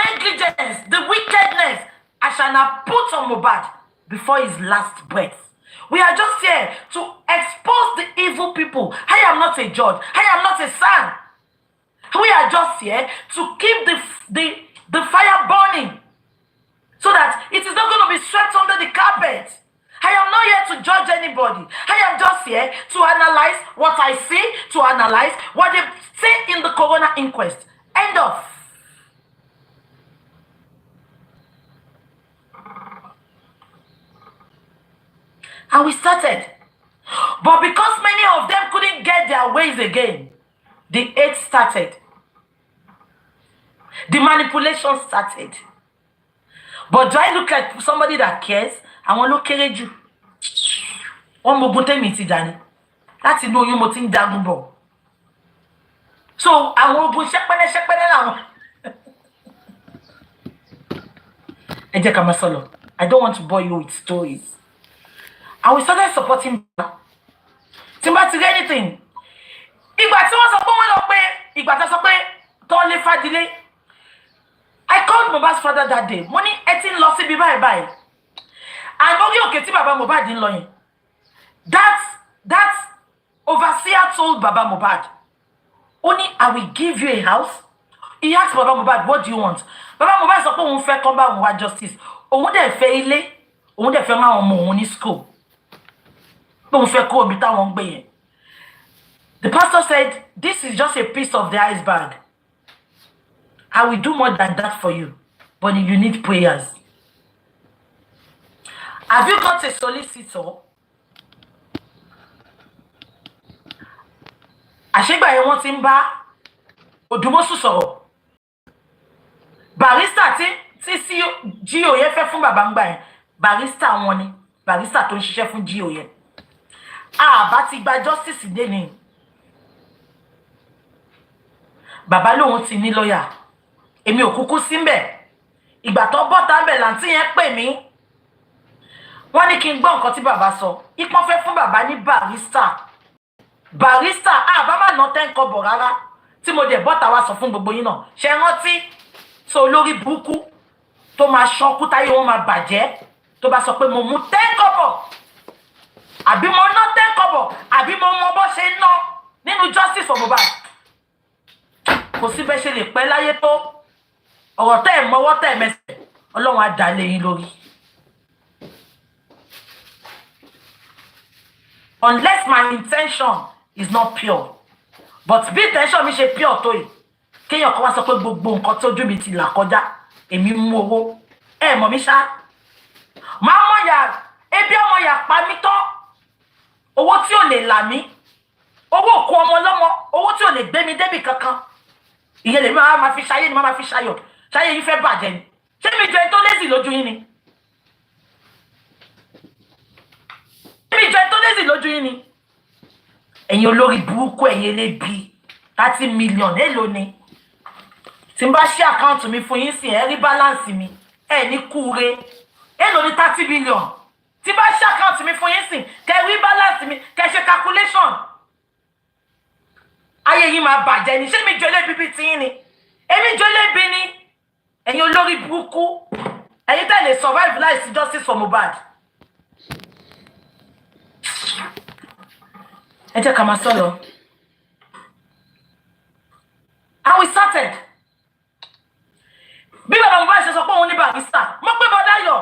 negligence, the wickedness, I shall not put on Mohbad before his last breath. We are just here to expose the evil people. I am not a judge. I am not a son. We are just here to keep the fire burning so that it is not going to be swept under the carpet. I am not here to judge anybody. I am just here to analyze what I see, to analyze what they say in the coroner inquest. End of. And we started. But because many of them couldn't get their ways again, the hate started. The manipulation started. But do I look like somebody that cares? I want to look at you. That's no you motin dagubo. So I want to I don't want to bore you with stories. And we started supporting Timba to anything. I called Mohbad's father that day. Money 18 lossy be bye. And okay, Baba Mohbad didn't learn. That overseer told Baba Mohbad, only I will give you a house. He asked Baba Mohbad, what do you want? Baba Mohbad said, "Oh, fair come back with justice. Oh, what they fail? Oh, what they fail my own school. The pastor said, this is just a piece of the iceberg. I will do more than that for you, but you need prayers. Have you got a solicitor? Ashegba e won tin ba Odumosu sọ̀rọ̀. Barrister tí GO yẹn fẹ́ fún bàbá ngba yẹn. Barrister wọn ni, barrister tó ń ṣiṣẹ́ fún GO yẹn. Bá ti gba justice dé ni. Bàbá lóhun ti ní lawyer. Èmi ò kúkú sí ńbẹ̀. Ìgbà tó bọ́ta ńbẹ̀ làǹtí yẹn pè mí. Wọ́n ní kí n gbọ́ nǹkan tí bàbá sọ. Ipọ́n fẹ́ fún bàbá ní barrister. Barrister, bá má ná 10 kobo rárá. Tí mo dẹ̀ bọ́ta wá sọ fún gbogbo yín náà. Ṣé rántí? So lórí burúkú tó máa ṣánkú táyé wọn máa bàjẹ́. Tó bá sọ pé mo mú 10 kobo. Àbí mo ná 10 kobo. Àbí mo mọ bó ṣe ná nínú justice for Mohbad. Kò sí bẹ́ẹ̀ ṣe lè pẹ́ láyé tó. Ọ̀rọ̀ tẹ́ ẹ̀ mọ́wọ́ tẹ́ ẹ̀ mẹsẹ̀. Ọlọ́run á dá lé yín lórí. Unless my intention is not pure. But bí intention mi ṣe pure tó yìí. Kéèyàn kan wá sọ pé gbogbo nǹkan tí ojú mi ti là kọjá. Èmi mú owó. Ẹ mọ̀ mi ṣá. Máa mọ̀ yà ebi ọmọ yà pa mí tán. Owó tí ò lè là mí. Owó òkú ọmọ lọ́mọ. Owó tí ò lè gbé mi débì kankan. Ìyẹn lè máa fi ṣayé ni máa fi ṣayọ̀. Ṣayé yìí fẹ́ bàjẹ́ ni. Ṣé mi jẹ́ tó lézì lójú yín ni? Lójú yín ni ẹ̀yin olórí burúkú ẹ̀yin elébi 30 million èlò ni tí n bá ṣí account mi fún yín sí ẹ rí balance mi ẹ ní kúre èlò ni 30 million tí n bá ṣí account mi fún yín sí kẹ́ rí balance mi kẹ́ ṣe calculation ayé yín máa bàjẹ́ ni ṣé mi jọ elébi bí ti yín ni èmi jọ elébi ni ẹ̀yin olórí burúkú ẹ̀yin tẹ́ lè survive láìsí justice for Mohbad. And we started. Bí bàbá Mohbad ṣe sọ pé òun ní barrister. Mo pé Bọ́dáyọ̀.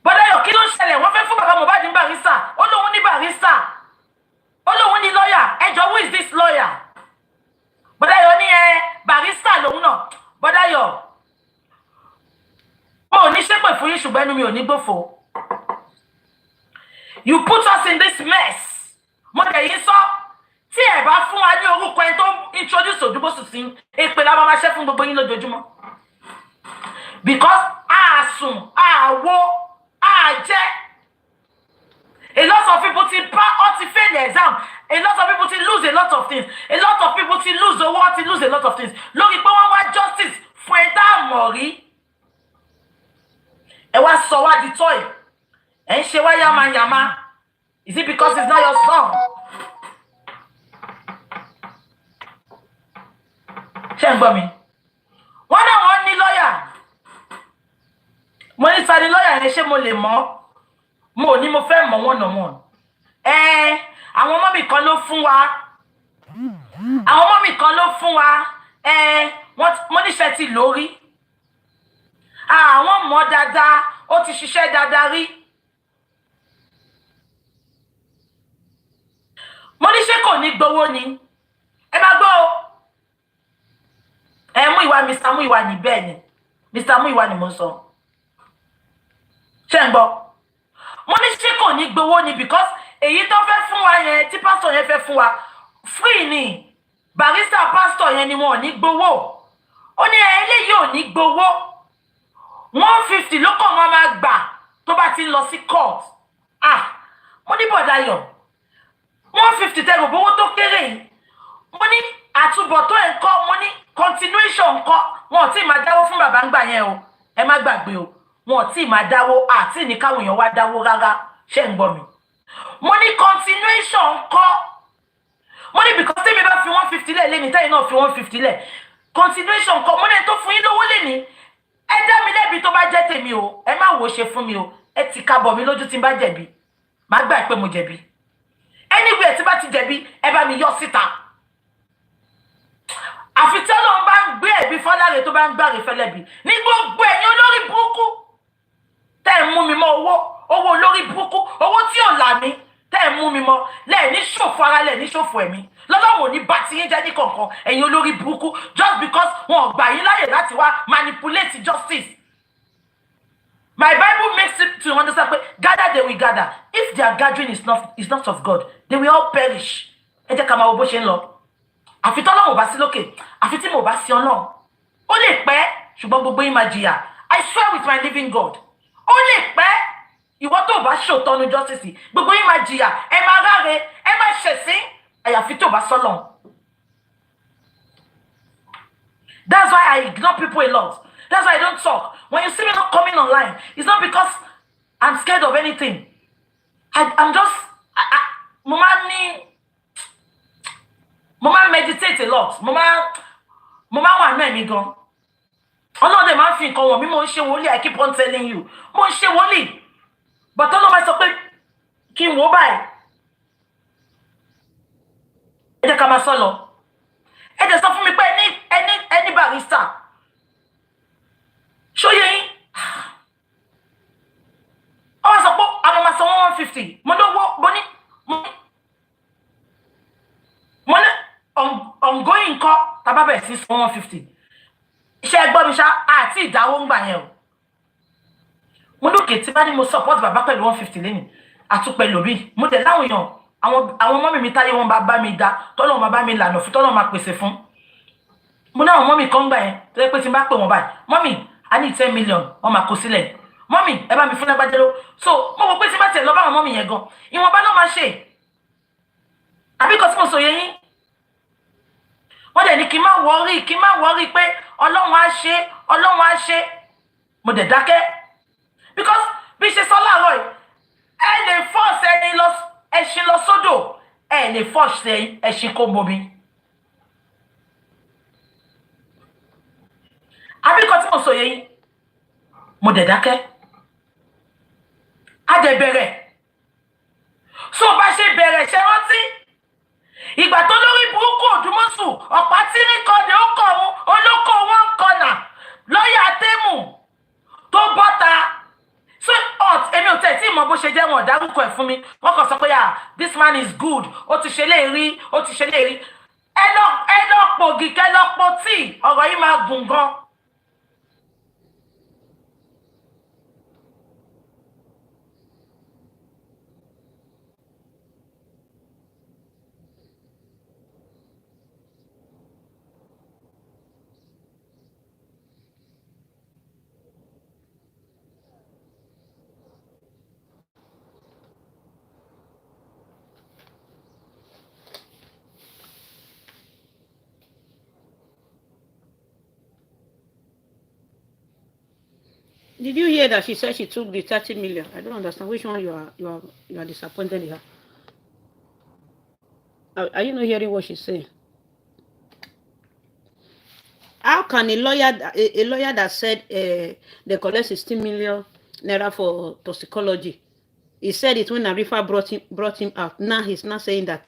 Bọ́dáyọ̀ kí ló ń ṣẹlẹ̀? Wọ́n fẹ́ fún bàbá Mohbad ní barrister. Ó lóun ní barrister. Ó lóun ní lawyer. Ẹ jọ̀ọ́, who is this lawyer? Bọ́dáyọ̀ ní barrister lòun náà. Bọ́dáyọ̀. Mo ò ní ṣépè fún yín ṣùgbọ́n ẹnu mi ò ní gbófo. You put us in this mess. Mo dẹ̀ yín sọ tí ẹ bá fún wa ní orúkọ ẹni tó introduce Odumosu sí èpè la máa ṣe fún gbogbo yín lójoojúmọ́. Because àsùn àwo àjẹ́. A lot of people ti fail the exam. A lot of people ti lose a lot of things. A lot of people ti lose the war, ti lose a lot of things. Lórí pé wọ́n wá justice fún ẹ̀dá àmọ̀rí. Ẹ wá sọ wá di toy. Ẹ ń ṣe wá yamayama. Is it because it's not your son? Ṣé ń gbọ́ mi? wọ́n náà wọ́n ní lọ́yà. Mo ní sani lọ́yà yẹn ṣé mo lè mọ̀? Mo ní mo fẹ́ mọ̀ wọ́n náà wọ́n. Àwọn ọmọ mi kan ló fún wa. Àwọn ọmọ mi kan ló fún wa. Mo níṣẹ́ ti lórí. Àwọn mọ̀ dáadáa, ó ti ṣiṣẹ́ dáadáa rí. Mo ní ṣé kò ní gbowó ni? Ẹ máa gbọ́ o. Muyiwa, Mr. Muyiwa ni bẹ́ẹ̀ ni. Mr. Muyiwa ni mo sọ. Ṣé ń gbọ́? Mo ní ṣé kò ní gbowó ni because èyí tó fẹ́ fún wa yẹn, tí pastor yẹn fẹ́ fún wa, free ni. Barrister pastor yẹn ni wọn ò ní gbowó. Ó ní eléyìí ò ní gbowó. 150 ló kàn máa gbà tó bá ti lọ sí court. Mo ní bọ̀dá yọ̀. 150 tẹ́rù bówó tó kéré yìí. Mo ní àtúbọ̀tán ẹ̀ ńkọ́, mo ní continuation ńkọ́. Wọn ò tí ì máa dáwó fún bàbá ńgbà yẹn o. Ẹ má gbàgbé o. Wọn ò tí ì máa dáwó, àti ní káwọn èèyàn wá dáwó rárá. Ṣé ń gbọ́ mi? Mo ní continuation ńkọ́. Mo ní because tí mi bá fi 150 lẹ̀ lẹ́ni, tẹ́yìn náà fi 150 lẹ̀. Continuation ńkọ́. Mo ní ẹni tó fún yín lówó lẹ́ni. Ẹ dá mi lẹ́bi tó bá jẹ́ tèmi o. Ẹ má wò ṣe fún mi o. Ẹ ti ka bọ̀ mi lójú tí n bá jẹ̀bi. Má gbà pé mo jẹ̀bi. Anyway, tí bá ti jẹ̀bi, ẹ bá mi yọ síta. Àfi tí Ọlọ́run bá ń gbé ẹ̀bi fọ́láre tó bá ń gbàre fẹ́lẹ́bi. Ní gbogbo ẹ̀yin olórí burúkú. Tẹ́ ẹ̀ mú mi mọ́ owó olórí burúkú, owó tí ò là mí. Tẹ́ ẹ̀ mú mi mọ́ lẹ́ẹ̀ ní ṣòfò ara lẹ́ẹ̀ ní ṣòfò ẹ̀mí. Lọ́lọ́run ò ní bá ti yín jẹ́ ní kọ̀ọ̀kan ẹ̀yin olórí burúkú just because wọn ò gbà yín láyè láti wá manipulate justice. My Bible makes it to understand that gather they will gather. If their gathering is not of God, they will all perish. Ẹ jẹ́ ká máa wo bó ṣe ń lọ. Àfi t'Ọlọ́run ò bá sí lókè, àfi tí mo bá sí Ọlọ́run. Ó lè pẹ́, ṣùgbọ́n gbogbo yín máa jìyà. I swear with my living God. Ó lè pẹ́, ìwọ tó bá ṣòótọ́ nu justice, gbogbo yín máa jìyà. Ẹ máa ráre, ẹ máa ṣẹ̀sín, àyàfi tó bá sọ́lọ́run. That's why I ignore people a lot. That's why I don't talk. When you see me not coming online, it's not because I'm scared of anything. I'm just, Mama meditate a lot. Mama wà náà mi gan. Ọlọ́dẹ máa ń fi nǹkan wọ̀n mi, mo ń ṣe wòlíì. I keep on telling you. Mo ń ṣe wòlíì. But Ọlọ́run máa sọ pé kí n wò báyìí. Ẹ jẹ́ ká máa sọ lọ. Ẹ jẹ́ sọ fún mi pé any barrister. Show yín. Ó wá sọ pé àwọn máa san 150. Mo lówó, mo ní ongoing nǹkan tàbá bẹ̀rẹ̀ sí san 150. Iṣẹ́ ẹgbọ́n mi ṣá àti ìdáwó ń gbà yẹn o. Mo lókè tí bá ní mo support bàbá pẹ̀lú 150 lẹ́yìn àtúpẹ̀ lòbí. Mo tẹ̀ láwọn èèyàn àwọn ọmọ mi táyé wọn bá mi dá tọ́lọ́run máa bá mi lànà fún tọ́lọ́run máa pèsè fún. Mo ní àwọn ọmọ mi kan gbà yẹn tó yẹ pé tí n bá pè wọ́n báyìí, mọ́mì I need 10 million wọ́n máa kó sílẹ̀. Mọ́mì ẹ bá mi fún lágbájá ló. So mo wò pé tí n bá tẹ̀ lọ bá àwọn mọ́mì yẹn gan, ìwọ̀nba ló máa ṣe. Àbí kò tí mo sọ yẹ yín. Wọ́n dẹ̀ ní kí n má wọ́rí pé Ọlọ́run á ṣe. Mo dẹ̀ dákẹ́. Because bí ṣe sọ láàárọ̀ yìí, ẹ lè force ẹṣin lọ sódò, ẹ lè force ẹṣin kó bomi. Àbí kò tí mo sọ yẹ yín. Mo dẹ̀ dákẹ́. A dẹ̀ bẹ̀rẹ̀. So bá ṣe bẹ̀rẹ̀ ṣe rántí. Ìgbà tó lórí burúkú Òdùmọ̀ṣù ọ̀pá tí ní kọ́ni ó kọ̀ ọ́n olóko wọn kọ̀nà lọ́ọ̀yà tẹ́mù tó bọ́ta. So èmi ò tẹ̀ tí ìmọ̀ bó ṣe jẹ́ wọn dárúkọ ẹ̀ fún mi. Wọ́n kàn sọ pé this man is good. Ó ti ṣe léèrí. Ẹ lọ pògì kẹ́ lọ pò tíì. Ọ̀rọ̀ yìí máa gùn gan. Did you hear that she said she took the 30 million? I don't understand which one you are disappointed in her. Are you not hearing what she's saying? how can a lawyer that said they collect 16 million naira for toxicology? He said it when Arifa brought him out. Now he's not saying that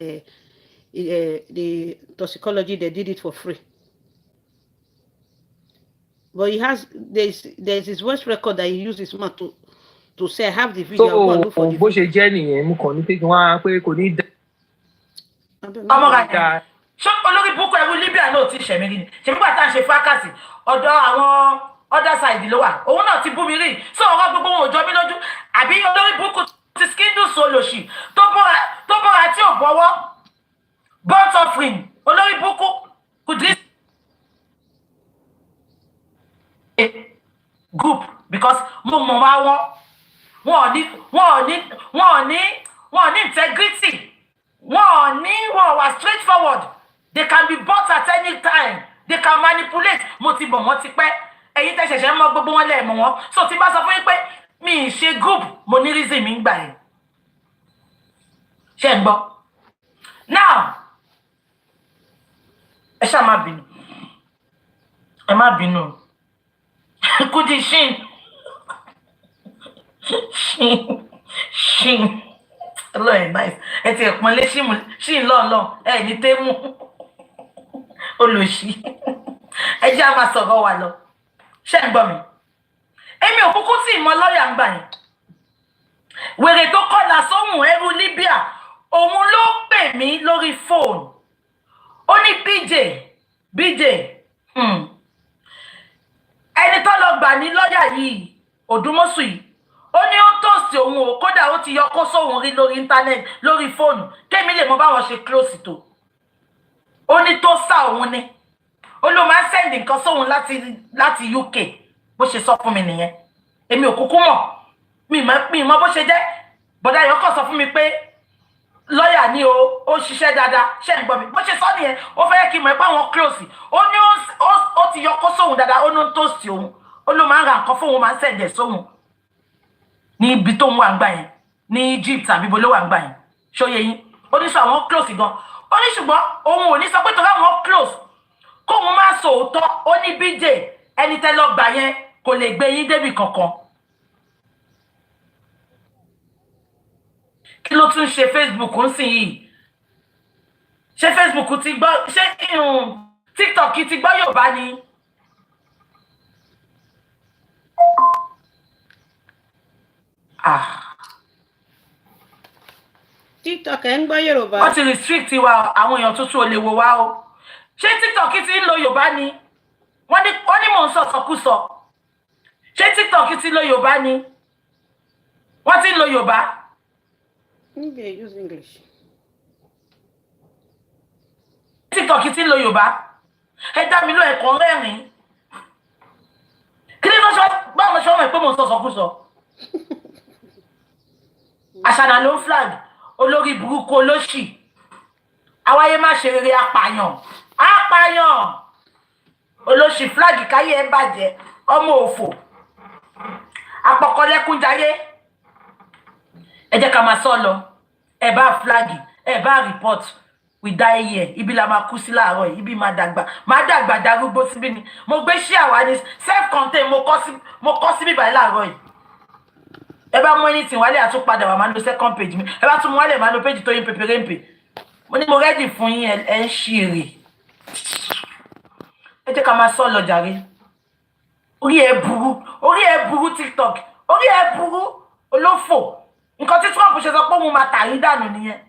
the toxicology they did it for free. But there's his voice record that he used his mouth to say I have the video. So bó ṣe jẹ́ nìyẹn mú kàn ní pé wọ́n á pé kò ní dá. ọmọ gàdá ṣé olórí búkọ ẹrú Libya náà ti ṣẹ̀mí rí ni ṣèbí pàtàkì ṣe fákàsì ọ̀dọ̀ àwọn other side ló wà òun náà ti bú mi rí sọ ọ̀rọ̀ gbogbo wọn ò jọ mí lójú àbí olórí búkọ ti skindle solòṣì tó bọ́ra tí ò bọ́wọ́ burnt offering olórí búkọ kùdí group because mo mọ̀ wá wọn ò ní integrity wọn wà straightforward. They can be bought at any time. They can manipulate. Mo ti bọ̀ wọ́n ti pẹ́. Ẹ̀yin tẹ́ ṣẹ̀ṣẹ̀ mọ̀ gbogbo wọn lẹ̀ mọ̀ wọ́n. So tí bá sọ fún yín pé mi ṣe group mo ní reason mi gbà yẹn. Ṣé ń gbọ́? Now, ẹ ṣáà má bínú. Ẹ má bínú. Kudi Shin. Hello, nice. Ẹ ti ẹ̀pọ̀n lé Shin lọ́ọ̀lọ́. Ẹ ní tẹ́mù. Olóṣì. Ẹ jẹ́ á máa sọ̀rọ̀ wa lọ. Ṣé ń gbọ́ mi? Èmi ò kúkú tí ìmọ̀ lọ́ọ̀yà ń gbà yẹn. Wèrè tó kọ́lá sóhùn ẹrú Libya. Òun ló pè mí lórí fóònù. Ó ní BJ. Ẹni tó lọ gbà ní lọ́ọ̀yà yìí, Òdùmọ̀ṣù yìí. Ó ní ó tòsí òun ò kódà ó ti yọ kó sóhun rí lórí íńtánẹ́ẹ̀tì lórí fóònù. Kémi lè mọ báwọn ṣe close tó. Ó ní tó sá òun ni. Ó ló máa ń sẹ́ndì nǹkan sóhun láti UK. Bó ṣe sọ fún mi nìyẹn. Èmi ò kúkú mọ̀. Mi mọ̀ bó ṣe jẹ́. Bọ̀dá yọ kàn sọ fún mi pé lọ́ọ̀yà ni ó ṣiṣẹ́ dáadáa. Ṣé ń gbọ́ mi? Bó ṣe sọ nìyẹn. Ó fẹ́ kí n mọ̀ pé àwọn close. Ó ní ó ti yọ kó sóhun dáadáa. Ó ní ó tòsí òun. Ó ló máa ń ra nǹkan fóun máa ń sẹ́ndì sóhun. Ní ibi tó ń wà ń gbà yẹn. Ní Egypt àbí ibo ló wà ń gbà yẹn. Ṣóyè yín. Ó ní sọ àwọn close gan. Ó ní ṣùgbọ́n òun ò ní sọ pé tó láwọn close kóun má sọ òótọ́. Ó ní BJ ẹni tẹ́ lọ gbà yẹn kò lè gbé yín débì kankan. Kí ló tún ṣe Facebook ń sìn yìí? Ṣé Facebook ti gbọ́ ṣé TikTok ti gbọ́ Yorùbá ni? TikTok ẹ̀ ń gbọ́ Yorùbá. Wọ́n ti restrict wa àwọn èèyàn tuntun ò lè wò wá o. Ṣé TikTok ti ń lo Yorùbá ni? Wọ́n ní mò ń sọ̀sọ̀kúsọ. Ṣé TikTok ti lo Yorùbá ni? Wọ́n ti ń lo Yorùbá. They use English. TikTok ti ń lo Yorùbá. Ẹ dá mi ló ẹ̀kọ́ rẹ́rìn-ín. Kí ni báwo ṣe wọ́n mọ̀ pé mò ń sọ̀sọ̀kúsọ? Àṣàdà ló ń flag. Olórí burúkú olóṣì. Àwáyé má ṣe rere apààyàn. Olóṣì flag káyé ẹ bàjẹ́. Ọmọ òfò. Apọ̀kọlẹ́kúnjayé. Ẹ jẹ́ ká máa sọ lọ. Ẹ bá flag, ẹ bá report. We die here. Ibi la máa kú sí láàárọ̀ yìí. Ibi máa dàgbà darúgbó síbí ni. Mo gbé ṣí àwa ní self-contained mo kọ́ síbí báyìí láàárọ̀ yìí. Ẹ bá mú anything wálé àtúpadà wà máa lo second page mi. Ẹ bá tún mú wálé máa lo page tó yín pèpèrèmpè. Mo ní mo ready fún yín ẹ ń ṣí èrè. Ẹ jẹ́ ká máa sọ lọ jàre. Orí ẹ burú TikTok. Orí ẹ burú olófò. Nǹkan tí Trump ṣe sọ pé òun máa tà yín dànù nìyẹn.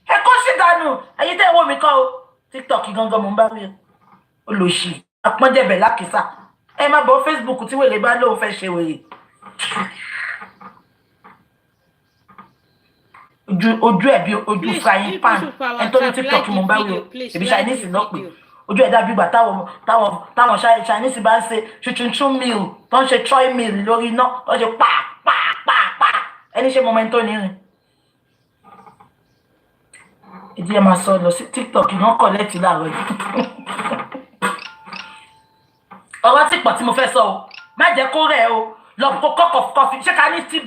Ẹ kó sì dànù. Ẹ̀yin tẹ́ wo mi kọ́ o. TikTok gangan mo ń bá rí. Olóṣì. Àpọ́njẹ̀bẹ̀ lákìsà. Ẹ má bọ́ Facebook tí wèrè bá lóun fẹ́ ṣe wèrè. Ojú ẹ̀ bí ojú frying pan. Ẹ tó ní TikTok mo ń bá rí o. Èbí Chinese náà pè. Ojú ẹ̀ dàbí ìgbà táwọn Chinese bá ń ṣe chuchunchun meal tó ń ṣe troy meal lórí iná tó ń ṣe pa. Ẹni ṣe momento ní rìn. Ìdí ẹ máa sọ lọ sí TikTok náà collect láàárọ̀ yìí. Ọ̀rọ̀ tí pọ̀ tí mo fẹ́ sọ o. Má jẹ́ kó rẹ̀ o. Lọ kó cup of coffee. Ṣé ká ní tea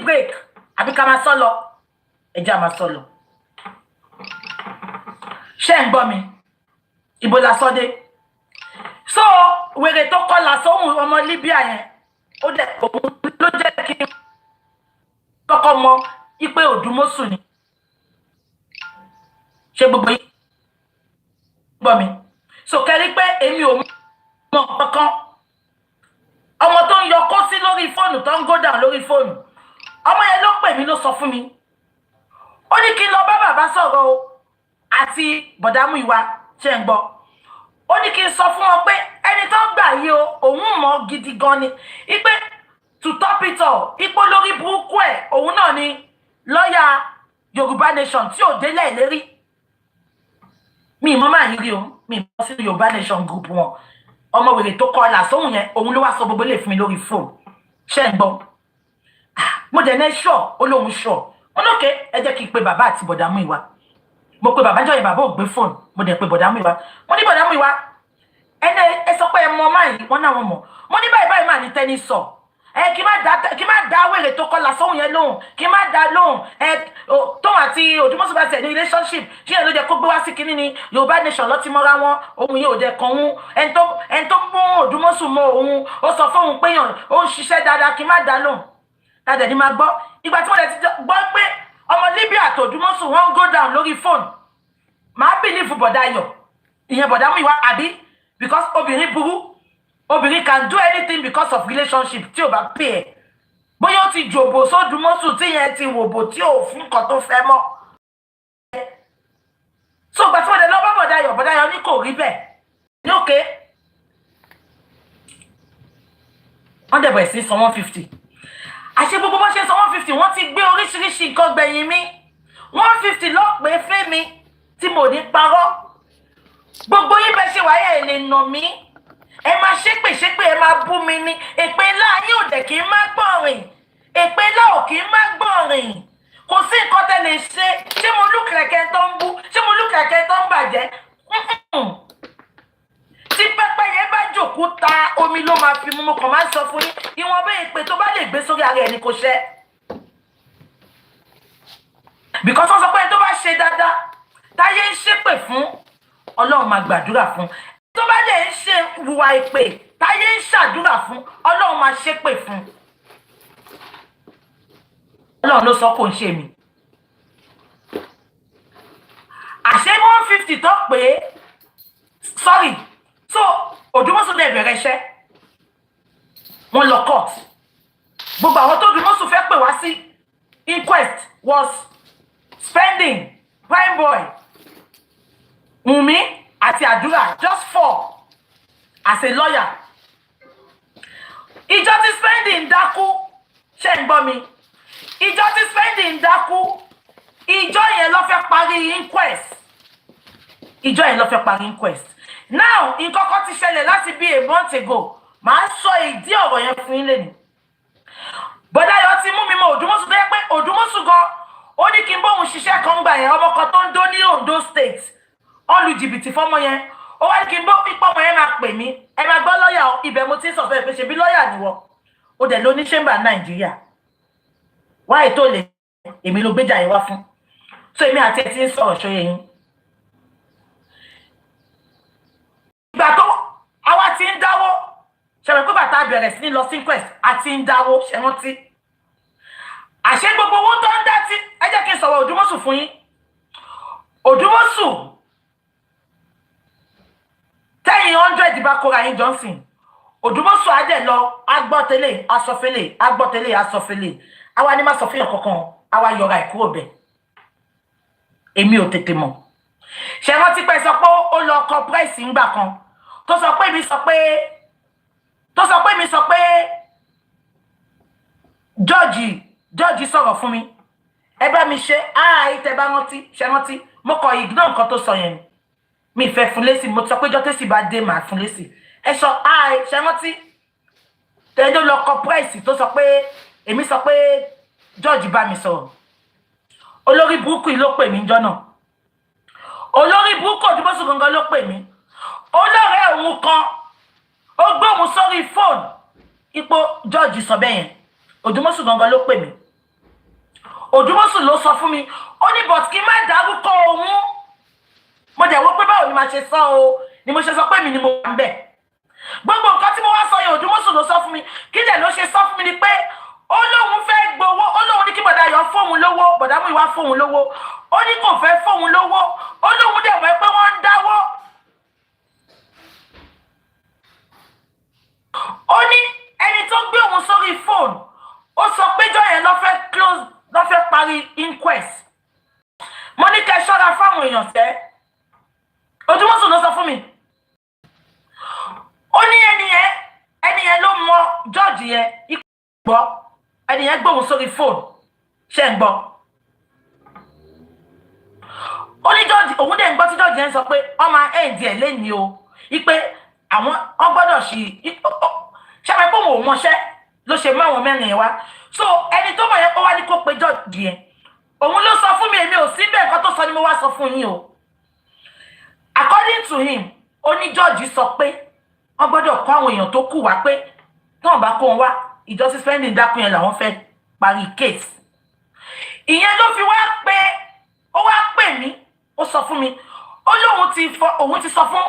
break? Àbí ká máa sọ lọ? Ẹ jẹ́ á máa sọ lọ. Ṣé ń gbọ́ mi? Ibo la sọ dé? wèrè tó kọlà sóhun ọmọ Libya yẹn ó dẹ̀ òun ló jẹ́ kí kọ́kọ́ mọ ipe Òdùmọ̀ṣù ni ṣe gbogbo yìí gbọ́ mi so kẹ́rí pé èmi ò mọ̀ kankan ọmọ tó ń yọ kó sí lórí fóònù tó ń go down lórí fóònù ọmọ yẹn ló pè mí ló sọ fún mi ó ní kí n lọ bá bàbá sọ̀rọ̀ o àti bọ̀dá Muyiwa ṣe ń gbọ́ ó ní kí n sọ fún wọn pé ẹni tó gbà yìí o òun mọ̀ gidi gan ni ipe to top it all ipò lórí burúkú ẹ̀ òun náà ni lọ́ọ̀yà Yorùbá Nation tí ò délẹ̀ lérí mi mọ́ máa yírí o mi mọ́ sí Yorùbá Nation group wọn ọmọ wèrè tó kọ́ ọ̀là sóhun yẹn òun ló wá sọ gbogbo lè fún mi lórí fóònù ṣe ń gbọ́ mo dẹ̀ ní ṣọ́ olóhùn ṣọ́ wọn lókè ẹ jẹ́ kí n pe bàbá àti bọ̀dá Muyiwa mo pe bàbá jọyìn bàbá ò gbé fóònù mo dẹ̀ pe bọ̀dá Muyiwa mo ní bọ̀dá Muyiwa ẹni ẹ sọ pé ẹ mọ máa yìí wọn náà wọn mọ̀ mo ní báyìí báyìí máa ní tẹ́ni sọ kí má dá wèrè tó kọlà sóhun yẹn lóhùn kí má dá lóhùn tóun àti Òdùmọ̀ṣù bá tẹ̀ ní relationship kí ẹ ló jẹ́ kó gbé wá sí kinní ni Yorùbá Nation lọ́tí mọ́ra wọn ohun yìí ò dẹ̀ kan òun ẹni tó mú Òdùmọ̀ṣù mọ òun ó sọ fóun pé yàn ó ń ṣiṣẹ́ dáadáa kí má dá lóhùn tàdé ni máa gbọ́ ìgbà tí mo lè ti gbọ́ pé ọmọ Libya àti Òdùmọ̀ṣù wọ́n ń go down lórí fóònù màá bìlífù bọ̀dá Ayọ̀ ìyẹn bọ̀dá Muyiwa àbí because obìnrin burú obìnrin can do anything because of relationship tí ò bá pè é bóyá ó ti jòbó sódùmọ̀ṣù tí yẹn ti wòbò tí ò fún nǹkan tó fẹ́ mọ́ so gbà tí wọ́n dẹ̀ lọ bá bọ̀dá Ayọ̀ ní kò rí bẹ́ẹ̀ ní òkè wọ́n dẹ̀ bẹ̀rẹ̀ sí san 150 àṣẹ gbogbo bó ṣe san 150 wọ́n ti gbé oríṣiríṣi nǹkan gbẹ̀yìn mi 150 lọ́pẹ́ fẹ́ mi tí mo ní parọ́ gbogbo yín bẹ́ẹ̀ ṣe wáyé ẹ̀ lè nà mí ẹ máa ṣépè ẹ máa bú mi ní èpè ńlá yín ò dẹ̀ kì í má gbọ̀nrìn èpè ńlá ò kì í má gbọ̀nrìn kò sí nǹkan tẹ́ lè ṣe ṣé mo lù kẹ̀kẹ́ tó ń bú ṣé mo lù kẹ̀kẹ́ tó ń bàjẹ́ tí pẹ́pẹ́yẹ bá jòkó ta omi ló máa fi mú mo kàn máa ń sọ fún yín ìwọ̀n bẹ́ẹ̀ èpè tó bá lè gbé sórí ara ẹ̀ ní kò ṣẹ́ because wọ́n sọ pé tó bá ṣe dáadáa táyé ń ṣépè fún Ọlọ́run máa gbàdúrà fún tó bá lè ń ṣe ìwà ìpè táyé ń ṣàdúrà fún Ọlọ́run máa ṣépè fún Ọlọ́run ló sọ kò ń ṣe mí àṣẹ 150 tó pé sorry so Òdùmọ̀ṣù lè bẹ̀rẹ̀ iṣẹ́ wọ́n lọ court gbogbo àwọn tó Òdùmọ̀ṣù fẹ́ pè wá sí inquest was spending prime boy Wùnmí àti àdúrà just 4 as a lawyer ìjọ tí spending dákú ṣe ń gbọ́ mi ìjọ tí spending dákú ìjọ yẹn ló fẹ́ parí inquest now nǹkan kan ti ṣẹlẹ̀ láti bí a month ago màá sọ ìdí ọ̀rọ̀ yẹn fún yín lẹ́nu bọ́dá Ayọ̀ ti mú mi mọ Òdùmọ̀ṣù tó yẹ pé Òdùmọ̀ṣù gan ó ní kí n bóun ṣiṣẹ́ kan gbà yẹn ọmọ kan tó ń dó ní Ondo State ó lu jìbìtì fọ́mọ yẹn ó wá ní kí n bó pípọ́ ọmọ yẹn máa pè mí ẹ máa gbọ́ lọ́ọ̀yà ibẹ̀ mo ti ń sọ̀fẹ́ pé ṣe bí lọ́ọ̀yà nìwọ ó dẹ̀ ló ní chamber Nàìjíríà wáyé tó lè èmi ló gbéjà yẹn wá fún so èmi àti ẹ ti ń sọ̀rọ̀ ṣóyè yín ìgbà tó àwa ti ń dáwó ṣẹ̀rẹ̀ pé bàtà bẹ̀rẹ̀ sí ní lọ sí inquest àti ń dáwó ṣẹ̀rántí àṣẹ gbogbo owó tó ń dá tí ẹ jẹ́ kí n sọ̀rọ̀ Òdùmọ̀ṣù fún yín Òdùmọ̀ṣù tẹ́yìn 100 bá kóra yín Johnson Òdùmọ̀ṣù adé lọ agbọ́tẹ́lẹ̀ asọ̀fẹ́lẹ̀ agbọ́tẹ́lẹ̀ asọ̀fẹ́lẹ̀ àwa ni má sọ fún ọ̀kankan àwa yọra ìkúrò bẹ̀ èmi ò tètè mọ̀ ṣẹ̀rántí pé sọ pé ó lọ kọ price ńgbà kan tó sọ pé mi sọ pé George sọ̀rọ̀ fún mi ẹ bá mi ṣe tẹ bá rántí ṣẹrántí mo kọ ignore nǹkan tó sọ yẹn mi fẹ́ fún lésì mo sọ pé jọ́tẹ́sì bá dé màá fún lésì ẹ sọ ṣẹrántí tẹ́jọ́ lọ kọ price tó sọ pé èmi sọ pé George bá mi sọ̀rọ̀ olórí burúkú yìí ló pè mí jọ náà olórí burúkú Òdùmọ̀ṣù gangan ló pè mí olóòrẹ́ òun kan ó gbé òun sórí fóònù ipò George sọ bẹ́ẹ̀ yẹn Òdùmọ̀ṣù gangan ló pè mí Òdùmọ̀ṣù ló sọ fún mi ó ní but kí n má dárúkọ òun mo dẹ̀ wò pé báwo ni màá ṣe sọ o ni mo ṣe sọ pé mi ni mo wà ń bẹ̀ gbogbo fóun lówó ó ní kò fẹ́ fóun lówó ó lóun dẹ̀ mọ̀ pé wọ́n ń dáwó ó ní ẹni tó gbé òun sórí fóònù ó sọ pé jọ́ yẹn lọ́ fẹ́ parí inquest mo ní kẹ́ ṣọ́ra fáwọn èèyàn sẹ́ Ojúmọ́sùn ló sọ fún mi ó ní ẹni yẹn ló mọ jọ́ọ̀jì yẹn gbọ́ ẹni yẹn gbóhùn sórí fóònù ṣe ń gbọ́ ó ní jọ́ọ̀jì òun dẹ̀ ń gbọ́ tí jọ́ọ̀jì yẹn sọ pé ọmọ ẹ̀ǹdì ẹ̀ lẹ́ni o ipe àwọn ọgbọ́dọ̀ ṣì ṣàpẹ́ pé òun ò mọṣẹ́ ló ṣe mọ́ àwọn mẹ́rin yẹn wá so ẹni tó mọ̀ yẹn ó wá ní kó pe jọ́ọ̀jì yẹn òun ló sọ fún mi èmi ò sí bẹ́ẹ̀ nǹkan tó sọ ni mo wá sọ fún yín o according to him ó ní jọ́ọ̀jì sọ pé wọ́n gbọ́dọ̀ kó àwọn èèyàn tó kù wá pé tí wọ́n bá kó wọn wá ìjọ suspending dákun yẹn làwọn fẹ́ parí case ìyẹn ló fi wá pé ó wá pè mí ó sọ fún mi ó lóun ti sọ fún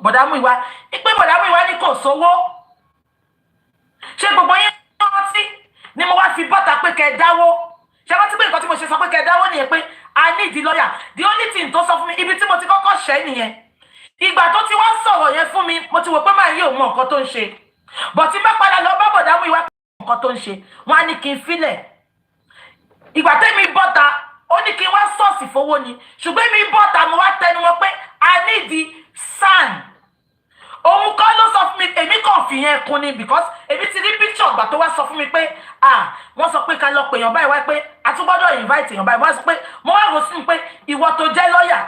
bọ̀dá Muyiwa pé bọ̀dá Muyiwa ní kò sówó ṣé gbogbo yẹn rántí ni mo wá fi bọ́ta pé kẹ́ dáwó ṣé rántí pé nǹkan tí mo ṣe sọ pé kẹ́ dáwó nìyẹn pé I need the lawyer the only thing tó sọ fún mi ibi tí mo ti kọ́kọ́ ṣẹ́ nìyẹn ìgbà tó ti wá sọ̀rọ̀ yẹn fún mi mo ti wò pé máa yí òun mọ nǹkan tó ń ṣe bọ̀ tí bá padà lọ bá bọ̀dá Muyiwa nǹkan tó ń ṣe wọ́n á ní kí n filẹ̀ ìgbà tẹ́mi bọ́ta ó ní kí n wá sọ́ọ̀sì fowó ni ṣùgbọ́n mi bọ́ta mo wá tẹnu mọ́ pé I need the sand òun kọ́ ló sọ fún mi èmi kàn fi yẹn kún ni because èmi ti rí picture ìgbà tó wá sọ fún mi pé wọ́n sọ pé ká lọ pè èèyàn báyìí wá pé a tún gbọ́dọ̀ invite èèyàn báyìí wọ́n sọ pé mo wá rò sí mi pé ìwọ tó jẹ́ lọ́ọ̀yà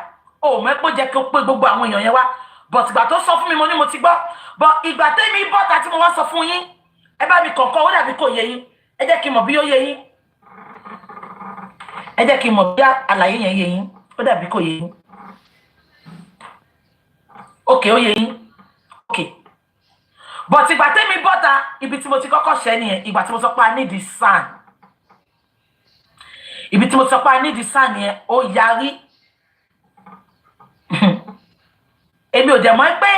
ò mẹ́pọ̀ jẹ́ kí ó pé gbogbo àwọn èèyàn yẹn wá but ìgbà tó sọ fún mi mo ní mo ti gbọ́ but ìgbà tẹ́mi bọ́ta tí mo wá sọ fún yín ẹ bá mi kọ̀ọ̀kan ó dàbí kò yé yín ẹ jẹ́ kí n mọ̀ bí ó yé yín ẹ jẹ́ kí n mọ̀ bí àlàyé yẹn yé yín ó dàbí kò yé yín ok ó yé yín ok but ìgbà tẹ́mi bọ́ta ibi tí mo ti kọ́kọ́ ṣẹ́ nìyẹn ìgbà tí mo sọ pé I need the sand ibi tí mo sọ pé I need the sand yẹn ó yarí èmi ò dẹ̀ mọ̀ pé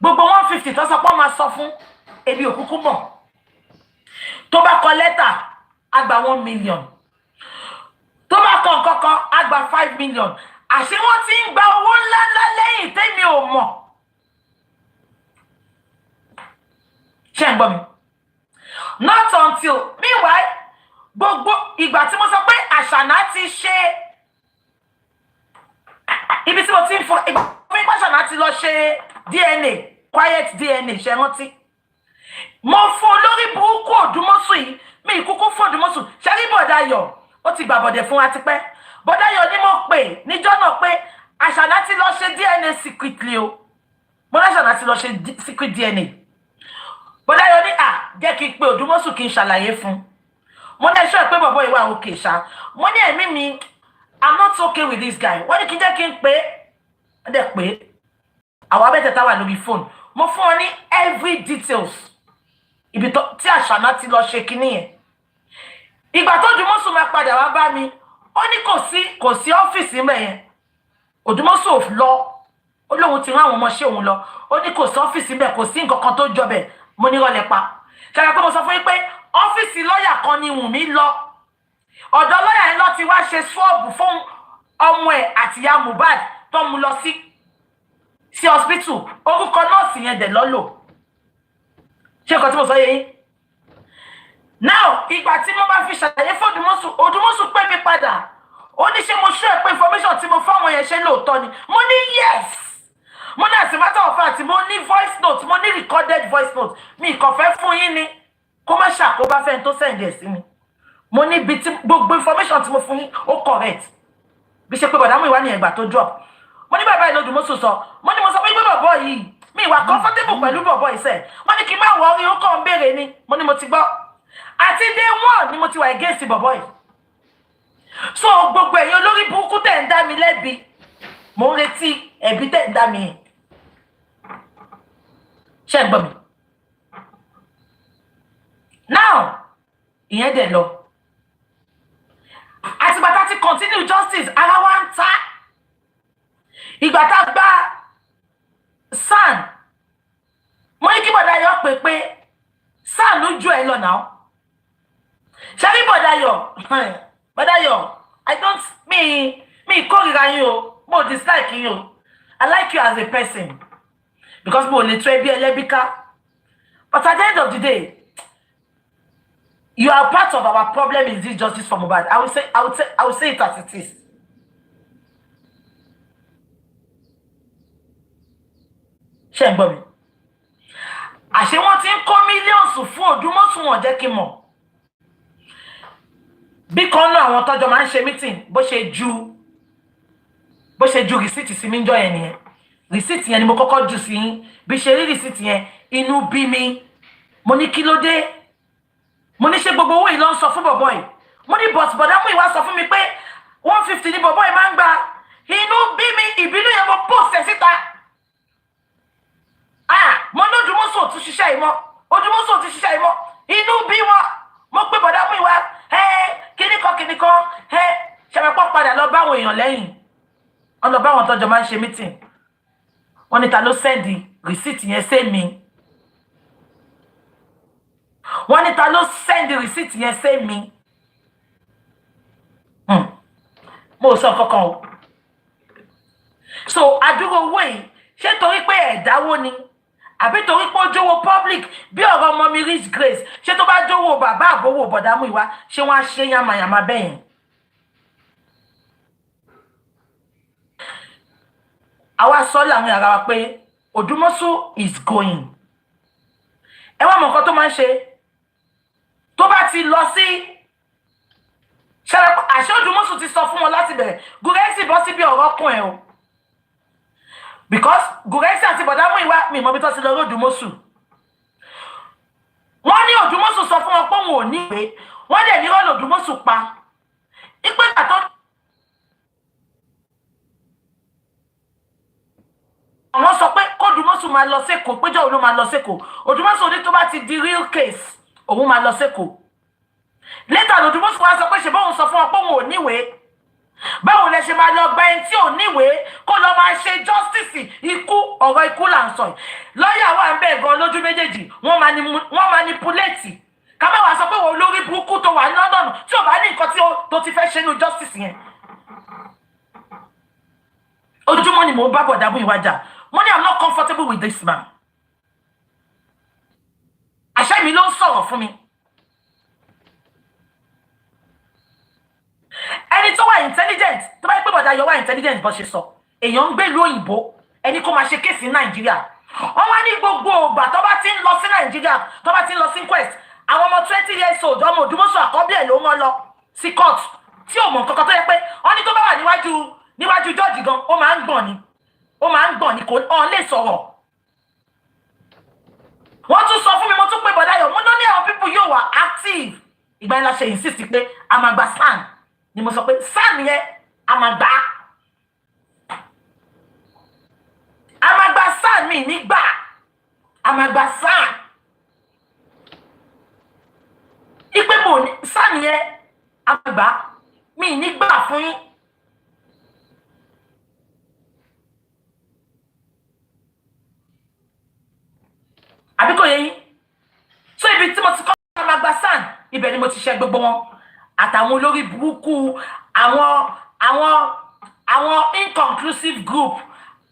gbogbo 150 tó sọ pé wọ́n máa sọ fún èmi ò kúkú mọ̀ tó bá kọ lẹ́tà á gba 1 million tó bá kọ nǹkan kan á gba 5 million àṣé wọ́n ti ń gba owó ńláńlá lẹ́yìn tẹ́mi ò mọ̀ ṣé ń gbọ́ mi not until meanwhile gbogbo ìgbà tí mo sọ pé Àṣànà ti ṣe ibi tí mo ti ń fọ ìgbà fún Àṣànà ti lọ ṣe DNA quiet DNA ṣe rántí mo fún olórí burúkú Òdùmọ́sù yìí mi ìkúkú fún Òdùmọ́sù ṣẹ́rí Bọ̀dáyọ̀ ó ti gbàbọ̀dẹ̀ fún wa tipẹ́ Bọ̀dáyọ̀ ni mo pè níjọ́ náà pé Àṣànà ti lọ ṣe DNA secretly o mo ní Àṣànà ti lọ ṣe secret DNA Bọ̀dáyọ̀ ní jẹ́ kí n pe Òdùmọ́sù kí n ṣàlàyé fún mo ní ẹṣọ́ pé bọ̀bọ̀ ìwà òkè ṣá mo ní ẹ̀mí mi I'm not okay with this guy wọ́n ní kí n jẹ́ kí n pé dẹ̀ pé àwọn abẹ́tẹ̀ta wà lórí fóònù mo fún ọ ní every details ibi tí Àṣànà ti lọ ṣe kinní yẹn ìgbà tó Òdùmọ́sù máa padà wá bá mi ó ní kò sí ọ́fíìsì mẹ́ yẹn Òdùmọ́sù ò lọ ó lóun ti rán àwọn ọmọọṣẹ́ òun lọ ó ní kò sí ọ́fíìsì mẹ́ kò sí nǹkan kan tó jọ bẹ̀ mo ní rọlẹ̀ pa ṣàlàyé pé mo sọ fún yín pé ọ́fíìsì lọ́ọ̀yà kan ni Wùnmí lọ ọ̀dọ̀ lọ́ọ̀yà yẹn lọ ti wá ṣe ṣọ́ọ̀bù fún ọmọ ẹ̀ àtìyá Mohbad tó mú lọ sí hospital orúkọ nọ́ọ̀sì yẹn dẹ̀ lọ́lò ṣé nǹkan tí mo sọ yé yín now ìgbà tí mo bá fi ṣàlàyé fún Òdùmọ́sù pè mí padà ó ní ṣé mo ṣe é pé information tí mo fáwọn yẹn ṣe lóòótọ́ ni mo ní yes mo ní as a matter of fact mo ní voice note mo ní recorded voice note mi kàn fẹ́ fún yín ni kó má ṣàkóbá fẹ́ni tó send ẹ̀ sí mi mo ní ibi tí gbogbo information tí mo fún yín ó correct bí ṣe pé bọ̀dá Muyiwa ní ẹ̀gbà tó drop mo ní bàbá Òdùmọ́sù sọ mo ní mo sọ pé bọ̀bọ̀ yìí mi wà comfortable pẹ̀lú bọ̀bọ̀ ìṣe mo ní kí n má wọrí ó kàn ń béèrè ni mo ní mo ti gbọ́ àti day one ni mo ti wà against bọ̀bọ̀ yìí so gbogbo ẹ̀yin olórí burúkú tẹ̀ ń dá mi lẹ́bi mo ń retí ẹ̀bi tẹ̀ ń dá mi yẹn ṣé ẹ gbọ́ mi now ìyẹn dẹ̀ lọ àtìgbà tá ti continue justice ara wa ń ta ìgbà tá gba SAN mo ní kí Bọ̀dáyọ̀ pé SAN ló ju ẹ lọ náà ṣe rí Bọ̀dáyọ̀ I don't me kórìíra yín o, mo dislike yín o. I like you as a person because mo lè try bí ẹlẹ́bíká. But at the end of the day, you are part of our problem in this justice for Mohbad. I will say it as it is. Ṣé ń gbọ́ mi? Àṣé wọ́n ti ń kó mílíọ̀nù fún Òdùmọ̀ṣù wọn jẹ́ kí n mọ̀. Bí kan náà àwọn tọ́jọ́ máa ń ṣe meeting bó ṣe ju rìsíìtì sí mi ń jọ yẹn nìyẹn. Rìsíìtì yẹn ni mo kọ́kọ́ jù sí yín. Bí ṣe rí rìsíìtì yẹn, inú bí mi. Mo ní kí ló dé? Mo ní ṣe gbogbo owó yìí ló ń sọ fún bọ̀bọ̀ yìí. Mo ní bọ̀dá Muyiwa sọ fún mi pé 150 ní bọ̀bọ̀ yìí máa ń gba. Inú bí mi, ìbínú yẹn mo post ẹ̀ síta. Mo ní Òdùmọ̀ṣù ò tún ṣiṣẹ́ ìmọ̀. Òdùmọ̀ṣù ò tún ṣiṣẹ́ ìmọ̀. Inú bí wọn. Mo pé bọ̀dá Muyiwa, kíníkan, ṣẹ̀mẹ̀pọ̀ padà lọ bá àwọn èèyàn lẹ́yìn. Wọ́n lọ bá àwọn tọ́jọ́ máa ń ṣe meeting. Wọ́n ní ta ló sẹ́ndì rìsíìtì yẹn sí mi. Wọ́n ní ta ló sẹ́ndì rìsíìtì yẹn sí mi. Mo sọ kankan o. So adúrò owó yìí ṣé torí pé ẹ̀dáwó ni àbí torí pé ó jówó public bí ọ̀rọ̀ ọmọ mi Rich Grace ṣé tó bá jówó bàbá àbówó bọ̀dá Muyiwa ṣé wọ́n á ṣe yàmàyàmà bẹ́yìn. Àwa sọ láàrin ara wa pé Òdùmọ̀ṣù is going. Ẹ wá mọ̀ nǹkan tó máa ń ṣe tó bá ti lọ sí àṣẹ Òdùmọ̀ṣù ti sọ fún wọn láti bẹ̀rẹ̀ Gùrẹ́sì bọ́ sí bí ọ̀rọ̀ kún ẹ̀ o. Because Gùrẹ́sì àti bọ̀dá Muyiwa mi mọ̀ bí tó ti lọ rí Òdùmọ̀ṣù. Wọ́n ní Òdùmọ̀ṣù sọ fún wọn pé òun ò ní ìwé. Wọ́n dẹ̀ ní rọ́ọ̀lù Òdùmọ̀ṣù pa. Ìpè àtọ́ àwọn sọ pé k'Òdùmọ̀ṣù máa lọ s'Èkó péjọ òun ló máa lọ s'Èkó. Òdùmọ̀ṣù ní tó bá ti di real case òun máa lọ s'Èkó. Later Òdùmọ̀ṣù wá sọ pé ṣe bóun sọ fún wọn pé òun ò níwèé. Báwo lẹ ṣe máa lọ gba ẹni tí ò níwèé kó lọ máa ṣe justice ikú ọ̀rọ̀ ikú là ń sọ yìí. Lọ́ọ̀yà wà ń bẹ̀ gan lójú méjèèjì wọ́n manipulate. Ká má wàá sọ pé wọ́n olórí burúkú tó wà ní London tí ò bá ní nǹkan tó ti fẹ́ ṣe nínú justice yẹn. Ojúmọ́ ni mò ń bá bọ̀dá Muyiwa jà. Mo ní I'm not comfortable with this man. Àṣẹ mi ló ń sọ̀rọ̀ fún mi. Ẹni tó wà intelligent tó bá yẹ pé bọ̀dá yọ wà intelligent bó ṣe sọ. Èèyàn ń gbé ìlú òyìnbó ẹni kó máa ṣe kéèsì ní Nàìjíríà. Wọ́n wá ní gbogbo ògbà tó bá ti ń lọ sí Nàìjíríà tó bá ti ń lọ sí inquest. Àwọn ọmọ 20 years old ọmọ Òdùmọ̀ṣù àkọ́bí ẹ̀ ló ń lọ sí court tí ò mọ̀ nǹkan kan tó yẹ pé wọ́n ní tó bá wà níwájú jọ́ọ̀jì gan ó máa ń gbọ̀n ni kò hàn lè sọ̀rọ̀. Wọ́n tún sọ fún mi mo tún pé bọ̀dá yọ̀ mo náà ní àwọn people yóò wà active. Ìgbà yẹn la ṣe insist pé a máa gba SAN ni mo sọ pé SAN yẹn a máa gbà SAN mi nígbà a máa gba SAN. Ipe mo ní SAN yẹn a máa gbà mi nígbà fún yín. Àbí kò yé yín? So ibi tí mo ti kọ́ máa gba SAN ibẹ̀ ni mo ti ṣe gbogbo wọn àtàwọn olórí burúkú àwọn inconclusive group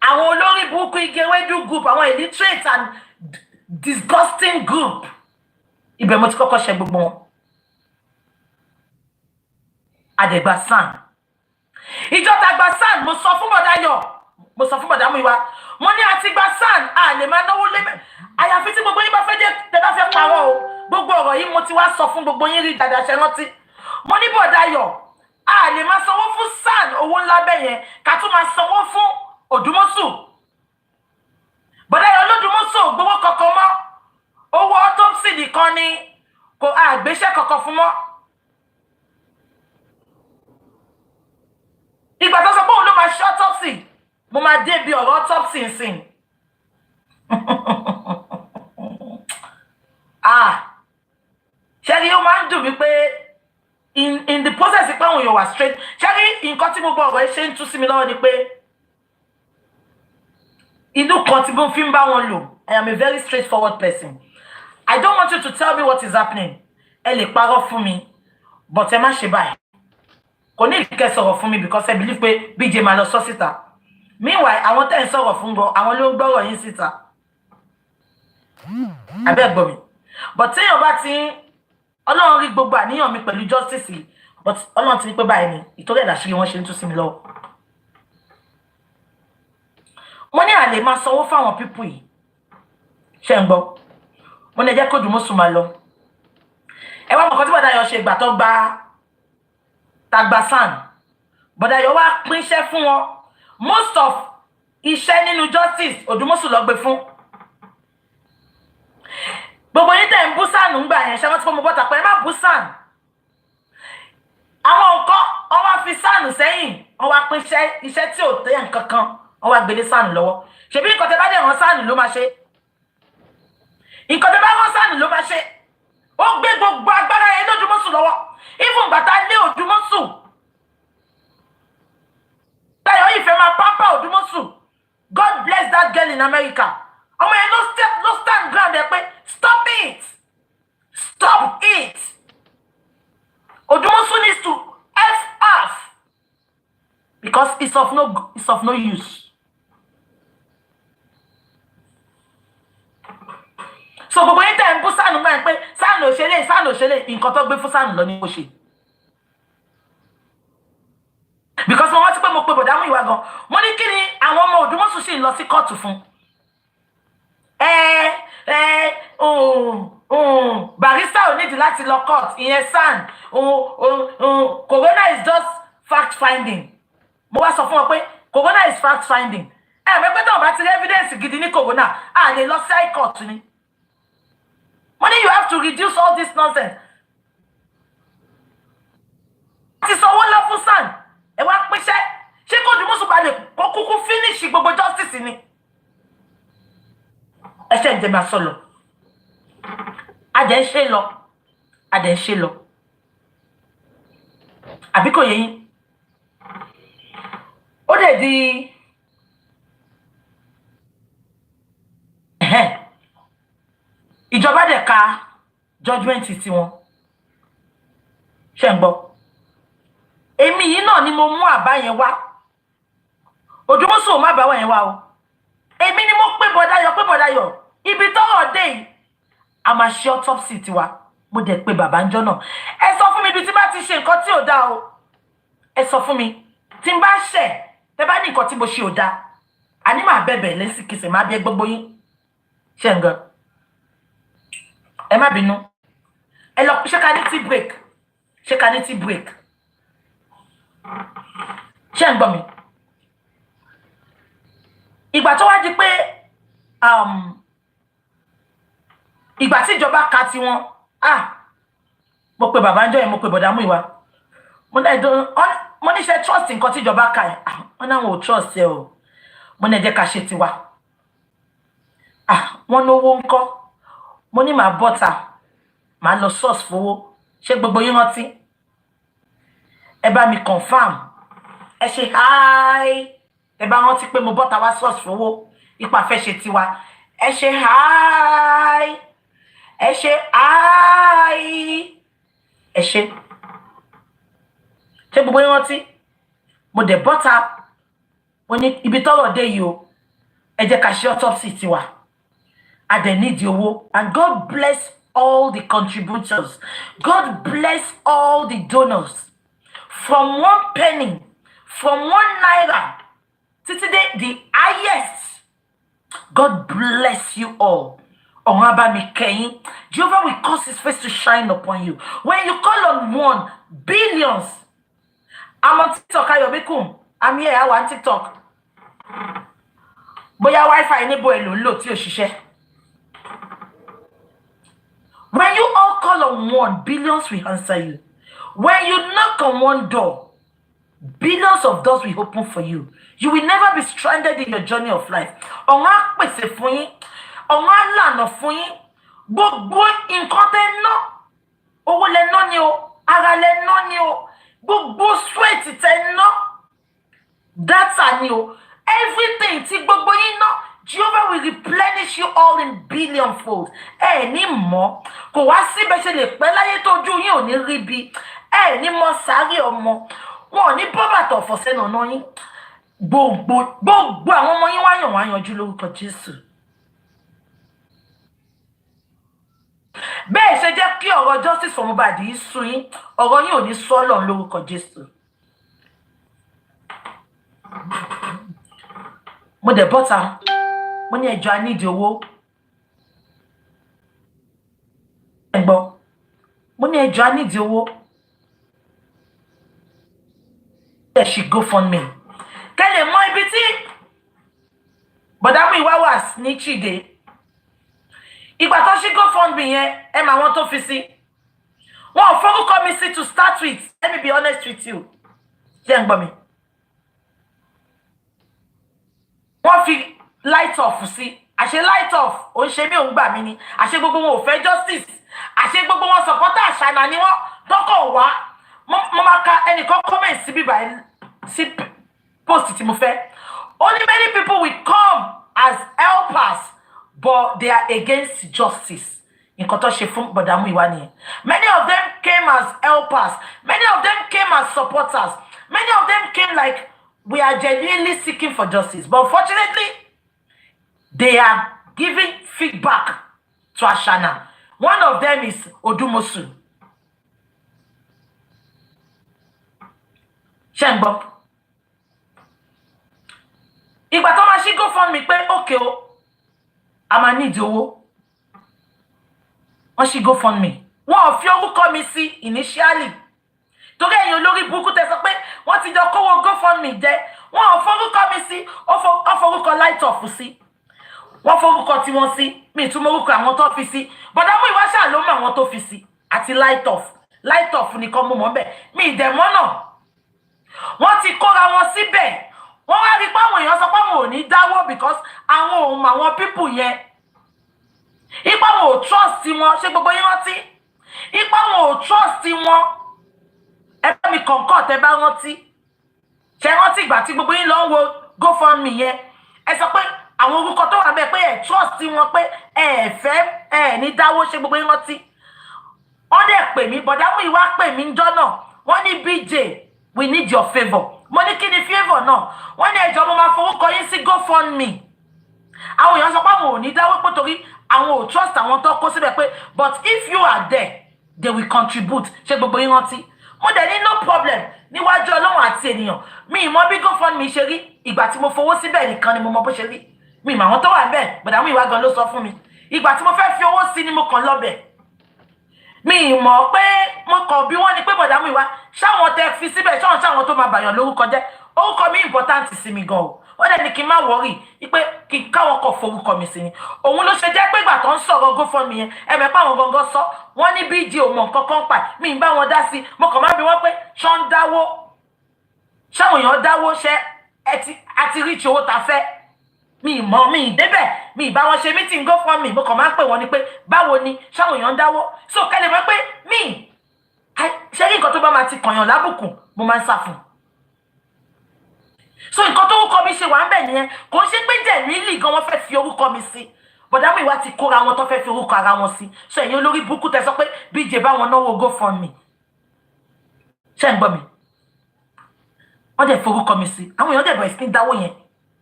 àwọn olórí burúkú Igewedu group àwọn illiterate and disgusting group ibẹ̀ mo ti kọ́kọ́ ṣe gbogbo wọn. Àdẹ̀gbà SAN ìjọta gba SAN mo sọ fún bọ̀dá yọ mo sọ fún bọ̀dá Muyiwa mo ní àti gba SAN a lè máa náwó lé àyàfi tí gbogbo yín bá fẹ́ jẹ́ tẹ́ bá fẹ́ parọ́ o gbogbo ọ̀rọ̀ yìí mo ti wá sọ fún gbogbo yín rí dáadáa ṣe rántí. Mo ní bọ̀dá yọ a lè máa sanwó fún SAN owó ńlá bẹ́ẹ̀ yẹn ká tún máa sanwó fún Òdùmọ̀ṣù. Bọ̀dá yọ l'Òdùmọ̀ṣù gbowó kankan mọ́ owó autopsy nìkan ni kò àgbéṣẹ́ kankan fún mọ́. Ìgbà tó sọ pé òun ló máa ṣe autopsy mo máa dé bí ọ̀rọ̀ autopsy nsìn. Ṣẹ́rí ó máa ń dùn mí pé in the process pé àwọn èèyàn wà straight. Ṣẹ́rí nǹkan tí gbogbo ọ̀rọ̀ ṣe ń tú sí mi lọ́wọ́ ni pé inú kan tí mo fi ń bá wọn lò. I am a very straightforward person. I don't want you to tell me what is happening. Ẹ lè parọ́ fún mi but ẹ má ṣe báyìí. kò ní ìkẹ́ sọ̀rọ̀ fún mi because I believe pé BJ máa lọ sọ síta. Meanwhile, àwọn tẹ́ ń sọ̀rọ̀ fún gan, àwọn ló ń gbọ́rọ̀ yín síta. Abẹ́ gbọ́ mi. But téèyàn bá ti Ọlọ́run rí gbogbo àníyàn mi pẹ̀lú justice, but Ọlọ́run ti ní pé báyìí ni ìtorí ẹ̀dá ṣe wọ́n ṣe ń tú sí mi lọ́wọ́. Mo ní àlè máa sanwó fáwọn pípù yìí. Ṣé ń gbọ́? Mo ní ẹ jẹ́ kó dùn mọ́sùn máa lọ. Ẹ wá mọ̀ kan tí Bọ̀dáyọ̀ ṣe ìgbà tó tagba sàn. Bọ̀dáyọ̀ wá pínṣẹ́ fún wọn. Most of iṣẹ́ nínú justice Odùmọ̀sù lọ gbé fún. Gbogbo yín tẹ̀ ń bú sàn ń gbà yẹn ṣe wọ́n ti fọ́ mo bọ́ta pé ẹ má bú sàn. Àwọn nǹkan wọ́n wá fi sàn sẹ́yìn wọ́n wá pínṣẹ́ iṣẹ́ tí ò tẹ́ nǹkan kan wọ́n wá gbélé sàn lọ́wọ́. Ṣebí nǹkan tẹ́ bá dẹ̀ rán sàn ló máa ṣe. Nǹkan tẹ́ bá rán sàn ló máa ṣe. Ó gbé gbogbo agbára yẹn lójúmọ́sù lọ́wọ́. Even bàtà lé Odùmọ̀sù. Táyọ̀ yìí fẹ́ máa pápá Odùmọ̀sù. God bless that girl in America. Ọmọ yẹn ló stand ground ẹ pé stop it. Stop it. Odùmọ̀sù needs to F off. Because it's of no use. So gbogbo yín tẹ̀ ń bú sànù máa ń pé sànù òṣèlè nǹkan tó gbé fún sànù lọ ní mo ṣe. Because mo wọ́n ti pé mo pe bọ̀dá Muyiwa gan. Mo ní kí ni àwọn ọmọ Odùmọ̀sù sì ń lọ sí kóòtù fún. Barrister ò nídìí láti lọ court ìyẹn sàn. Corona is just fact finding. Mo wá sọ fún wọn pé corona is fact finding. Mẹ́pẹ́ tó bá ti rí evidence gidi ní corona, a lè lọ sí high court ni. Money, you have to reduce all this nonsense. Ti sanwó lọ fún sàn. Ẹ wá pínṣẹ́. Ṣé kò Odùmọ̀sù bá lè kó kúkú finish gbogbo justice ni? Ẹ ṣe ń jẹ máa sọ lọ. Adẹ̀ ń ṣe lọ. Àbí kò yé yín? Ó dẹ̀ di ìjọba dẹ̀ ka judgment ti wọn. Ṣé ń gbọ́? Èmi yìí náà ni mo mú àbá yẹn wá. Odùmọ̀sù ò má bá yẹn wá o. Èmi ni mo pé Bọ̀dáyọ̀. Ibi tọ́rọ̀ dé yìí. A máa ṣe autopsy tiwa. Mo dẹ̀ pé bàbá ńjọ́ náà. Ẹ sọ fún mi ibi tí bá ti ṣe nǹkan tí ò dáa o. Ẹ sọ fún mi. Tí n bá ṣẹ̀, tẹ́ bá ní nǹkan tí mo ṣe ò dáa. Àní máa bẹ̀bẹ̀ lẹ́sìkìsì máa bí ẹ gbogbo yín. Ṣé ń gan? Ẹ má bínú. Ẹ lọ ṣé ká ní tea break. Ṣé ń gbọ́ mi? Ìgbà tó wá di pé ìgbà tí ìjọba ka ti wọn, mo pe bàbá ńjọ́ yẹn, mo pe bọ̀dá Muyiwa. Mo ní ṣe trust nǹkan tí ìjọba ka ẹ̀. Wọ́n náà wò trust ẹ o. Mo ní ẹ jẹ́ ká ṣe tiwa. Wọ́n lówó ńkọ́. Mo ní màá bọ́ta. Màá lọ source fowó. Ṣé gbogbo yín rántí? Ẹ bá mi confirm. Ẹ ṣe hi. Ẹ bá rántí pé mo bọ́ta wá source fowó. Ipa fẹ́ ṣe tiwa. Ẹ ṣe hi. Ẹ ṣe hi. Ẹ ṣe. Ṣé gbogbo yín rántí? Mo dẹ̀ bọ́ta. Mo ní ibi tọ́rọ̀ dé yìí o. Ẹ jẹ́ ká ṣe autopsy tiwa. A dẹ̀ need owó. And God bless all the contributors. God bless all the donors. From 1 penny, from 1 naira, to today, the highest. God bless you all. Jehovah will cause his face to shine upon you. When you call on one, billions. I'm on TikTok, Ayobikum. I'm here, I'm on TikTok. Boya Wi-Fi ni boy lo tí ó ṣiṣẹ́. When you all call on one, billions will answer you. When you knock on one door, billions of doors will open for you. You will never be stranded in your journey of life. Ọ̀nà pèsè fún yín, ọ̀nà lànà fún yín, gbogbo nǹkan tẹ́ ná, owó lẹ ná ni o, ara lẹ ná ni o, gbogbo sweat tẹ́ ná, data ni o, everything tí gbogbo yín ná, Jehovah will replenish you all in billionfold. Ní mọ̀, kò wá sí bẹ́ ṣe lè pẹ́ láyé tójú yín ò ní rí bí. Ní mọ̀ sáré ọmọ. wọn ò ní bọ́bàtọ̀ ọ̀fọ̀ sẹ́nu ọ̀nà yín gbogbo àwọn ọmọ yín wá yanjú lórúkọ Jésù. bẹ́ẹ̀ ṣe jẹ́ kí ọ̀rọ̀ justice for Mohbad yìí sú yín ọ̀rọ̀ yín ò ní sọ Ọlọ́run lórúkọ Jésù. mo dẹ̀ bọ́ta mo ní ẹjọ́ anídìí owó ẹ̀gbọ́n mo ní ẹjọ́ anídìí owó ẹ̀ ṣì GoFundMe kẹ́lẹ̀ mọ ibi tí bọ̀dá Muyiwa wà ní Chide ìgbà tó ṣí GoFundMe yẹn ẹ mà wọn tó fi sí wọn ò forúkọ mi sí to start with let me be honest with you ṣé ń gbọ́ mi wọ́n fi light off sí àṣẹ light off ò ń ṣe mí òun gbà mí ni àṣẹ gbogbo wọn ò fẹ́ justice àṣẹ gbogbo wọn supporter àṣànà ni wọ́n tọkọ̀ wá mo máa ka ẹnìkan comment sí bíbá sí post tí mo fẹ́ only many people will come as helpers but they are against justice. Nǹkan tó ṣe fún bọ̀dá Muyiwa nìyẹn. Many of them came as helpers. Many of them came as supporters. Many of them came like we are genuinely seeking for justice. But unfortunately, they are giving feedback to Ashana. One of them is Odumosu. Shengbo. Ìgbà tó máa ṣí GoFundMe pé okay o. A máa need owó. Wọ́n ṣí GoFundMe. Wọ́n ò fi orúkọ mi sí initially. Torí ẹ̀yin olórí burúkú tẹ́ sọ pé wọ́n ti jọ kówó GoFundMe jẹ. Wọ́n ò forúkọ mi sí, ó forúkọ light off sí. Wọ́n forúkọ tí wọ́n sí. Mi tún mọ orúkọ àwọn tó fi sí. Bọ̀dá Muyiwa ṣáà ló mọ àwọn tó fi sí. Àti light off. Light off nìkan mo mọ̀ bẹ́ẹ̀. Mi ìdẹ̀mọ́ náà. Wọ́n ti kóra wọn síbẹ̀. Wọ́n wá rí pé àwọn èèyàn sọ pé àwọn ò ní dáwọ́ because àwọn ò mọ àwọn people yẹn. Ipa wọn ò trust wọn, ṣé gbogbo yín rántí? Ipa wọn ò trust wọn. Ẹ bá mi kọ̀ǹkọ̀ tẹ́ bá rántí. Ṣé rántí ìgbà tí gbogbo yín lọ ń wo GoFundMe yẹn? Ẹ sọ pé àwọn orúkọ tó wà bẹ́ẹ̀ pé ẹ trust wọn pé ẹ fẹ́ ẹ ní dáwọ́ ṣé gbogbo yín rántí? Wọ́n dẹ̀ pè mí, bọ̀dá Muyiwa pè mí ńjọ́ náà. Wọ́n ní BJ, we need your favour. Mo ní kí ni favour náà? Wọ́n ní ẹjọ́ mo máa forúkọ yín sí GoFundMe. Àwọn èèyàn sọ pé àwọn ò ní dáwọ́ pé torí àwọn ò trust àwọn tó kó síbẹ̀ pé but if you are there they will contribute ṣé gbogbo yín rántí. Mo dẹ̀ ní no problem níwájú Ọlọ́run àti ènìyàn mi ìmọ̀ bí GoFundMe ṣe rí ìgbà tí mo fowó síbẹ̀ nìkan ni mo mọ bó ṣe rí mi ìmọ̀ àwọn tó wà bẹ́ẹ̀ bọ̀dá Muyiwa gan ló sọ fún mi ìgbà tí mo fẹ́ fi owó sí ni mo kàn lọ́bẹ̀ mi ìmọ̀ pé mo kàn bí wọ́n ní pé bọ̀dá Muyiwa ṣáwọn tẹ fi síbẹ̀ ṣáwọn tó máa bàyàn lórúkọ jẹ́ orúkọ mi important sí mi gan o wọ́n dẹ̀ ní kí n má wọ́rì pé kí n káwọn kọ̀ forúkọ mi sí ni òun ló ṣe jẹ́ pé ìgbà tó ń sọ̀rọ̀ GoFundMe yẹn ẹ̀mẹ́ pa àwọn gangan sọ wọ́n ní BJ ò mọ̀ nǹkan kan pa mi ń bá wọn dá sí mo kàn má bi wọ́n pé ṣọ́ ń dáwó ṣáwọn èèyàn dáwó ṣẹ́ àti ríṣi owó ta fẹ́ mi mọ̀ mi débẹ̀ mi bá wọn ṣe meeting GoFundMe mo kàn máa ń pè wọ́n ni pé báwo ni ṣáwọn èèyàn dáwó so kẹ́lẹ̀ mọ́ pé mi ṣé kí nǹkan tó bá máa ti kànyàn lábùkù mo máa ń sá fún so nǹkan tó orúkọ mi ṣe wà ń bẹ̀ nìyẹn kò ń ṣe pé jẹ̀mílì gan wọ́n fẹ́ fi orúkọ mi sí bọ̀dá Muyiwa ti kóra wọn tó fẹ́ fi orúkọ ara wọn sí so ẹ̀yin olórí burúkú tẹ sọ pé BJ bá wọn náwó GoFundMe ṣé ń gbọ́ mi wọ́n dẹ̀ forúkọ mi sí àwọn èèyàn dẹ̀ bẹ̀rẹ̀ sí ní dáwó yẹn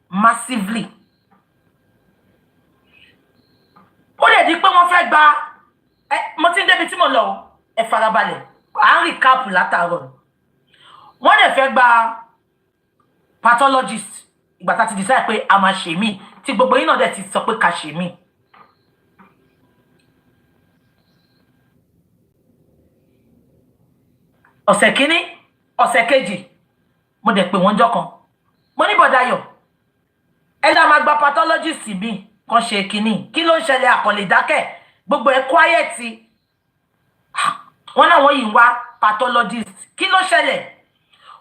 massively ó dẹ̀ di pé wọ́n fẹ́ gba mo ti ń débi tí mo lọ ẹ farabalẹ̀ à ń rí káàpù látàárọ̀ wọ́n dẹ̀ fẹ́ gba pathologist ìgbà tá ti decide pé a máa ṣe mí tí gbogbo yín náà dẹ̀ ti sọ pé ká ṣe mí. ọ̀sẹ̀ kínní ọ̀sẹ̀ kejì mo dẹ̀ pè wọ́n jọ́ kan mo ní bọ̀dáyọ̀ ẹ dá máa gba pathologist mi kan ṣe kínní kí ló ń ṣẹlẹ̀ àkànlè dákẹ́ gbogbo ẹ̀ quiet wọ́n náà wọ́n yìí ń wá pathologist kí ló ṣẹlẹ̀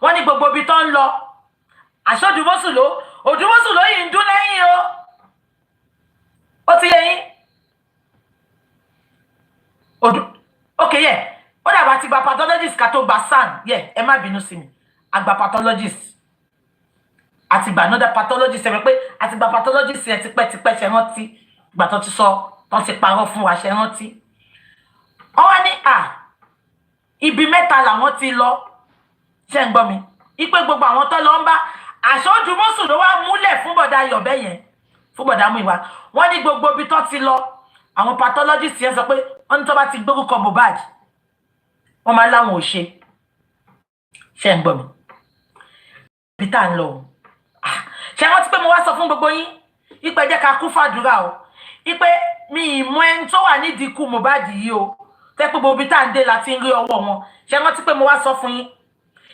wọ́n ní gbogbo ibi tó ń lọ àṣọ òdùmọ́sù ló yìí ń dún lẹ́yìn o ó ti yẹ yín okay yẹ ó dàbà ti gba pathologist ká tó gba SAN yẹ ẹ má bínú sí mi àgbà pathologist àti gba another pathologist ẹ mọ̀ pé àti gba pathologist yẹn tipẹ́tipẹ́ ṣe rántí ìgbà tó ti sọ tó ti parọ́ fún wa ṣe rántí wọ́n wá ní ibi mẹ́ta làwọn ti lọ ṣe ń gbọ́ mi ipe gbogbo àwọn tó lọ ń bá àṣọ Odùmọ̀ṣù ló wá múlẹ̀ fún bọ̀dá Yọ̀bẹ yẹn fún bọ̀dá Muyiwa wọ́n ní gbogbo ibi tó ti lọ àwọn pathologist yẹn sọ pé wọ́n ní tó bá ti gbórúkọ Mohbad wọ́n máa láwọn ò ṣe ń gbọ́ mi bí tá ń lọ ṣé wọ́n ti pé mo wá sọ fún gbogbo yín ipe jẹ́ ká kú fàdúrà o ipe mi ìmọ̀ ẹni tó wà nídìí ikú Mohbad yìí o tẹ́ pé gbogbo ibi tá ń dé láti ń rí ọwọ́ wọn ṣé wọ́n ti pé mo wá sọ fún yín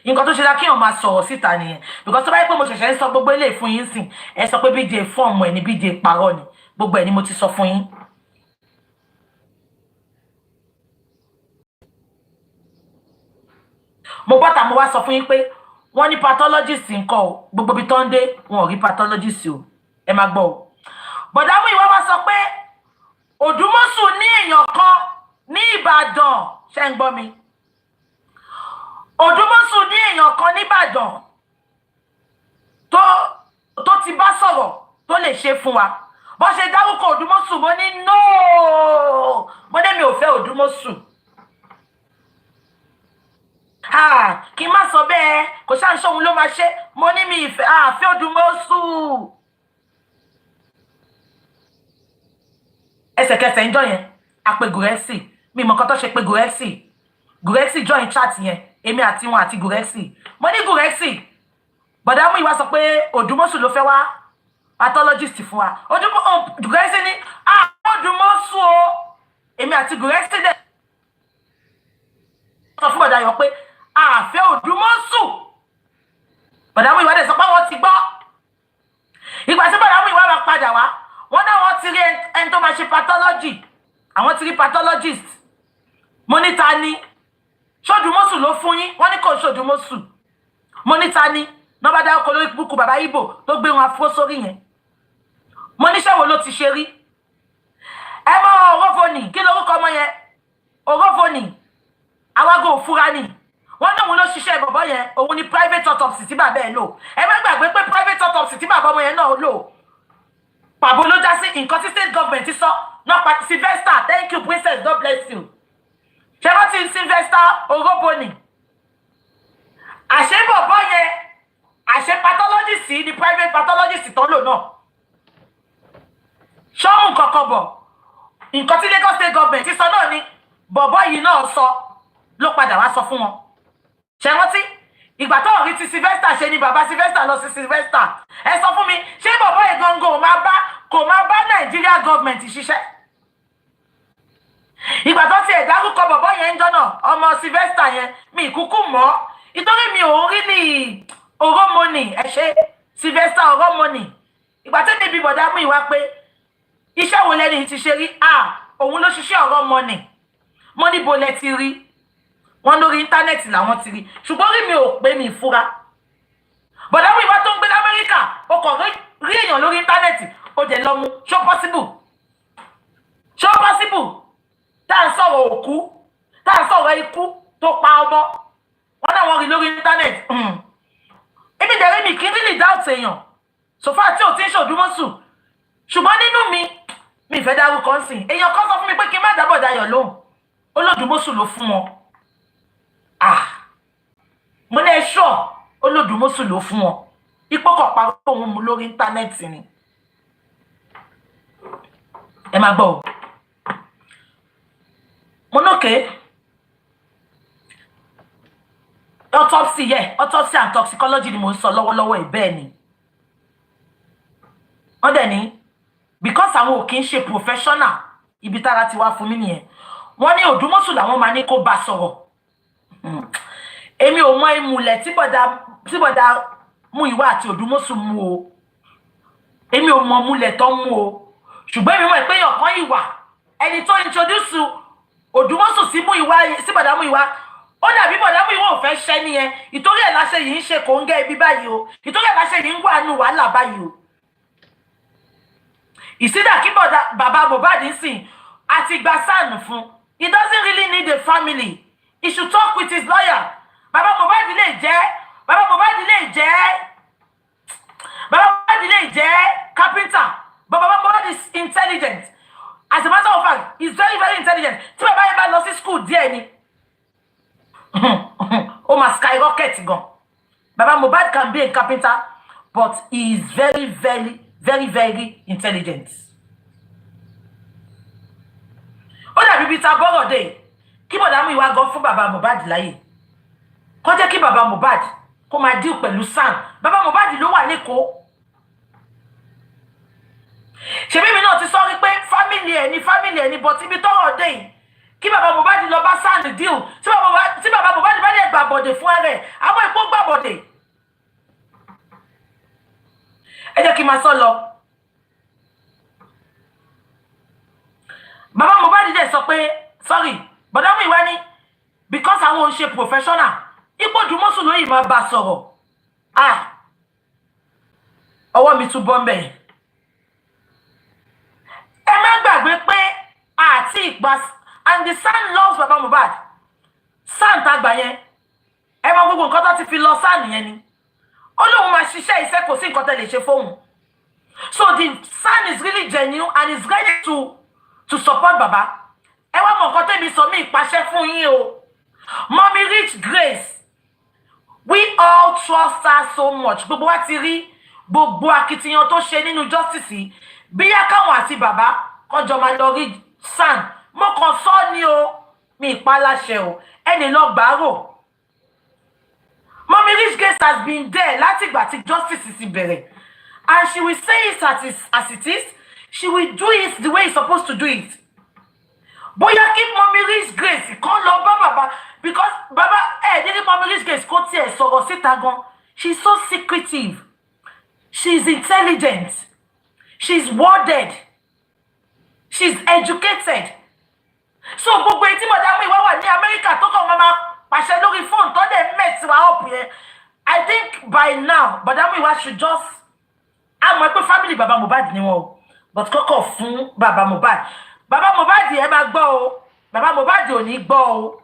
nǹkan tó ṣe dá kéèyàn máa sọ̀rọ̀ síta nìyẹn because tó bá yẹ pé mo ṣẹ̀ṣẹ̀ ń sọ gbogbo eléyìí fún yín sìn ẹ sọ pé BJ fọ́ọ̀mù ẹ̀ ní BJ parọ́ ni gbogbo ẹ̀ ni mo ti sọ fún yín. mo bọ́ta mo wá sọ fún yín pé wọ́n ní pathologist nǹkan o gbogbo ibi tó ń dé wọn ò rí pathologist o ẹ máa gbọ́ o. bọ̀dá Muyiwa wá sọ pé Odùmọ̀ṣù ní èèyàn kan ní Ìbàdàn ṣé ń gbọ́ mi. Odùmọ̀ṣù ní èèyàn kan nìbàdàn tó ti bá sọ̀rọ̀ tó lè ṣe fún wa bó ṣe dárúkọ Odùmọ̀ṣù mo ní nóò mo ní mi ò fẹ́ Odùmọ̀ṣù kí n má sọ bẹ́ẹ̀ kò ṣáà ń ṣóhun ló máa ṣe mo ní mi ìfẹ́ àfẹ́ Odùmọ̀ṣù ẹsẹ̀kẹsẹ̀ ń jọ yẹn àpè Gùrẹ́sì mi mọ̀ kan tó ṣe pé Gùrẹ́sì join chat yẹn èmi àti wọn àti Gùrẹ́sì mo ní Gùrẹ́sì bọ̀dá Muyiwa sọ pé Odùmọ̀ṣù ló fẹ́ wá pathologist fún wa Gùrẹ́sì ní Odùmọ̀ṣù o èmi àti Gùrẹ́sì dẹ̀ sọ fún bọ̀dá Yọ̀ pé àfẹ́ Odùmọ̀ṣù bọ̀dá Muyiwa dẹ̀ sọ pé wọ́n ti gbọ́ ìgbà tí bọ̀dá Muyiwa máa padà wá wọ́n náà wọ́n ti rí ẹni tó máa ṣe pathology àwọn ti rí pathologist mo ní ta ni ṣ'Odùmọ̀ṣù ló fún yín wọ́n ní kò ṣ'Odùmọ̀ṣù mo ní ta ni nọ́bà dá ọkọ̀ lórí búkú bàbá Ìgbò tó gbé wọn afro sórí yẹn mo ní ṣẹ́wọ̀ ló ti ṣe rí ẹ mọ Orofoni kí lórúkọ ọmọ yẹn Orofoni awágò òfúra ni wọ́n náà wọn ló ṣiṣẹ́ bọ̀bọ̀ yẹn òun ni private autopsy tí bàbá ẹ̀ lò ẹ má gbàgbé pé private autopsy tí bàbá ọmọ yẹn náà lò pàbó ló já sí nǹkan tí state government sọ náà pa Sylvester thank you princess God bless you ṣé wọ́n ti Sylvester Orofoni àṣẹ bọ̀bọ̀ yẹn àṣẹ pathologist ni private pathologist tó lò náà ṣọ́hún kankan bọ̀ nǹkan tí Lagos state government sọ náà ni bọ̀bọ̀ yìí náà sọ ló padà wá sọ fún wọn ṣé wọ́n ti ìgbà tó rí ti Sylvester ṣe ni bàbá Sylvester lọ sí Sylvester ẹ sọ fún mi ṣé bọ̀bọ̀ yìí gangan kò máa bá Nigeria government ṣiṣẹ́ ìgbà tó ti ẹ̀dárúkọ bọ̀bọ̀ yẹn ń jọ́nà ọmọ Sylvester yẹn mi ìkúkú mọ́ ìtorí mi ò rí ní Oromoni ẹ ṣe Sylvester Oromoni ìgbà tó níbi bọ̀dá Muyiwa pé iṣẹ́ wo lẹ́ni ti ṣe rí òun ló ṣiṣẹ́ Oromoni mo ní bo lẹ ti rí wọn lórí íńtánẹ́ẹ̀tì làwọn ti rí ṣùgbọ́n rí mi ò pé mi ìfura bọ̀dá Muyiwa tó ń gbé l'Amẹ́ríkà ó kàn rí èèyàn lórí íńtánẹ́ẹ̀tì ó dẹ̀ lọ mú ṣó possible tá à ń sọ̀rọ̀ òkú tá à ń sọ̀rọ̀ ikú tó pa ọmọ wọn náà wọ́n rí lórí íńtánẹ́ẹ̀tì ebi dẹ̀rẹ́ mi kí n really doubt èèyàn sòfà tí ò ti ń ṣ'Odùmọ̀ṣù ṣùgbọ́n nínú mi ìfẹ́ dárúkọ ń sìn èèyàn kan sọ fún mi pé kí n má dábọ̀ dayọ̀ lóhùn ó l'Odùmọ̀ṣù ló fún wọn mo ní ẹṣọ́ ó l'Odùmọ̀ṣù ló fún wọn ipò kan parọ́ òun mu lórí íńtánẹ́ẹ̀tì ni ẹ máa gbọ́ o mo nókè autopsy and toxicology ni mo ń sọ lọ́wọ́lọ́wọ́ ẹ̀ bẹ́ẹ̀ ni wọ́n dẹ̀ ní because àwọn ò kí ń ṣe professional ibi tára ti wá fún mi nìyẹn wọ́n ní Odùmọ̀ṣù làwọn máa ní kó bá sọ̀rọ̀ èmi ò mọ ìmùlẹ̀ tí bọ̀dá Muyiwa àti Odùmọ̀ṣù mú o èmi ò mọ ìmùlẹ̀ tó mú o ṣùgbọ́n èmi mọ̀ pé ọ̀kan ìwà ẹni tó introduce Odùmọ̀ṣù sí bọ̀dá Muyiwa ó dàbí bọ̀dá Muyiwa ò fẹ́ ṣẹ́ nìyẹn ìtorí ẹ̀ láṣẹ yìí ń ṣe kò ń gẹ́ ibi báyìí o ìtorí ẹ̀ láṣẹ yìí ń wà nù wàhálà báyìí o ìsídà kí bàbá Mohbad ń sìn àti gba sáànù fún he doesn't really need a family he should talk with his lawyer bàbá Mohbad lè jẹ́ carpenter but bàbá Mohbad is intelligent as a matter of fact he's very very intelligent tí bàbá yẹn bá lọ sí school díẹ̀ ni ó máa skyrocket gan Baba Mohbad can be a carpenter, but he is very, very, very, very intelligent. Ó dàbí bí ta bọ́rọ̀ dé kí bọ̀dá Muyiwa gan fún baba Mohbad láyè. Kó jẹ́ kí baba Mohbad kó máa deal pẹ̀lú Sam. Baba Mohbad ló wà lÉkòó. Ṣebí mi náà ti sọ rí pé family ẹni but ibi tọ́rọ̀ dé yìí kí baba Mohbad lọ bá Sam deal. Tí baba Mohbad bá lè gbà bọ̀dẹ̀ fún ẹrẹ̀, àwọn ìpó gbà bọ̀dẹ̀. Ẹ jẹ́ kí máa sọ lọ. Baba Mohbad dẹ̀ sọ pé sorry, bọ̀dá Muyiwa ní because àwọn ò ṣe professional. Ipò Dùmọ́sù lóyìn máa bá sọ̀rọ̀. Ọwọ́ mi tún bọ́ mbẹ̀. Ẹ má gbàgbé pé àti ìgbà and the son loves baba Mohbad. Son tàgbà yẹn. Ẹ mọ gbogbo nǹkan tó ti fi lọ son yẹn ni. Ó lóun máa ṣiṣẹ́ iṣẹ́ kò sí nǹkan tẹ́ lè ṣe fóun. So the son is really genuine and is ready to support baba. Ẹ wá mọ nǹkan tẹ́mi sọ mí ìpàṣẹ fún yín o. Mommy Rich Grace. We all trust her so much. Gbogbo wa ti rí gbogbo akitiyan tó ṣe nínú justice. Bí yá káwọn àti bàbá kọjọ máa lọ rí Sam. Mo kàn sọ ni o. Mi ìpaláṣẹ o. Ẹni lọ gbàárò. Mommy Rich Grace has been there láti ìgbà tí justice ti bẹ̀rẹ̀. And she will say it as it is. She will do it the way it's supposed to do it. Bóyá kí Mommy Rich Grace kàn lọ bá bàbá because bàbá ní Mommy Rich Grace kò tiẹ̀ sọ̀rọ̀ síta gan. She's so secretive. She's intelligent. She's worded. She's educated. So gbogbo etí Bọ̀dá Muyiwa wà ní America tó kàn máa pàṣẹ lórí phone tó dẹ̀ mess wa up yẹn. I think by now Bọ̀dá Muyiwa should just àmọ́ pé family baba Mohbad ni wọn o. But kọ́kọ́ fún baba Mohbad. Baba Mohbad ẹ máa gbọ́ o. Baba Mohbad ò ní gbọ́ o.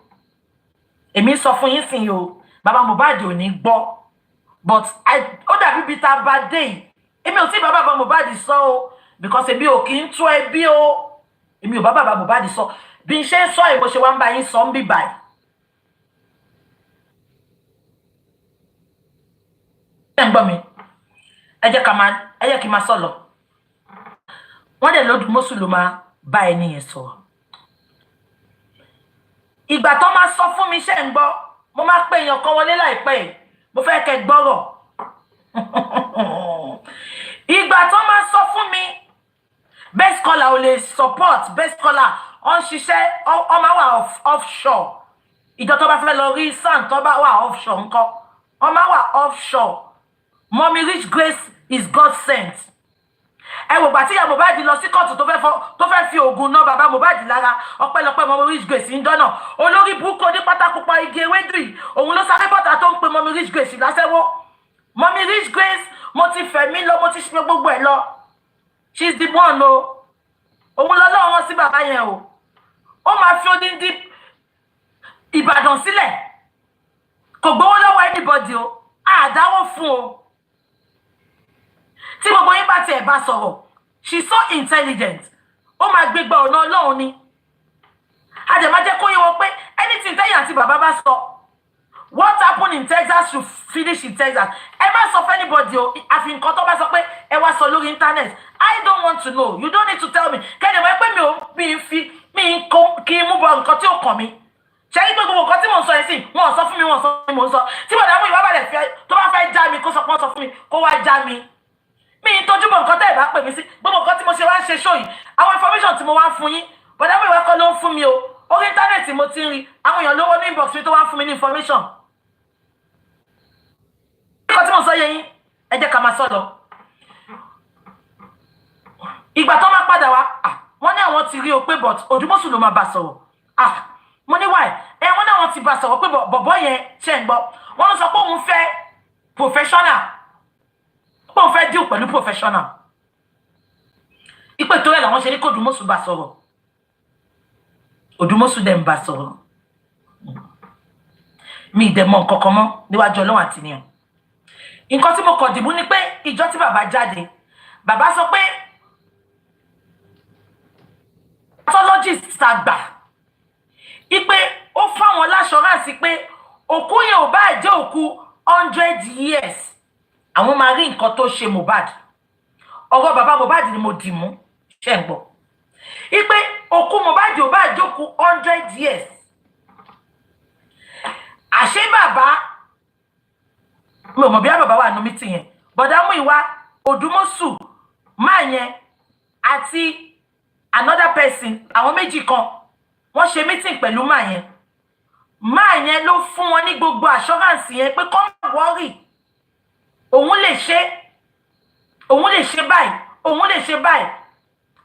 Èmi sọ fún yín sìn o. Baba Mohbad ò ní gbọ́. But ó dàbí bí ta bá dé yìí. Èmi ò tí baba Mohbad sọ o. Because èmi ò kí ń tú ẹbí o. Èmi ò baba Mohbad sọ. Bí n ṣe ń sọ èmo ṣe wá ń bá yín sọ ń bí báyìí. Ẹ ń gbọ́ mi. Ẹ jẹ́ kí máa sọ lọ. Wọ́n dẹ̀ lọ́dún Mọ́sù ló máa bá ẹni yẹn sọ. Ìgbà tó máa sọ fún mi ṣe ń gbọ́, mo máa pè èèyàn kan wọlé láìpẹ́ yìí. Mo fẹ́ kẹ́ gbọ́rọ̀. Ìgbà tó máa sọ fún mi, best caller ò lè support best caller on ṣiṣẹ́ ó máa wà offshore. Ìjọ tó bá fẹ́ lọ rí Sam tó bá wà offshore ńkọ́. Ó máa wà offshore. Mommy Rich Grace is God sent. Ẹ wò gbà tí ìyá Mohbad lọ sí kóòtù tó fẹ́ fi oògùn náà bàbá Mohbad lára ọpẹ́lọpẹ́ Mommy Rich Grace ń dọ́nà olórí burúkú ní pátákópa igi ewédú yìí òun ló sáré bọ́ta tó ń pe Mommy Rich Grace láṣẹ́wó. Mommy Rich Grace mo ti fẹ̀mí lọ mo ti ṣe gbogbo ẹ̀ lọ. She's the one o. Òun lọ́lọ́run rán sí bàbá yẹn o. Ó máa fi odindi Ìbàdàn sílẹ̀. Kò gbowó lọ́wọ́ anybody o. Àdáwó fún o. Tí gbogbo yín bá tiẹ̀ bá sọ̀rọ̀, she's so intelligent. Ó máa gbégbá ọ̀nà Ọlọ́run ni. A dẹ̀ máa jẹ́ kó yé wọn pé anything tẹ́yìn àti bàbá bá sọ, what happened in Texas should finish in Texas. Ẹ má sọ fún anybody o, àfi nǹkan tó bá sọ pé ẹ wá sọ lórí internet. I don't want to know. You don't need to tell me. Kẹ́ni wọ́n pé mi kì í mú bọ nǹkan tí ó kàn mí. Ṣé ní gbogbo nǹkan tí mò ń sọ yẹn sí, wọ́n sọ fún mi, wọ́n sọ fún mi, mò ń sọ. Tí Bọ̀dá Muyiwa bá lè fẹ́ tó bá fẹ́ já mi kó sọ pé wọ́n sọ fún mi, kó wá já mi. Mi tójú bọ̀ nǹkan tẹ́ ẹ̀ bá pè mí sí gbogbo nǹkan tí mo ṣe wá ń ṣe show yìí àwọn information tí mo wá ń fún yín Bọ̀dá Muyiwa kọ́ ló ń fún mi o orí íńtánẹ́ẹ̀tì mo ti ń rí àwọn èèyàn lówó ní inbox mi tó wá ń fún mi ní information. Nǹkan tí mo sọ yẹ yín ẹ jẹ́ ká máa sọ lọ. Ìgbà tó máa padà wá wọ́n ní àwọn ti rí o pé but Odùmọ̀ṣù ló máa bá sọ̀rọ̀ mo ní why wọ́n ní àwọn ti bá sọ̀rọ̀ pé bọ̀bọ̀ yẹn ṣe ń gbọ́ wọ́n ló sọ pé òun fẹ́ professional. Ó fẹ́ deal pẹ̀lú professional. Ìpè tó rẹ̀ làwọn ṣe ní kó Odùmọ̀ṣù bá sọ̀rọ̀. Odùmọ̀ṣù dẹ̀ ń bá sọ̀rọ̀. Mi ì dẹ̀ mọ̀ nǹkan kan mọ́ níwájú Ọlọ́run àti ènìyàn. Nǹkan tí mo kàn dìbò ni pé ìjọ tí bàbá jáde, bàbá sọ pé pathologist àgbà ìpè ó fáwọn láṣọ́ránsì pé òkú yẹn ò bá jẹ́ òkú 100 years àwọn máa rí nǹkan tó ṣe Mohbad. Ọ̀rọ̀ bàbá Mohbad ni mo dì mú ṣe ń gbọ́. Ipe òkú Mohbad ò bá jókòó 100 years. Àṣé bàbá mi ò mọ̀ bí bàbá wà nínú meeting yẹn. Bọ̀dá Muyiwa Odùmọ̀ṣù máa yẹn àti another person àwọn méjì kan wọ́n ṣe meeting pẹ̀lú máa yẹn. Máa yẹn ló fún wọn ní gbogbo assurance yẹn pé kó má worry. Òun lè ṣe báyìí, òun lè ṣe báyìí.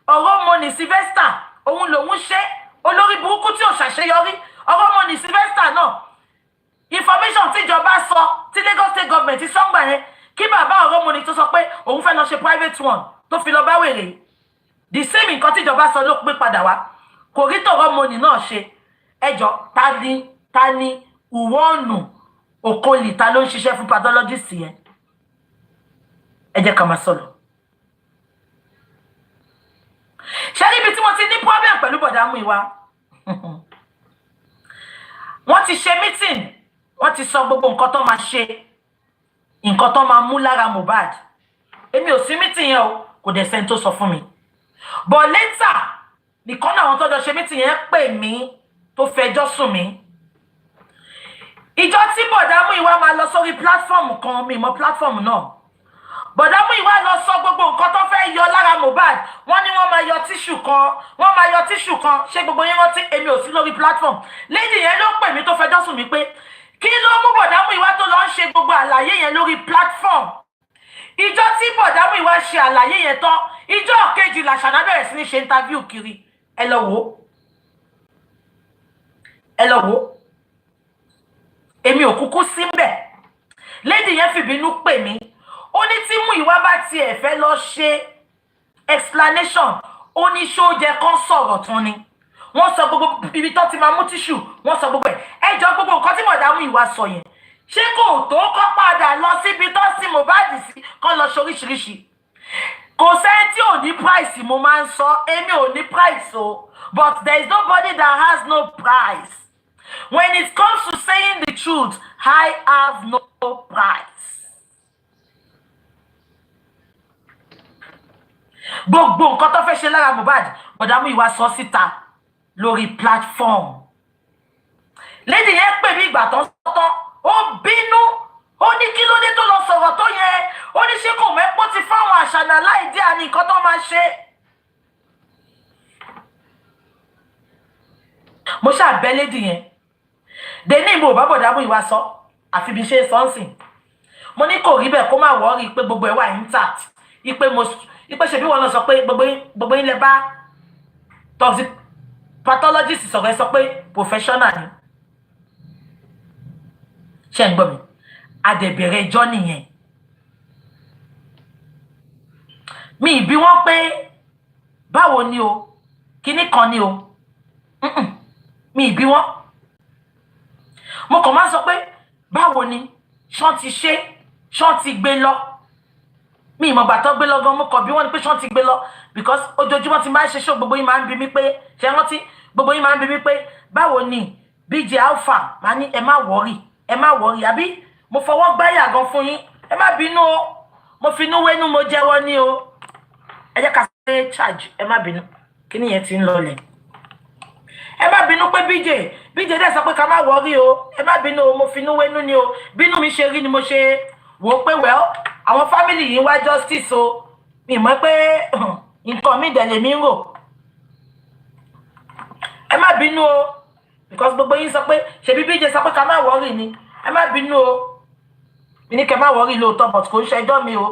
Ọ̀rọ̀ mo ní Sylvester, òun lòun ṣe olórí burúkú tí ò ṣàṣeyọrí. Ọ̀rọ̀ mo ní Sylvester náà. Information tí ìjọba sọ, tí Lagos State Government ti sọ́ngbà yẹn, kí bàbá ọ̀rọ̀ mo ní tó sọ pé òun fẹ́ lọ ṣe private one tó fi lọ bá wèrè. The same nǹkan tí ìjọba sọ ló pé padà wá. Kò rí tọ̀rọ̀ mo ní náà ṣe. Ẹjọ́ ta ni Uwonu Okoli ta ló ń ṣiṣẹ́ fún pathologist yẹn. Ẹ jẹ́ ká máa sọ̀rọ̀. Ṣé níbi tí mo ti ní problem pẹ̀lú bọ̀dá Muyiwa? Wọ́n ti ṣe meeting, wọ́n ti sọ gbogbo nǹkan tó máa ṣe, nǹkan tó máa mú lára Mohbad. Èmi ò sí meeting yẹn o, kò dẹ̀ sẹ́ni tó sọ fún mi. But later, nìkan náà àwọn tó jọ ṣe meeting yẹn pè mí tó fẹjọ́ sùn mí. Ìjọ tí bọ̀dá Muyiwa máa lọ sórí platform kan, mi mọ̀ platform náà. Bọ̀dá Muyiwa lọ sọ gbogbo nǹkan tó fẹ́ yọ lára Mohbad. Wọ́n ní wọ́n máa yọ tissue kan, ṣé gbogbo yín rántí èmi ò sí lórí platform. Lady yẹn ló pè mí tó fẹjọ́ sùn mí pé kí ló mú bọ̀dá Muyiwa tó lọ ń ṣe gbogbo àlàyé yẹn lórí platform. Ìjọ tí bọ̀dá Muyiwa ṣe àlàyé yẹn tán, ìjọ kejì làṣàná bẹ̀rẹ̀ sí ní ṣe interview kiri. Ẹ lọ wò. Èmi ò kúkú sí ńbẹ̀. Lady yẹn fìbínú pè mí. Ó ní tí Muyiwa bá tiẹ̀ fẹ́ lọ ṣe explanation, ó ní ṣó jẹ́ kán sọ̀rọ̀ tán ni. Wọ́n sọ gbogbo ibi tó ti máa mú tissue, wọ́n sọ gbogbo ẹ̀. Ẹ jọ gbogbo nǹkan tí bọ̀dá Muyiwa sọ yẹn. Ṣé kò tó kọ́ padà lọ síbi tó sí Mohbad sí kán lọ ṣoríṣiríṣi? Kò sẹ́ni tí ò ní price, mo máa ń sọ, èmi ò ní price o. But there is nobody that has no price. When it comes to saying the truth, I have no price. Gbogbo nǹkan tó fẹ́ ṣe lára Mohbad, bọ̀dá Muyiwa sọ síta lórí platform. Lady yẹn pè mí ìgbà tó tán, ó bínú, ó ní kí ló dé tó lọ sọ̀rọ̀ tó yẹ, ó ní ṣé kò mẹ́pọ̀ ti fáwọn àṣànà láìdí àní nǹkan tó máa ṣe. Mo ṣàbẹ̀ lady yẹn. Dèní ìbò bá bọ̀dá Muyiwa sọ, àfi bí ṣe sọ́nsìn. Mo ní kò rí bẹ́ẹ̀ kó má wọ́rí pé gbogbo ẹ̀ wà intact. Ipe ṣe bí wọ́n lọ sọ pé gbogbo ilẹ̀ bá toxic pathologist sọ̀rọ̀ ẹ sọ pé professional ni. Ṣé ń gbọ́ mi? Adẹ̀bẹ̀rẹ̀ ẹjọ́ nìyẹn. Mi ìbí wọ́n pé báwo ni o, kíní kan ni o. Mi ìbí wọ́n. Mo kàn máa sọ pé báwo ni ṣán ti ṣe, ṣán ti gbé lọ. Mi ìmọ̀ gbà tó gbé lọ gan, mo kàn bí wọ́n ní pé ṣán ti gbé lọ because ojoojúmọ́ ti máa ń ṣe ṣó gbogbo yín máa ń bi mí pé ṣe rántí gbogbo yín máa ń bi mí pé báwo ni BJ Alpha máa ní ẹ má wọ́rì àbí mo fọwọ́ gbáyà gan fún yín, ẹ má bínú o, mo finú wénú mo jẹ́wọ́ ní o, ẹ jẹ́ ká ṣe charge, ẹ má bínú kí nìyẹn ti ń lọlẹ̀. Ẹ má bínú pé BJ dẹ̀ sọ pé ká má wọ́rì o, ẹ má bínú o, mo finú wénú ní o, bínú mi ṣe rí ni mo ṣe wò ó pé àwọn family yìí wá justice o, mi mọ̀ pé nǹkan mi dẹ̀ lè mi ń rò. Ẹ má bínú o because gbogbo yín sọ pé ṣebí BJ sọ pé ká má wọ́rì ni, ẹ má bínú o. Mi ní kẹ́ má wọ́rì lóòótọ́ but kò ń ṣẹjọ́ mi o,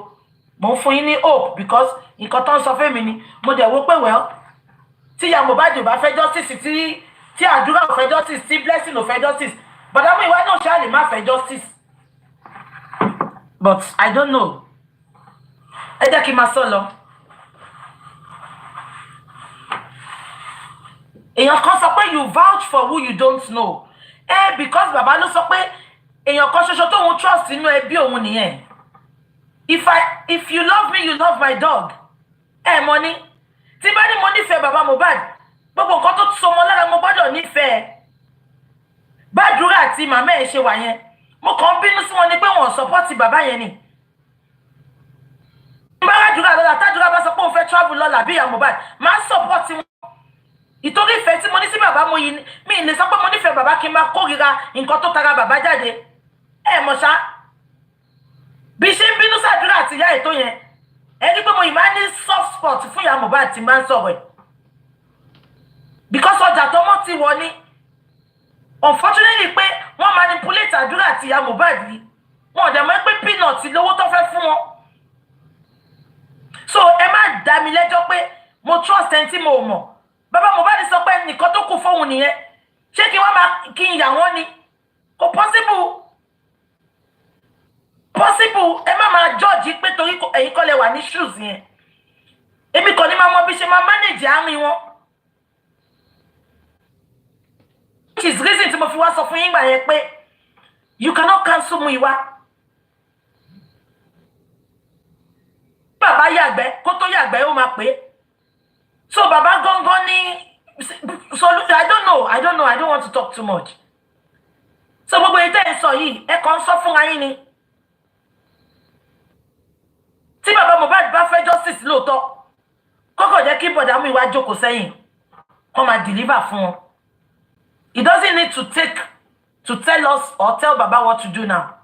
mo ń fún yín ní hope because nǹkan tó ń sọ fún mi ni. Mo dẹ̀ wò pé tí ìyá Mohbad ò bá fẹ́ justice, tí àdúrà ò fẹ́ justice, tí blessing ò fẹ́ justice, bọ̀dá Muyiwa náà ṣáà lè má fẹ́ justice. But I don't know. Ẹ jẹ́ kí n máa sọ lọ. Èèyàn kan sọ pé you vouch for who you don't know. Because bàbá ló sọ pé èèyàn kan ṣoṣo tóun trust nínú ẹbí òun nìyẹn. If you love me, you love my dog. Money. Tí bá ní mo nífẹ̀ẹ́ bàbá Mohbad, gbogbo nǹkan tó so mọ́ lára mo gbọ́dọ̀ nífẹ̀ẹ́. Bádùúrà àti màmá ẹ̀ ṣe wà yẹn, mo kàn bínú sí wọn ni pé wọn support bàbá yẹn ni. Bá àdúrà lọ́la tàdúrà bá sọ pé òun fẹ́ travel lọ́la bí ìyá Mohbad máa support wọn. Ìtorí ìfẹ́ tí mo ní sí bàbá mo yìí mi ní sọ pé mo nífẹ̀ẹ́ bàbá kí n máa kórìíra nǹkan tó tara bàbá jáde. Mọ̀ ṣá bí ṣe ń bínú sàdúrà àti ìyá ètò yẹn ẹni pé mo yìí máa ní soft spot fún ìyá Mohbad tí máa ń sọ̀rọ̀ ẹ̀. Because ọjà tó mọ́ ti wọ ní unfortunately pé wọ́n manipulate àdúrà àti ìyá Mohbad yìí wọn ò dẹ̀ mọ̀ pé peanut lówó tó fẹ́ fún wọn. So ẹ má dá mi lẹ́jọ́ pé mo trust ẹni tí mo mọ̀. Bàbá Mohbad sọ pé nìkan tó kù fóun nìyẹn. Ṣé kí wọ́n máa kí n yà wọ́n ni? Kò possible. Ẹ má máa judge pé torí ẹ̀yin kọ́ lẹ wà ní shoes yẹn. Èmi kò ní máa mọ bí ṣe máa manage àárín wọn. Which is reason tí mo fi wá sọ fún yín gbà yẹn pé you cannot cancel Muyiwa. Bàbá yàgbẹ́ kó tó yàgbẹ́ ó máa pé. So bàbá gangan ní so I don't know I don't want to talk too much. So gbogbo èyí tẹ́ ẹ sọ yìí ẹ kàn sọ fún ayín ni. Tí bàbá Mohbad bá fẹ́ justice lóòótọ́ kókò jẹ́ kí bọ̀dá Muyiwa jókòó sẹ́yìn kó máa deliver fún wọn. He doesn't need to tell us or tell Baba what to do now.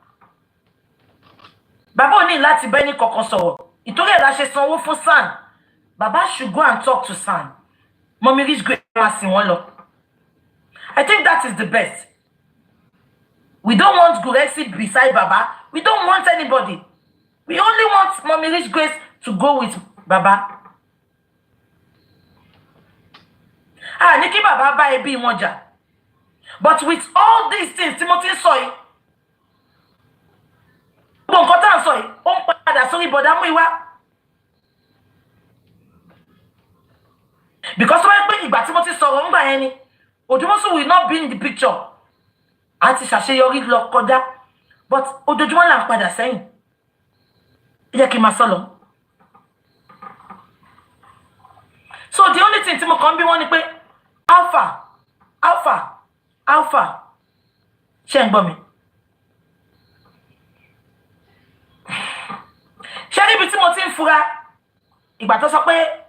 Baba ò ní láti bẹ́ẹ̀ ní kankan sọ̀rọ̀. Ìtorí ẹ̀ la ṣe sanwó fún San. Baba should go and talk to San. Mommy reach great mass in one law. I think that is the best. We don't want Guresi beside Baba. We don't want anybody. We only want Mommy Rich Grace to go with Baba. Niki Baba ba ebi wọn jà. But with all these things, Timothy soy. Bon kotan soy. On padà sórí bọ̀dá Muyiwa. Because when pé ìgbà Timothy sọ̀rọ̀ ńgbà yẹn ni, Odumosu will not be in the picture. Àti ṣàṣeyọrí lọ kọjá. But ojoojúmọ́ là ń padà sẹ́yìn. Jẹ́ kí n máa sọ lọ. So the only thing tí mo kàn bí wọ́n ni pé Alpha. Ṣé ń gbọ́ mi? Ṣé níbi tí mo ti ń fura ìgbà tó sọ pé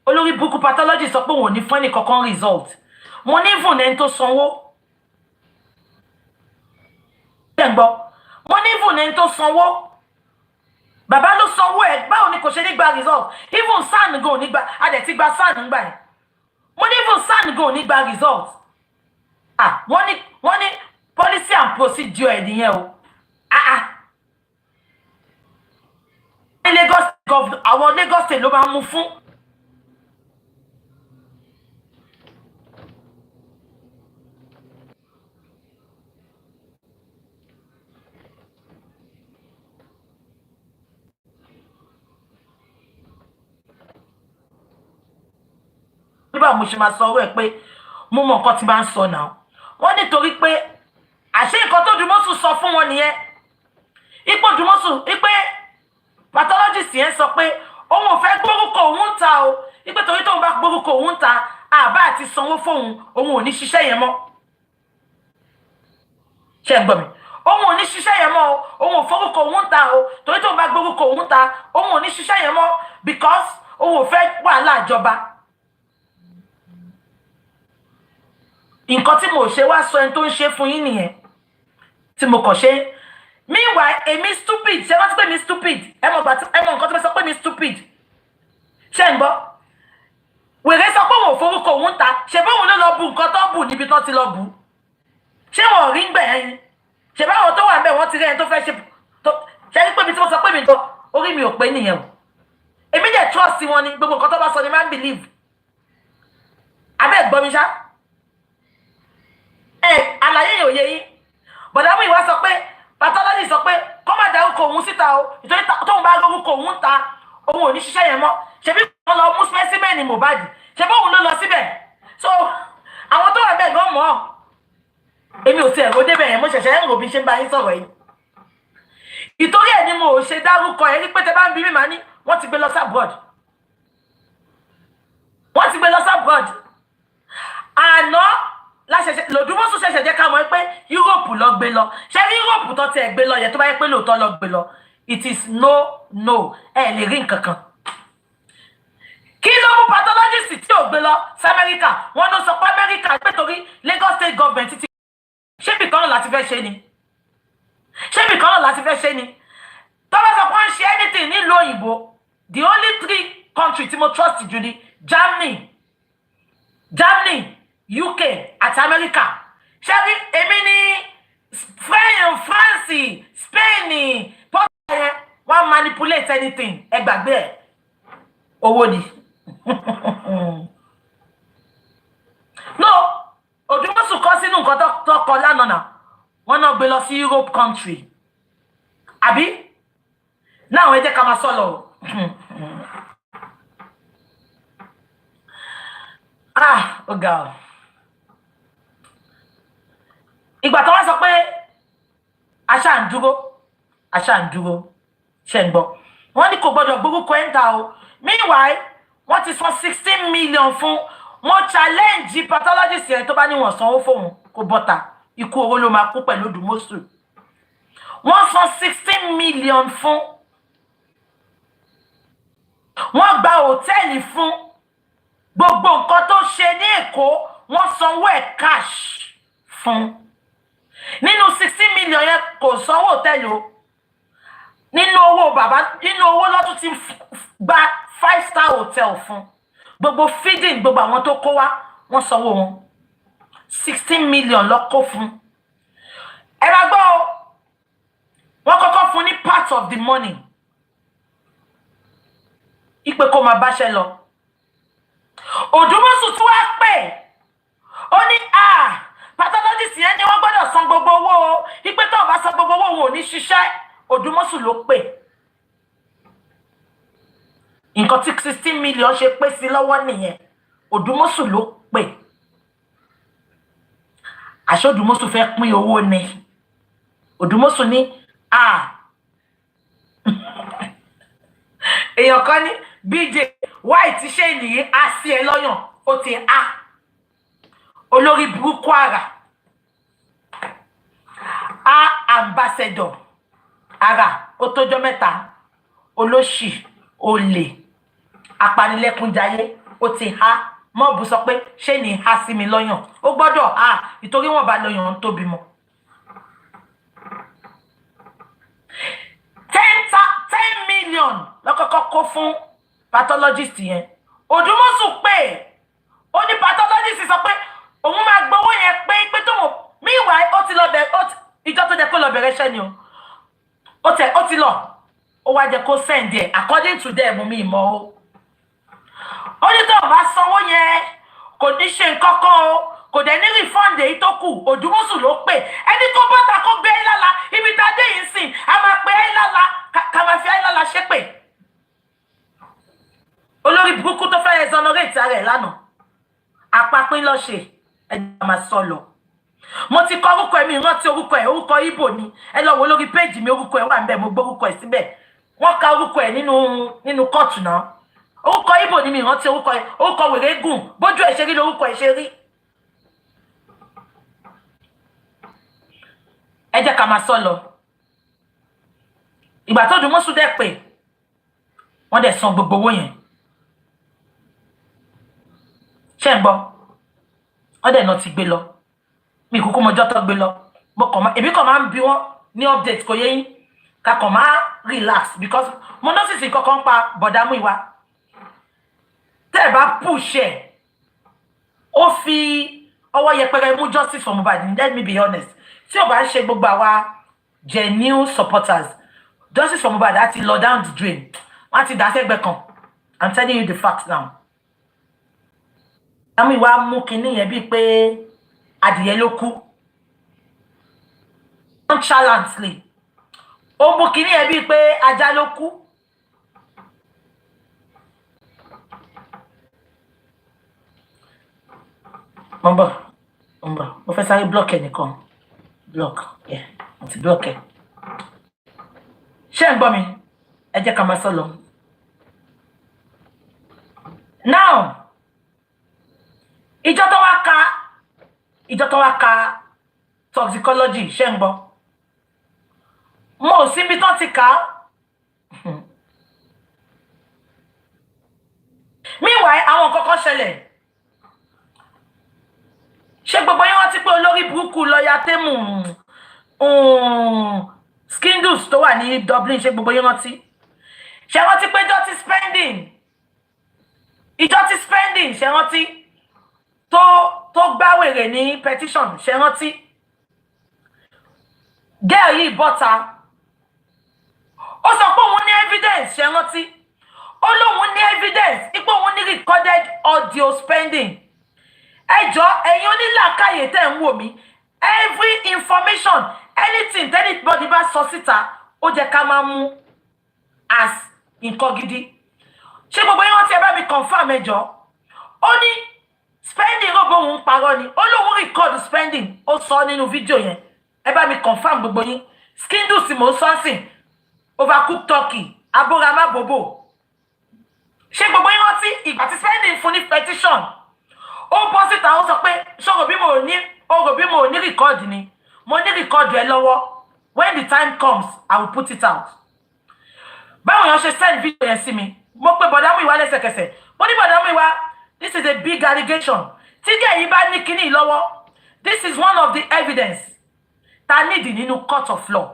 olórí Bukky pathology sọ pé òun ò ní fún ẹnì kankan result. Mo ní fún ẹni tó sanwó. Ṣé ń gbọ́? Mo ní fún ẹni tó sanwó. Bàbá ló sanwó ẹ̀ báwo ni kò ṣe ní gba result. Even San go ní gba adẹ̀ ti gba San ńgbà yẹn. Mo ní even San go ní gba result. Wọ́n ní policy and procedure ẹ̀ nìyẹn o. Àwọn Lagos State ló máa mú fún. Nígbà mo ṣe máa sọ ọ́ ẹ̀ pé mo mọ nǹkan tí bá ń sọ náà. Wọ́n nítorí pé àṣé nǹkan tó Dumosu sọ fún wọn nìyẹn. Ipò Dumosu ipe pathologist yẹn sọ pé òun ò fẹ́ gbórúkọ òun ta o. Ipe torí tóun bá gbórúkọ òun ta àbá àti sanwó fóun òun ò ní ṣiṣẹ́ yẹn mọ́. Ṣé ẹ gbọ́ mi? Òun ò ní ṣiṣẹ́ yẹn mọ́ o. Òun ò forúkọ òun ta o. Torí tóun bá gbórúkọ òun ta òun ò ní ṣiṣẹ́ yẹn mọ́ because òun ò fẹ́ wàhálà ìjọba. Nǹkan tí mo ṣe wá sọ ẹni tó ń ṣe fún yín nìyẹn tí mo kàn ṣe. Meanwhile èmi stupid ṣé wọ́n ti pè mí stupid ẹ mọ̀ nǹkan tí mo sọ pé mi stupid ṣé ń gbọ́ wèrè sọ pé òun ò forúkọ òun ta ṣe báwọn ló lọ bu nǹkan tó bù níbi tó ti lọ bù ṣé wọn rí ń gbẹ̀ ẹyin ṣe báwọn tó wà ń bẹ̀ wọ́n ti rí ẹni tó fẹ́ ṣe rí pé mi tí mo sọ pé mi tó orí mi ò pé nìyẹn o èmi dẹ̀ trust wọn ni gbogbo nǹkan tó bá sọ ni máa ń believe abẹ́ gbọ́ mi ṣá. Àlàyé yóò yé yín bọ̀dá Muyiwa sọ pé pathology sọ pé kó má dárúkọ òun síta o ìtorí tóun bá lórúkọ òun ta òun ò ní ṣiṣẹ́ yẹn mọ́ ṣebí wọ́n lọ mú specimen ní Mohbad ṣebí òun ló lọ síbẹ̀ so àwọn tó wà bẹ́ẹ̀ gan mọ́ èmi ò tiẹ̀ ro débẹ̀ yẹn mo ṣẹ̀ṣẹ̀ ń rò bí ṣe ń bá yín sọ̀rọ̀ yìí ìtorí ẹ̀ ni mo ò ṣe dárúkọ ẹ̀ rí pé tẹ bá ń bí mi màá ní wọ́n ti gbé lọ sábọ̀d àná Dumosu ṣẹ̀ṣẹ̀ jẹ́ ká mọ̀ pé Europe Europe lọ gbé lọ ṣé Europe tó ti ẹ̀ gbé lọ yẹ tó bá yẹ pé lóòótọ́ lọ gbé lọ it is no ẹ lè rí nǹkan kan kí ló mú pathologist tí ò gbé lọ sí Amẹ́ríkà wọn ló sọ pé Amẹ́ríkà pé torí Lagos state government ti ṣé bìkan náà láti fẹ́ ṣe ni tó bá sọ pé wọ́n ń ṣe anything nílùú òyìnbó the only 3 country tí mo trust jù ni Germany UK àti Amẹ́ríkà ṣé rí èmi ní France Spain Portugal wọ́n manipulate anything ẹ gbàgbé ẹ̀ owó ni no Odùmọ̀ṣù kọ́ sínú nǹkan tó kọ lánàá náà wọ́n náà gbé lọ sí Europe country àbí náà ẹ jẹ́ ká máa sọ lọ ó ga ọ ìgbà tó wá sọ pé àṣà ń dúró ṣe ń gbọ́ wọ́n ní kò gbọ́dọ̀ gbórúkọ ẹ̀ ń ta o meanwhile wọ́n ti san 16 million fún wọ́n challenge pathologist yẹn tó bá ní wọ́n sanwó fóun kó bọ́ta ikú owó ló máa kú pẹ̀lú Odùmọ̀ṣù wọ́n san 16 million fún wọ́n gba hòtẹ́ẹ̀lì fún gbogbo nǹkan tó ṣe ní Èkó wọ́n sanwó ẹ̀ cash fún nínú 16 million yẹn kò sanwó hòtẹ́ẹ̀lì o nínú owó bàbá nínú owó lọ́tún ti gba 5-star hotel fún gbogbo feeding gbogbo àwọn tó kó wá wọ́n sanwó wọn 16 million ló kó fún ẹ bá gbọ́ o wọ́n kọ́kọ́ fún ní part of the money ipe kó máa báṣẹ́ lọ Odùmọ̀ṣù tí wàá pè ó ní pathologist yẹn ni wọ́n gbọ́dọ̀ san gbogbo owó o ipe tó bá san gbogbo owó wọn ò ní ṣiṣẹ́ Odùmọ̀ṣù ló pè nǹkan tí 16 million ṣe pé sí lọ́wọ́ nìyẹn Odùmọ̀ṣù ló pè àṣé Odùmọ̀ṣù fẹ́ pín owó ni Odùmọ̀ṣù ní èèyàn kan ní BJ white ṣe nìyí á sí ẹ lọ́yàn ó ti olórí burúkú ara ambassador ara ó tójọ́ mẹ́ta olóṣì olè apanilẹ́kúnjayé ó ti mọ́ọ̀bù sọ pé ṣé ní sí mi lọ́yàn ó gbọ́dọ̀ ìtorí wọn bá lọ́yàn ń tóbi mọ́ 10 million lọ́kọ́kọ́ kó fún pathologist yẹn Odùmọ̀ṣù pé ó ní pathologist sọ pé òun máa gbowó yẹn pé tó wọ́n meanwhile ó ti lọ bẹ̀rẹ̀ ìjọ tó jẹ́ kó lọ bẹ̀rẹ̀ iṣẹ́ ni o ó ti lọ ó wá jẹ́ kó send ẹ̀ according to them mi mọ́ o ó ní tó bá sanwó yẹn kò ní ṣe nǹkan kan o kò dẹ̀ ní refund èyí tó kù Odùmọ̀ṣù ló pè ẹni tó bọ́ta kó gbé ẹ́ lála ibi tá a dé yìí sìn a máa pe ẹ́ lála ká máa fi ẹ́ lála ṣépè olórí burúkú tó fẹ́ exonerate ara ẹ̀ lánàá àpapín lọ ṣe ẹ̀jẹ̀ máa sọ lọ mo ti kọ orúkọ ẹ̀ mi rántí orúkọ ẹ̀ orúkọ Ìgbò ni ẹ lọ wo lórí péjì mi orúkọ ẹ̀ wà ń bẹ̀ mo gbé orúkọ ẹ̀ síbẹ̀ wọ́n ka orúkọ ẹ̀ nínú kóòtù náà orúkọ Ìgbò ni mi rántí orúkọ ẹ̀ orúkọ wèrè gùn bójú ẹ̀ ṣe rí lórúkọ ẹ̀ ṣe rí ẹ jẹ́ ká máa sọ lọ ìgbà tó Odùmọ̀ṣù dẹ̀ pé wọ́n dẹ̀ san gbogbo owó yẹn ṣé ń gbọ́ wọ́n dẹ̀ náà ti gbé lọ mi kúkú mọjọ́ tó gbé lọ èmi kàn máa ń bi wọ́n ní update kò yé yín ká kàn máa relax because mo notice kankan pa bọ̀dá Muyiwa tẹ́ ẹ̀ bá push ẹ̀ ó fi ọwọ́ yẹpẹrẹ mú justice for Mohbad let me be honest tí o bá ń ṣe gbogbo àwa genuine supporters justice for Mohbad á ti lọ down the drain wọ́n ti dá sẹ́gbẹ̀ kan I'm telling you the facts now Muyiwa mú kinní yẹn bíi pé adìyẹ ló kú nonchalantly ó mú kinní yẹn bíi pé ajá ló kú mo fẹ́ sáré block ẹnìkan block mo ti block ẹ ṣé ń gbọ́ mi ẹ jẹ́ ká máa sọ lọ now ìjọ tó wá ka toxicology ṣé ń gbọ́ mo ò síbi tán ti kà á meanwhile àwọn kankan ṣẹlẹ̀ ṣé gbogbo yín rántí pé olórí burúkú lọ́ọ̀yà Tẹ́mù Skindles tó wà ní Dublin ṣé gbogbo yín rántí ṣé rántí pé ìjọ spending ṣé rántí tó gbáwèrè ní petition ṣé rántí girl yìí bọ́ta ó sọ pé òun ní evidence ṣé rántí ó lóun ní evidence ipò òun ní recorded audio spending ẹjọ́ ẹ̀yin onílàákàyè tẹ́ ń wò mí every information anything anybody bá sọ síta ó jẹ́ ká máa mú as nǹkan gidi ṣé gbogbo yín wọ́n ti ẹ bá mi confirm ẹjọ́ ó ní spending ó bóun parọ́ ni ó lóun record spending ó sọ nínú fídíò yẹn ẹ bá mi confirm gbogbo yín Skindles mo sọ́nsìn overcooked turkey abórama bobo ṣé gbogbo yín rántí ìgbà tí spending fún ní petition ó bọ́ síta ó sọ pé ṣọ́rọ̀ bí mo ò ní record ni mo ní record ẹ lọ́wọ́ when the time comes I will put it out báwo yẹn ṣe send video yẹn sí mi mo pe bọ̀dá Muyiwa lẹ́sẹ̀kẹsẹ̀ mo ní bọ̀dá Muyiwa this is a big allegation tí gẹ̀ yìí bá ní kíní lọ́wọ́ this is one of the evidence ta need nínú court of law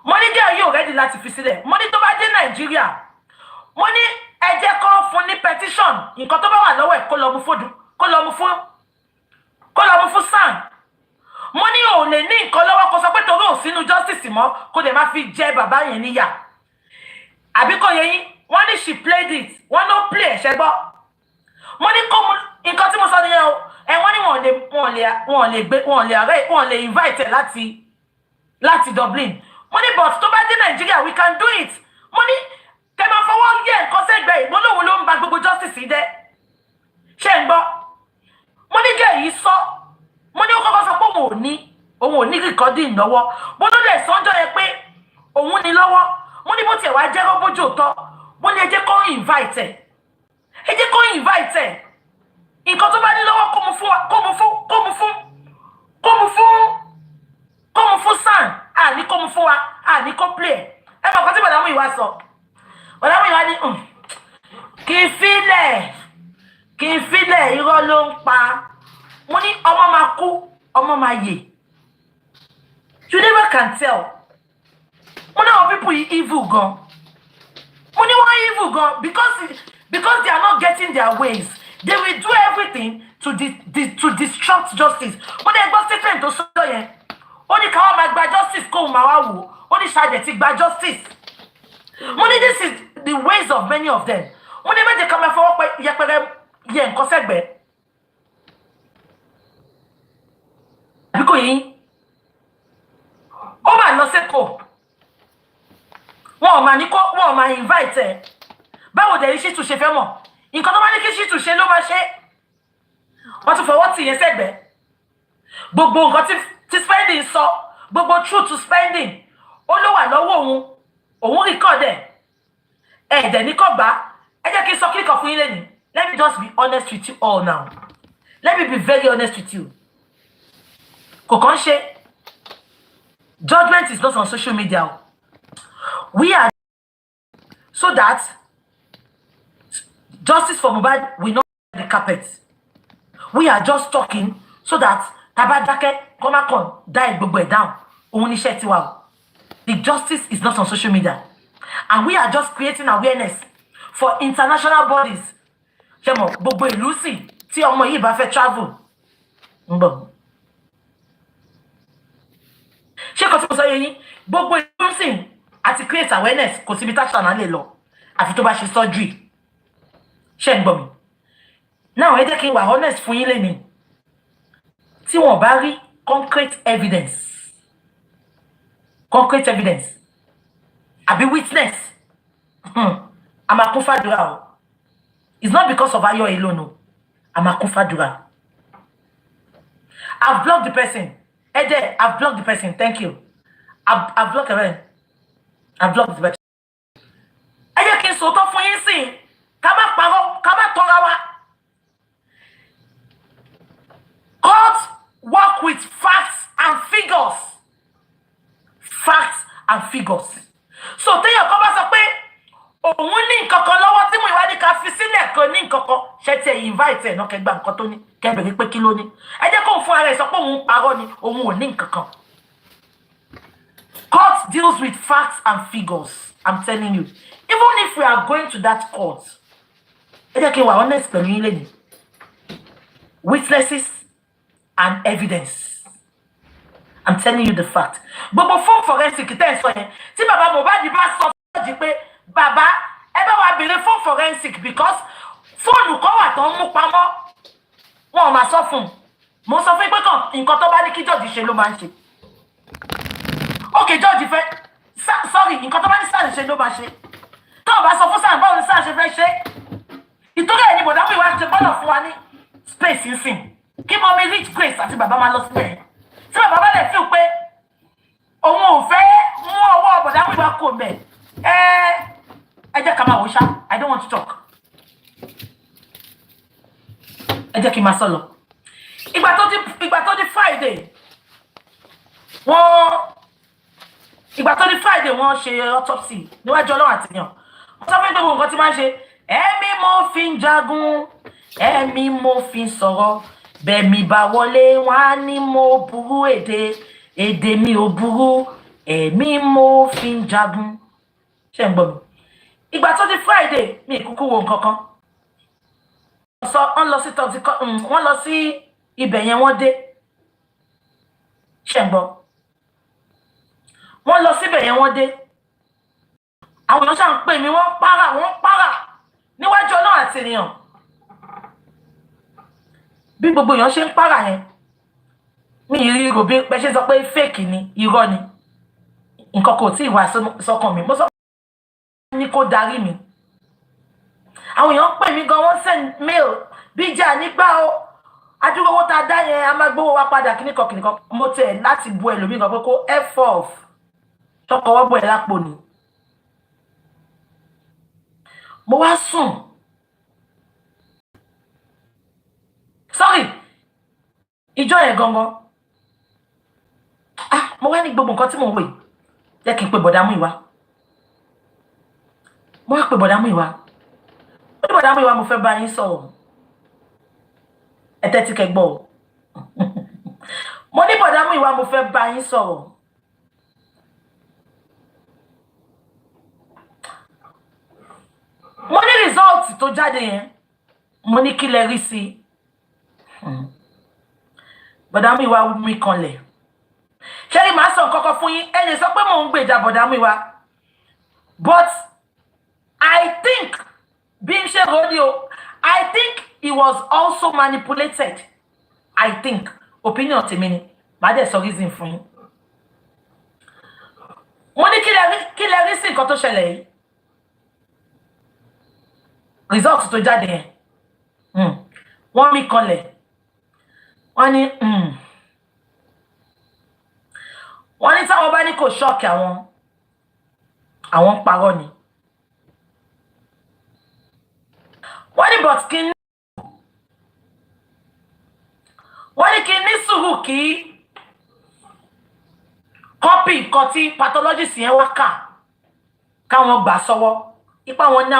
mo ní gẹ̀ yìí ò ready láti fi sílẹ̀ mo ní tó bá dé Nàìjíríà mo ní ẹ jẹ́ kó fún ní petition nǹkan tó bá wà lọ́wọ́ ẹ̀ kó lọ mú fún SAN mo ní ò lè ní nǹkan lọ́wọ́ kó sọ pé torí ò sínú justice mọ́ kó dẹ̀ má fi jẹ bàbá yẹn níyà àbí kò yẹ yín wọ́n ní she played it wọ́n ló play ẹ̀ṣẹ́ gbọ́ mo ní kó mu nǹkan tí mo sọ nìyẹn o ẹ wọ́n ní wọ́n lè invite ẹ̀ láti Dublin mo ní but tó bá dé Nàìjíríà we can do it mo ní kẹ máa fọwọ́ yẹ nǹkan sẹ́gbẹ̀ẹ́ ìgbó lòun ló ń ba gbogbo justice dẹ́ ṣé ń gbọ́ mo ní gẹ̀ yìí sọ mo ní ó kọ́kọ́ sọ pé òun ò ní recording lọ́wọ́ mo ló dẹ̀ sọ́njọ́ yẹn pé òun ní lọ́wọ́ mo ní bó tiẹ̀ wá jẹ́ rọ́bójú òótọ́ mo ní ẹ jẹ́ kó invite ẹ̀ nǹkan tó bá ní lọ́wọ́ kó mu fún SAN àní kó mu fún wa àní kó play ẹ mọ̀ nǹkan tí bọ̀dá Muyiwa sọ bọ̀dá Muyiwa ní kì í filẹ̀ irọ́ ló ń pa mo ní ọmọ máa kú ọmọ máa yè you never can tell mo ní àwọn people yìí evil gan mo ní wọ́n evil gan because they are not getting their ways they will do everything to disrupt justice mo ní ẹgbọ́n statement tó sọ́dọ̀ yẹn ó ní káwọn máa gba justice kóun máa wá wò ó ní ṣáàjẹ̀ ti gba justice mo ní this is the ways of many of them mo ní méje kan máa fọwọ́ pẹ́ yẹpẹrẹ yẹ nǹkan sẹ́gbẹ̀ẹ́ àbí kò yín ó máa lọ sẹ́kọ̀ọ́ wọn ò máa invite ẹ báwo dẹ̀ yìí Ṣítù ṣe fẹ́ mọ̀ nǹkan tó bá ní kí Ṣítù ṣe ló máa ṣe wọ́n tún fọwọ́ tì yẹn sẹ́gbẹ̀ẹ́ gbogbo nǹkan tí spending sọ gbogbo truth to spending ó ló wà lọ́wọ́ òun record ẹ̀ dẹ̀ ní kọ́ gbá ẹ jẹ́ kí n sọ kíkọ̀ fún yín lẹ́nu. Let me just be honest with you all now. Let me be very honest with you. Kò kàn ṣe. Judgment is not on social media. We are so that justice for Mohbad will not be the carpet. We are just talking so that tabadake komakon die gbogbo down. Òun ni iṣẹ́ tiwa o. The justice is not on social media. And we are just creating awareness for international bodies. Ṣé mọ̀ gbogbo ìlú sì tí ọmọ yìí bá fẹ́ travel ń bọ̀. Ṣé kò tí mo sọ yẹn yín gbogbo ìlú sì àti create awareness kò síbi táṣà náà lè lọ àfi tó bá ṣe surgery. Ṣé ń gbọ́ mi? Now ẹ jẹ́ kí n wà honest fún yín lẹ́ni. Tí wọ́n bá rí concrete evidence àbí witness a máa kún fàdúrà o. It's not because of Ayo alone, no. I'm a kufadura. I've blocked the person. Ede, I've blocked the person. Thank you. I've blocked her. I've blocked the person. Ede kí n sòótọ́ fún yín sìn. Ká má parọ́, ká má tọ́ra wa. Court work with facts and figures. figures. So téèyàn kan bá sọ pé òun ní nǹkan kan lọ́wọ́ tí Muyiwa ní ká fi sílẹ̀ kò ní nǹkan kan ṣe ti invite ẹ̀ náà kẹgbà nǹkan tó ní kẹbẹ̀rẹ̀ pé kí ló ní ẹ jẹ́ kóun fún ara ẹ̀ sọ pé òun parọ́ ni òun ò ní nǹkan kan. Court deals with facts and figures. I'm telling you. Even if we are going to that court, ẹ jẹ́ kí n wà honest pẹ̀lú yín lẹ́yìn. Witnesses and evidence. I'm telling you the fact. Gbogbo phone forensic tẹ́ ẹ sọ yẹn tí bàbá Mohbad bá sọ fún ọjì pé bàbá ẹ bá wa béèrè phone forensic because fóònù kan wà tó ń mú pamọ́ wọn ò máa sọ fún un. Mo sọ fún pé nǹkan tó bá ní kí jọ́ọ̀jì ṣe ló máa ń ṣe. Okay, jọ́ọ̀jì fẹ́ sorry nǹkan tó bá ní sáà ṣe ló máa ṣe. Tó o bá sọ fún sáà báwo ni sáà ṣe fẹ́ ṣe? Ìtorí ẹ̀ ni bọ̀dá Muyiwa ṣe gbọ́dọ̀ fún wa ní space nsìn kí mo mi reach grace àti bàbá máa lọ síbẹ̀. Tí bàbá bá lè feel pé òun ò fẹ́ mú ọwọ́ bọ̀dá Muyiwa kò mẹ́ ẹ jẹ́ ká máa wò ṣá. I don't want to talk. Ẹ jẹ́ kí n máa sọ lọ. Ìgbà tó di Friday wọ́n ṣe autopsy níwájú Ọlọ́run àtìyàn. Wọ́n sọ fún gbogbo nǹkan tí máa ń ṣe ẹ̀mí mo fi ń jagun ẹ̀mí mo fi ń sọ̀rọ̀ bẹ̀mí bá wọlé wọn á ní mo burú èdè mi ò burú ẹ̀mí mo fi ń jagun. Ṣé ń gbọ́ mi? Ìgbà tó di Friday mi kúkú wo nǹkan kan. Wọ́n lọ sí ibẹ̀ yẹn wọ́n dé. Ṣé ń gbọ́? Wọ́n lọ síbẹ̀ yẹn wọ́n dé. Àwọn èèyàn ṣáà ń pè mí wọ́n para níwájú Ọlọ́run àti ènìyàn. Bí gbogbo èèyàn ṣe ń para yẹn mi rí rò bí pé ṣe sọ pé fake ni irọ́ ni nǹkan kò tí ì wá sọ́kàn mi. Mo sọ ní kó darí mi. Àwọn èèyàn pè mí gan wọ́n send mail bí ìjà nígbà ó adúgbò owó tá a dá yẹn a máa gbówó wa padà kíníkan mo tẹ̀ láti bu ẹlòmíì gan pé kó f off tọkọ wọ́n bọ̀ ẹ̀ lápò ni. Mo wá sùn. Sorry ìjọ yẹn gangan mo wá ní gbogbo nǹkan tí mo wò jẹ́ kí n pe bọ̀dá Muyiwa. Mo wá pe bọ̀dá Muyiwa. Ó ní bọ̀dá Muyiwa mo fẹ́ bá yín sọ̀rọ̀. Ẹ tẹ́tí kẹ́ gbọ́ o. Mo ní bọ̀dá Muyiwa mo fẹ́ bá yín sọ̀rọ̀. Mo ní result tó jáde yẹn. Mo ní kí lẹ rí sí. Bọ̀dá Muyiwa mi kanlẹ̀. Ṣé rí màá sọ nǹkan kan fún yín ẹ lè sọ pé mò ń gbèjà bọ̀dá Muyiwa. But I think being ṣe rodeo I think he was also manipulated. I think opinion tèmi ni màá dẹ̀ sọ reason fún yín. Mo ní kí lẹ rí sí nǹkan tó ṣẹlẹ̀ yìí. Result tó jáde yẹn. Wọ́n mi kanlẹ̀. Wọ́n ní táwọn bá ní kò ṣọ́ọ̀kì àwọn parọ́ ni. Wọ́n ní but kí ní sùúrù kí kọ́pì nǹkan tí pathologist yẹn wá káwọn gbà sọ́wọ́ ipá wọn ní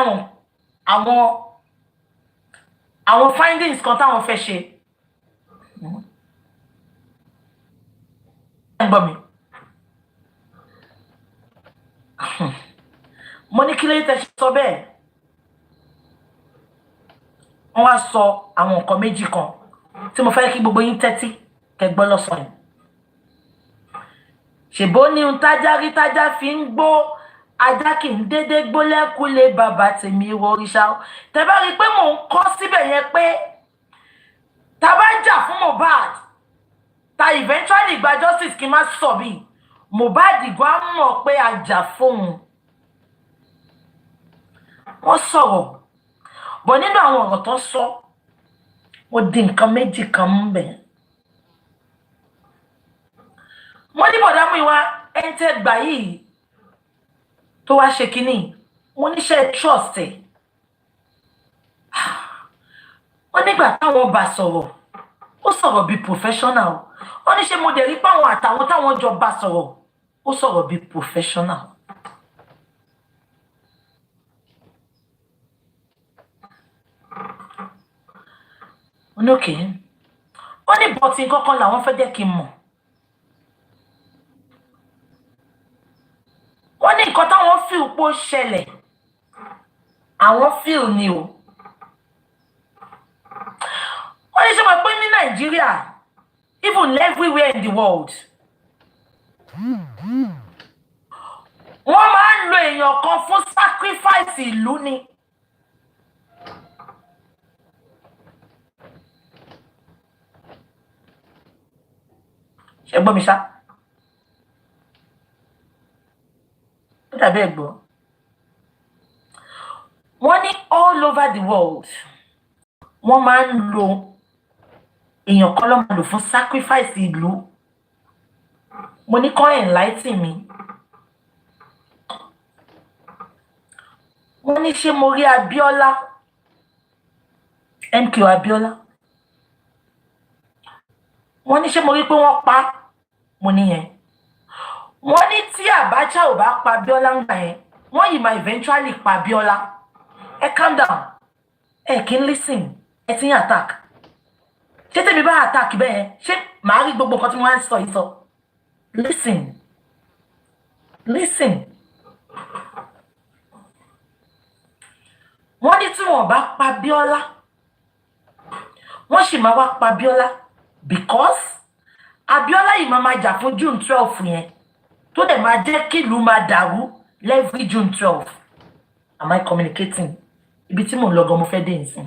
àwọn findings kan táwọn fẹ́ ṣe. Gbọ́ mi. Mo ní kí ló tẹ́ sọ bẹ́ẹ̀. Wọ́n wá sọ àwọn nǹkan méjì kan tí mo fẹ́ kí gbogbo yín tẹ́tí kẹ́ gbọ́ lọ́sàn yìí. Ṣèbó ní un tájá fi ń gbó ajá kì í dédé gbó lẹ́kúlé bàbá tèmi wọ òrìṣà. Tẹ́ bá rí pé mò ń kọ́ síbẹ̀ yẹn pé tá bá jà fún Mohbad ta eventually gba justice kí n má sọ bí Mohbad gbọ́ mọ̀ pé a jà fóun. Wọ́n sọ̀rọ̀ bọ̀ nínú àwọn ọ̀rọ̀ tó sọ mo di nǹkan méjì kan mú bẹ̀. Mo ní bọ̀dá Muyiwa ẹni tẹ́ gbà yìí tó wá ṣe kínní mo níṣẹ́ trust ẹ̀. Wọ́n nígbà táwọn bá sọ̀rọ̀ ó sọ̀rọ̀ bí professional. Wọ́n ní ṣe mo dẹ̀ rí pé àwọn àtàwọn táwọn jọ bá sọ̀rọ̀ ó sọ̀rọ̀ bí professional. Okay. Ó ní bọ̀tí kankan làwọn fẹ́ jẹ́ kí n mọ̀. Wọ́n ní nǹkan táwọn feel pé ó ṣẹlẹ̀. Àwọn feel ni o. Wọ́n ní ṣe mọ̀ pé ní Nàìjíríà, even everywhere in the world, wọ́n máa ń lo èèyàn kan fún sacrifice ìlú ni. Ṣé gbọ́ mi ṣá? Ó dàbí ẹ̀gbọ́n. Wọ́n ní all over the world, wọ́n máa ń lo èèyàn kan ló máa lò fún sacrifice ìlú. Mo ní kọ́ enlighten mi. Wọ́n ní ṣé mo rí Abíọ́lá, MQ Abíọ́lá. Wọ́n ní ṣé mo rí pé wọ́n pa, mo ní yẹn. Wọ́n ní tí Abacha ò bá pa Abíọ́lá ńgbà yẹn, wọ́n yìí máa eventually pa Abíọ́lá. Ẹ calm down. Ẹ kí n listen. Ẹ ti ń attack. Ṣé tèmi bá attack bẹ́ẹ̀ ṣé màá rí gbogbo nǹkan tí wọ́n á sọ yìí sọ? Listen. Listen. Wọ́n ní tí wọ́n bá pa Abíọ́lá, wọ́n sì máa wá pa Abíọ́lá because Abíọ́lá yìí máa jà fún June 12 yẹn tó dẹ̀ máa jẹ́ kí ìlú máa dàrú every June 12. Am I communicating? Ibi tí mò ń lọ gan mo fẹ́ dé nsìn.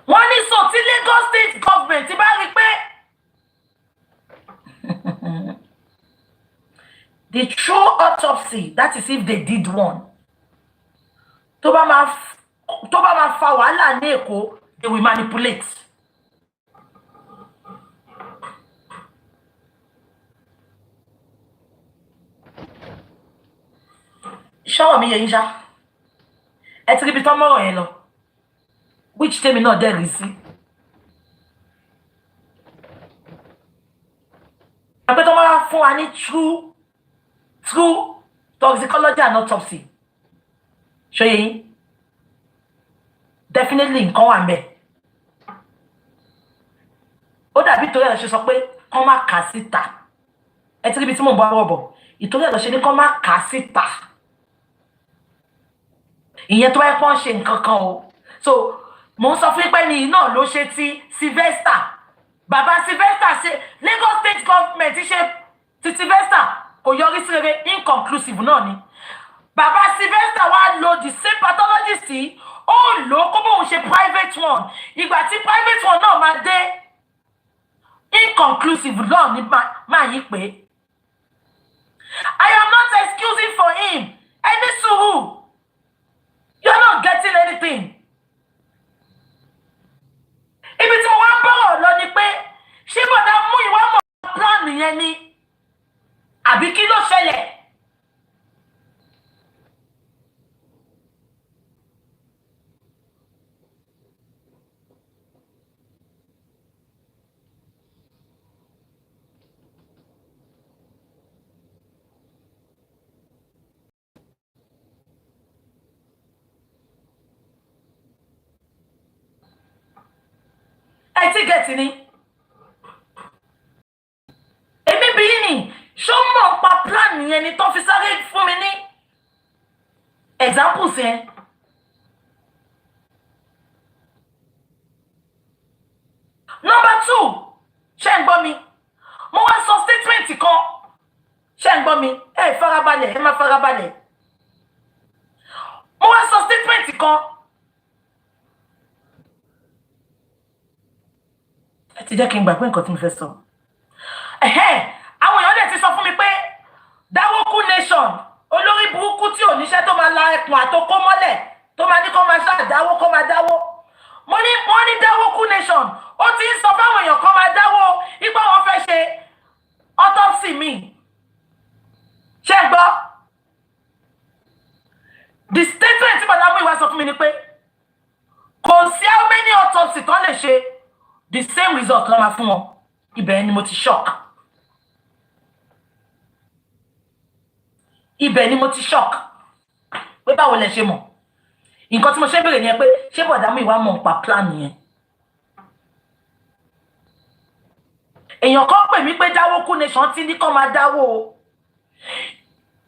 Wọ́n ní sọ tí Lagos State government bá rí pé the true autopsy, that is if they did one, tó bá máa fa wàhálà ní Èkó, they will manipulate. Ṣọ́wọ́ mi yẹ yín ṣá. Ẹ ti rí ibi tán mọ́rọ̀ yẹn lọ. Which tèmi náà dẹ̀ rí sí. Àpẹ tó máa fún wa ní true toxicology and autopsy. Ṣé yín? Definitely nǹkan wà ńbẹ̀. Ó dàbí torí ẹ̀ ṣe sọ pé kán má kà síta. Ẹ ti rí ibi tí mò ń bọ̀ bọ̀. Ìtorí ẹ̀ lọ ṣe ní kán má kà síta. Ìyẹn tó bá pọ́n ṣe nǹkan kan o. So mo ń sọ fún pé ní náà ló ṣe ti Sylvester. Bàbá Sylvester ṣe Lagos State government ṣe ti Sylvester kò yọrí sí rere, inconclusive náà ni. Bàbá Sylvester wá lo the same pathologist tí ó lò kó bóun ṣe private one. Ìgbà tí private one náà máa dé, inconclusive náà ni máa yí pé. I am not excusing for him. Ẹni sùúrù. You're not getting anything. Ibi tí mo wá bọ̀rọ̀ lọ ni pé ṣé bọ̀dá Muyiwa mọ̀ plan yẹn ni? Àbí kí ló ṣẹlẹ̀? Ẹ ti gẹ̀tì ni. Èmi bí yín ni ṣó mọ̀ pa plan yẹn ni tó fi sáré fún mi ní examples yẹn. Number 2, ṣé ń gbọ́ mi? Mo wá sọ statement kan. Ṣé ń gbọ́ mi? Ẹ farabalẹ̀, ẹ má farabalẹ̀. Mo wá sọ statement kan. Ẹ ti jẹ́ kí n gbà pé nǹkan tí mo fẹ́ sọ. Àwọn èèyàn dẹ̀ ti sọ fún mi pé Dáwókú nation, olórí burúkú tí ò níṣẹ́ tó máa la ẹkùn àtokó mọ́lẹ̀ tó máa ní kó máa ṣáàdáwó kó máa dáwó. Wọ́n ní Dáwókú nation, ó ti ń sọ fáwọn èèyàn kan máa dáwó ipá wọn fẹ́ ṣe autopsy mi. Ṣé gbọ́? The statement tí Bàdá Muyiwa sọ fún mi ni pé kò sí how many autopsy tán lè ṣe the same result ló máa fún wọn. Ibẹ̀ ni mo ti shock. Ibẹ̀ ni mo ti shock. Pé báwo lẹ ṣe mọ̀? Nǹkan tí mo ṣe bèrè ni pé ṣé bọ̀dá Muyiwa mọ̀ nípa plan yẹn? Èèyàn kan pè mí pé Dáwókú Nation ti ní kó máa dáwó o.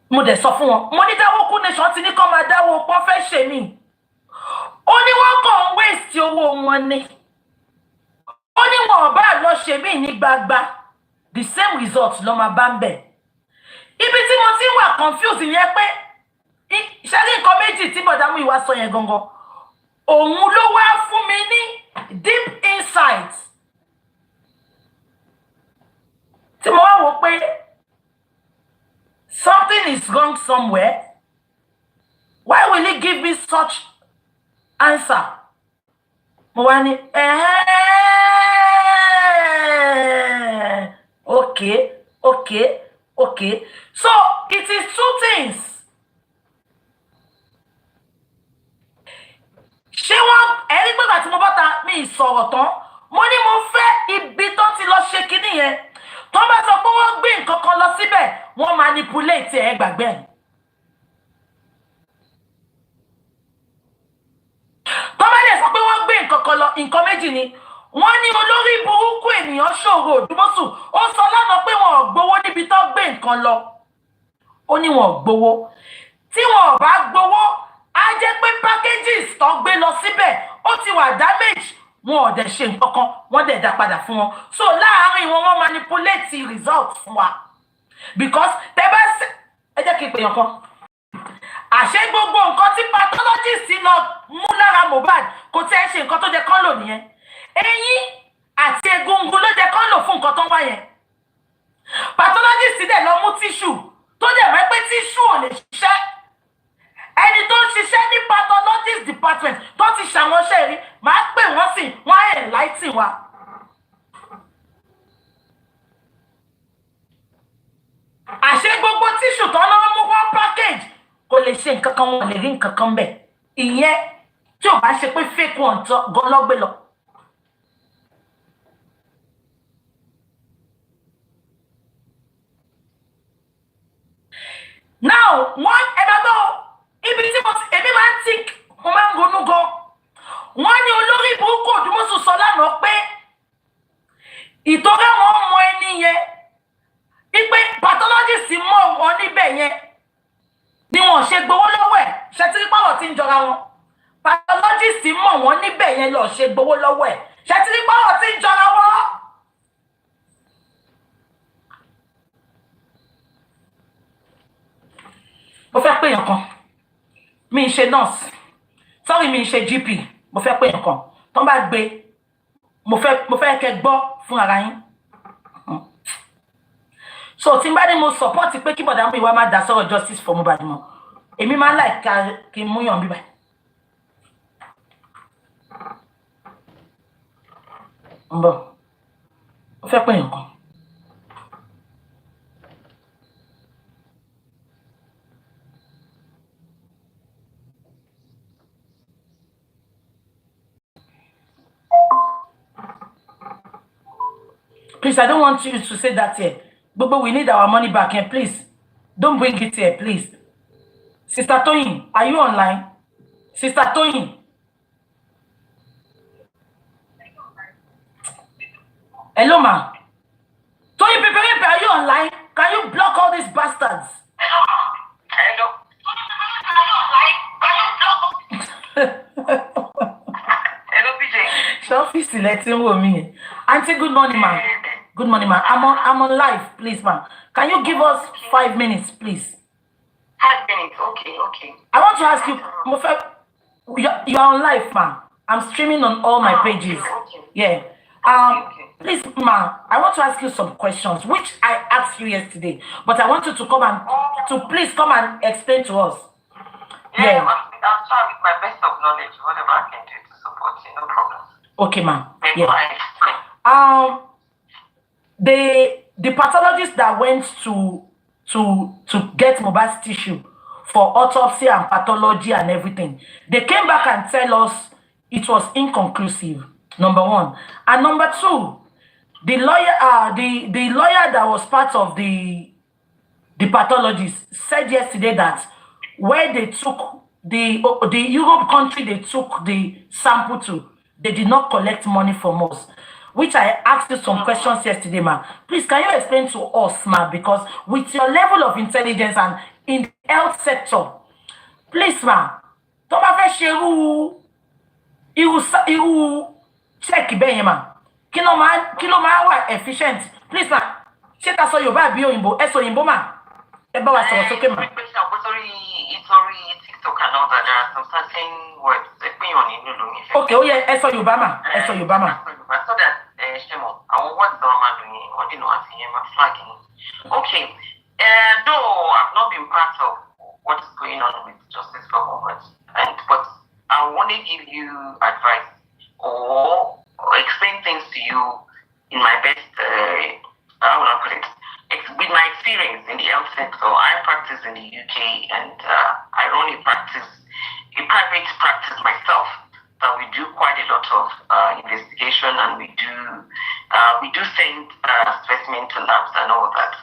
Mo dẹ̀ sọ fún wọn, mo ní Dáwókú Nation ti ní kó máa dáwó o, pọ́n fẹ́ ṣe mí. Ó ní wọ́n kàn ń waste owó wọn ni. Ó ní wọn ò bá lọ ṣe mí ní gbagba. The same result ló máa bá ń bẹ̀. Ibi tí mo ti wà confused yẹn pé ṣe rí nǹkan méjì tí bọ̀dá Muyiwa sọ yẹn gangan. Òun ló wá fún mi ní deep insight. Tí mo wá wò pé something is wrong somewhere. Why will he give me such answer? Mo wá ní okay. So it is two things. Ṣé wọ́n ẹ̀rí pé àti mo bá ta mi ìsọ̀rọ̀ tán, mo ní mo fẹ́ ibi tó ti lọ ṣe kinní yẹn. Tó bá sọ pé wọ́n gbé nǹkan kan lọ síbẹ̀, wọ́n manipulate ẹ̀ gbàgbé ẹ̀. Tó bá lè sọ pé wọ́n gbé nǹkan kan lọ, nǹkan méjì ni. Wọ́n ní olórí burúkú ènìyàn ṣòro Òdùmọ̀ṣù. Ó sọ lánàá pé wọn ò gbowó níbi tó gbé nǹkan lọ. Ó ní wọn ò gbowó. Tí wọn ò bá gbowó, á jẹ́ pé packages tó gbé lọ síbẹ̀ ó ti wà damage. Wọn ò dẹ̀ ṣe nǹkan kan, wọ́n dẹ̀ dá padà fún wọn. So láàárín wọn wọ́n manipulate the result fún wa. Because tẹ́ bá ẹ jẹ́ kí n pè yàn kan. Àṣé gbogbo nǹkan tí pathologist lọ mú lára Mohbad kò tẹ́ ṣe nǹkan tó jẹ́ kán lò nìyẹn. Eyín àti egungun ló jẹ́ kán lò fún nǹkan tó ń wá yẹn. Pathologist dẹ̀ lọ mú tissue tó dẹ̀ mọ̀ pé tissue ò lè ṣiṣẹ́. Ẹni tó ń ṣiṣẹ́ ní pathologist department tó ti ṣàwọn ṣẹ́ rí máa pè wọ́n sí wọ́n á enlighten wa. Àṣé gbogbo tissue tó náà mú wọ́n package kò lè ṣe nǹkan kan, wọn lè rí nǹkan kan bẹ̀. Ìyẹn tí ò bá ṣe pé fake one gan lọ́gbé lọ. Now wọ́n ẹ̀dọ́gbọ́ ibi tí èmi máa ń think mo máa ń ronú gan. Wọ́n ní olórí burúkú Òdùmọ̀ṣù sọ lánàá pé ìtọ́jú àwọn ọmọ ẹni yẹn wípé pathologist mọ̀ wọ́n níbẹ̀ yẹn ni wọ́n ṣe gbowó lọ́wọ́ ẹ̀. Ṣètìrí pàwọ̀ tí ń jọra wọn. Pathologist mọ̀ wọ́n níbẹ̀ yẹn lọ ṣe gbowó lọ́wọ́ ẹ̀. Ṣètìrí pàwọ̀ tí ń jọra wọn. Mo fẹ́ pè yàn kan. Mi ń ṣe nurse. Sorry, mi ń ṣe GP. Mo fẹ́ pè yàn kan. Tó bá gbé, mo fẹ́ kẹ́ gbọ́ fún ara yín. So tí n bá ní mo support pé kí bọ̀dá Muyiwa máa dá sọ̀rọ̀ justice for Mohbad mọ́. Èmi máa ń like kí n mú yàn bíbá. Ń bọ̀. Mo fẹ́ pè yàn kan. Please, I don't want you to say that here. But we need our money back here, please. Don't bring it here, please. Sister Toyin, are you online? Sister Toyin. Hello, ma. Toyin Peperepe, are you online? Can you block all these bastards? Hello. Hello, PJ. Office letting me. Auntie, good morning, ma. Good morning, ma. I'm on live, please, ma. Can you give us 5 minutes, please? 5 minutes, okay. I want to ask you, you're on live, ma. I'm streaming on all my pages. Okay. Yeah. Please, ma, I want to ask you some questions, which I asked you yesterday, but I want you to come and please come and explain to us. Yeah. I'll try with my best of knowledge, whatever I can do to support you, no problem. Okay, ma. Yeah. The pathologist that went to get Mohbad's tissue for autopsy and pathology and everything, they came back and tell us it was inconclusive. Number one. And number two, the lawyer that was part of the pathologist said yesterday that where they took the Europe country they took the sample to, they did not collect money from us. Which I asked you some questions yesterday, ma. Please, can you explain to us, ma? Because with your level of intelligence and in the health sector, please, ma, tó bá fẹ́ ṣe irú check bẹ́ẹ̀ ma. Kí ló máa wà efficient? Please, ma. Ṣé ta sọ Yorùbá àbí òyìnbó? Ẹ sọ òyìnbó, ma. Ẹ bá wa sọ̀rọ̀ sókè, ma. Sorry, TikTok and all that. There are some certain words. Okay, oh yeah, ẹ sọ Yorùbá, ma. Ẹ sọ Yorùbá, ma. So that Shemo, our words are doing or you know as him flagging. Okay. Though I've not been part of what's going on with justice for moments, but I want to give you advice or explain things to you in my best how would I put it? With my experience in the health sector. I practice in the UK and I run a private practice myself. We do quite a lot of investigation and we do send specimen to labs and all that.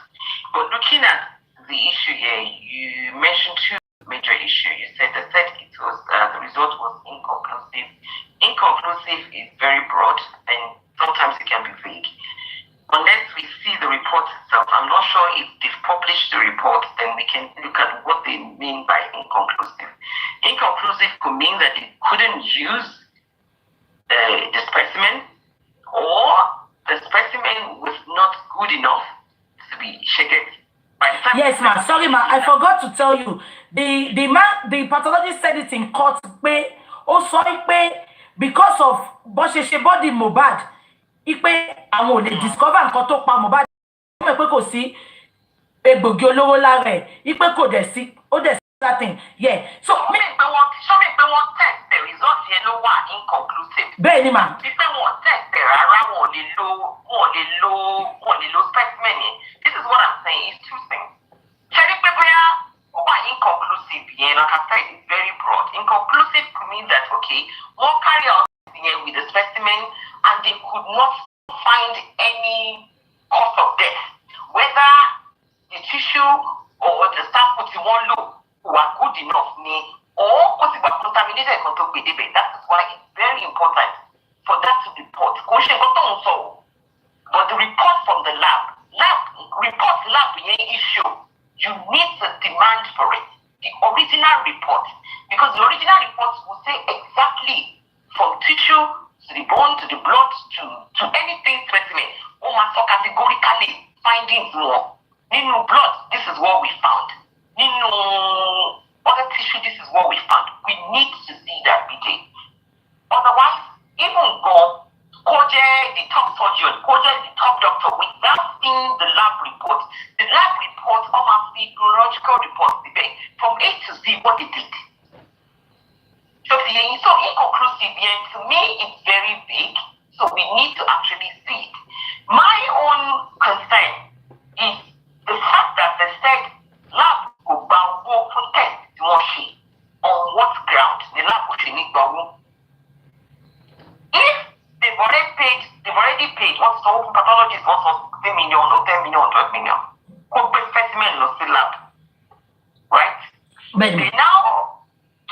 But looking at the issue here, you mentioned two major issues. You said it was the result was inconclusive. Inconclusive is very broad and sometimes it can be vague. Unless we see the report itself, I'm not sure if they've published the report, then we can look at what they mean by inconclusive. Inconclusive could mean that they couldn't use the specimen, or the specimen was not good enough to be checked. Yes, ma. Sorry, ma. I forgot to tell you. The pathologist said it in court. Because of body Mohbad, àwọn ò lè discover nǹkan tó pa Mohbad. Pé kò sí egbògi olówó lára ẹ̀. Kò dẹ̀ sí that thing. Yeah. So me wọ́n test the result yẹn ló wà inconclusive. Bẹ́ẹ̀ ni ma. Bí pé wọ́n test rárá wọn ò lè lo specimen yẹn. This is what I'm saying. It's two things. Ṣé pé bóyá ó wà inconclusive yẹn, like I said, it's very broad. Inconclusive could mean that okay, wọ́n carry out here with the specimen and they could not find any cause of death, whether the tissue or the sample you want low were good enough, or contaminated. That is why it's very important for that to report. But the report from the lab issue, you need to demand for it. The original report, because the original report will say exactly from tissue to the bone to the blood to anything specimen. So categorically findings more. In blood, this is what we found. In other tissue, this is what we found. We need to see that detail. Otherwise, even go the top surgeon, the top doctor, without seeing the lab report of our physiological report from A to Z what they did. So inconclusive, to me, it's very big. So we need to actually see it. My own concern is the fact that they said lab will bow for test on what ground the lab will need bow. If they've already paid what's the open pathologist wants 10 million or 10 million or 12 million. Could be specimen in the lab. Right? They now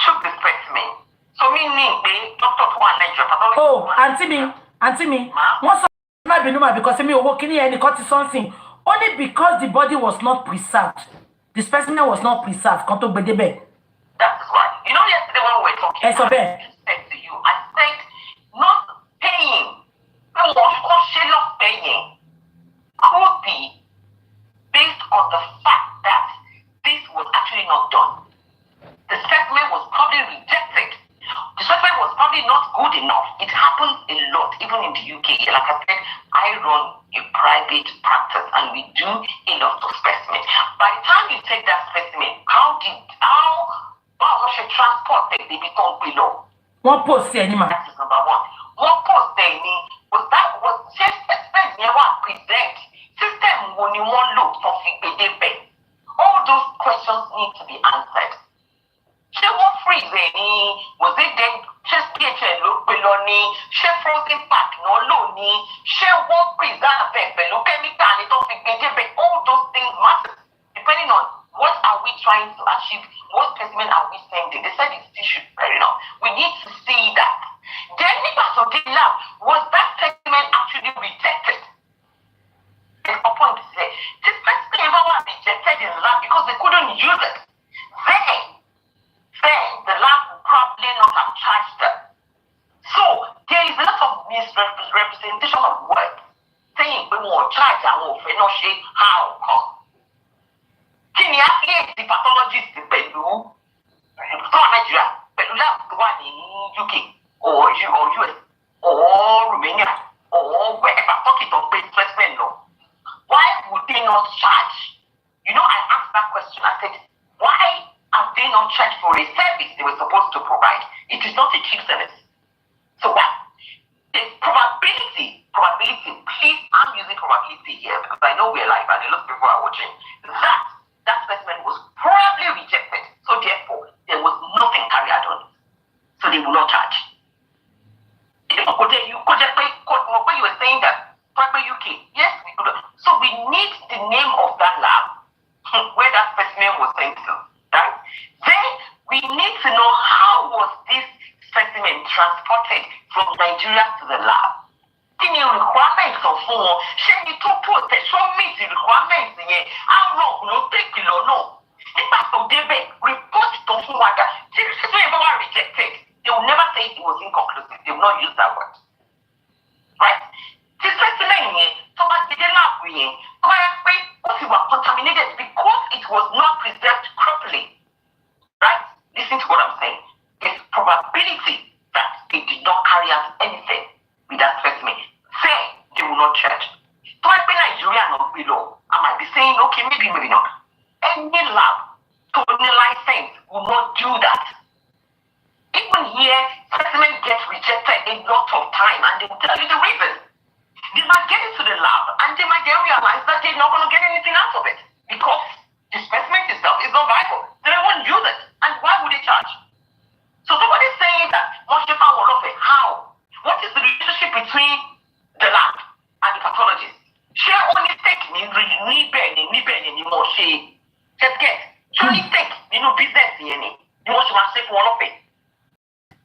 took the specimen. So meaning they doctor to one lecture pathology. Oh, Aunty me. What's because me working here and got something. Only because the body was not preserved. The specimen was not preserved. That is why. You know yesterday when we were talking, I said to you, I said not paying. Not paying could be based on the fact that this was actually not done. The specimen was probably rejected. The specimen was probably not good enough. It happens a lot, even in the UK. Like I said, I run a private practice and we do a lot of specimens. By the time you take that specimen, how much transport they become below? One post animal. That is number one. One post was just specimen never present. System when you want look for all those questions need to be answered. She won't freeze any. Was it then just PHL look below ni, ṣé frozen pack náà lò ní, ṣé wọ́n preserve ẹ̀ pẹ̀lú chemical ni tó fi gbé débẹ̀. All those things matter depending on what are we trying to achieve, what specimen are we sending. They said it's tissue, fair enough. We need to see that. Then nígbà tó dé lab, was that specimen actually rejected? There's a point to say, this specimen was rejected in the lab because they couldn't use it. Then the lab would probably not have charged them. So there is a lot of misrepresentation of words saying we won't charge and we'll not say how come. Can you actually the pathologist pẹ̀lú Nigeria, pẹ̀lú lab tó wà ní UK or US or Romania or wherever talking of base specimen law? Why would they not charge? You know, I asked that question. I said, why have they not charged for a service they were supposed to provide? It is not a cheap service. So what? There's probability, please, I'm using probability here because I know we're live and a lot of people are watching, that specimen was probably rejected. So therefore, there was nothing carried on. So they will not charge. You were saying that probably UK, yes, we could. So we need the name of that lab where that specimen was sent to, right? Then we need to know how was this specimen transported from Nigeria to the lab. Kí ni requirements of fún wọn? Ṣé ní tó protection meet the requirements yẹn? How long ló take lọ náà? Nígbà tó débẹ̀, report tó fún wa dà. Tí specimen bá wà rejected, they will never say it was inconclusive. They will not use that word. Right? The specimen yẹn, tó bá ti dé lab yẹn, tó bá yẹ pé ó ti wà contaminated because it was not preserved properly. Right? Listen to what I'm saying. There's probability that they did not carry out anything with that specimen. Say they will not charge. So I think Nigeria not below. I might be saying, okay, maybe not. Any lab to any license will not do that. Even here, specimen gets rejected a lot of time and they will tell you the reason. They might get into the lab and they might then realize that they're not going to get anything out of it because the specimen itself is not viable. They won't use it. And why would they charge? So somebody's saying that how? What is the relationship between the lab and the pathologist? Share only take me more she just get. Surely take business you want to say for all of it.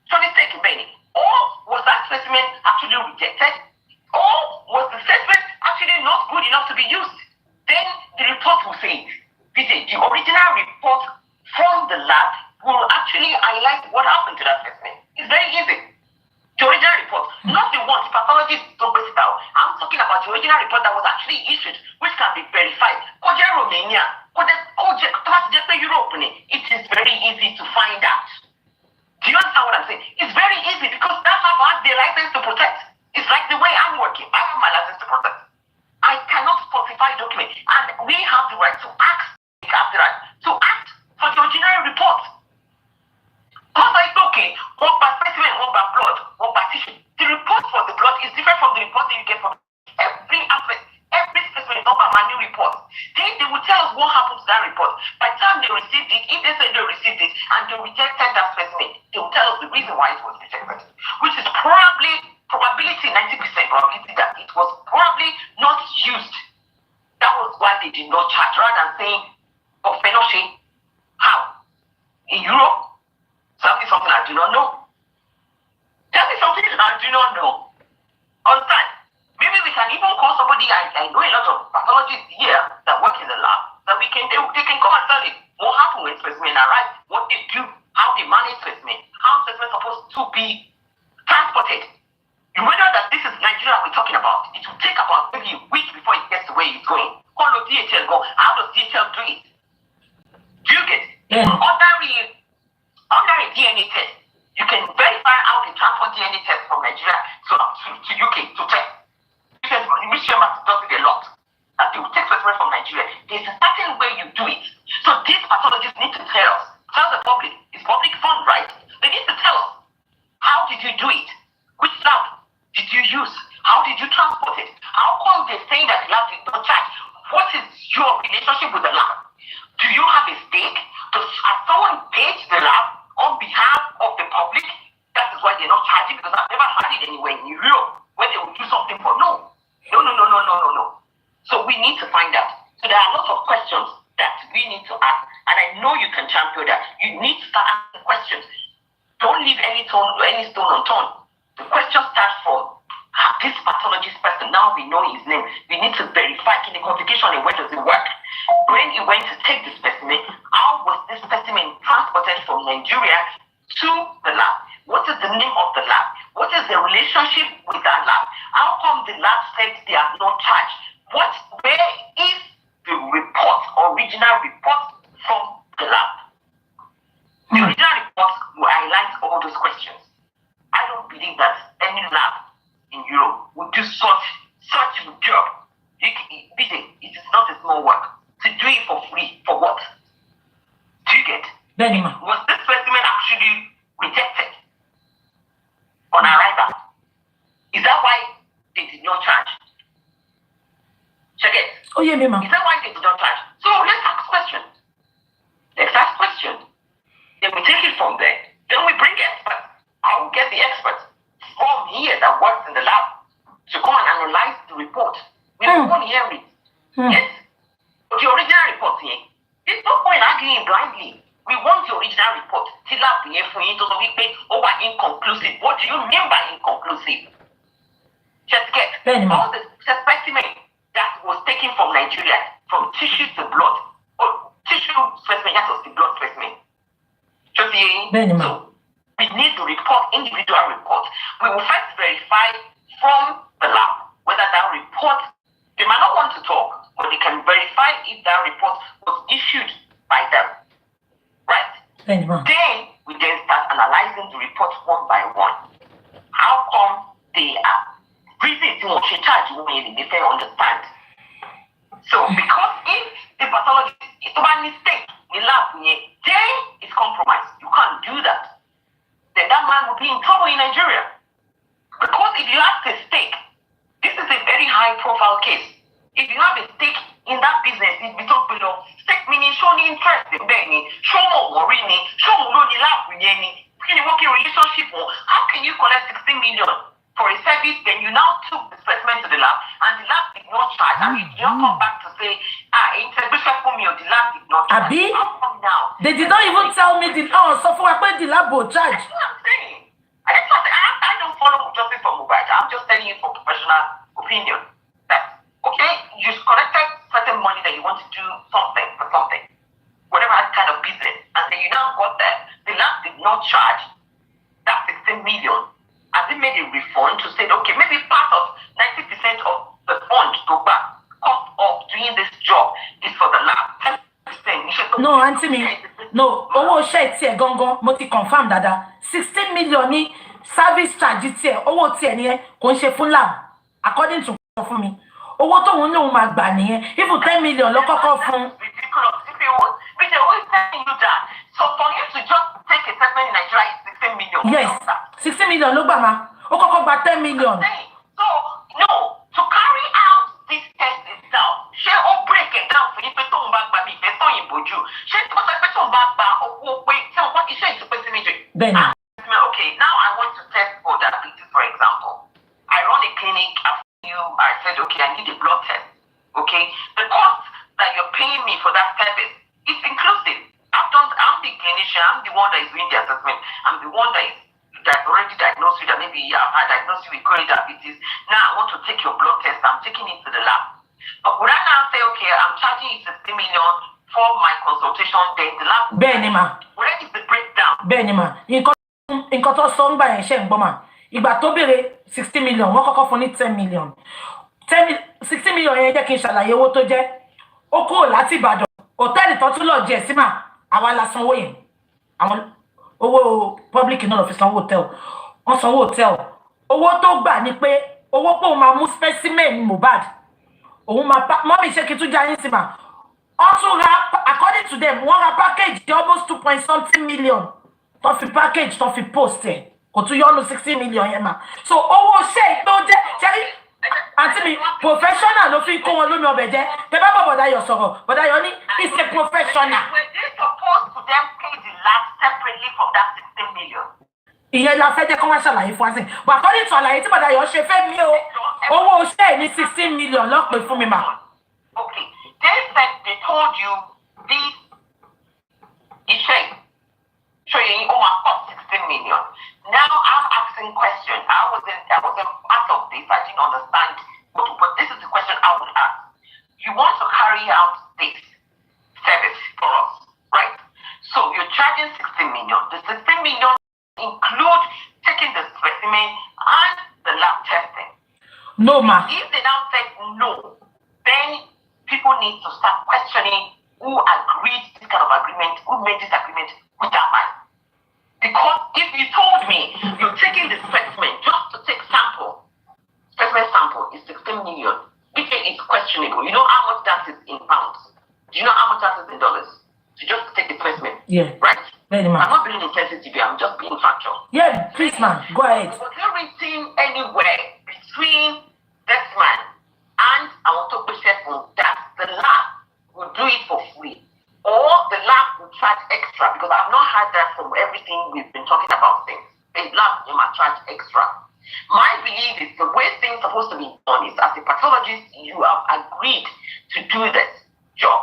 Surely take Benny. Or was that specimen actually rejected? Or was the specimen actually not good enough to be used? Then the report will say the original report from the lab will actually highlight what happened to that specimen. It's very easy. The original report, not the one the pathologist don't base it out. I'm talking about the original report that was actually issued, which can be verified. Romania, Europe, it is very easy to find out. Do you understand what I'm saying? It's very easy because that's how I have the license to protect. It's like the way I'm working. I have my license to protect. I cannot falsify documents, and we have the right to ask. We have the right to ask for the original report. Because it's okay, one by specimen, one by blood, one by tissue. The report for the blood is different from the report that you get from every aspect, every specimen, not by manual report. Then they will tell us what happened to that report. By the time they received it, if they say they received it and they rejected that specimen, they will tell us the reason why it was rejected, which is probability 90% probability that it was probably not used. That was why they did not charge, rather than saying, oh, Fenoche, how? In Europe? Tell me something I do not know. Tell me something I do not know. Understand? Maybe we can even call somebody, I know a lot of pathologists here that work in the lab, that they can come and tell you what happened when specimen arrived, what they do, how they manage specimen, how specimen is supposed to be transported. You know that this is Nigeria we're talking about. It will take about maybe a week before it gets to where it's going. How does DHL go? How does DHL do it? Do you get it? Under a DNA test, you can verify how they transport DNA test from Nigeria to UK to test. Because Michigan does it a lot. That they will take specimen from Nigeria. There's a certain way you do it. So these pathologists need to tell the public. It's public fund, right? They need to tell us. How did you do it? Which lab did you use? How did you transport it? How come they're saying that the lab did not charge? What is your relationship with the lab? Do you have a stake? Has someone paid the lab on behalf of the public? That is that's why they're not charging, because I've never had it anywhere in Europe where they will do something for no. So we need to find out. So there are lots of questions that we need to ask, and I know you can champion that. You need to start asking questions. Don't leave any stone unturned. The question starts from this pathologist person. Now we know his name. We need to verify clinical and where does it work. When he went to take the specimen, how was this specimen transported from Nigeria to the lab? What is the name of the lab? What is the relationship with that lab? How come the lab said they are not charged? Where is the original report from the lab? The original report will highlight all those questions. I don't believe that any lab in Europe would do such a job. It is not a small work. To do it for free, for what? Do you get? Benima. Was this specimen actually rejected on arrival? Is that why they did not charge? Check it. Oh yeah, Mima. Is that why they did not charge? So let's ask questions. Then we take it from there. Then we bring experts. I will get the experts from here that works in the lab to come and analyze the report. We don't want to hear it. Yes. But the original report here, there's no point arguing blindly. We want the original report. Till lab here for you to be over inconclusive. What do you mean by inconclusive? Just get all the specimen that was taken from Nigeria, from tissue to blood, or tissue specimen, that was the blood specimen. So we need to report individual reports. We will first verify from the lab whether that report, they might not want to talk, but they can verify if that report was issued by them. Right? Then we start analyzing the reports one by one. How come they are reason to charge when they fail understand? So because if the pathologist is a mistake in lab, then it's compromised. You can't do that. Then that man will be in trouble in Nigeria. Because if you have a stake, this is a very high profile case. If you have a stake in that business, it's between below. Stake meaning show the interest in Benny, show more worry, show more the lab with any working relationship. How can you collect 16 million for a service, then you now took the specimen to the lab and the lab did not charge? I mean, you don't come back to say, integration for me or the lab did not charge. Abi? How come now? They did not even tell me so for what the lab will charge. That's what I'm saying. I don't follow justice for mobile. I'm just telling you for professional opinion. That, okay, you collected certain money that you want to do something for something, whatever kind of business, and then you now got there, the lab did not charge that 16 million. Has it made a refund to say, okay, maybe part of 90% of the fund to back cost of doing this job is for the lab? 10%. No, Aunty me. No, owo share tie gongon mo ti confirm dada. 16 million ni service charge tie, owo tie ni ko nse fún lab. According to for me. Owo to won lo ma gba niyen. Even 10 million lo koko fún. Ridiculous. If it was, we always telling you that. So for you to just take a statement in Nigeria is 16 million. Yes. 16 million ló gbà ma. Ó kọ́kọ́ gba 10 million. So, no, to carry out this test itself, she will break it down for you to come back by me, but don't you boju. She must have to back by wait, so what is it to put in it? Okay, now I want to test for diabetes, for example. I run a clinic after you, I said, okay, I need a blood test. Okay, the cost that you're paying me for that service is inclusive. I'm the clinician, I'm the one that is doing the assessment, I'm the one that already diagnosed you that maybe I diagnosed you with chronic diabetes. Now I want to take your blood test, I'm taking it to the lab. But would I now say, okay, I'm charging you 60 million for my consultation, then the lab? Benima. Where is the breakdown? Benima. Nǹkan tó sọ ngba yẹn ṣe ń gbọ́ mà. Ìgbà tó béèrè 60 million, wọ́n kọ́kọ́ fún ní 10 million. 60 million yẹn jẹ́ kí n ṣàlàyé owó tó jẹ́. Ó kúrò láti Ìbàdàn. Hòtẹ́ẹ̀lì tó tún lọ jẹ sí mà. Àwa la sanwó yẹn. Àwọn owó public náà lọ fi sanwó hotel. Wọ́n sanwó hotel. Owó tó gbà ni pé owó pé òun máa mú specimen Mohbad. Òun máa mọ́mí ṣe kí tún já yín sí mà. Also, according to them, one package almost 2.something million. Tó fi package, tó fi post ẹ̀. Kò tún yọ́nu 60 million yẹn mà. So owó ṣe tó jẹ́ ṣẹ́rí. Àǹtí mi, professional ló fi kó wọn lómi ọbẹ̀ jẹ́. Bẹ́ẹ̀ bá bọ̀ bọ̀dá yọ sọ̀rọ̀. Bọ̀dá yọ ní it's a professional. Were they supposed to then pay the lab separately from that 16 million? ìyẹn la fẹ́ jẹ́ kó wá ṣàlàyé fún wa sí but according to àlàyé tí bàdá yọ ṣe fẹ́ mi o owó iṣẹ́ ní 16 million lọ́pẹ́ fún mi mà. Okay, they said they told you this iṣẹ́ showing cost 16 million. Now I'm asking question. I wasn't part of this. I didn't understand. But this is the question I would ask. You want to carry out this service for us, right? So you're charging 16 million. The 16 million include taking the specimen and the lab testing. No, ma. If they now said no, then people need to start questioning who agreed this kind of agreement, who made this agreement with that man. Because if you told me you're taking the specimen just to take specimen sample is 16 million, which is questionable. You know how much that is in pounds? Do you know how much that is in dollars? To just take the specimen. Yeah. Right? Very much. I'm not being insensitive, I'm just being factual. Yeah, please, man. Go ahead. Was there written anywhere between this man and I want to be certain that the lab will do it for free? Or the lab will charge extra, because I've not heard that from everything we've been talking about things. The lab might charge extra. My belief is the way things are supposed to be done is as a pathologist, you have agreed to do this job.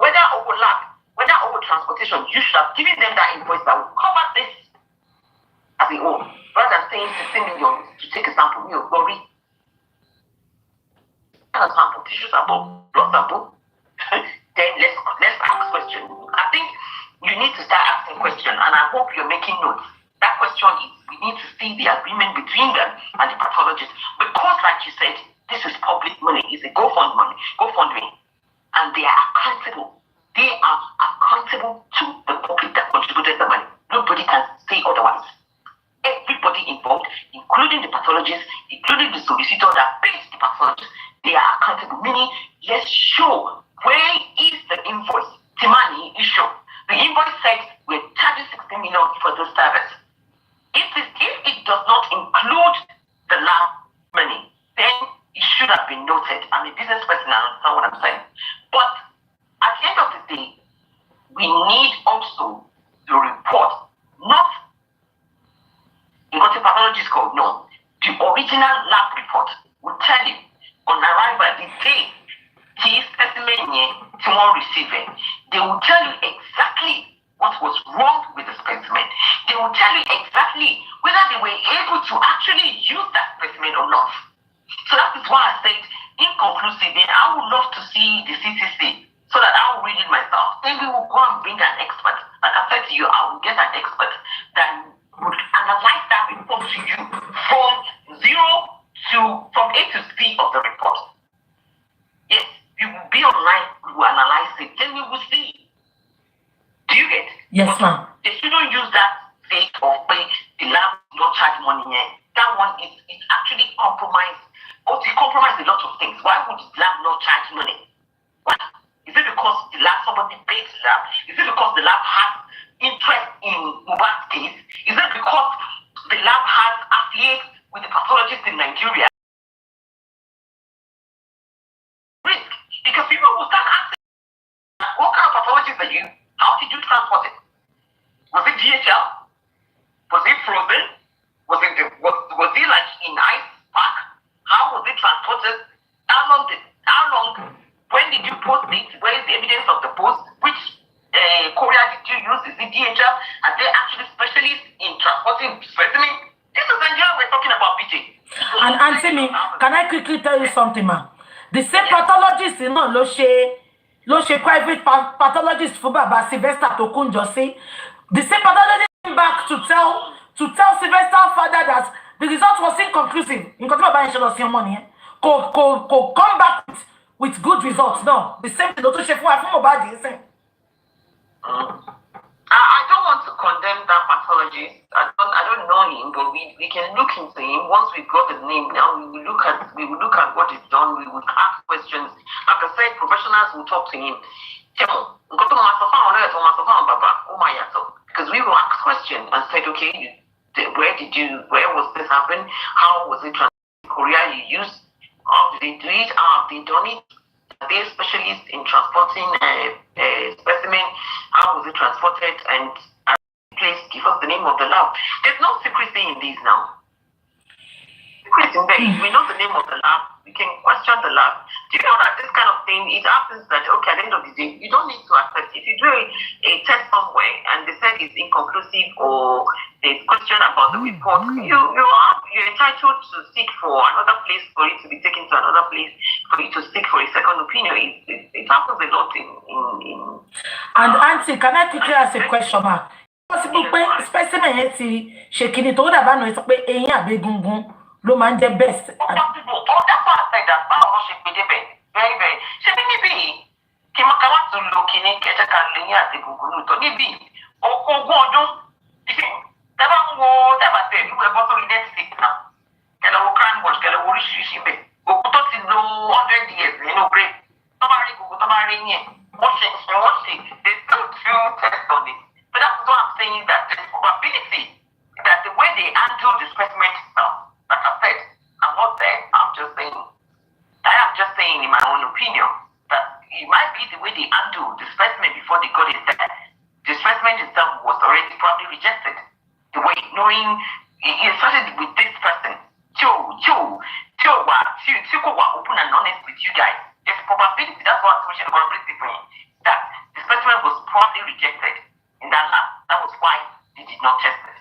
Whether over lab, whether over transportation, you should have given them that invoice that will cover this as a whole, rather than saying 16 million to take a sample. You worry. A sample, tissue sample, blood sample. Then let's ask question. I think you need to start asking question, and I hope you're making notes. That question is, we need to see the agreement between them and the pathologist, because, like you said, this is public money. It's a GoFundMe, and they are accountable. They are accountable to the public that contributed the money. Nobody can say otherwise. Everybody involved, including the pathologist, including the solicitor that pays the pathologist, they are accountable. Meaning, let's show where is the invoice. The money is shown. The invoice said we're charging 16 million for this service. If it does not include the lab money, then it should have been noted. I'm a business person, I understand what I'm saying. But at the end of the day, we need also the report, not what the pathologist called, no. The original lab report will tell you on arrival the day the specimen to receive it. They will tell you exactly what was wrong with the specimen. They will tell you exactly whether they were able to actually use that specimen or not. So that is why I said, inconclusive, I would love to see the CTC so that I will read it myself. Then we will go and bring an expert. Like I said to you, I will get an expert that would analyze that report to you from A to Z of the report. Yes, we will be online, we will analyze it, then we will see. Do you get? Yes, ma'am. They shouldn't use that state of pay the lab not charge money here. That one is actually compromised. Or to compromise a lot of things. Why would the lab not charge money? What? Is it because the lab, somebody paid the lab? Is it because the lab has interest in Mubarak's case? Is it because the lab has affiliates with the pathologists in Nigeria? Risk. Because people will start asking, what kind of pathologist are you? How did you transport it? Was it DHL? Was it frozen? Was it like in ice pack? How was it transported? How long? When did you post it? Where is the evidence of the post? Which courier did you use? Is it DHL? Are they actually specialists in transporting specimen? This is Nigeria we're talking about, BJ. And Aunty, can I quickly tell you something, ma'am? The same pathologist, you know, lo she private pathologist for Baba Sylvester Tokunjo say. The same pathologist came back to tell Sylvester father that the result was inconclusive. In Baba insurance your money, come back with good results. No, the same thing. Don't chef from Obadi. I don't want to condemn that pathologist. I don't know him, but we can look into him. Once we've got the name now, we will look at what is done. We will ask questions. Like I said, professionals will talk to him. Because we will ask questions and said, okay, where was this happen? How was it transported? Korea you used? How did they do it? How have they done it? Are they specialists in transporting specimen? How was it transported? And please give us the name of the lab. There's no secrecy in these now. Secrecy in there. We know the name of the lab. We can question the lab. Do you know that this kind of thing, it happens that, okay, at the end of the day, you don't need to accept it. If you do a test somewhere and they said it's inconclusive or there's question about the report, you're entitled to seek for another place, for it to be taken to another place, for you to seek for a second opinion. It happens a lot in And Aunty, can I quickly ask a question, ma? Possible specimen yẹn ti ṣe kíni tó dàbá nù sọ pé eyín àbẹ́gungun ló máa ń jẹ́ best. That's why I said that. Báwo ló ṣe gbé débẹ̀? Very very. Ṣé bí níbí kí mo ká wá tún lo kíní kẹjẹ ká lè yín àbẹ́gungun lóòótọ́ níbí ogún ọdún tẹ́bá ń wo tẹ́bá tẹ̀ ìlú ẹ̀bọ́ sórí Netflix náà kẹlẹ̀ wo crime watch kẹlẹ̀ wo oríṣiríṣi bẹ̀ òkú tó ti lo 100 years nínú grave tó bá rí gbogbo tó bá rí yẹn wọ́n ṣe they still do test on it. So that's what I'm saying, that there's probability that the way they handle the specimen itself, like I said, I'm not there. I am just saying in my own opinion that it might be the way they handle the specimen before they got it there. The specimen itself was already probably rejected. The way knowing it started with this person. Open and honest with you guys. There's probability, that's what I'm pushing probability for you, that the specimen was probably rejected in that lab. That was why they did not test it.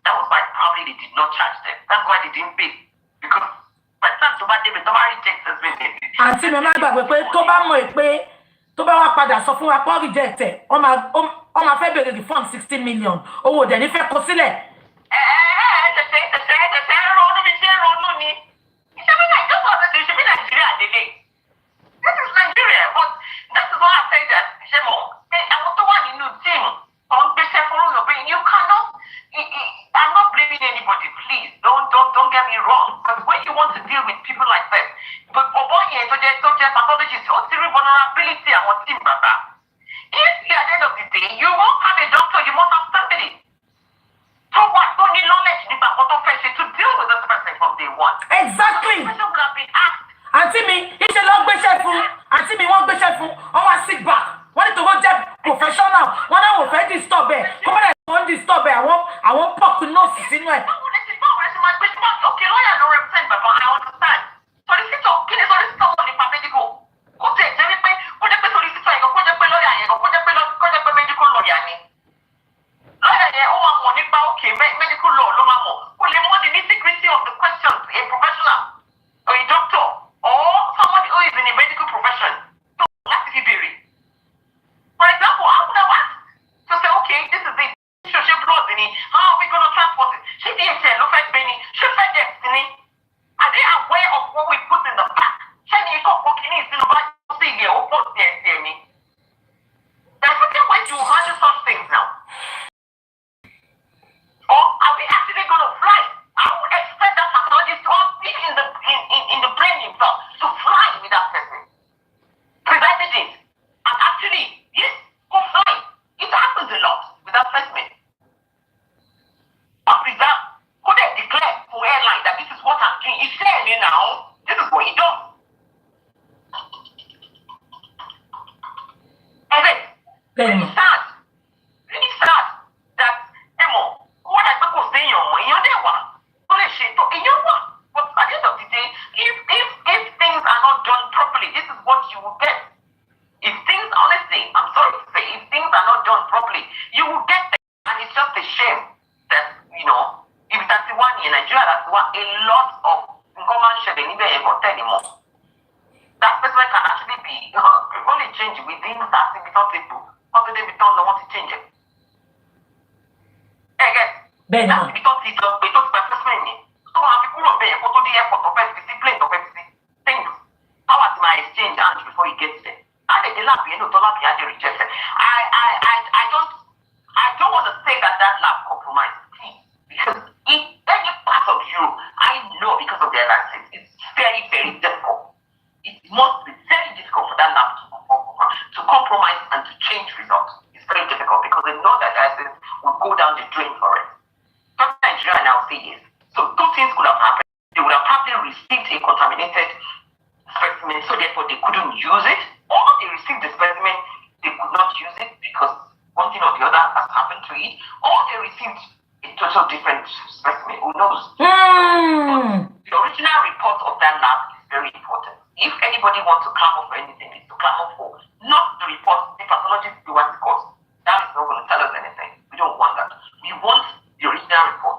That was why probably they did not charge them. That's why they didn't pay. Because by the time David reject this business. Àǹtí mi máa gbàgbé pé tó bá mọ̀ pé tó bá wá padà sọ fún wa pé ó reject ẹ̀ ó máa fẹ́ bèrè refund 60 million owó dẹ̀ ní fẹ́ kó sílẹ̀. Tẹ̀sẹ̀ ronú mi ṣe ronú ni. Ìṣẹ́bí Nàìjíríà lélẹ̀. This is Nigeria, but that is why I say that. I want to one in new team. You cannot. I'm not blaming anybody. Please don't get me wrong. But when you want to deal with people like that, but pathologists, vulnerability and what team, Baba. If at the end of the day you won't have a doctor, you must have somebody. So what? Don't need knowledge to deal with this person from day one. Exactly. The person would have been asked. Àǹtí mi iṣẹ́ ló gbéṣẹ́ fún àǹtí mi wọ́n gbéṣẹ́ fún wọ́n wá sick back wọ́n ní tó wọ́n jẹ́ professional wọ́n náà wọ́n fẹ́ disturb ẹ̀ kọ́mọ́dà wọ́n disturb ẹ̀ àwọn pọ́ọ̀kì nọ́ọ̀sì sínú ẹ̀. Okay, lawyer no represent, but I understand. Solicitor, kí ni solicitor wọn nípa medical? Kò tẹ̀ jẹ́ wípé kó jẹ́ pé solicitor yẹn kó jẹ́ pé lawyer yẹn kó jẹ́ pé medical lawyer ni. Lawyer yẹn ó máa mọ̀ nípa okay medical law ló máa mọ̀. Kò lè mọ̀ the nitty-gritty of the questions a professional or a doctor or someone who is in a medical profession. So láti fi béèrè. For example, I would have asked to say, okay, this is it. Ṣé blood ni? How are we going to transport it? Ṣé DHL ló fẹ́ gbé ni? Ṣé FedEx ni? Are they aware of what we put in the pack? Ṣé ni ikọ̀ kò kí ní ìsinmi bá sí ilé ó pọ̀ sí ẹ̀sìn ni? There's certain ways to handle such things now. Or are we actually going to fly? I would expect that pathologist to be in the plane himself to fly with that person. Prevented it. And actually, yes, go fly. It happens a lot with that specimen. But preserve, could they declare to airline that this is what I'm doing? He's saying me now, this is what he does. And then, really sad that, what I suppose say, but at the end of the day, if things are not done properly, this is what you will get. If things, honestly, I'm sorry to say, if things are not done properly, you will get them. And it's just a shame that, if that's the one in Nigeria, that's one, a lot of common sharing anymore. That person can actually be only change within that people. How do they don't want to change it? Again, that's because it's a person. So I have people obey, go to the airport, discipline, things. How was my exchange and before he gets there? And they lab, dollar behind the rejected. I don't want to say that lab compromised, please, because in any part of Europe, I know because of their license, it's very, very difficult. It must be very difficult for that lab to compromise and to change results. It's very difficult because they know that license will go down the drain for it. But Nigeria now say yes. So two things could have happened. They would have probably received a contaminated specimen, so therefore they couldn't use it, or they received the specimen, they could not use it because one thing or the other has happened to it, or they received a total different specimen. Who knows? The original report of that lab is very important. If anybody wants to clamor for anything, it's to clamor for not the report, the pathologist, the one report. That is not going to tell us anything. We don't want that. We want the original report.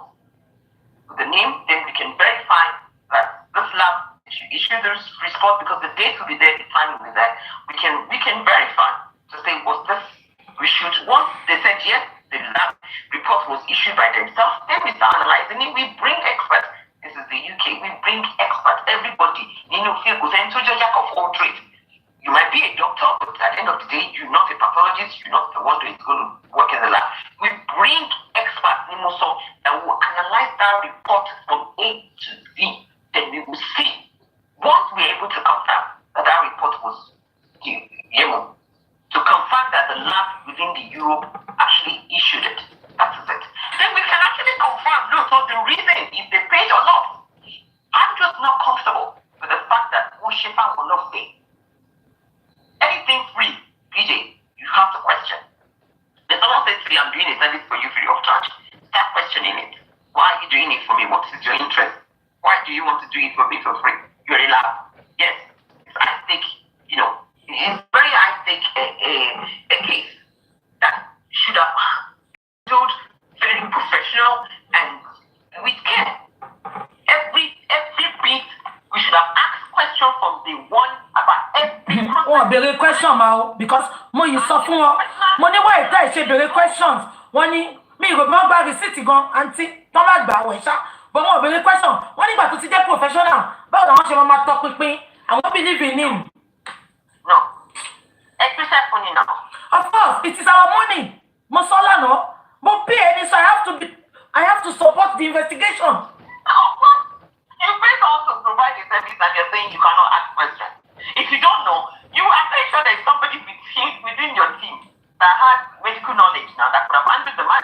With the name, then we can verify that this lab issue this report because the date will be there, the time will be there. We can verify to say was this issued. Once they said yes, the lab report was issued by themselves, then we start analyzing it. We bring experts. This is the UK. We bring experts. Everybody, feel to jack of all trades. You might be a doctor, but at the end of the day, you're not a pathologist. You're not the one who is going to work in the lab. We bring experts, that will analyze that report from A to Z. Then we will see. Once we're able to confirm that that report was to confirm that the lab within the Europe actually issued it. That is it. Then we can actually confirm, look, so the reason if they paid or not. I'm just not comfortable with the fact that Ushifa will not pay. Anything free, PJ, you have to question. If someone says free, I'm doing a service for you free of charge. Start questioning it. Why are you doing it for me? What is your interest? Why do you want to do it for me for free? You're a lab. Yes, it's I think, it's very I think a case that should have told very professional and with care. Every bit we should have asked questions from the one about every process. Oh, bere question ma because mo you sọ fún wọn. Mo ní why try ṣe bere questions. Wọ́n ní mi go gba receipt gan aunty. Tó bá gbà we sha. But mo bere question. Wọ́n nígbà tó ti jẹ́ professional. Báwo làwọn ṣe máa tọ́ pinpin? Àwọn believe in him. No. Except money now. Of course, it is our money. Mo sọ lánàá. Mo pay any so I have to support the investigation. You pay also provide the service and you're saying you cannot ask questions. If you don't know, you are very sure there's somebody within your team that has medical knowledge now that could have handled the man,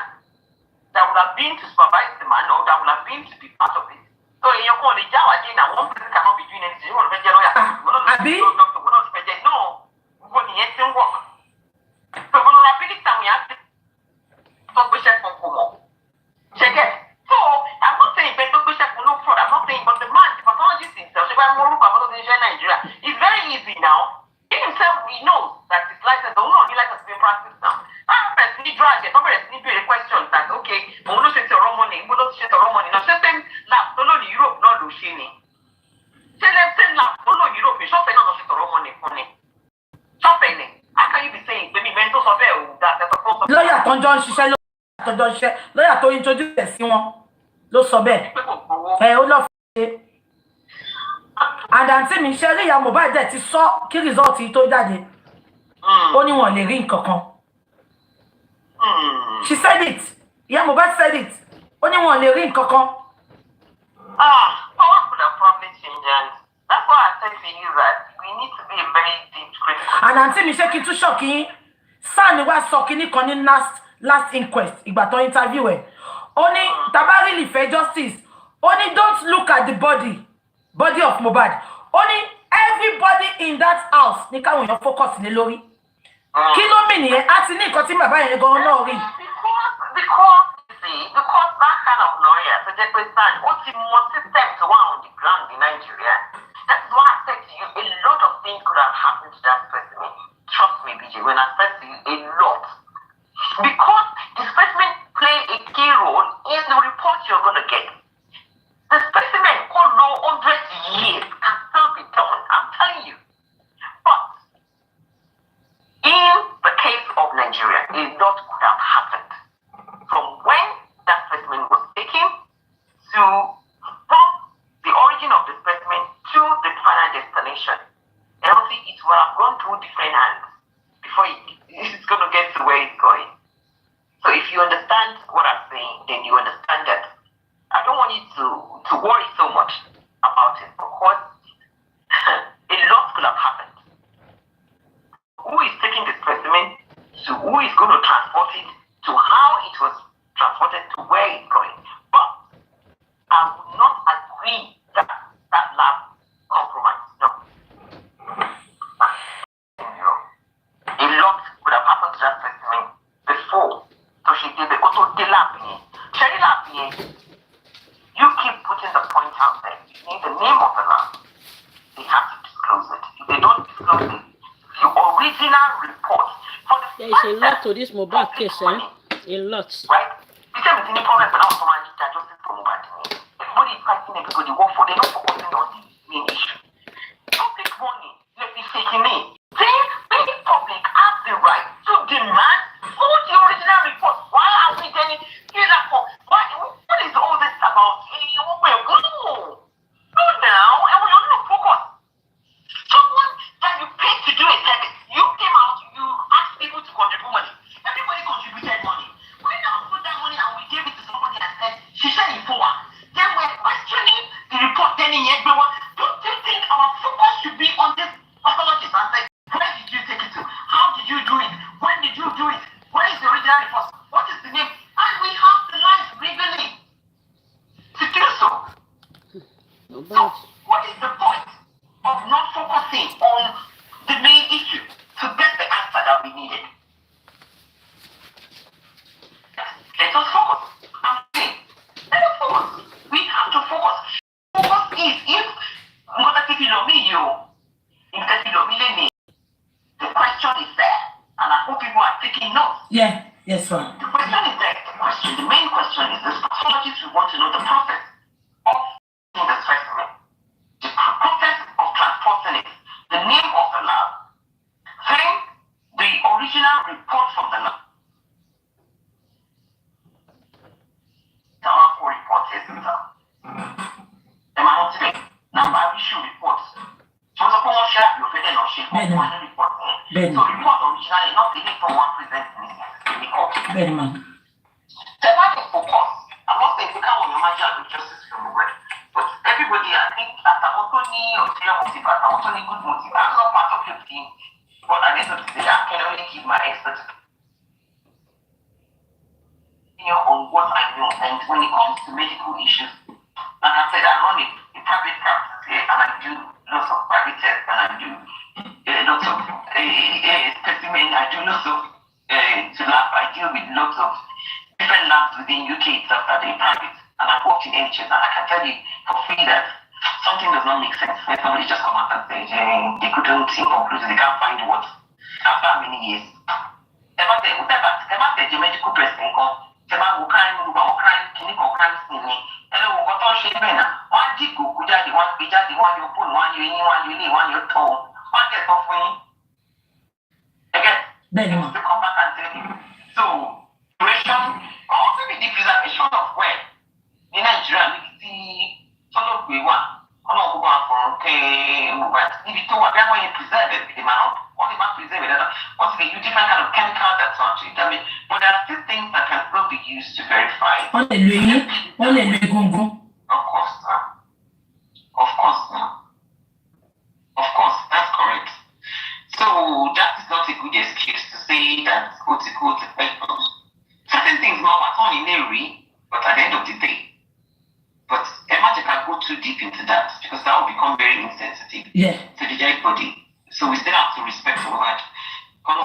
that would have been to supervise the man, or that would have been to be part of it. So in your call, the Jawa now one person cannot be doing anything. You want to be a lawyer? Doctor, we're not special. No, we're going to get some work. So vulnerability we have to talk with chef from Kumo. Check it. So I'm not saying better to chef for no fraud. I'm not saying, but the man, the pathologist himself, if I'm more about in Nigeria, it's very easy now. He himself, he knows that his license, don't know, he license being practiced now. I'm person he drag it, somebody need to question that okay, but we don't say the wrong money, we don't say the wrong money. Now same lab, don't know Europe, not Lushini. Same lab, don't know Europe, you shop not say the wrong money, money. Shopping. How can you be saying when mental survey that that's supposed to lawyer tó ń jọ ń ṣiṣẹ́ lawyer tó introduce ẹ̀ sí wọn ló sọ bẹ́ẹ̀ ó lọ fẹ́ and àǹtí mi ṣe rí ìyá Mohbad dẹ̀ ti sọ kí result yìí tó jáde ó ní wọn lè rí nǹkan kan she said it ìyá Mohbad said it ó ní wọn lè rí nǹkan kan. Power could have probably changed, and that's why I said to you that we need to be a very deep critical. And àǹtí mi ṣe kí n tún ṣọ́ọ̀kì yín sáà ni wá sọ kíní kan ní last inquest ìgbà tó interview ẹ̀ ó ní tàbá really fẹ́ justice ó ní don't look at the body of Mohbad ó ní everybody in that house ní káwọn èèyàn focus lé lórí kí ló mì nìyẹn á ti ní nǹkan tí bàbá yẹn gan náà rí. Because that kind of lawyer, so they understand what's the more system to one on the ground in Nigeria. That's why I said to you, a lot of things could have happened to that person. Trust me, BJ, when I said to you, a lot. Because the specimen play a key role in the report you're going to get. The specimen could know 100 years can still be done, I'm telling you. But in the case of Nigeria, a lot could have happened. From when that specimen was taken to from the origin of the specimen to the final destination. And obviously it will have gone through different hands before it's going to get to where it's going. So if you understand what I'm saying, then you understand that I don't want you to worry so much about it because a lot could have happened. Who is taking the specimen to who is going to transport it to how it was transported to where it's going. But I would not agree that that lab compromised. No. A lot would have happened to that specimen There's a lot to this mobile case, eh? A lot. Right? Because it's any problem, but also man, justice for mobile. Everybody is fighting everybody work for. They're not focusing on the main issue. Public money, let me say in it. Then, when the public have the right to demand for the original report, why are we getting what is all this about? No, now, and we don't know focus. Someone that you paid to do a service, you came out, you asked people to contribute money. Everybody contributed money. We now put that money and we gave it to somebody and said, she said it for her. Then we're questioning the report, telling everyone, don't you think our focus should be on this pathologist and say, where did you take it to? How did you do it? When did you do it? Where is the original report? What is the name? And we have the life legally to do so. So, what is the point of not focusing on the main issue to get the answer that we needed? Let us focus. I'm saying, let us focus. We have to focus. Focus is if the question is there, and I hope people are taking notes. Yeah, yes, ma'am. The question is there. The main question is this pathologist we want to know the process of the specimen, the process of transporting it, the name of the lab, then the original report from the lab. Our report is number issue reports. So the commercial you feel no shape of one report. So report originally not the from one presenting report. Very much. The matter focus. I'm not saying you can't imagine with justice from the word. But everybody I think at a Aunty or clear motive, at a Aunty good motive. I'm not part of your team. But at the end of the day, I can only give my expertise on what I know. And when it comes to medical issues, like I said, I run a private practice here and I do lots of private tests and I do lots of specimen, I do lots of to lab, I deal with lots of different labs within UK itself that are private, and I've worked in NHS, and I can tell you for free that something does not make sense when somebody just come out and say they couldn't conclude, they can't find what after how many years. The medical person come. One Then, to come back and tell you. So, duration, also the preservation of where in Nigeria, we see some of the one, all of from if you told what they're going to preserve it, the man, only man preserve it, once they use different kind of chemicals that's actually damage, but there are still things that can still be used to verify. on the Of course, of course, that's correct. So that is not a good excuse to say that certain things now are not in theory, but at the end of the day. But imagine I go too deep into that because that will become very insensitive to the dead body. So we still have to respect for that. But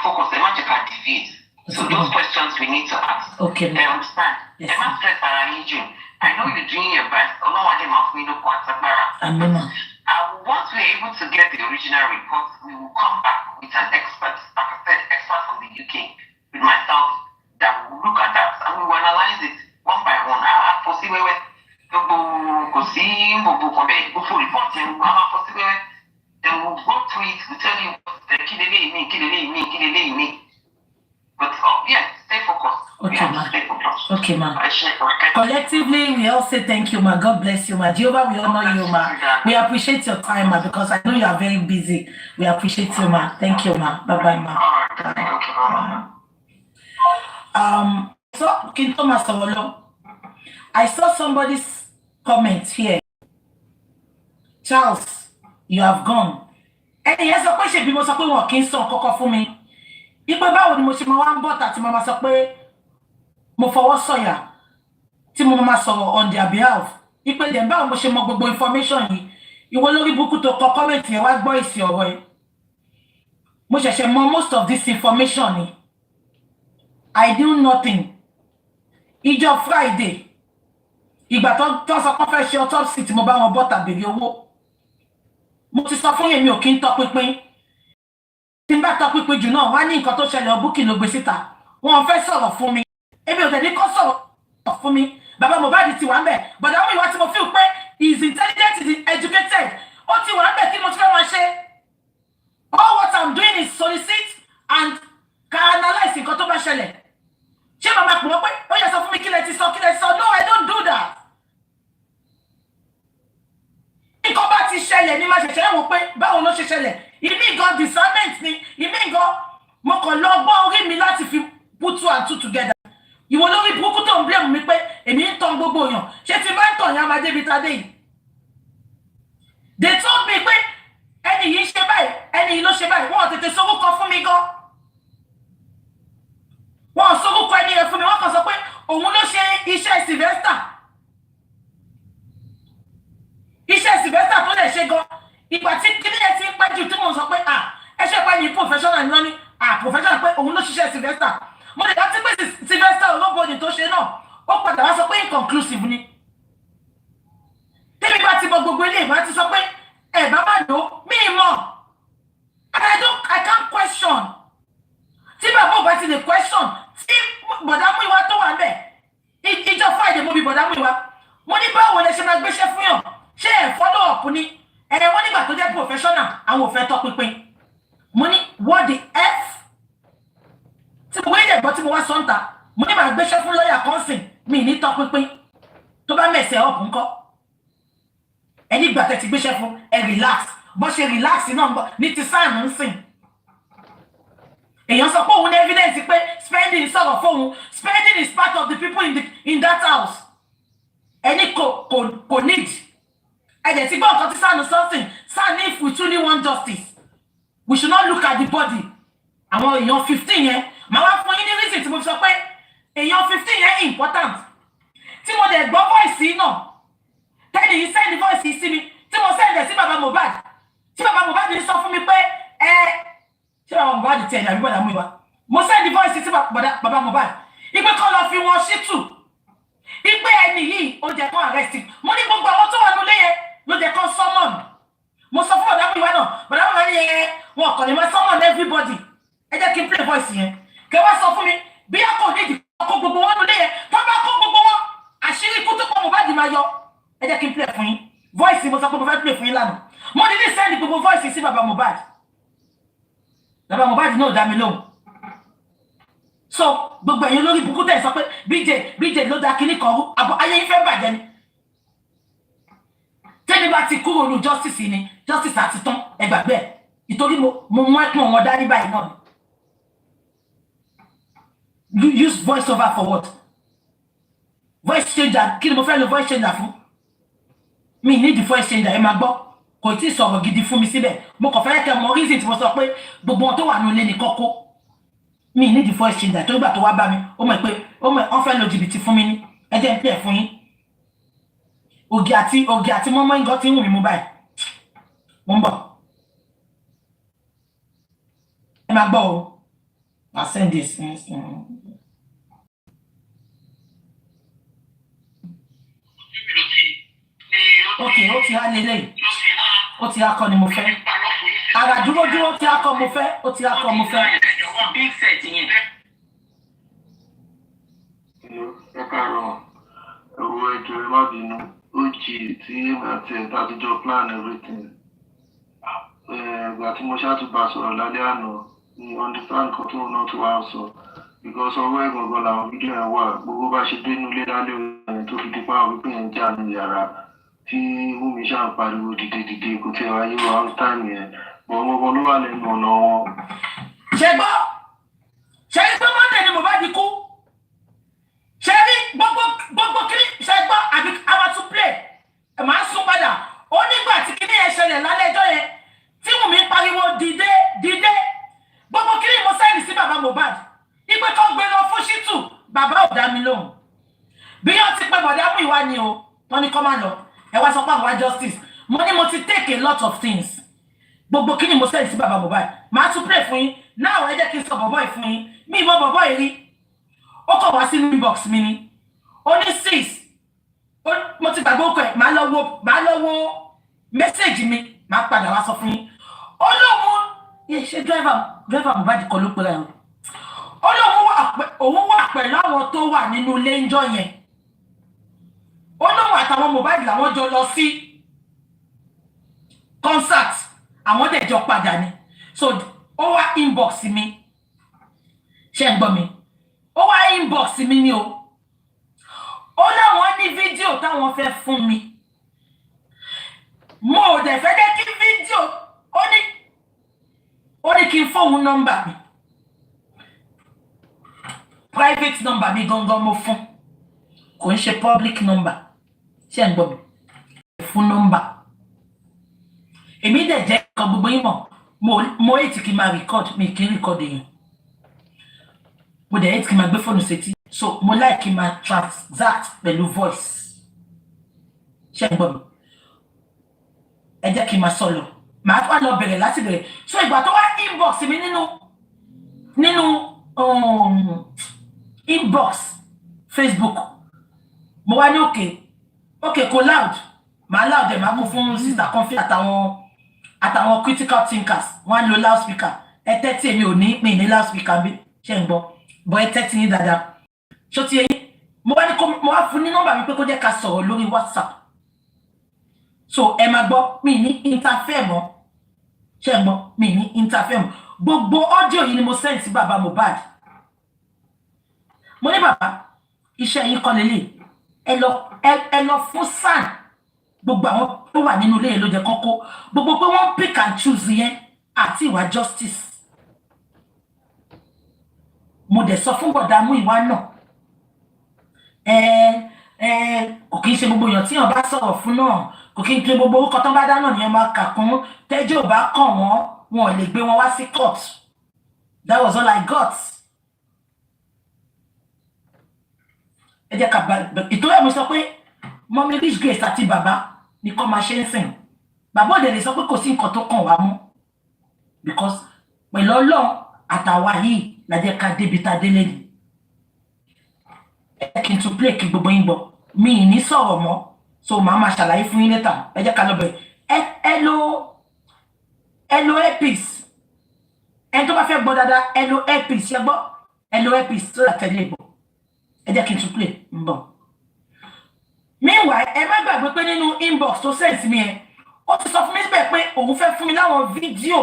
focus, imagine can deviate. So those questions we need to ask. Okay. I understand. Yes. I know you're doing your best. Once we're able to get the original report, we will come back with an expert, like I said, expert from the UK, with myself, that will look at that and we will analyze it one by one. I foresee where then we'll go through it, we'll tell you what the me. But yes, stay focused. Okay, ma. Stay focused. Okay, ma. Collectively, we all say thank you, ma. God bless you, ma. Jehovah, we honor you, ma. We appreciate your time, ma, because I know you are very busy. We appreciate you, ma. Thank you, ma. Bye-bye, ma. All right, thank you very much. So, King Thomas Owolo, I saw somebody's comment here. Charles, you have gone. And here's a question people say wọ́n kì í sọ kọ́kọ́ fún mi. Ipe báwo ni mo ṣe máa wá ń bọ̀ tàti mama sọ pé mo fọwọ́ sọ̀yà tí mo máa sọ̀rọ̀ on their behalf. Ipe dem báwo mo ṣe mọ gbogbo information yìí. Ìwọ lórí burúkú tó kọ comment yẹn wá gbọ́ èsì ọ̀rọ̀ ẹ̀. Mo ṣẹ̀ṣẹ̀ mọ most of this information ni. I do nothing. Ìjọ Friday. Ìgbà tó sọ pé fẹ́ ṣe autopsy tí mo bá wọn bọ́ta béèrè owó. mo ti sọ fún yín mi ò kí ń tọpinpin tí n bá tọpinpin jù náà wá ní nǹkan tó ṣẹlẹ̀ Bukky ló gbé síta wọn fẹ́ sọ̀rọ̀ fún mi èmi ò tẹ̀ ní kó sọ̀rọ̀ fún mi bàbá Mohbad ti wà ń bẹ̀ bọ̀dá Muyiwa tí mo feel pé he is intelligent, he is educated ó ti wà ń bẹ̀ kí mo ti fẹ́ máa ṣe all what I'm doing is solicit and analyze nǹkan tó bá ṣẹlẹ̀ ṣé màmá pè wọ́n pé ó yẹ sọ fún mi kí lẹ ti sọ no I don't do that. nǹkan bá ti ṣẹlẹ̀ ní máa ṣẹ̀ṣẹ̀ wò pé báwo ló ṣe ṣẹlẹ̀ ìmí gan discernment ni ìmí gan mo kàn lọ gbọ́ orí mi láti fi put two and two together ìwọ lórí burúkú tó ń blame mi pé èmi ń tan gbogbo èèyàn ṣé ti bá ń tàn yàn máa débi tadé yìí. They told me pé ẹni yìí ṣe báyìí ẹni yìí ló ṣe báyìí wọn ò tètè sórúkọ fún mi gan wọn ò sórúkọ ẹni yẹn fún mi wọn kàn sọ pé òun ló ṣe iṣẹ́ Sylvester tó lè ṣe gan ìgbà tí kíní yẹn ti ń pẹ́ jù tí mo sọ pé ẹ ṣe pé ní professional ni wọ́n ní professional pé òun ló ṣiṣẹ́ Sylvester mo lè dá sí pé Sylvester olóbodè tó ṣe náà ó padà wá sọ pé inconclusive ni tẹ́mi bá ti mọ gbogbo ilé ìbá ti sọ pé ẹ̀ bá má lò mí mọ̀ and I can't question tí bàbá ò bá ti lè question tí bọ̀dá Muyiwa tó wà ń bẹ̀ ìjọ Friday mo bí bọ̀dá Muyiwa mo ní báwo lẹ ṣe máa gbéṣẹ́ fún yàn ṣé ẹ̀ follow up ni wọ́n nígbà tó jẹ́ professional àwọn ò fẹ́ tọpinpin mo ní what the f tí mo wé ìdẹ̀gbọ́ tí mo wá sọ́ńtà mo ní màá gbéṣẹ́ fún lọ́ọ̀yà kọ́ńsìn mi ní tọpinpin tó bá mẹ̀sẹ̀ up ńkọ́ ẹni ìgbà tẹ́ ti gbéṣẹ́ fún relax bó ṣe relax náà ń bọ̀ ní ti sáànù ń sìn èèyàn sọ pé òun ní evidence pé spending sọ̀rọ̀ fóun spending is part of the people in that house ẹni kò need ẹ̀jẹ̀ tí gbọ́ nǹkan tí sáànù sọ́sìn sáànù if we truly want justice we should not look at the body àwọn èèyàn 15 yẹn màá wá fún yín ní reason tí mo sọ pé èèyàn 15 yẹn important tí mo dẹ̀ gbọ́ voice náà tẹ́lẹ̀ yìí send voice sí mi tí mo send ẹ̀ sí bàbá Mohbad tí bàbá Mohbad sọ fún mi pé ṣé bàbá Mohbad tiẹ̀ ní àbí bàbá Muyiwa mo send voice sí bàbá Mohbad ìpè kan lọ fi wọn ṣítù ìpè ẹni yìí ó jẹ́ kán arrest mo ní gbogbo àwọn tó wà nílé yẹn ló jẹ́ kán summon mo sọ fún bàbá Muyiwa náà bàbá Muyiwa yẹn wọn kàn ní ma summon everybody ẹ jẹ́ kí n play voice yẹn kẹ́ wá sọ fún mi bí a kò ní ìdí kó gbogbo wọn nílé yẹn tó bá kó gbogbo wọn àṣírí ikú tó pọ̀ Mohbad máa yọ ẹ jẹ́ kí n play fún yín voice mo sọ pé mo fẹ́ play fún yín lánàá mo ní ní send gbogbo voice sí bàbá Mohbad náà dá mi lóhùn so gbogbo ẹ̀yin lórí burúkú tẹ̀ sọ pé BJ ló dá kíní kan rú àbọ̀ ayé yín fẹ́ bàjẹ́ ni tẹ́ni bá ti kúrò ní justice ni justice àti tán ẹ gbàgbé ẹ̀ ìtorí mo mú ẹ̀pọ̀n wọn dání báyìí náà you use voice over for what voice changer kí ni mo fẹ́ lo voice changer fún mi ní di voice changer ẹ máa gbọ́ kò tí ì sọ̀rọ̀ gidi fún mi síbẹ̀ mo kàn fẹ́ kẹ́ mọ reason tí mo sọ pé gbogbo wọn tó wà nílé ní kọ́kọ́ mi ní di voice changer tó gbà tó wá bá mi ó mọ̀ pé wọ́n fẹ́ lo jìbìtì fún mi ní ẹ jẹ́ ń pè fún yín ògì àti mọ́mọ́ nǹkan tí ń wù mí mú báyìí mo ń bọ̀ ẹ máa gbọ́ o I'll send this. Okay, ó ti há lélẹ̀ ó ti há kọ́ ni mo fẹ́ ara dúró ó ti há kọ́ mo fẹ́ ó ti há kọ́ mo fẹ́. Ẹ káàárọ̀ ẹ̀wọ̀ ẹ̀jọ̀ ẹ má bínú ó jì tí àti ẹ̀ta àtijọ́ plan everything ìgbà tí mo ṣàtúbà sọ̀rọ̀ lálẹ́ àná ni understand kan tó náà tó wá sọ because ọwọ́ ẹ̀gbọ̀ngàn làwọn fídíò ẹ̀ wà gbogbo bá ṣe dé nílé lálẹ́ òun tó fi dípá àwọn pípín ẹ̀ ń jà ní yàrá tí Wùmí ṣáà ń pariwo dìde kò tí ẹ wáyé wà ń tàn yẹn gbọ̀ngbọ̀n ló wà lẹ́nu ọ̀nà wọn. ṣe gbọ́ Monday ni Mohbad kú ṣe rí gbogbo kiri ṣe gbọ́ àbí abatu play ẹ̀ máa ń sún padà ó nígbà tí kíní ẹ̀ ṣẹlẹ̀ lálẹ́ ẹjọ́ yẹn tí Wùmí pariwo dìde gbogbo kiri mo sẹ́ni sí bàbá Mohbad ìgbé tó gbé lọ fún ṣítù bàbá ò dá mi lóhùn bí wọ́n ti pé bọ̀dá Muyiwa ni o wọ́n ní kọ́ máa lọ ẹ wá sọ pé àwọn justice mo ní mo ti take a lot of things gbogbo kí ni mo sẹ́yìn sí bàbá Mohbad máa tún pray fún yín náà ẹ jẹ́ kí n sọ bọ̀bọ̀ yìí fún yín mi ìmọ̀ bọ̀bọ̀ yìí rí ó kọ̀ wá sínú inbox mi ni ó ní 6 mo ti gbàgbé ọkọ̀ ẹ̀ máa lọ wo mẹ́sẹ̀gì mi máa padà wá sọ fún yín olóhùn yẹ ṣe driver Mohbad kọ ló pera ẹ̀ olóhùn wà pẹ̀lú àwọn tó wà nínú ilé ńjọ́ yẹn olóhùn àtàwọn Mohbad làwọn jọ lọ sí concert àwọn dẹ̀ jọ padà ni so ó wá inbox mi ṣé ń gbọ́ mi ó wá inbox mi ni o ó láwọn ní fídíò táwọn fẹ́ fún mi mo ò dẹ̀ fẹ́ jẹ́ kí fídíò ó ní kí n fóun nọ́mbà mi private number mi gangan mo fún kò ń ṣe public number ṣé ń gbọ́ mi fún nọ́mbà èmi dẹ̀ jẹ́ kan gbogbo yín mọ̀ mo ètì kí n máa record mi kí n record èèyàn mo dẹ̀ ètì kí n máa gbé fóònù sétí so mo like kí n máa transact pẹ̀lú voice ṣé ń gbọ́ mi ẹ jẹ́ kí n máa sọ lọ màá wá lọ bẹ̀rẹ̀ láti bẹ̀rẹ̀ so ìgbà tó wá inbox mi nínú inbox Facebook mo wá ní òkè kò loud màá loud ẹ̀ máa mú fún sister Comfy àtàwọn critical thinkers wọ́n á lo loudspeaker ẹ tẹ́tí èmi ò ní loudspeaker bí ṣe ń gbọ́ bọ́ ẹ tẹ́tí ní dáadáa ṣó ti yẹn mo wá fún ní nọ́mbà mi pé kó jẹ́ ká sọ̀rọ̀ lórí WhatsApp so ẹ máa gbọ́ mi ní interfere mọ́ ṣe ń gbọ́ mi ní interfere mọ́ gbogbo audio yìí ni mo send sí bàbá Mohbad mo ní bàbá iṣẹ́ yín kọ́ lélẹ̀ ẹ lọ fún SAN gbogbo àwọn tó wà nínú ilé yẹn ló jẹ́ kọ́kọ́ gbogbo pé wọ́n pick and choose yẹn àti ìwà justice mo dẹ̀ sọ fún bọ̀dá Muyiwa náà kò kí n ṣe gbogbo èèyàn tí èèyàn bá sọ̀rọ̀ fún náà kò kí n pe gbogbo orúkọ tó bá dá náà ni ẹ máa kà kún tẹ́jọ́ ò bá kàn wọ́n wọn ò lè gbé wọn wá sí court that was all I got. ẹ jẹ́ ká ìtòrí ẹ̀mí sọ pé mọ́mí rich grace àti bàbá ní kọ́ máa ṣe ń sìn bàbá òde lè sọ pé kò sí nǹkan tó kàn wá mú because pẹ̀lú Ọlọ́run àtàwa yìí la jẹ́ ká débi tá délé ni ẹ kí n tún play kí gbogbo yín gbọ́ mi ì ní sọ̀rọ̀ mọ́ so màá máa ṣàlàyé fún yín later ẹ jẹ́ ká lọ bẹ̀rẹ̀ ẹ lo earpiece ẹni tó bá fẹ́ gbọ́ dáadáa ẹ lo earpiece ẹ gbọ́ ẹ lo earpiece tó tẹ̀lé ìbò ẹ jẹ́ kí n tún play ń bọ̀. Meanwhile ẹ má gbàgbé pé nínú inbox tó send sí mi yẹn ó ti sọ fún mi síbẹ̀ pé òun fẹ́ fún mi láwọn fídíò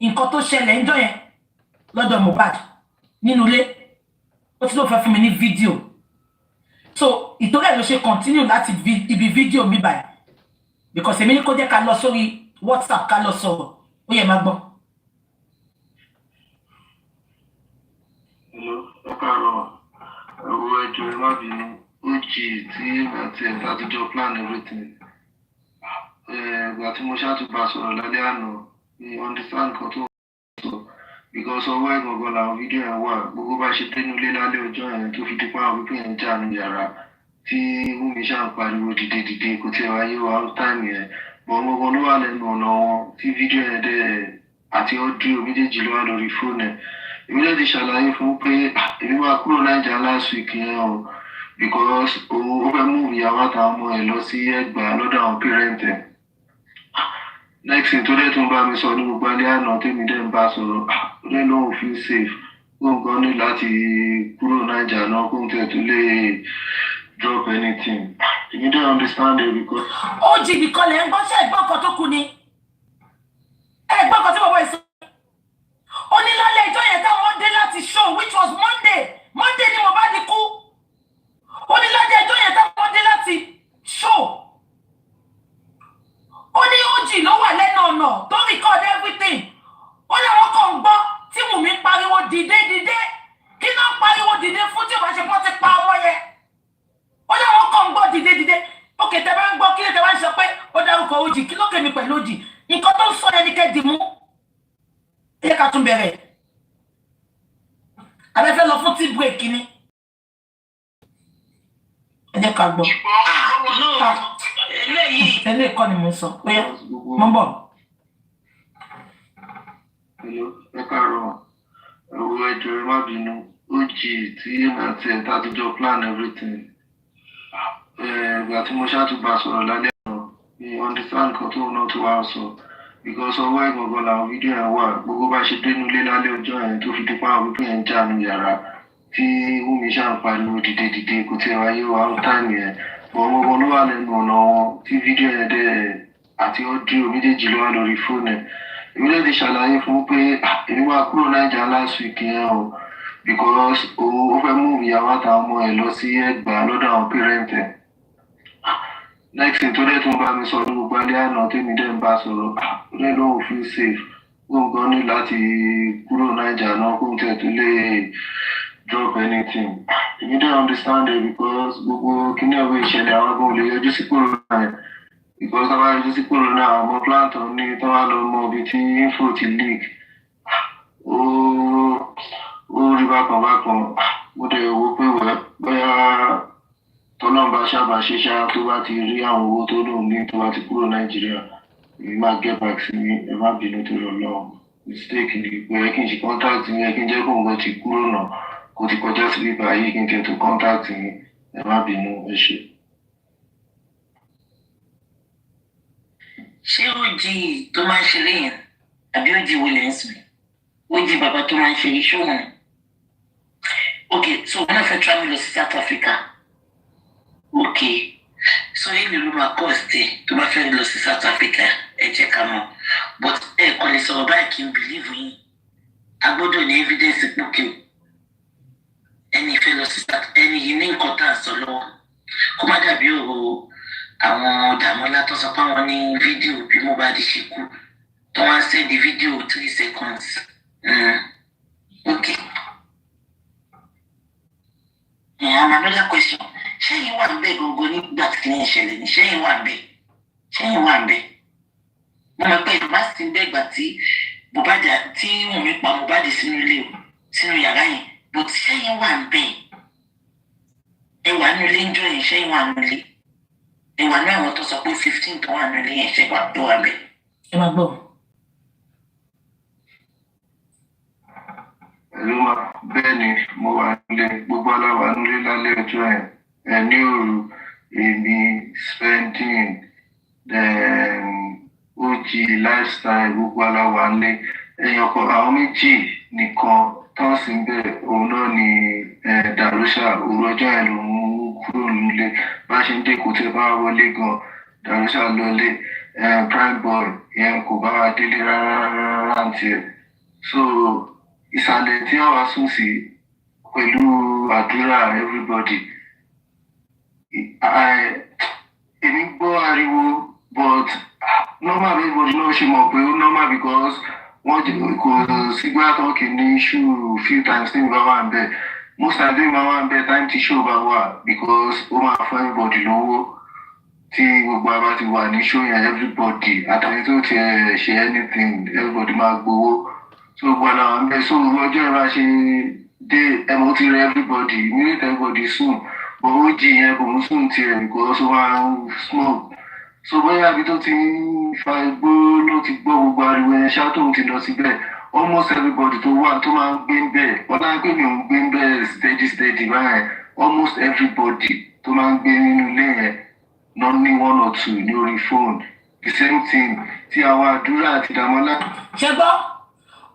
nǹkan tó ṣẹlẹ̀ ńjọ́ yẹn lọ́dọ̀ Mohbad nínú ilé ó ti ló fẹ́ fún mi ní fídíò so ìtorí ẹ̀ ló ṣe continue láti ibi fídíò mi báyìí because èmi ní kó jẹ́ ká lọ sórí WhatsApp ká lọ sọ̀rọ̀ ó yẹ máa gbọ́. Hello, ẹ káàárọ̀ ẹ̀rọ ẹjọ́ ẹ má bínú ojì tí àti ẹ̀ látijọ́ plan everything ìgbà tí mo ṣàtúbà sọ̀rọ̀ lálẹ́ àná ni understand kan tó sọ because ọwọ́ ẹ̀gbọ̀ngàn làwọn fídíò yẹn wà gbogbo bá ṣe dénú ilé lálẹ́ ọjọ́ yẹn tó fi dípò àwọn pípé yẹn jà ní yàrá tí Wúnmi ṣáà ń pariwo dìde kò tí ẹ wáyé wa all time yẹn bọ̀ gbogbo ló wà lẹ́nu ọ̀nà wọn tí fídíò yẹn dẹ̀ àti ọ́díò méjèèjì ló wà lórí fóònù ẹ̀ èmi náà ti ṣàlàyé fún pé èmi máa kúrò Naija last week yẹn o because ó fẹ́ mú ìyàwó àtàwọn ọmọ ẹ̀ lọ sí Ẹ̀gbá lọ́dọ̀ àwọn parent ẹ̀ next thing tó dẹ̀ tún bá mi sọ ní gbogbo alẹ́ àná tèmi dẹ̀ ń bá sọ̀rọ̀ ó dẹ̀ lóun feel safe kóun gan ní láti kúrò Naija náà kóun tẹ̀ tó lè drop anything èmi dẹ̀ understand it because. ó jìbì kan lẹ́ ń gbọ́ ṣe ẹ̀gbọ́n kan tó kú ni ẹ̀gbọ́n kan tí bàbá yìí sọ ó ní lálẹ́ ìjọ yẹn táwọn dé láti show which was Monday ni Mohbad kú ó ní lálẹ́ ìjọ yẹn táwọn dé láti show ó ní ojì ló wà lẹ́nu ọ̀nà tó record everything ó ní àwọn kan gbọ́ tí Wùnmí pariwo dìde kí náà pariwo dìde fún tí ìbáṣe pọ́n ti pa ọmọ yẹn ó ní àwọn kan gbọ́ dìde ókè tẹ bá ń gbọ́ kí lè tẹ bá ń sọ pé ó dárúkọ ojì kí ló kèmí pẹ̀lú ojì nǹkan tó ń sọ yẹn ni kẹ́ dì mú ẹ ká tún bẹ̀rẹ̀ abẹ́fẹ́ lọ fún tea break ni ẹ jẹ́ ká gbọ́. eléyìí kọ́ ni mo sọ pé mo ń bọ̀. ẹ káàárọ̀ ẹ̀rọ ẹjọ́ ẹ má bínú ojì tí àti ẹ̀ta àtijọ́ plan everything ìgbà tí mo ṣàtúbà sọ̀rọ̀ lálẹ́ àná understand kan tó náà tó wá sọ because ọwọ́ ẹ̀gbọ̀ngàn làwọn fídíò yẹn wà gbogbo bá ṣe dénú ilé lálẹ́ ọjọ́ yẹn tó fi dípá àwọn wípé yẹn já ní yàrá tí Wúmi ṣáà ń pariwo dìde kò tí ẹ wáyé wa ń tà nìyẹn bọ̀ gbogbo ló wà lẹ́nu ọ̀nà wọn tí fídíò yẹn dẹ̀ àti ọ́díò méjèèjì ló wà lórí fóònù ẹ̀ èmi lè ti ṣàlàyé fún pé èmi wá kúrò Naija last week yẹn o because ó fẹ́ mú ìyàwó àtàwọn ọmọ ẹ̀ lọ sí Ẹ̀gbá lọ́dọ̀ àwọn parent ẹ̀ next thing tó dẹ̀ tún bá mi sọ ní gbogbo alẹ́ àná tèmi dẹ̀ ń bá sọ̀rọ̀ lẹ́nu òfin safe wọ́n gan ní láti kúrò Naija náà kó tẹ̀ tó lè drop anything èmi dẹ̀ understand it because gbogbo kíní ẹ̀wọ̀ ìṣẹ̀lẹ̀ àwọn agbóhùn lè yọjú sí kúrò náà because tá a bá yọjú sí kúrò náà ọmọ planton ní tó wá lọ mọ ibi tí info ti leak ó rí bákan mo dẹ̀ wo pé bóyá tọ́lọ́mbà sábà ṣe ṣá tó bá ti rí àwọn owó tó lóun ní tó bá ti kúrò Nàìjíríà èmi máa get back sí mi ẹ má bínú tó lọ lọ mistake ni pé ẹ kí n ṣe contact mi ẹ kí n jẹ́ kó nǹkan ti kúrò náà kó ti kọjá sí bíbá yìí kí n tẹ̀ tó contact mi ẹ má bínú ẹ ṣe. ṣé ó jí tó máa ń ṣeré yẹn àbí ó jí wọlé ń sùn ó jí bàbá tó máa ń ṣe iṣẹ́ òun ok so wọn náà fẹ́ travel lọ sí South Africa. Okay, so if you look at cost to my friend lost in South Africa, check them but when it's all back, you believe in I got no evidence okay. Any fellows that any unique contact so low. Come at you, I want Damola to support one video, be mobile shiku. Don't send the video 3 seconds. Okay. Another question. Ṣé yín wà ń bẹ gbogbo nígbà tí ní ìṣẹ̀lẹ̀ ní ṣé yín wà ń bẹ mo mọ̀ pé ìbá sì ń bẹ́gbà tí Wùnmí pa Mohbad sínú ilé o sínú yàrá yẹn bó ti ṣé yín wà ń bẹ ẹ wà nínú ilé ń jọ yẹn ṣé yín wà nínú ilé ẹ wà ní àwọn tó sọ pé 15 tó wà nínú ilé yẹn ṣé wà tó wà bẹ. ẹ máa gbọ́. Bẹ́ẹ̀ ni mo wà nílé gbogbo aláwa nílé lálẹ́ ọjọ́ yẹn ẹni òru èmi spending OG lifestyle gbogbo aláwa nílé èèyàn kan àwọn méjì nìkan tán sí ń bẹ̀ òun náà ni Darusha òru ọjọ́ yẹn lòun kúrò nílé bá ṣe ń dé kò tẹ́ bá wọlé gan Darusha lọlé prime boy yẹn kò bá wa délé rárá ń tiẹ̀ so ìsàlẹ̀ tí àwa sùn sí pẹ̀lú àdúrà everybody èmi gbọ́ ariwo but normal everybody náà ṣe mọ̀ pé ó normal because wọ́n kò sígbà tó kì í ní issue few times tí mi bá wà ń bẹ̀ most times tí mi bá wà ń bẹ̀ time tí show bá wà because ó máa fún everybody lówó tí gbogbo àbá ti wà ní show yẹn everybody àtàrí tó ti ṣe anything everybody máa gbowó so gbọ́dọ̀ àwọn bẹ́ẹ̀ so ọjọ́ ìbá ṣe dé ẹ̀mọ́ ti rẹ everybody immediate everybody soon but ó jí yẹn kò ń sùn tiẹ̀ because ó máa ń smoke so bóyá ibi tó ti ń fa igbó ló ti gbọ́ gbogbo ariwo yẹn ṣá tóun ti lọ síbẹ̀ almost everybody tó wà tó máa ń gbé ń bẹ̀ ọ̀la pé mi ò ń gbé ń bẹ̀ steady báyẹn almost everybody tó máa ń gbé nínú ilé yẹn náà ní 1 or 2 ní orí phone the same thing tí àwọn àdúrà àti Dàmọ́lá. ṣe gbọ́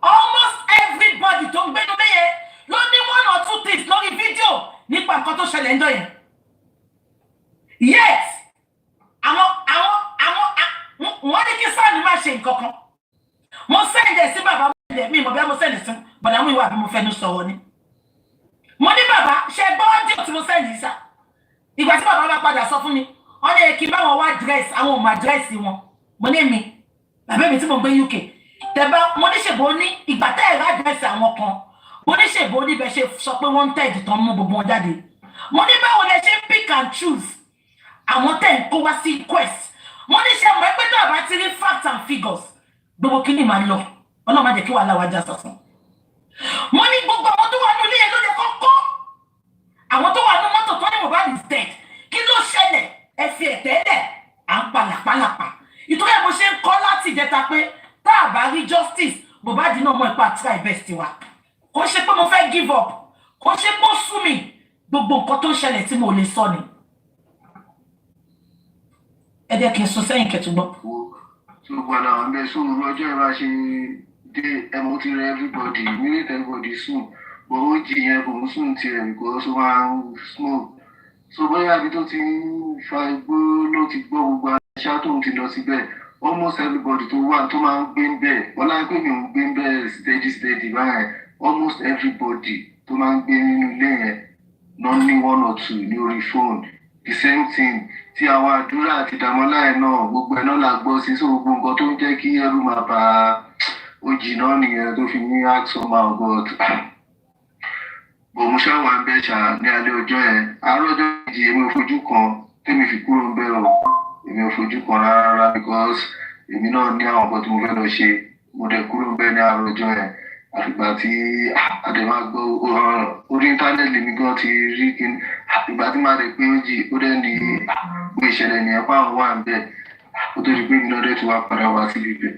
almost everybody tó ń gbé nílé yẹn ló ní 1 or 2 things lórí fídíò nípa nǹkan tó ṣẹlẹ̀ ń jọ yẹn. Yes, wọ́n ní kí sáà ní máa ṣe nǹkan kan. Mo sẹ́ǹdẹ̀ sí bàbá mi ìmọ̀ bí mo sẹ́ǹdẹ̀ sí bọ̀dá Muyiwa àbí mo fẹ́nu sọ̀rọ̀ ni. Mo ní bàbá ṣe gbọ́ ọ́díò tí mo sẹ́ǹdì sá. Ìgbà tí bàbá bá padà sọ fún mi, wọ́n ní kí n bá wọn wá dírẹ́sì àwọn ò máa dírẹ́sì wọn. Mo ní mi, bàbá mi tí mo gbé UK. Tẹ̀bá mo ní ṣèbó ní ìgbà tẹ́ ẹ̀rọ àdírẹ́sì àwọn kan. Mo ní ṣèbó ní bẹ́ẹ̀ ṣe sọ pé wọ́n ń tẹ̀dì tán mú gbogbo wọn jáde. Mo ní báwo lẹ ṣe ń pick and choose àwọn tẹ̀ ń kó wá sí quest. Mo ní ṣe mọ̀ pé tó àbá ti rí facts and figures gbogbo kí ni màá lọ ọlọ́run má jẹ́ kí wàhálà wájà sọ̀sán. Mo ní gbogbo àwọn tó wà ní ilé yẹn ló yẹ kọ́kọ́ àwọn tó wà ní mọ́tò tó ní Mohbad is dead kí ló ṣẹlẹ̀ ẹ fi ẹ̀tẹ́ lẹ̀ à ń pa làpálàpà ìtọ́jú ẹ̀ mo ṣe ń kọ́ láti ìjẹta pé tá a bá rí justice Mohbad náà mọ̀ ipa try best wa kò ṣe pé mo fẹ́ give up kò ṣe pé ó sú mi gbogbo nǹkan tó ń ṣẹlẹ̀ tí mo lè sọ ni. ẹ jẹ́ kí n sún sẹ́yìn kẹtùgbọ́. So gbọ́dọ̀ àwọn bẹ́ẹ̀ so ọjọ́ ìbá ṣe dé ẹmu ti rẹ everybody minute everybody soon but ó jì yẹn kò ń sùn tiẹ̀ because ó máa ń smoke so bóyá ibi tó ti ń fa igbó ló ti gbọ́ gbogbo aṣá tó ń ti lọ síbẹ̀ almost everybody tó wà tó máa ń gbé ń bẹ̀ wọ́n láì pé mi ò ń gbé ń bẹ̀ steady báyẹn almost everybody tó máa ń gbé nínú ilé yẹn lọ ní 1 or 2 ní orí phone the same thing tí àwọn àdúrà àti ìdàmọ́lá ẹ̀ náà gbogbo ẹ̀ náà la gbọ́ sí so gbogbo nǹkan tó ń jẹ́ kí ẹrù máa bá ojì náà nìyẹn tó fi ní ask somehow but mo ṣáà wà ń bẹ́ ṣá ní alẹ́ ọjọ́ yẹn àárọ̀ ọjọ́ kejì èmi ò fojú kan tèmi fi kúrò ń bẹ̀ o èmi ò fojú kan rárá because èmi náà ní àwọn nǹkan tí mo fẹ́ lọ ṣe mo dẹ̀ kúrò ń bẹ̀ ní àárọ̀ ọjọ́ yẹn àfìgbà tí àdèmá gbọ́ orí íńtánẹ́ẹ̀tì mi gan ti rí kí ìgbà tí màá rè pé ó jì ó dẹ̀ ní gbé ìṣẹ̀lẹ̀ nìyẹn pa àwọn wà ń bẹ̀ ó tó di pé mi náà dẹ̀ ti wá padà wá síbi ibẹ̀.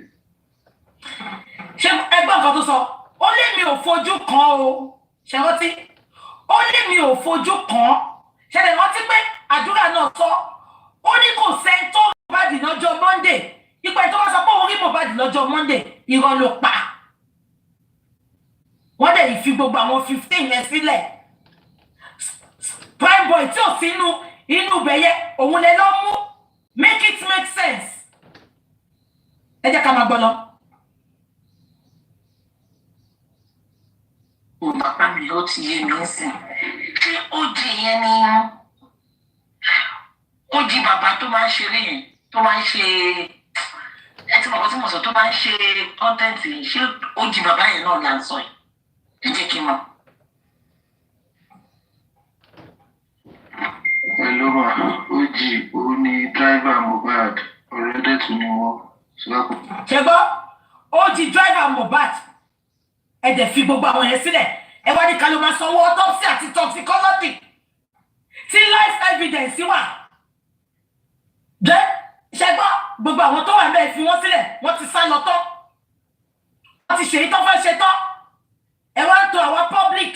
ṣé ẹgbẹ́ nǹkan tó sọ ó lé mi ò fojú kan o ṣe rántí ó lé mi ò fojú kan ṣẹlẹ̀ rántí pé àdúrà náà sọ ó ní kò sẹ́ni tó Mohbad lọ́jọ́ Monday ipa tó wá sọ pé òun rí Mohbad lọ́jọ́ Monday irọ́ ló pa wọ́n dẹ̀ fi gbogbo àwọn 15 yẹn sílẹ̀ prime boy tí ò sí inú bẹ̀yẹ òun lè lọ mú make it make sense ẹ jẹ́ ká máa gbọ́ lọ. Bàbá mi ló ti yé mi sìn ṣé ó jí yẹn ni ó jí bàbá tó máa ń ṣeré yẹn tó máa ń ṣe ẹ ti mọ̀ kó tí mo sọ tó máa ń ṣe content yìí ṣé ó jí bàbá yẹn náà là ń sọ yìí ẹ jẹ́ kí n mọ̀. Hello ma ó jì ó ní driver Mohbad ọ̀rẹ́ dẹ̀ tún ni wọ́n ṣùgbọ́n. ṣe gbọ́ ó jí driver Mohbad ẹ dẹ̀ fi gbogbo àwọn yẹn sílẹ̀ ẹ wá ní ká ló máa sanwó autopsy àti toxicology tí life evidence wà jẹ́ ṣẹgbọ́ gbogbo àwọn tó wà ń bẹ́ẹ̀ fi wọ́n sílẹ̀ wọ́n ti sá lọ tán wọ́n ti ṣèyí tó fẹ́ ṣe tán ẹ wá ń to àwọn public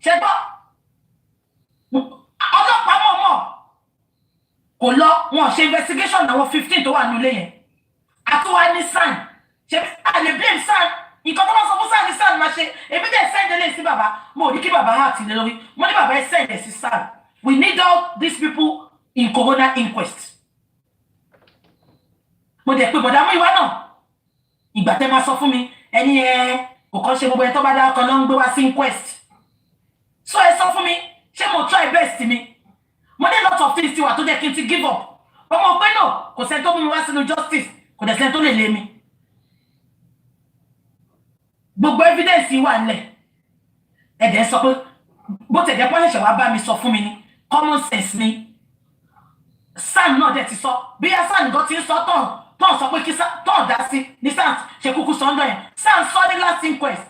ṣẹgbọ́ ọlọ́pàá mọ̀ọ́mọ̀ kò lọ wọn ṣe investigation àwọn 15 tó wà nílé yẹn àtúwá ní sàn ṣe àlè blame sàn nǹkan tó bá sọ fún sàn ní sàn máa ṣe èmi dẹ̀ send lè sí bàbá mo ní kí bàbá hà tì lé lórí mo ní bàbá ẹ send ẹ sí sàn we need all these people in coroner inquest mo dẹ̀ pé bọ̀dá Muyiwa náà ìgbà tẹ́ máa sọ fún mi ẹni kò kàn ṣe gbogbo ẹ tó bá dá ọkàn ló ń gbé wá sí inquest so ẹ sọ fún mi ṣé mo try best mi mo ní lot of things ti wà tó jẹ́ kí n ti give up ọmọ pé náà kò sẹ́ni tó mú mi wá sínú justice kò dẹ̀ sẹ́ni tó lè lé mi gbogbo evidence wà nílẹ̀ ẹ̀dẹ̀ sọ pé bó tẹ̀ jẹ́ pé ṣẹ̀ṣẹ̀ wá bá mi sọ fún mi ní common sense ni SAN náà dẹ̀ ti sọ bí yá SAN nìkan ti ń sọ tán sọ pé kí tán dá sí ní SAN ṣe kúkú sọ́ndọ̀ yẹn SAN sọ ní last inquest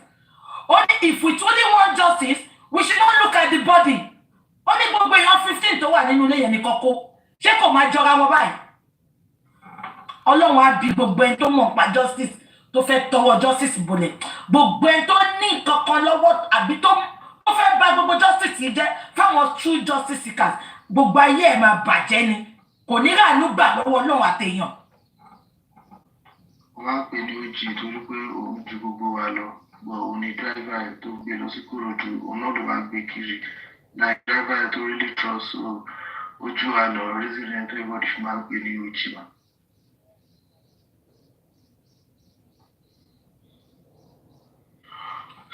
ó ní if we truly want justice we should not look at the body ó ní gbogbo èèyàn 15 tó wà nínú ilé yẹn ní kọ́kọ́ ṣé kò máa jọra wọn báyìí ọlọ́run á bi gbogbo ẹni tó mọ̀ pa justice tó fẹ́ tọwọ́ justice bolẹ̀ gbogbo ẹni tó ní nǹkan kan lọ́wọ́ àbí tó fẹ́ bà gbogbo justice yìí jẹ́ fáwọn true justice seekers gbogbo ayé ẹ̀ máa bàjẹ́ ni kò ní ràánú gbà lọ́wọ́ ọlọ́run àtẹ̀yàn. wọ́n á pè ní ojì torí pé òun ju gbogbo wa lọ gbọ́ òun ni driver ẹ̀ tó gbé lọ sí Kòròdú òun náà ló máa gbé kiri like driver ẹ̀ tó really trust so ojú àlọ́ resident everybody fi máa ń pè ní ojì wa.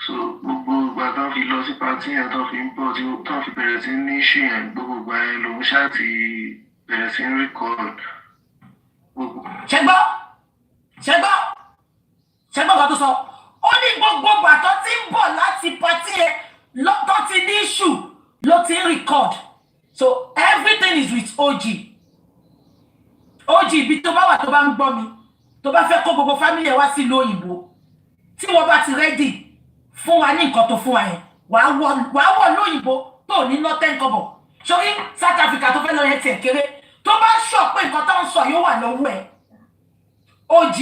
so gbogbo ìgbà tó fi lọ sí pàtí yẹn tó fi ń bọ̀ tí tó fi bẹ̀rẹ̀ sí ní ṣe yẹn gbogbo ìgbà yẹn lòun ṣáà ti bẹ̀rẹ̀ sí ní record. ṣẹgbọ́ kan tó sọ ó ní gbogbo ìgbà tó ti ń bọ̀ láti pàtí yẹn tó ti ní issue ló ti ń record so everything is with OG ibi tó bá wà tó bá ń gbọ́ mi tó bá fẹ́ kó gbogbo family ẹ̀ wá sí ìlú òyìnbó tí wọ́n bá ti ready fún wa ní nǹkan tó fún wa yẹn wàá wọ̀ lóyìnbó tó ní nọ́tẹ́ kọ́bọ̀ sórí South Africa tó fẹ́ lọ yẹn tiẹ̀ kéré tó bá sọ pé nǹkan tó ń sọ yóò wà lọ́wọ́ ẹ̀ OG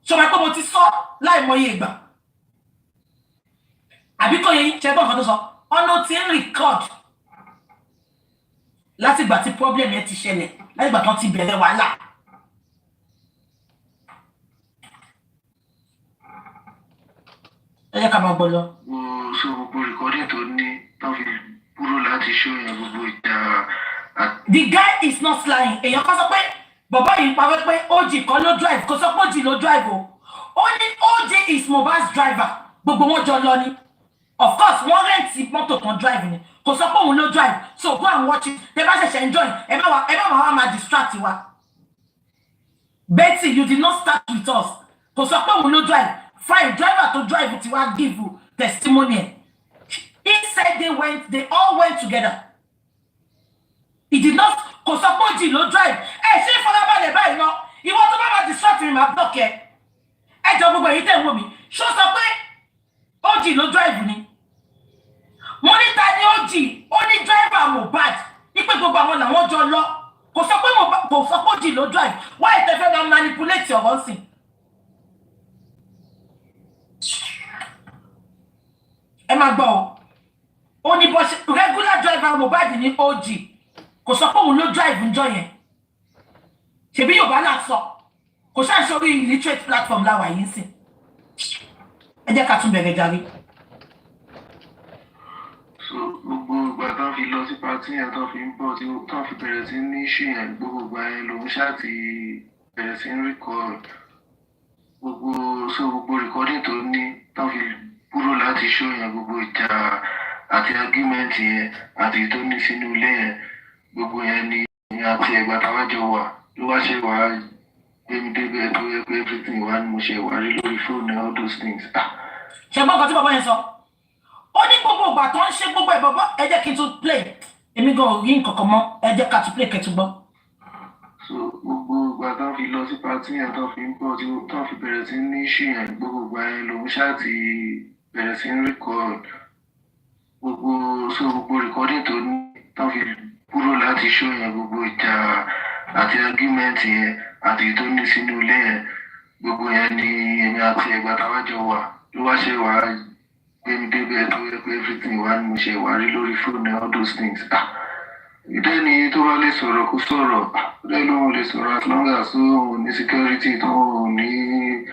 sọmọ pé mo ti sọ láìmọye ìgbà àbí kò yẹ ṣẹgbọ́n nǹkan tó sọ ọ̀nà tí ń record láti ìgbà tí problem yẹn ti ṣẹlẹ̀ láti ìgbà tán ti bẹ̀rẹ̀ wàhálà. ẹ jẹ́ ká máa gbọ́ lọ. So gbogbo recording tó ní tó fi kúrò láti show yẹn gbogbo ìjà. The guy is not lying. Èèyàn kan sọ pé bàbá yìí parọ́ pé OG kan ló drive kò sọ pé OG ló drive o. Ó ní OG is Mohbad's driver. Gbogbo wọn jọ lọ ni. Of course, wọ́n rẹ́ǹtì mọ́tò kan drive ni. Kò sọ pé òun ló drive. So go and watch it. Tẹ́ bá ṣẹ̀ṣẹ̀ enjoy. Ẹ má máa distract wa. Betty, you did not start with us. Kò sọ pé òun ló drive. Fine, driver to drive ti wá give you testimony. He said they all went together. He did not kò sọ pé OG ló drive. Ṣé ìfọlábalẹ̀ báyìí lọ? Ìwọ tó bá máa distract mi máa block ẹ. Ẹ jọ gbogbo èyí tẹ̀ ń wò mí. Ṣó sọ pé OG ló drive ni? Mo ní ta ni OG? Ó ní driver Mohbad. Ipe gbogbo àwọn làwọn jọ lọ. Kò sọ pé OG ló drive. Why tẹ́ fẹ́ máa manipulate ọ̀rọ̀ sí? Ẹ máa gbọ́ o. Ó ní regular driver Mohbad ní OG. Kò sọ pé òun ló drive ń jọ yẹn. Ṣebí Yorùbá náà sọ. Kò ṣáà sórí illiterate platform láwà yìí sí. Ẹ jẹ́ ká tún bẹ̀rẹ̀ jàre. So gbogbo ìgbà tán fi lọ sí pàtí yẹn tán fi ń bọ̀ tí tán fi bẹ̀rẹ̀ sí ní ṣì yẹn gbogbo ìgbà yẹn lòun ṣáà ti bẹ̀rẹ̀ sí ń record gbogbo recording tó ní tán fi kúrò láti show yẹn gbogbo ìjà àti argument yẹn àti tó ní sínú ilé yẹn gbogbo yẹn ni àti ẹ̀gbà táwọn jọ wà ló wá ṣe wà gbẹmí débẹ̀ tó yẹ pé everything wà ní mo ṣe wà rí lórí fóònù all those things. Ṣé gbọ́ nǹkan tí bàbá yẹn sọ? Ó ní gbogbo ìgbà tó ń ṣe gbogbo ẹ̀ bàbá ẹ jẹ́ kí n tún play. Èmi gan ò rí nǹkan kan mọ́ ẹ jẹ́ ká tún play kẹ́tù gbọ́. So gbogbo ìgbà tán fi lọ sí pàtí yẹn tán fi ń bọ̀ tí tán fi bẹ̀rẹ̀ sí ní ṣì yẹn gbogbo ìgbà yẹn lòun ṣáà ti bẹ̀rẹ̀ sí ń record gbogbo recording tó ní tán fi kúrò láti show yẹn gbogbo ìjà àti argument yẹn àti tó ní sínú ilé yẹn gbogbo yẹn ni èmi àti ẹ̀gbà táwọn jọ wà ló wá ṣe wà gbẹmí débẹ̀ tó yẹ pé everything wà ní mo ṣe wà rí lórí fóònù all those things. Ìdẹ́ni tó bá lè sọ̀rọ̀ kó sọ̀rọ̀ lẹ́nu òun lè sọ̀rọ̀ as long as òun ní security tó ń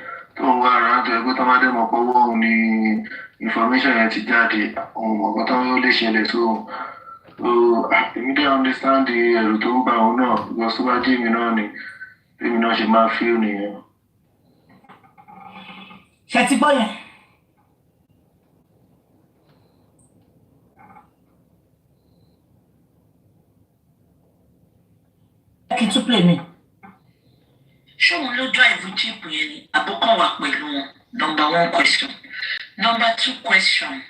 wá ara tó ẹgbẹ́ tó máa dẹ̀ mọ̀ pọ́wọ́ òun ní information yẹn ti jáde òun mọ̀gbọ́n tó lè ṣẹlẹ̀ tó èmi dẹ̀ understand ẹ̀rù tó ń bá òun náà because tó bá jẹ́ èmi náà ni èmi náà ṣe máa feel nìyẹn. Ṣé ti gbọ́ yẹn? Kí tún play mi. Ṣé òun ló drive jíìpù yẹn ni àbúkọ̀ wà pẹ̀lú wọn? Number 1 question. Number 2 question.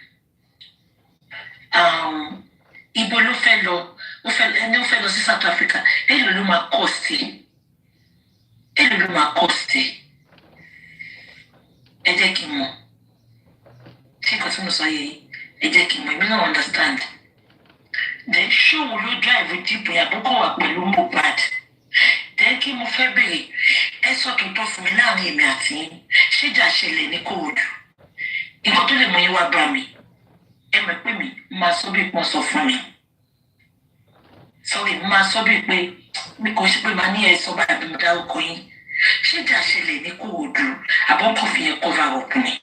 Ibo ló fẹ́ lọ? Ó fẹ́ lọ sí South Africa. Èló ló máa cost ẹ̀? Èló ló máa cost ẹ̀? Ẹ jẹ́ kí n mọ̀. Ṣé nǹkan tí mo sọ yìí? Ẹ jẹ́ kí n mọ̀. Èmi náà understand. Then ṣé òun ló drive jíìpù yẹn àbúkọ̀ wà pẹ̀lú Mohbad? Then kí mo fẹ́ bèrè ẹ sọ tòótọ́ fún mi láàrin èmi àti yín ṣé ìjà ṣẹlẹ̀ ní Kòròdú nǹkan tó lè mú yín wá bá mi ẹ mọ̀ pé mi máa sọ bí pọ́n sọ fún mi sọ́rí máa sọ bí pé mi kò ṣe pé màá ní ẹ sọ báyìí bí mo dárúkọ yín ṣé ìjà ṣẹlẹ̀ ní Kòròdú àbọ̀kọ̀ fi yẹn cover up ni.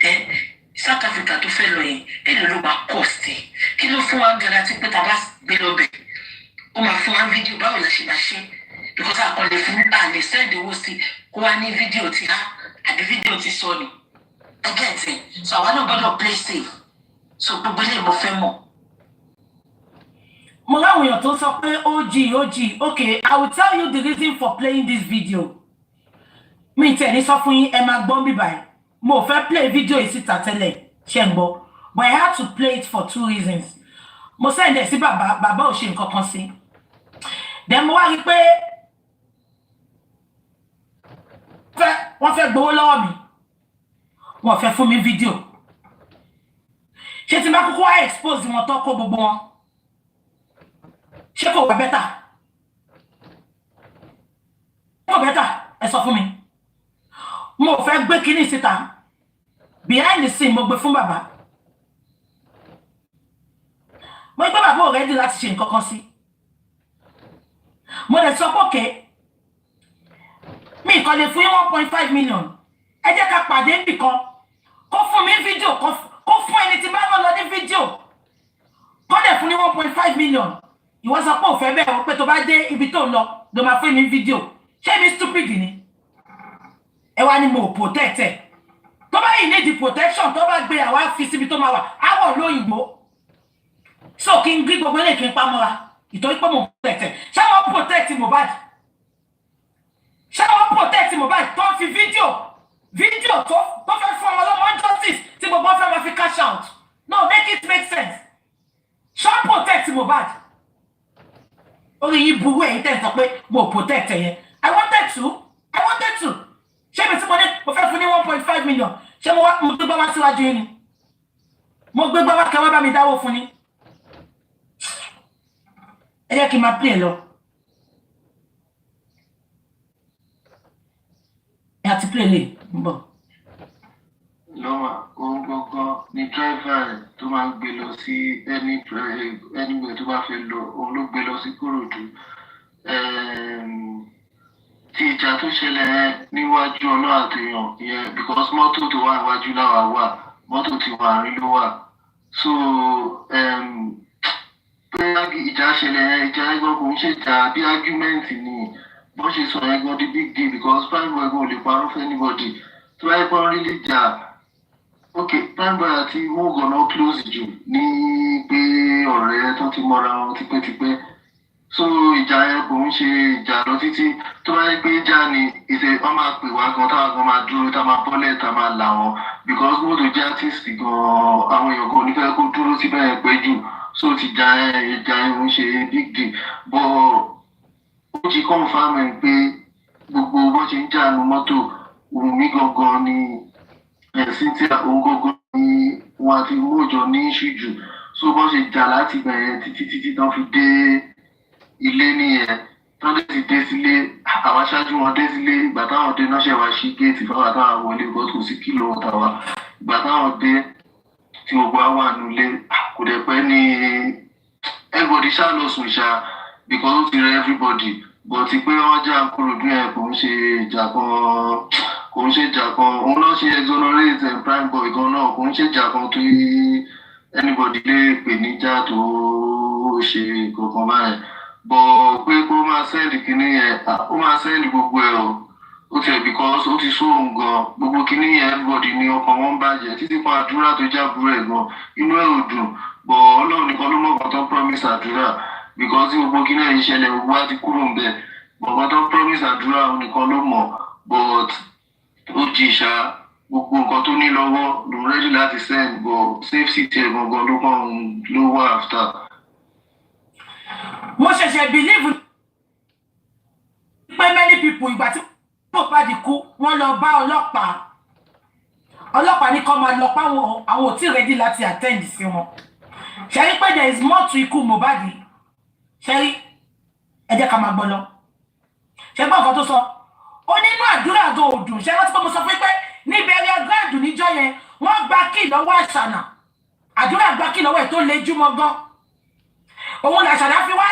Then South Africa tó fẹ́ lọ yẹn èlò ló máa cost ẹ̀ kí ló fún wa ń garanti pé tá a bá gbé lọ́bẹ̀ ó máa fún wa fídíò báwo la ṣe máa ṣe because a kàn lè fún a lè send owó sí kó wá ní fídíò tí a àbí fídíò tí sọnù ẹgẹ́ ẹ̀tẹ̀ so àwa náà gbọ́dọ̀ play safe so gbogbo ilé mo fẹ́ mọ̀. Mo láwọn èèyàn tó sọ pé OG okay I will tell you the reason for playing this video. Mi tẹ̀ ní sọ fún yín ẹ máa gbọ́n bíbá ẹ̀ mo fẹ́ play video yìí síta tẹ́lẹ̀ ṣe ń gbọ́ but I had to play it for 2 reasons. Mo send ẹ̀ sí bàbá ò ṣe nǹkan kan sí. Then mo wá rí pé wọ́n fẹ́ gbowó lọ́wọ́ mi wọ́n fẹ́ fún mi fídíò ṣé tí bá kúkú wá expose wọn tó kó gbogbo wọn ṣé kò wá bẹ́tà ẹ sọ fún mi mo fẹ́ gbé kíní síta behind the scene mo gbé fún bàbá mo gbé bàbá ò ready láti ṣe nǹkan kan sí. Mo lè sọ pé okay, mi kàn lè fún yín 1.5 million. Ẹ jẹ́ ká pàdé níbì kan. Kó fún mi fídíò, kó fún ẹni tí bá rán lọ ní fídíò. Kó dẹ̀ fún ní 1.5 million. Ìwọ sọ pé ò fẹ́ bẹ́ẹ̀ o pé tó bá dé ibi tó lọ ló máa fún mi fídíò. Ṣé mi stupid ni? Ẹ wá ní mo protect ẹ. Tó bá yìí need protection, tó bá gbé àwa fi síbi tó máa wà, àwọ̀ lóyìnbó. So kí n gbé gbogbo ilé kí n pamọ́ra. Ìtorí pé mo protect ẹ. Ṣé wọ́n protect Mohbad? Ṣé wọ́n protect Mohbad tó fi fídíò tó fẹ́ fún ọmọ lọ́mọ justice tí gbogbo fẹ́ máa fi cash out? No, make it make sense. Ṣé wọ́n protect Mohbad? Orí yìí burú ẹ̀yin tẹ̀ ń sọ pé mo protect ẹ yẹn. I wanted to. Ṣé mi tí mo fẹ́ fún ní 1.5 million? Ṣé mo gbé gbọ́ wá síwájú yín ni? Mo gbé gbọ́ wá kẹwàá bá mi dáwó fún ni. Ẹ jẹ́ kí n máa play lọ. Ẹ àti play lè ń bọ̀. lọ́wọ́ ohun gangan ni dírẹ́fà rẹ̀ tó máa ń gbé lọ sí anywhere tó bá fẹ́ lọ òun ló gbé lọ sí Kòròdú. Tí ìjà tó ṣẹlẹ̀ níwájú ọlọ́run àtẹ̀yàn yẹn because mọ́tò tó wà níwájú láwa wà mọ́tò tí wà rí ló wà. So pé ìjà ṣẹlẹ̀ ìjà ẹgbẹ́ kò ń ṣèjà bí argument ni bó ṣe sọ ẹgbẹ́ di big deal because prime boy kò lè parọ́ fún anybody tó bá yẹ kó rí lè jà. Okay, prime boy àti Mogo náà close jù ní pé ọ̀rẹ́ tó ti mọ́ra wọn tipẹ́tipẹ́. So ìjà yẹn kò ń ṣe ìjà lọ títí tó bá yẹ pé ìjà ni wọ́n máa pè wá gan táwọn gan máa dúró tá máa bọ́lẹ̀ tá máa là wọ́n because Mogo jẹ́ artist gan àwọn èèyàn kan onífẹ́ kó dúró síbẹ̀ yẹn pẹ́ jù. So ti ìjà yẹn ń ṣe big deal but ó jí confirm ẹ̀ pé gbogbo bó ṣe ń jà nu mọ́tò òun mi gangan ni ẹ̀sìn tí òun gangan ni wọn àti Mojo ní ìṣújù. So bó ṣe jà láti bẹ̀rẹ̀ títí tán fi dé ilé nìyẹn tán dé ti dé sílé àwọn aṣáájú wọn dé sílé ìgbà táwọn dé náà ṣe wá sí géètì fáwọn àtàwọn wọlé bọ́ kò sí kìlọ̀ ọ̀tà wa ìgbà táwọn dé tí gbogbo wa wà nulẹ̀ kò dẹ̀ pẹ́ ní everybody ṣá lọ sùn ṣá because ó ti rẹ everybody but ti pé wọ́n jà Kòròdú yẹn kò ń ṣe ìjà kan òun náà ṣe exonerate prime boy gan náà kò ń ṣe ìjà kan tó anybody lè pè níjà tó ṣe kankan báyìí bọ̀ pé kó máa send kínní yẹn ó máa send gbogbo ẹ̀ ó tiẹ̀ because ó ti sóhun gan gbogbo kínní yẹn everybody ní ọkàn wọn bàjẹ́ títí kan àdúrà tó jábúrò ẹ̀ gan inú ẹ̀ ò dùn bọ̀ Ọlọ́run nìkan ló mọ̀ kan tó promise àdúrà because gbogbo kínní yẹn ṣẹlẹ̀ gbogbo á ti kúrò ń bẹ̀ bọ̀ kan tó promise àdúrà òun nìkan ló mọ̀ but ó jìṣà gbogbo nǹkan tó ní lọ́wọ́ ló ready láti send but safety tiẹ̀ gangan ló wà after. Mo ṣẹ̀ṣẹ̀ believe pé many people ìgbà tí Mohbad kú wọ́n lọ bá ọlọ́pàá ní kó máa lọ pa àwọn ò tí ready láti attend sí wọn. Ṣẹ́rí pé there is more to ikú Mohbad. Ṣẹ́rí ẹ jẹ́ ká máa gbọ́ lọ. Ṣé gbọ́ nǹkan tó sọ? Ó nínú àdúrà gan òdùn. Ṣé wọ́n ti pé mo sọ fún pé níbẹ̀rẹ̀ ọgọ́rùn-ún níjọ́ yẹn wọ́n gba kí lọ́wọ́ Àṣànà. Àdúrà gba kí lọ́wọ́ ẹ̀ tó le jùmọ̀ gan. Òun l'Àṣànà fi wá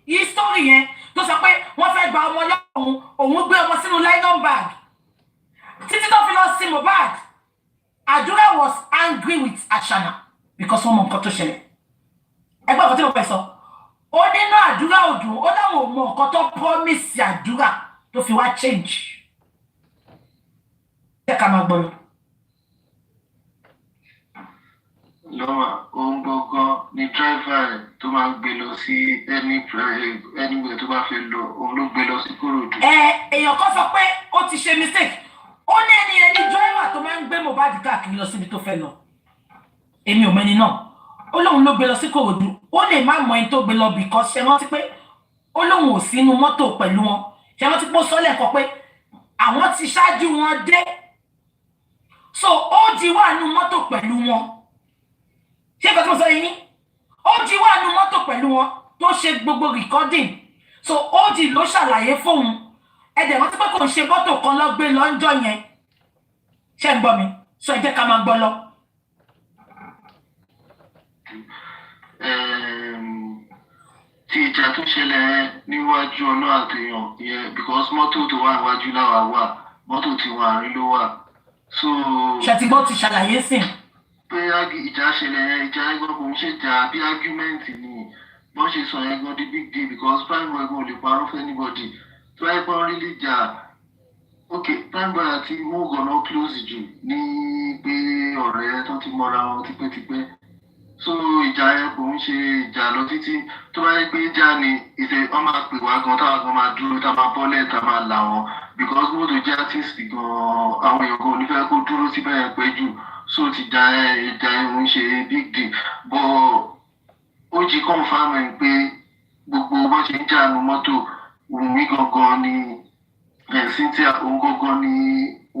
yí story yẹn tó sọ pé wọ́n fẹ́ gba ọmọ lọ́wọ́ òun gbé ọmọ sínú nylon bag. Títí tó fi lọ sí Mohbad. Àdúrà was angry with Àṣànà because wọ́n mọ nǹkan tó ṣẹlẹ̀. Ẹgbẹ́ ọ̀kan tí mo fẹ́ sọ. Ó nínú àdúrà òdùn ó dáwọn ò mọ nǹkan tó promise àdúrà tó fi wá change. Ẹ ká máa gbọ́ lọ. Lọ́wọ́ ohun gangan ni dírẹ́fà rẹ̀ tó máa ń gbé lọ sí anywhere tó bá fẹ́ lọ òun ló gbé lọ sí Kòròdú. Èèyàn kan sọ pé ó ti ṣe mistake. Ó ní ẹni dírẹ́fà tó máa ń gbé Mohbad káàkiri lọ síbi tó fẹ́ lọ. Èmi ò mẹ́ni náà. Ó lóun ló gbé lọ sí Kòròdú. Ó lè má mọ ẹni tó gbé lọ because ṣe rántí pé ó lóun ò sínú mọ́tò pẹ̀lú wọn. Ṣe rántí pé ó sọ lẹ́ẹ̀kan pé àwọn ti ṣáájú wọn dé. So ó di wà nínú mọ́tò pẹ̀lú wọn. Ṣé nǹkan tí mo sọ yìí? Ó di wà nínú mọ́tò pẹ̀lú wọn tó ṣe gbogbo recording. So ó di ló ṣàlàyé fóun. Ẹ̀dẹ̀ rántí pé kò ń ṣe mọ́tò kan lọ gbé lọ́njọ́ yẹn. Ṣé ń gbọ́ mi? So ẹ jẹ́ ká máa gbọ́ lọ. ìjà tó ṣẹlẹ̀ níwájú ọlọ́ àtẹ̀yàn yẹn because mọ́tò tó wà níwájú láwa wà mọ́tò tí wọ́n àárín ló wà so. ṣètìgbọ́ ti ṣàlàyé sí. pé ìjà ṣẹlẹ̀ ìjà ẹgbẹ́ kò ń ṣèjà bí argument ni wọ́n ṣe sọ ẹgbẹ́ di big deal because prime boy kò lè parọ́ fún anybody tó ẹ pọ́n rí lè jà ok prime boy àti mogo náà close jù ní pé ọ̀rẹ́ tó ti mọ́ra wọn tipẹ́tipẹ́ so ìjà yẹn kò ń ṣe ìjà lọ títí tó bá yẹ pé ìjà ni ìṣe wọ́n máa pè wá gan táwọn gan máa dúró tá a máa bọ́lẹ̀ tá a máa là wọ́n because moto jẹ́ artist gan àwọn èèyàn kan ò ní fẹ́ kó dúró síbẹ̀ yẹn pẹ́ jù so ti ìjà yẹn ń ṣe big deal but ó jí confam ẹ̀ pé gbogbo bọ́n ṣe ń jà nu mọ́tò Wùnmí gangan ni Cynthia òun gangan ni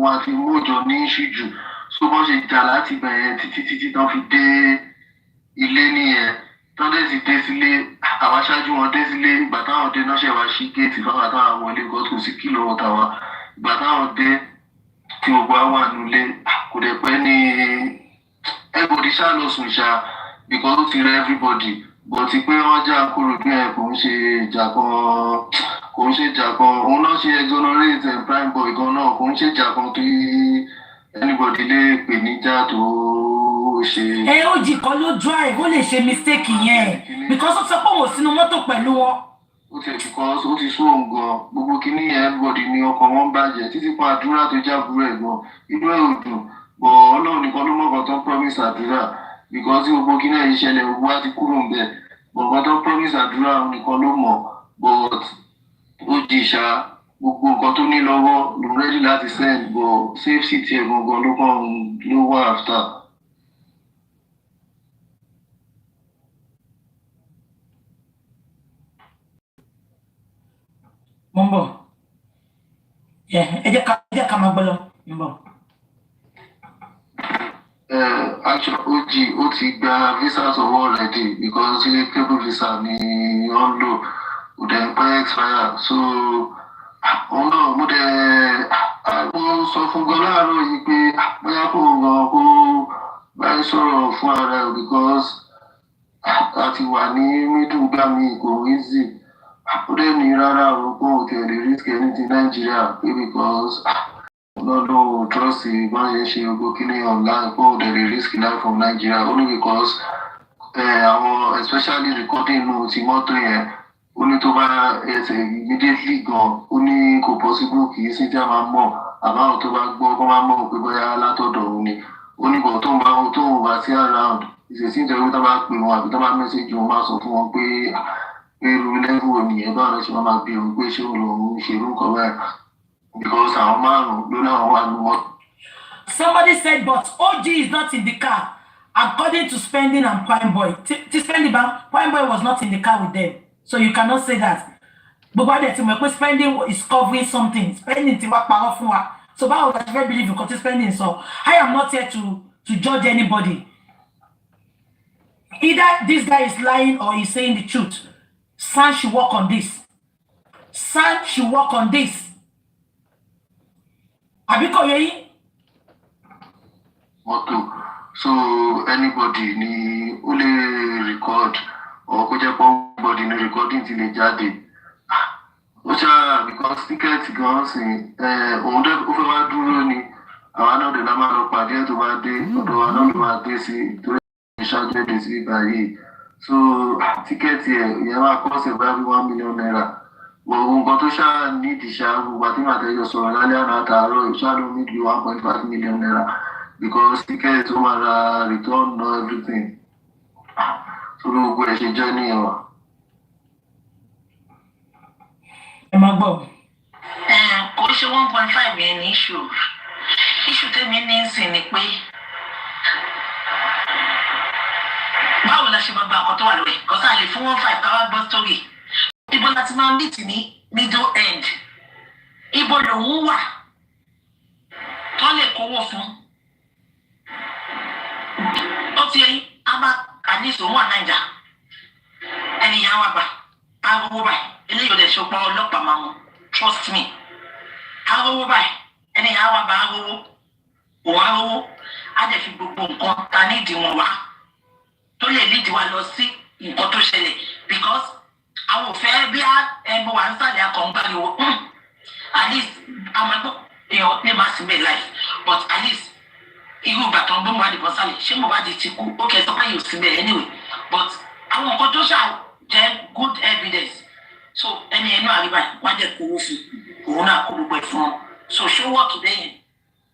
wọ́n àti mọ́jọ ní ṣíjù so bọ́n ṣe jà láti bẹ̀rẹ̀ títí tán fi dé ilé nìyẹn tán dé sì dé sílé àwọn aṣáájú wọn dé sílé ìgbà táwọn dé náà ṣe wá sí géètì fáwọn àtàwọn wọlé gọ́tù sí kìlọ̀ wọ́n tàwa ìgbà táwọn dé tí gbogbo àwọn ànulé kò dẹ̀ pẹ́ ní everybody ṣáà lọ sùn ṣá because ó ti rẹ everybody but pé wọ́n já kúrò bí ẹ̀ kò ń ṣe ìjà kan òun náà ṣe exonerate prime boy gan náà kò ń ṣe ìjà kan tó anybody lè pè níjà tó ṣe. ó jì kan ló drive ó lè ṣe mistake yẹn because ó sọ pé òun sínú mọ́tò pẹ̀lú wọn. ó tẹ̀ because ó ti sún òun gan gbogbo kìíní yẹn everybody ní ọkàn wọn bàjẹ́ títí pa àdúrà tó jábúrò ẹ̀ gan inú ẹ̀ ò dùn bọ̀ ọlọ́run nìkan ló mọ̀ọ́kan tó promise àdúrà because tí gbogbo kìíní ẹ̀ ṣẹlẹ̀ gbogbo wa ti kúrò ń bẹ̀ bọ̀ọ̀kan tó promise àdúrà nìkan ló mọ̀ but ó jì ṣá gbogbo nǹkan tó ní lọ́wọ́ ló rẹ́dí láti send but safety tiẹ̀ gangan ló kàn ló wà after. mo ń bọ̀ ẹ jẹ́ ká máa gbọ́ lọ ń bọ̀. Actually ó ti gba visa sọ̀wọ́ already because cable visa ni wọ́n ń lò kò dẹ̀ pẹ́ expire so òun náà mo dẹ̀ mo sọ fún gan láàárọ̀ yìí pé bóyá kò gan kó báyìí sọ̀rọ̀ fún ara ẹ̀ because a ti wà ní middle gbà mí kò easy ó dẹ̀ ní rárá òkú òtẹ̀lẹ̀ risk anything Nigeria because no trust bá yẹn ṣe gbogbo kíní online kó òtẹ̀lẹ̀ risk life from Nigeria only because àwọn especially recording inú ti mọ́tò yẹn ó ní tó bá ẹsẹ̀ immediately gan ó ní kò possible kì í sí tí a máa mọ̀ àbáwọn tó bá gbọ́ kó máa mọ̀ pé bóyá látọ̀dọ̀ òun ni ó ní bọ̀ tó ń bá sí around ìṣèṣin ìjọba tó bá pè wọn àbí tó bá mẹ́sẹ̀jì wọn máa sọ fún wọn pé irú level ònìyàn báwọn lọ ṣe máa bí òun pé ṣé òun lòun ṣe irú nǹkan báyìí because àwọn márùn-ún ló náà wà ní wọn. Somebody said but OG is not in the car according to Spending and Prime Boy. Spending Prime Boy was not in the car with them. So you cannot say that. But by the time Spending is covering something, Spending ti wá parọ́ fún wa. So báwo la fẹ́ believe nǹkan tí Spending sọ? I am not here to judge anybody. Either this guy is lying or he's saying the truth. San should work on this. San should work on this. Abiko yeyi? So anybody ni ó lè record or kó jẹ́ pé anybody ni recording ti lè jáde. Ó ṣá because ticket gan sin òun dẹ́ ó fẹ́ wá dúró ni àwa náà dẹ̀ la máa lọ pàdé tó bá dé ọ̀dọ̀ wa náà ló máa dé sí torí ìṣáájú èdè sí báyìí. So ticket yẹn máa cost about 1 million naira. Gbogbo nǹkan tó ṣáà nídìí ṣáà gbogbo àti màtẹ́jọ sọ̀rọ̀ lálẹ́ àná àtàárọ̀ ìṣáà ló nídìí 1.5 million naira because ticket ó máa ra return no everything. So gbogbo ẹ̀ ṣe jẹ́ ní ẹ̀wà. Ẹ máa gbọ́. Kò ṣe 1.5 yẹn ní issue tèmi ní ìsìn ni pé báwo la ṣe máa gba ọkọ̀ tó wà lórí kọ́sà lè fún 1.5 káwá gbọ́ story. Ibo láti máa meet ní middle end. Ibo lòun wà tó lè kówó fún. Ó ti ẹyin á bá àdísò wà Naija. Ẹni yà wà bá arówó báyìí. Eléyìí ò lè ṣọpọ̀ ọlọ́pàá máa mú. Trust me. Arówó báyìí. Ẹni yà wà bá arówó. Òun arówó. Á dẹ̀ fi gbogbo nǹkan ta nídìí wọn wá. Tó lè lead wa lọ sí nǹkan tó ṣẹlẹ̀ because àwọn ò fẹ́ bí ẹbọ wà ń sàlẹ̀ akọ̀ǹgbàlùwò at least àwọn ẹgbẹ́ èèyàn ní máa sì bẹ́ẹ̀ láì but at least irú ìgbà tó ń bọ́ Mohbad bọ́ sálẹ̀ ṣé Mohbad ti kú ó kẹ́ sọ pé yóò sí bẹ́ẹ̀ anyway but àwọn nǹkan tó ṣáà jẹ́ good evidence so ẹni ẹnu àríwá wọ́n jẹ́ kó owó fún òun náà kó gbogbo ẹ̀ fún wọn so ṣó wọ́ọ̀kì bẹ́yẹn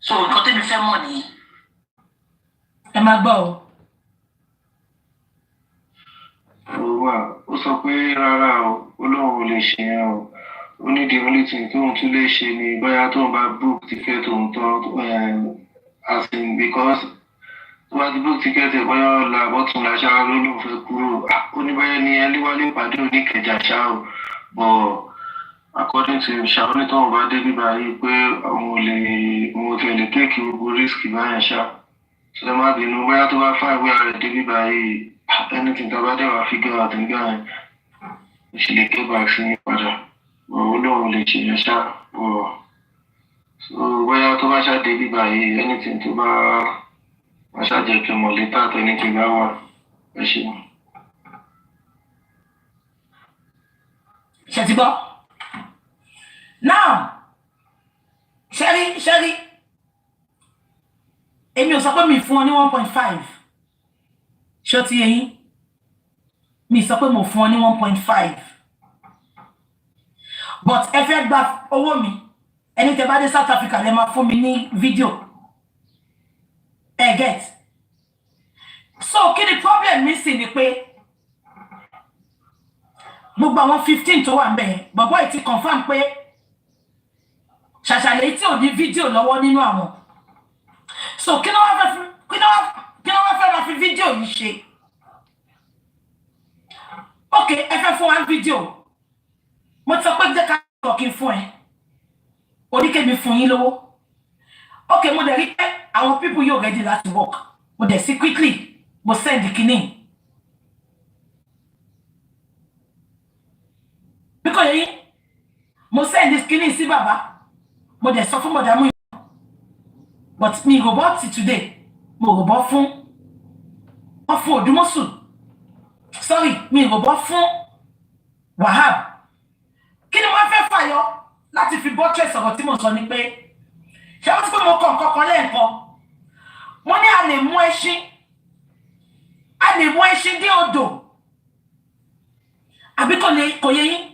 so nǹkan tẹ́mi fẹ́ mọ̀ nìyí. ẹ máa gbọ́ o. ó sọ pé rárá o Ọlọ́run ò lè ṣe yẹn o ó ní the only thing tóun tún lè ṣe ni bóyá tóun bá book ticket òun tán as in because tó bá ti book ticket ẹ̀ bóyá ọ̀la àbọ̀tún làṣà ló lóun fẹ́ kúrò ó ní bóyá ní ẹlẹ́wálé ìpàdé oníkẹjà ṣá o but according to him ṣàwọn tóun bá dé bíbá yìí pé òun ò tẹ̀lé take gbogbo risk báyẹn ṣá ṣe má bínú bóyá tó bá fáìwé rẹ̀ dé bíbá yìí anything tó bá dẹ̀ wá figure out nígbà yẹn she lè get back sí yín padà Ọlọ́run lè ṣe yẹn ṣá so bóyá tó bá ṣáde bíbá yìí anything tó bá wá ṣàjẹ́ kí ọmọ létà anything bá wà ẹ ṣe. ṣe ti gbọ́ now ṣẹ́rí èmi ò sọ pé mi fún ọ ní 1.5 ṣó ti yẹ yín mi sọ pé mo fún ọ ní 1.5 but ẹ fẹ́ gba owó mi ẹni tẹ́ bá dé South Africa lè máa fún mi ní fídíò ẹ get so kí ni problem mi sì ni pé gbogbo àwọn 15 tó wà ń bẹ̀ yẹn bọ̀bọ́ ì ti confirm pé ṣàṣàlẹ̀ tí ò ní fídíò lọ́wọ́ nínú àwọn so kí ni wọ́n fẹ́ máa fi fídíò yìí ṣe ok ẹ fẹ́ fún wa fídíò mo ti sọ pé jẹ́ ká sọ kí n fún ẹ oníkèmí fún yín lówó ok mo dẹ̀ rí pé àwọn people yóò ready láti work mo dẹ̀ sí quickly mo send kìíní because yìí mo send kìíní sí bàbá mo dẹ̀ sọ fún bọ̀dá Muyiwa but mi robot today mo robot fún Odúmọ̀ṣù sorry mi robot fún Wahab kí ni wọ́n fẹ́ fàyọ láti fi buttress ọ̀rọ̀ tí mo sọ ni pé ṣé wọ́n ti pé mo kọ̀ nǹkan kan lẹ́ẹ̀kan mo ní a lè mú ẹṣin dé odò àbí kò yẹ yín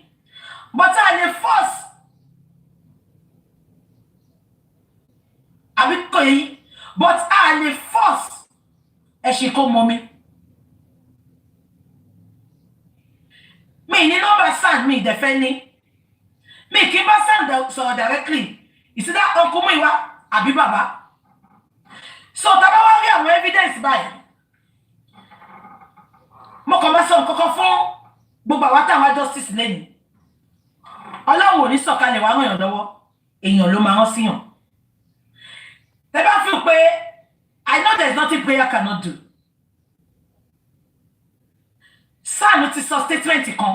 but a lè force àbí kò yẹ yín but a lè force ẹṣin kó mọ mi ní nọ́mbà sand mi ìdẹ̀fẹ́ ní mi kì í bá sand sọ̀rọ̀ directly ìsídá ọkọ Muyiwa àbí bàbá so tàbá wá rí àwọn evidence báyìí mo kàn máa sọ nǹkankan fún gbogbo àwọn táwọn justice lẹ́yìn Ọlọ́run ò ní sọ̀kalẹ̀ wá ràn yàn lọ́wọ́ èèyàn ló máa rán síyàn tẹ́ bá feel pé I know there is nothing prayer cannot do sáànù ti sọ statement kan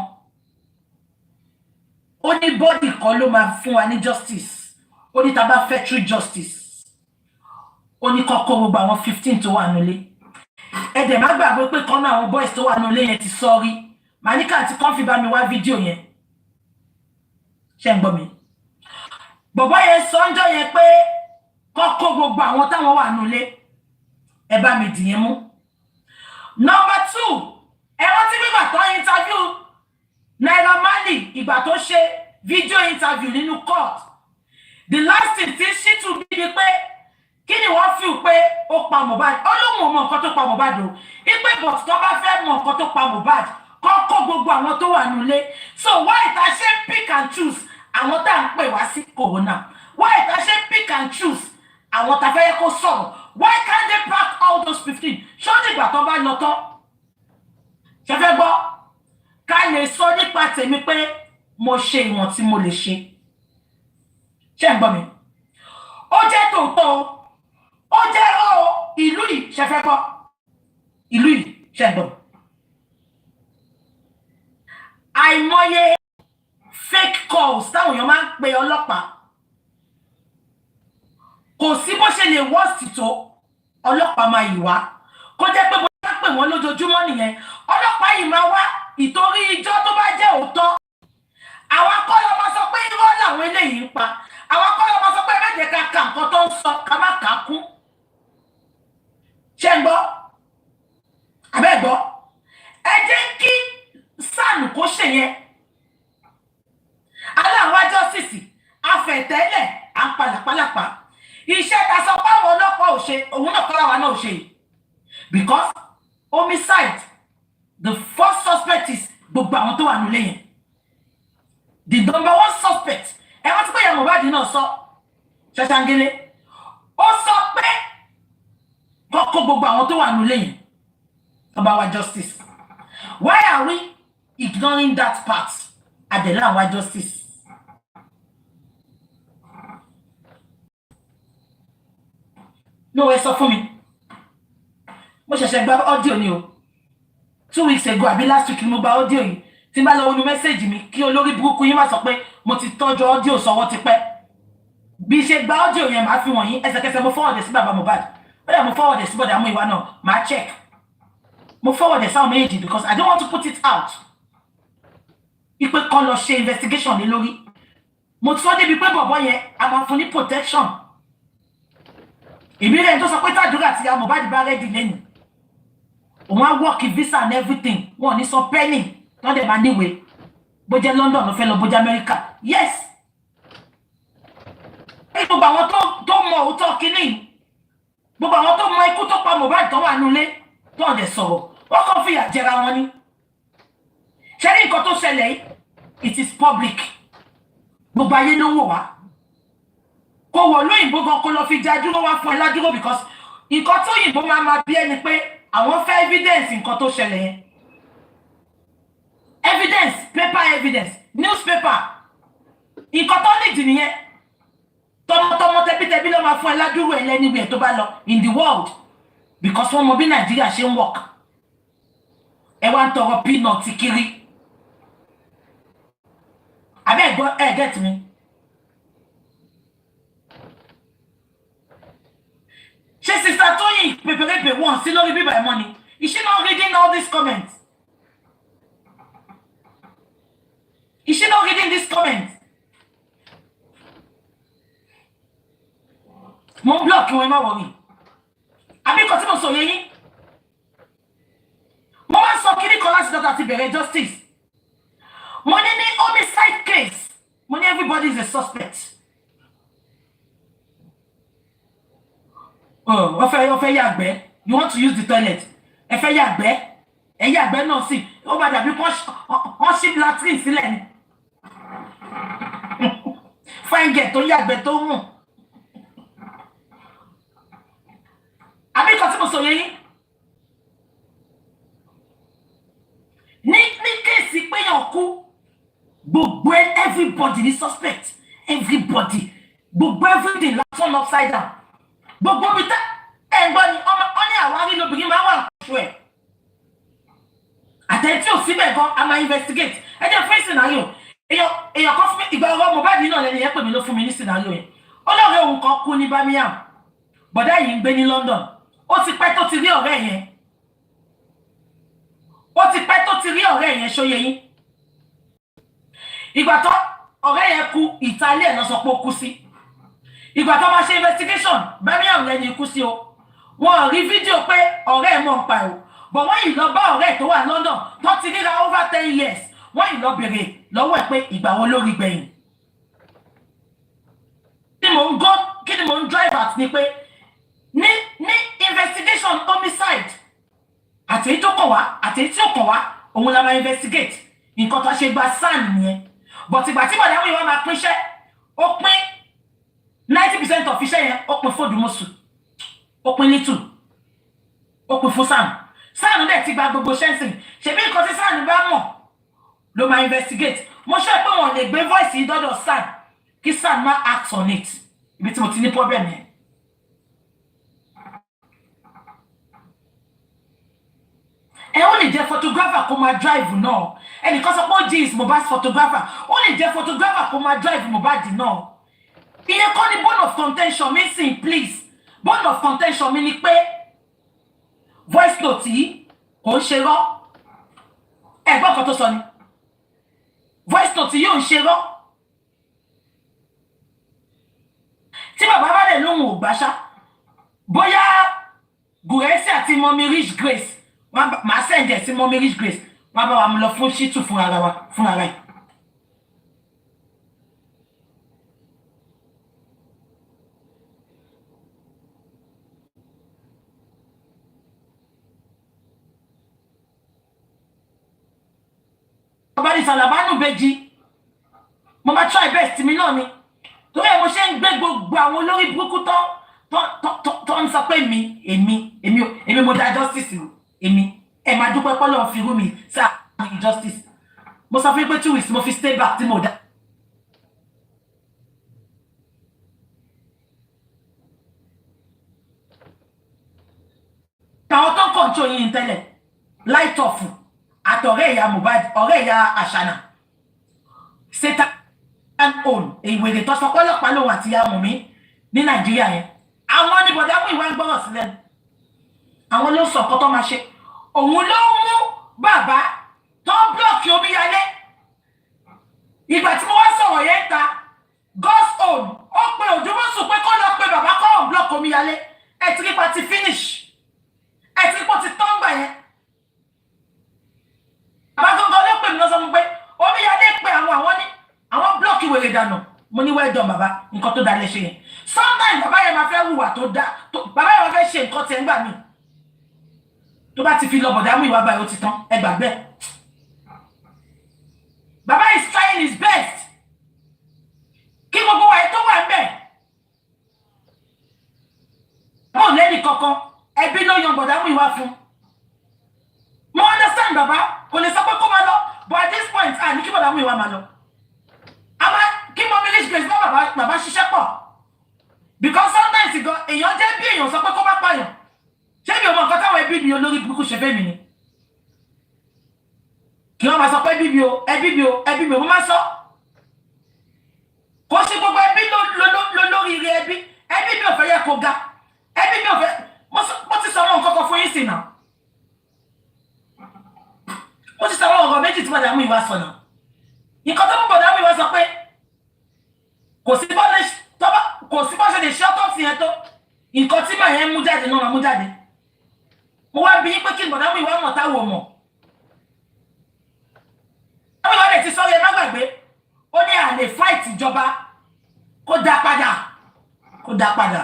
ó ní body kan ló máa fún wa ní justice ó ní tá bá fẹ́ true justice ó ní kọ́kọ́ gbogbo àwọn 15 tó wà nílé ẹ̀dẹ̀ má gbàgbé pé kan náà àwọn boys tó wà nílé yẹn ti sọ́rí Manika àti kan fi bá mi wá fídíò yẹn ṣé ń gbọ́ mi bọ̀bọ́ yẹn sọ́njọ́ yẹn pé kọ́kọ́ gbogbo àwọn táwọn wà nílé ẹ bá mi dìyẹn mú number 2 ẹ̀rọ tí gbígbà tó interview Naira Marley ìgbà tó ṣe video interview nínú court the last thing tí she to be ni pé kí ni wọ́n feel pé ó pa Mohbad ó lóun ò mọ nǹkan tó pa Mohbad o ipe but tó bá fẹ́ mọ nǹkan tó pa Mohbad kọ́kọ́ gbogbo àwọn tó wà nílé so why ta ṣe pick and choose àwọn tá à ń pè wá sí corona why ta ṣe pick and choose àwọn tá fẹ́ kó sọ̀rọ̀ why can't they pack all those 15 ṣó dìgbà tó bá lọ tán ṣe fẹ́ gbọ́ ká lè sọ nípa tèmi pé mo ṣe ìwọ̀n tí mo lè ṣe ṣé ń gbọ́ mi ó jẹ́ tòótọ́ ó jẹ́ ìlú yìí ṣe fẹ́ gbọ́ ìlú yìí ṣe ń gbọ́ àìmọye fake calls táwọn èèyàn máa ń pe ọlọ́pàá kò sí bó ṣe lè worst tó ọlọ́pàá máa yìí wá kó jẹ́ pé bó ṣe pè wọ́n lójoojúmọ́ nìyẹn ọlọ́pàá yìí máa wá ìtorí ijọ́ tó bá jẹ́ òótọ́ eléyìí ń pa àwọn kọ́ ló máa sọ pé ẹ̀mẹ́jẹ̀ ká ka nǹkan tó ń sọ ká má kà á kún ṣé ń gbọ́ àbẹ́ gbọ́ ẹ jẹ́ kí sáànù kó ṣe yẹn aláwọ̀ justice afẹ̀tẹ́lẹ̀ à ń palàpalàpà iṣẹ́ ta sọ pé àwọn ọlọ́pàá ò ṣe òun náà kọ́ra wa náà ò ṣe because homicide the first suspect is gbogbo àwọn tó wà nílé yẹn the number one suspect ẹ wọ́n ti pé ìyá Mohbad náà sọ Ṣàṣàngélé ó sọ pé kọ́kọ́ gbogbo àwọn tó wà nílé yẹn ọba wa justice why are we ignoring that part adela wa justice no ẹ sọ fún mi mo ṣẹ̀ṣẹ̀ gba audio ni o 2 weeks ago àbí last week ni mo gba audio yìí tí n bá lọ wọnú mẹ́sẹ̀gì mi kí olórí burúkú yín má sọ pé mo ti tọ́jú audio sọ́wọ́ ti pẹ́ bí ṣe gba audio yẹn máa fi wọ̀nyí ẹsẹ̀kẹsẹ̀ mo forward sí bàbá Mohbad ó dẹ̀ mo forward sí bọ̀dà Muyiwa náà máa check mo forward sáwọn méjì because I don't want to put it out ipe kan lọ ṣe investigation lé lórí mo ti sọ débi pé bọ̀bọ̀ yẹn a máa fún ní protection èmi rẹ̀ tó sọ pé tàdúrà tí Mohbad bá rẹ́dì lẹ́yìn òun á work visa and everything wọn ní sọ penny tó dẹ̀ máa níwèé bó jẹ́ London ló fẹ́ lọ bó jẹ́ America yes gbogbo àwọn tó mọ òótọ́ kínní gbogbo àwọn tó mọ ikú tó pa Mohbad tó wà nulẹ̀ tó ọ̀dẹ̀ sọ̀rọ̀ wọ́n kàn fìyà jẹra wọn ni ṣé ní nǹkan tó ṣẹlẹ̀ yìí it is public gbogbo ayé ló wò wá kò wọ̀ lóyìnbó gan kó lọ fi já dúró wá fún ẹ ládúró because nǹkan tó yìnbó máa bí ẹni pé àwọn fẹ́ evidence nǹkan tó ṣẹlẹ̀ yẹn evidence paper evidence newspaper nǹkan tó nídìí nìyẹn tọmọtọmọ tẹbítẹbí ló máa fún ẹ ládúró ẹ lẹ́niwẹ̀ tó bá lọ in the world because wọ́n mọ bí Nàìjíríà ṣe ń work ẹ wá ń tọrọ peanut kiri abẹ́ ẹ̀gbọ́n ẹ̀ get me ṣé sister Tóyìn pèpèrèpè wọ́n sí lórí bíbá ẹ̀mọ́ ni is she not reading all these comments is she not reading these comments mo ń block wọn má wọrí àbí nǹkan tí mo sọ yẹn yín mo máa ń sọ kíní kan láti dọ́ta ti bẹ̀rẹ̀ justice mo ní homicide case mo ní everybody is a suspect wọ́n fẹ́ yàgbẹ́ you want to use the toilet ẹ fẹ́ yàgbẹ́ ẹ yàgbẹ́ náà sì ó bá dàbí wọ́n ṣí latrine sílẹ̀ ni fáìngẹ̀ tó yàgbẹ́ tó mú àbí nǹkan tí mo sọ yẹn yín ní kéèsì péyàn kú gbogbo everybody ní suspect everybody gbogbo everything lásán upside down gbogbo mi tẹ́ ẹ̀ ń gbọ́ ni ọ ní àwárí lóbìnrin máa wà lóṣù ẹ̀ àtẹ̀tí ò síbẹ̀ gan a máa investigate ẹ jẹ́ fún ìsìnàyò èèyàn kan fún mi ìgbà ọ̀rọ̀ Mohbad náà lẹ́nu yẹn pè mí ló fún mi ní ìsìnàyò yẹn ó lọ́ọ̀rẹ́ òun kan kú ní Birmingham bọ̀dá yìí ń gbé ní London ó ti pẹ́ tó ti rí ọ̀rẹ́ yẹn ó ti pẹ́ tó ti rí ọ̀rẹ́ yẹn ṣóyẹ yín ìgbà tó ọ̀rẹ́ yẹn kú ìtàlẹ́ ẹ̀ lọ sọ pé ó kú sí ìgbà tó máa ṣe investigation Birmingham lẹ́ni ikú sí o wọ́n rí fídíò pé ọ̀rẹ́ ẹ̀ mọ̀ ń pa ẹ̀ o but wọ́n yìí lọ bá ọ̀rẹ́ ẹ̀ tó wà London tó ti ríra over 10 years wọ́n yìí lọ bèrè lọ́wọ́ ẹ̀ pé ìgbà wo ló rí gbẹ̀yìn kí ni mò ń drive at ni pé ní investigation homicide àti èyí tó kàn wá àti èyí tí ó kàn wá òun la máa investigate nǹkan tó ṣe gba SAN nìyẹn but ìgbà tí bọ̀dá Muyiwa máa pínṣẹ́ ó pín 90% of iṣẹ́ yẹn ó pín fódùmọ́sù ó pín ní 2 ó pín fún SAN dẹ̀ ti gba gbogbo ṣẹ́ǹsìn ṣebí nǹkan tí SAN bá mọ̀ ló máa investigate mo ṣe pé wọn lè gbé voice yìí dọ́dọ̀ SAN kí SAN má act on it ibi tí mo ti ní problem yẹn. ẹ ó lè jẹ́ photographer kó máa drive náà ẹnìkan sọ pé ó jí is Mohbad photographer ó lè jẹ́ photographer kó máa drive Mohbad náà ìyẹn kọ́ ni bone of contention mi sìn please bone of contention mi ni pé voice note yìí kò ń ṣe rọ́ ẹ̀gbọ́n kan tó sọ ni voice note yìí ò ń ṣe rọ́ tí bàbá bá dẹ̀ lóhùn ò gbàṣá bóyá Gùrẹ́sì àti mọ́mí Rich Grace máa sẹ́ǹdẹ̀ sí mọ́mí Rich Grace wọ́n bá wa mú lọ fún ṣítù fún ara ẹ̀. ọba ní Sàlàbánù Bèjì mo máa try best mi náà ni torí ẹ̀ mo ṣe ń gbé gbogbo àwọn olórí burúkú tó ń sọ pé èmi mo dá justice èmi ẹ máa dúpẹ́ pọ́lọ́ fi rú mi sáà ní justice mo sọ fún pé 2 weeks mo fi stay back tí mo dá. àwọn tó ń control yín tẹ́lẹ̀ light off àtọ̀rẹ́ ìyá Mohbad ọ̀rẹ́ ìyá Àṣànà satan own ìwèrè tó sọ pọ́lọ́pàá lòun àti ìyá Wùnmí ní Nàìjíríà yẹn àwọn ní bọ̀dá mú ìwà ń gbọ́rọ̀ sílẹ̀ àwọn ló sọ ọ̀kọ́ tó máa ṣe òun ló mú bàbá tó blọ́ọ̀kì Omíyalé ìgbà tí mo wá sọ̀rọ̀ yẹn ta God's own ó pe Òdúmọ̀sù pé kó lọ pe bàbá kó hàn blọ́ọ̀kì Omíyalé ẹ̀ tí nípa ti finish ẹ̀ tí nípa ti tán gbà yẹn bàbá gangan ló pè mí lọ sọ fún pé Omíyalé pé àwọn blọ́ọ̀kì wèrè dànù mo ní well done bàbá nǹkan tó dáa lè ṣe yẹn sometimes bàbá yẹn máa fẹ́ hùwà tó dáa bàbá yẹn máa fẹ́ ṣe nǹkan tẹ̀ ń gbà mí tó bá ti fi lọ bọ̀dá mú ìwà báyìí ó ti tán ẹ gbàgbé bàbá is trying his best kí gbogbo wa tó wà ń bẹ̀ wọn ò lẹ́nì kankan ẹbí ló yan bọ̀dá mú ìwà fún mo understand bàbá kò lè sọ pé kó máa lọ but at this point ní kí bọ̀dá mú ìwà máa lọ àmọ́ kí mọ́mí Rich Grace bá bàbá ṣiṣẹ́ pọ̀ because sometimes èèyàn jẹ́ bí èèyàn sọ pé kó bá pààyàn ṣé mi ò mọ nǹkan táwọn ẹbí mi olórí burúkú ṣe fẹ́ mi ni kí wọ́n máa sọ pé ẹbí mi ò máa sọ kò sí gbogbo ẹbí lórí ire ẹbí mi ò fẹ́ yẹ kó ga ẹbí mi ò fẹ́ mo ti sọ wọn nǹkan kan fún yín sí náà mo ti sọ wọn ọ̀rọ̀ méjì tí bọ̀dá mú ìwà sọ̀nà nǹkan tó mú bọ̀dá mú ìwà sọ pé kò sí bọ́ ṣe lè ṣe autopsy yẹn tó nǹkan tí màá yẹn mú jáde náà máa mú jáde mo wá bí pé kí n bọ̀dá mú ìwà mọ̀ táwọn mọ̀ wọ́n ìwà rẹ̀ ti sọ yẹn má gbàgbé ó ní àlè fight ìjọba kó dá padà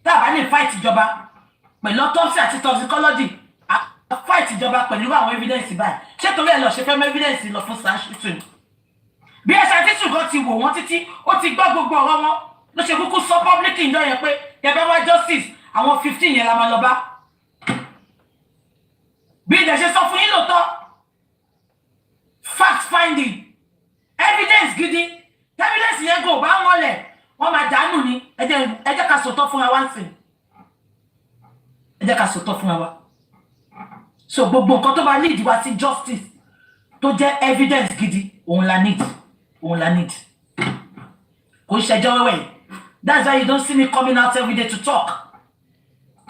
tá a bá lè fight ìjọba pẹ̀lú autopsy àti toxicology fight ìjọba pẹ̀lú àwọn evidence báyìí ṣé torí ẹ̀ lọ ṣe fẹ́ mọ́ evidence lọ fún sanṣitun bí ẹ ṣàtìtù gan ti wò wọ́n títí ó ti gbọ́ gbogbo ọ̀rọ̀ wọn ló ṣe kúkú sọ public ìjọ yẹn pé kẹfẹ́ wá justice àwọn 15 yẹn la máa lọ bá bí ìdẹ̀ ṣe sọ fún yín lóòótọ́ fact finding evidence gidi evidence yẹn kò bá mọ́lẹ̀ wọ́n máa dànù ni ẹ jẹ́ ká sòtọ́ fúnra wá sí ẹ jẹ́ ká sòtọ́ fúnra wá so gbogbo nǹkan tó bá lead wá sí justice tó jẹ́ evidence gidi òun la need kò ṣẹjọ́ wẹ́wẹ́ that's why you don't see me coming out every day to talk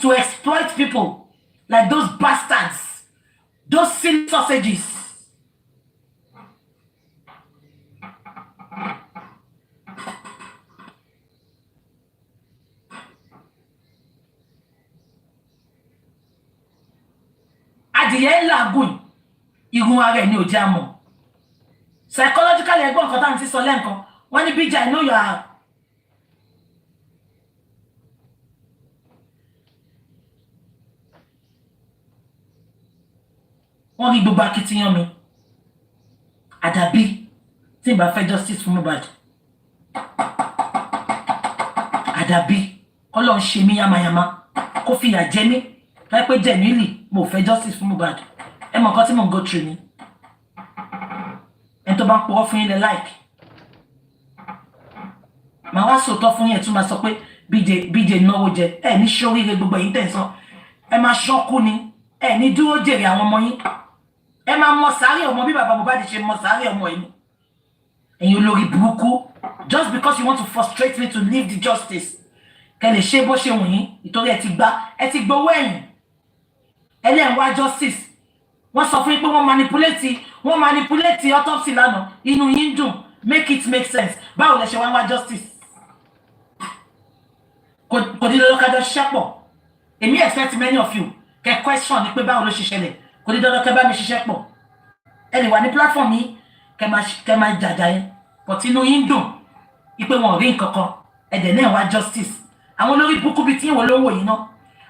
to exploit people like those bastards those silly sausages. adìyẹ làágùn irun ara ẹ̀ ní òjá mọ̀ psychologically ẹgbọ́n nǹkan táwọn ti sọ lẹ́ǹkan wọ́n ní bíjà inú yọ àrùn wọ́n rí gbogbo akitiyan mi àdàbí tí n bá fẹ́ justice fún Mohbad àdàbí kọ́lọ́ ń ṣe mí yamayama kó fìyà jẹ mí láì pé genuinely mo fẹ́ justice fún Mohbad ẹ mọ̀ nǹkan tí mò ń go through ni ẹni tó bá ń pọ̀ fún yín lẹ like màá wá sòótọ́ fún yín ẹ̀ tún máa sọ pé bíje náwó jẹ ẹ ní ṣoríire gbogbo ẹ̀yin tẹ̀sán ẹ máa ṣọ́kú ni ẹ ní dúró jèrè àwọn ọmọ yín ẹ máa mọ sáré ọmọ bí bàbá Mohbad ṣe mọ sáré ọmọ yìí ẹ̀yin olórí burúkú just because you want to frustrate me to leave the justice kẹ́ lè ṣe bó ṣe wù yín ìtorí ẹ ti gbowó ẹ̀yìn ẹlẹ́yìn wá justice wọ́n sọ fún yín pé wọ́n manipulate autopsy lánàá inú yín dùn make it make sense báwo lẹ ṣe wá justice kò di dandan kájọ ṣiṣẹ́ pọ̀ èmi expect many of you kẹ́ question ni pé báwo ló ṣe ṣẹlẹ̀ kò di dandan kẹ́ bá mi ṣiṣẹ́ pọ̀ ẹ lè wà ní platform yìí kẹ́ máa jàjà yẹn but inú yín dùn ipe wọn ò rí nǹkan kan ẹ̀dẹ̀ náà wá justice àwọn olórí burúkú bíi tí ìwọ ló ń wò yìí ná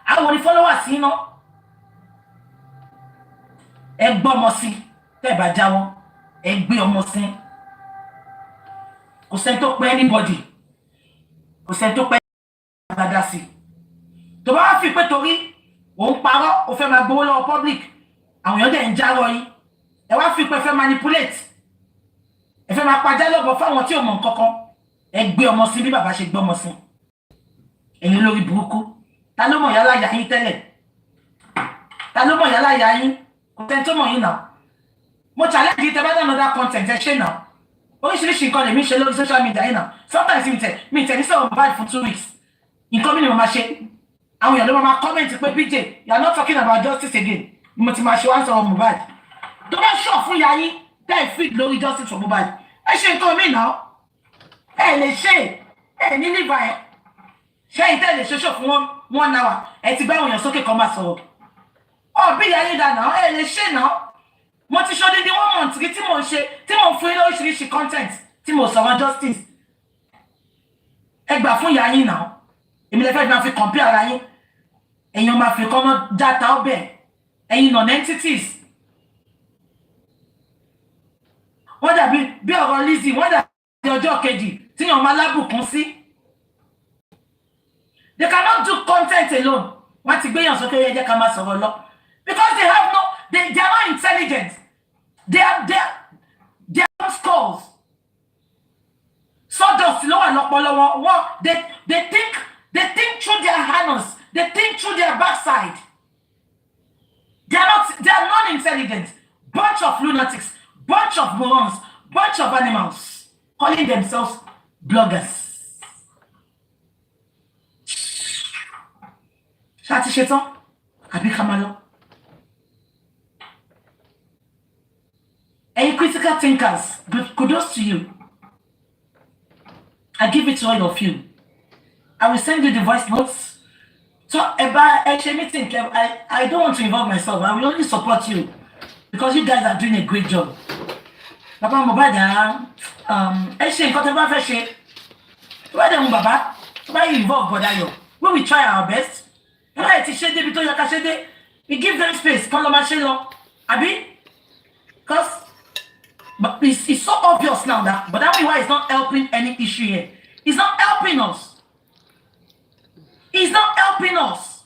àwọn ní followers yìí ná ẹ gbọ́ ọmọ sí tẹ́ ẹ bá jáwọ́ ẹ gbé ọmọ sí kò sẹ́ni tó pẹ́ anybody kò sẹ́ni tó pẹ́ àgbàdà sí tó bá wá fi pé torí òun parọ́ ó fẹ́ máa gbowó lọ́wọ́ public àwọn èèyàn dẹ̀ ń járọ yìí ẹ wá fi pé fẹ́ manipulate ẹ fẹ́ máa pàjá lọ́bọ̀ fáwọn tí ò mọ̀ nǹkan kan ẹ gbé ọmọ sí bí bàbá ṣe gbé ọmọ sí ẹ̀yin lórí burúkú ta ló mọ̀ yálà yà yín tẹ́lẹ̀ ta ló mọ̀ yálà yà yín kò sẹ́ni tó mọ̀ yín náà mo challenge yìí tẹ́ bá dáná dá content ẹ ṣe náà oríṣiríṣi nǹkan lèmi ṣe lórí social media yìí náà sometimes mi tẹ̀ ní sọ̀rọ̀ Mohbad for 2 weeks nǹkan mi ni mo máa ṣe àwọn èèyàn ló máa comment pé BJ you are not talking about justice again mo ti máa ṣe wá sọ̀rọ̀ Mohbad tó bá ṣọ̀ fún ya yín tẹ́ feed lórí justice for Mohbad ẹ ṣe nǹkan mi náà ẹ lè ṣe ẹ ní níbà ẹ ṣé ìtẹ́ lè ṣoṣo fún 1 hour ẹ ti gbá àwọn èèyàn sókè kan máa sọ̀rọ̀ ọ bí ya yín dáná ẹ lè ṣe náà mo ti ṣọdí ní 1 month tí mo ń ṣe tí mo ń fún yín lóríṣiríṣi content tí mo sọ̀rọ̀ justice ẹ gbà fún ìyá yín náà èmi lè fẹ́ máa fi compare ara yín èèyàn máa fi kọ́ mọ́ játa ọbẹ̀ ẹ̀yin non-entities wọ́n dàbí bí ọ̀rọ̀ Lizzy wọ́n dàbí ọjọ́ kejì tí yàn máa lábùkún sí they cannot do content alone wọ́n ti gbé yàn sókè yẹ jẹ́ ká máa sọ̀rọ̀ lọ because they have no they are not intelligent they are skulls sawdust ló wà lọ́pọlọ wọn they think through their hands they think through their backside they are non-intelligent bunch of lunatics bunch of morons bunch of animals calling themselves bloggers ṣá ti ṣetán àbí ká máa lọ. Any critical thinkers, kudos to you. I give it to all of you. I will send you the voice notes. So about meeting, I don't want to involve myself. I will only support you because you guys are doing a great job. Baba Mohbad, nǹkan tẹ́ bá fẹ́ ṣe. Why don't Baba? Why you involve Bodayo? We will try our best. Right, ti ṣe débi tó yẹ ká ṣe dé. We give them space. Kán lọ máa ṣe lọ. Àbí? Because but it's so obvious now that Muyiwa is not helping any issue here. He's not helping us. He's not helping us.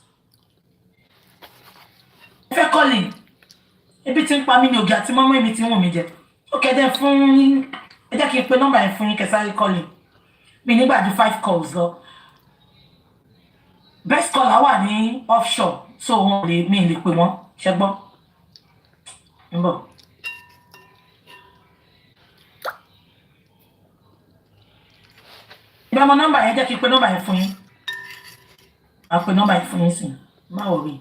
If you're calling, everything pa mi ni ogi àti mama mi tí wọ́n mi jẹ. Okay, then fún ẹ jẹ́ kí n pe number yẹn fún yín kẹ́ sáré calling. Mi nígbà ju 5 calls lọ. Best caller wà ní offshore, so wọ́n lè mi lè pè wọ́n. Ṣé gbọ́? Nbo. Ìgbà mo nọ́mbà yẹn jẹ́ kí n pe nọ́mbà yẹn fún yín. A pe nọ́mbà yẹn fún yín sí. Má worry.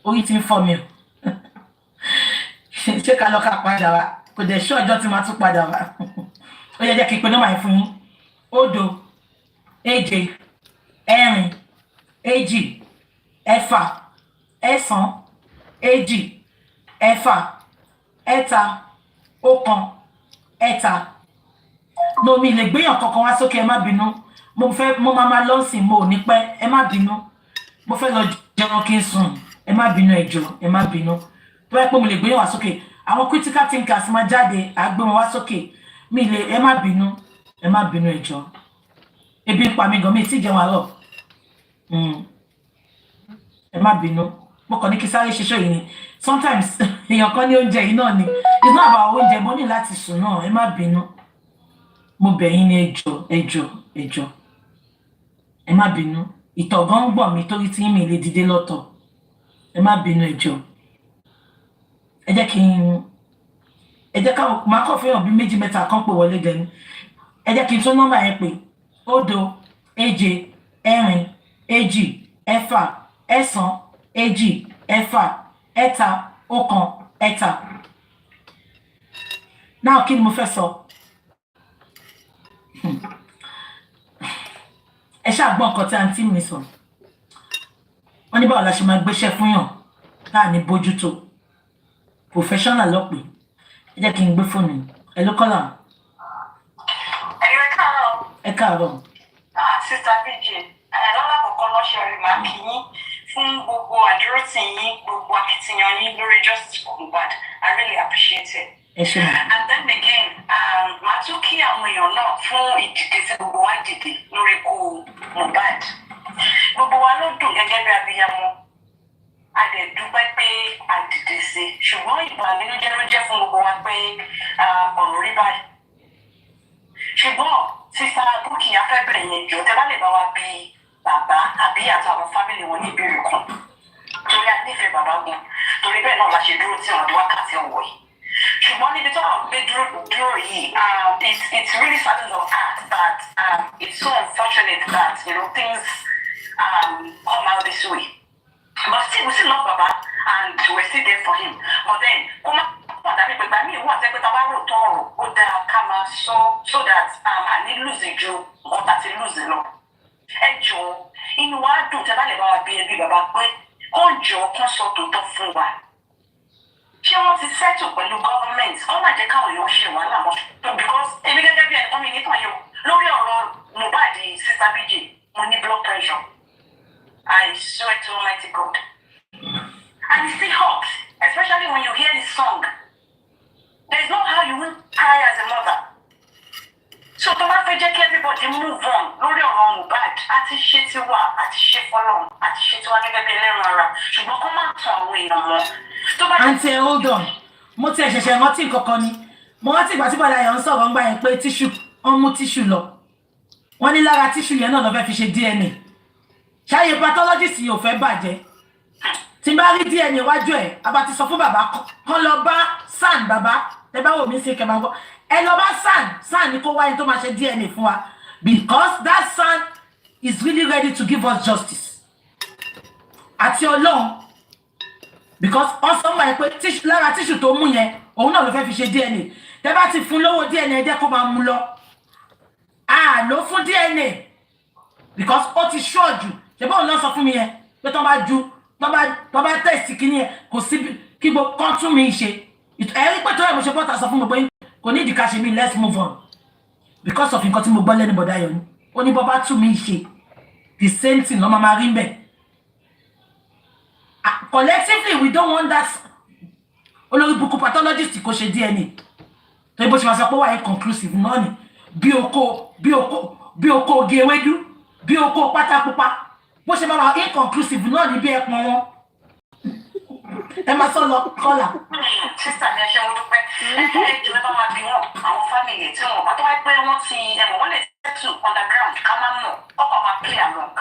Orí ti ń fọ́ mi o. Ṣé ká lọ ká padà wá? Kò dẹ̀ ṣọ́ ọjọ́ tí máa tún padà wá. Ó yẹ jẹ́ kí n pe nọ́mbà yẹn fún yín. 0 7 4 2 ẹ̀fà ẹ̀sán 2 ẹ̀fà ẹ̀ta ọ̀kan ẹ̀ta. No, mi lè gbéyàn kankan wá sókè ẹ má bínú. Mo máa lọ sìn mo ní pẹ́ ẹ má bínú. Mo fẹ́ lọ jẹun kí n sùn. Ẹ má bínú ẹ jọ̀ọ́, ẹ má bínú. Tó bá pé mo lè gbéyàn wá sókè. Àwọn critical thinkers máa jáde, á gbé wọn wá sókè. Mi lè ẹ má bínú. Ẹ má bínú ẹ jọ̀ọ́. Ebi ń pa mi gan mi tí jẹun àárọ̀. Ẹ má bínú. Mo kàn ní kí sáré ṣe show yìí ni. Sometimes èèyàn kan ní oúnjẹ yìí náà ni. It's not about oúnjẹ, mo ní láti sùn náà. Ẹ má bínú. Mo bẹ̀ yín ní ẹjọ́ ẹ má bínú ìtọ̀ gan gbọ̀n mi torí tí mi lè dìde lọ́tọ̀ ẹ má bínú ẹjọ́ ẹ jẹ́ ká máa kọ́ fẹ́ràn bí 2 mẹ́ta kan pè wọlé gẹ̀ẹ́ni ẹ jẹ́ kí n tún nọ́mbà yẹn pé 0 7 4 2 ẹ̀fà ẹ̀sán 2 ẹ̀fà ẹ̀ta ọ̀kan ẹ̀ta. Now kí ni mo fẹ́ sọ? Ẹ ṣàgbọ́n nǹkan tí àǹtí mi sọ wọ́n ní báwo la ṣe máa gbéṣẹ́ fún yàn láà ní bójútó professional ló pè ẹ jẹ́ kí n gbé fóònù ẹ ló kọ́là. ẹ̀yọ́ káàárọ̀. ẹ káàárọ̀. sísá bíjì lọ́la kọ̀ọ̀kan lọ́ṣẹ̀ rí màá kí yín fún gbogbo àdúrótì yín gbogbo akitiyan yín lórí justice for Mohbad. I really appreciate it. And then again màá tún kí àwọn èèyàn náà fún ìdìde tí gbogbo wa dìde lórí ikú Mohbad. Gbogbo wa ló dùn gẹ́gẹ́ bí abiyamọ a dẹ̀ dúpẹ́ pé a dìde sí i ṣùgbọ́n ìbànújẹ́ ló jẹ́ fún gbogbo wa pé ọ̀rọ̀ rí báyìí. ṣùgbọ́n sísá Bukky afẹ́bẹ̀rẹ̀ yẹn jọ tẹ́ bá lè bá wa bí bàbá àbí àtàwọn fámìlì wọn ní ìbéèrè kan torí a nífẹ̀ẹ́ bàbá gan torí bẹ́ẹ̀ náà la ṣe dúró tí wọ́n di wákàtí ọ̀wọ́ yìí. ṣùgbọ́n níbi tó àwọn gbé dúró yìí it's really saddening of heart that it's so unfortunate that things come out this way. But still, we still love Baba and we're still there for him. But then, come on, that people, by me, what I put about Toro, or the camera, so that I need lose the Joe, or that he lose the law. And Joe, in what do tell about baby Baba, on Joe, consult to talk for one. She wants to settle with the government. All I take out your share one because immediately I'm coming into you. Look your nobody, Sister BJ, money blood pressure. I swear to Almighty God. And it still hurts, especially when you hear this song. There's no how you will cry as a mother. So to my friend, everybody move on. Lórí ọ̀rọ̀ Mohbad, àti ṣe tiwa, àti ṣe fọ́lọ́run, àti ṣe tiwa gẹ́gẹ́ bí ẹlẹ́ran ara. Ṣùgbọ́n kó má tàn àwọn èèyàn mọ́. Aunty, hold on. Mo ti ṣẹ̀ṣẹ̀ rántí nǹkankan ni. Mo rántí ìgbà tí bàdá yẹn ń sọ̀rọ̀ ń gbà yẹn pé tíṣù, wọ́n mú tíṣù lọ. Wọ́n ní lára tíṣù yẹn náà lọ fẹ́ fi ṣe DNA. Ṣáyé pathologist yìí ò fẹ́ bàjẹ́ tí bá rí DNA wájú ẹ̀ abá ti sọ fún bàbá kan lọ bá SAN bàbá ẹ bá wò mí sí kẹmà gbọ́ ẹ lọ bá SAN ní kó wáyé tó máa ṣe DNA fún wa because that SAN is really ready to give us justice àti Ọlọ́run because ọsọ mọ̀ ẹ pé lára tíṣù tó mú yẹn òun náà ló fẹ́ fi ṣe DNA tẹ bá ti fún lówó DNA ẹ jẹ́ kó máa mú lọ ló fún DNA because ó ti ṣọ́ọ̀jù ṣe báwo lọ sọ fún mi yẹn pé tó bá test kí ni ẹ kò sí kí gbogbo kan tún mi ṣe ẹ̀rí pé tó yẹ mo ṣe bọ́ta sọ fún gbogbo yín kò ní ìdíkà ṣe mí let's move on because of nǹkan tí mo gbọ́ lẹ́nu bọ̀dá yẹn ni ó ní bọ́ bá tún mi ṣe the same thing lọ́mọ máa rí ń bẹ̀ collectively we don't want that olórí buku pathologist kò ṣe DNA tó yẹ bó ṣe máa sọ pé wà inconclusive náà ni bí oko oge ewédú bí oko pátápupa bó ṣe máa wà inconclusive náà ní bí ẹpọn wọn ẹ máa sọ lọ kọlà. sísà mi ẹ ṣe mo dúpẹ́ ẹ jù ẹ bá wa bí wọn àwọn fámìlì tí wọn bá tó wáyé pé wọn ti wọn lè settle underground ká má mọ̀ ọkọ máa play along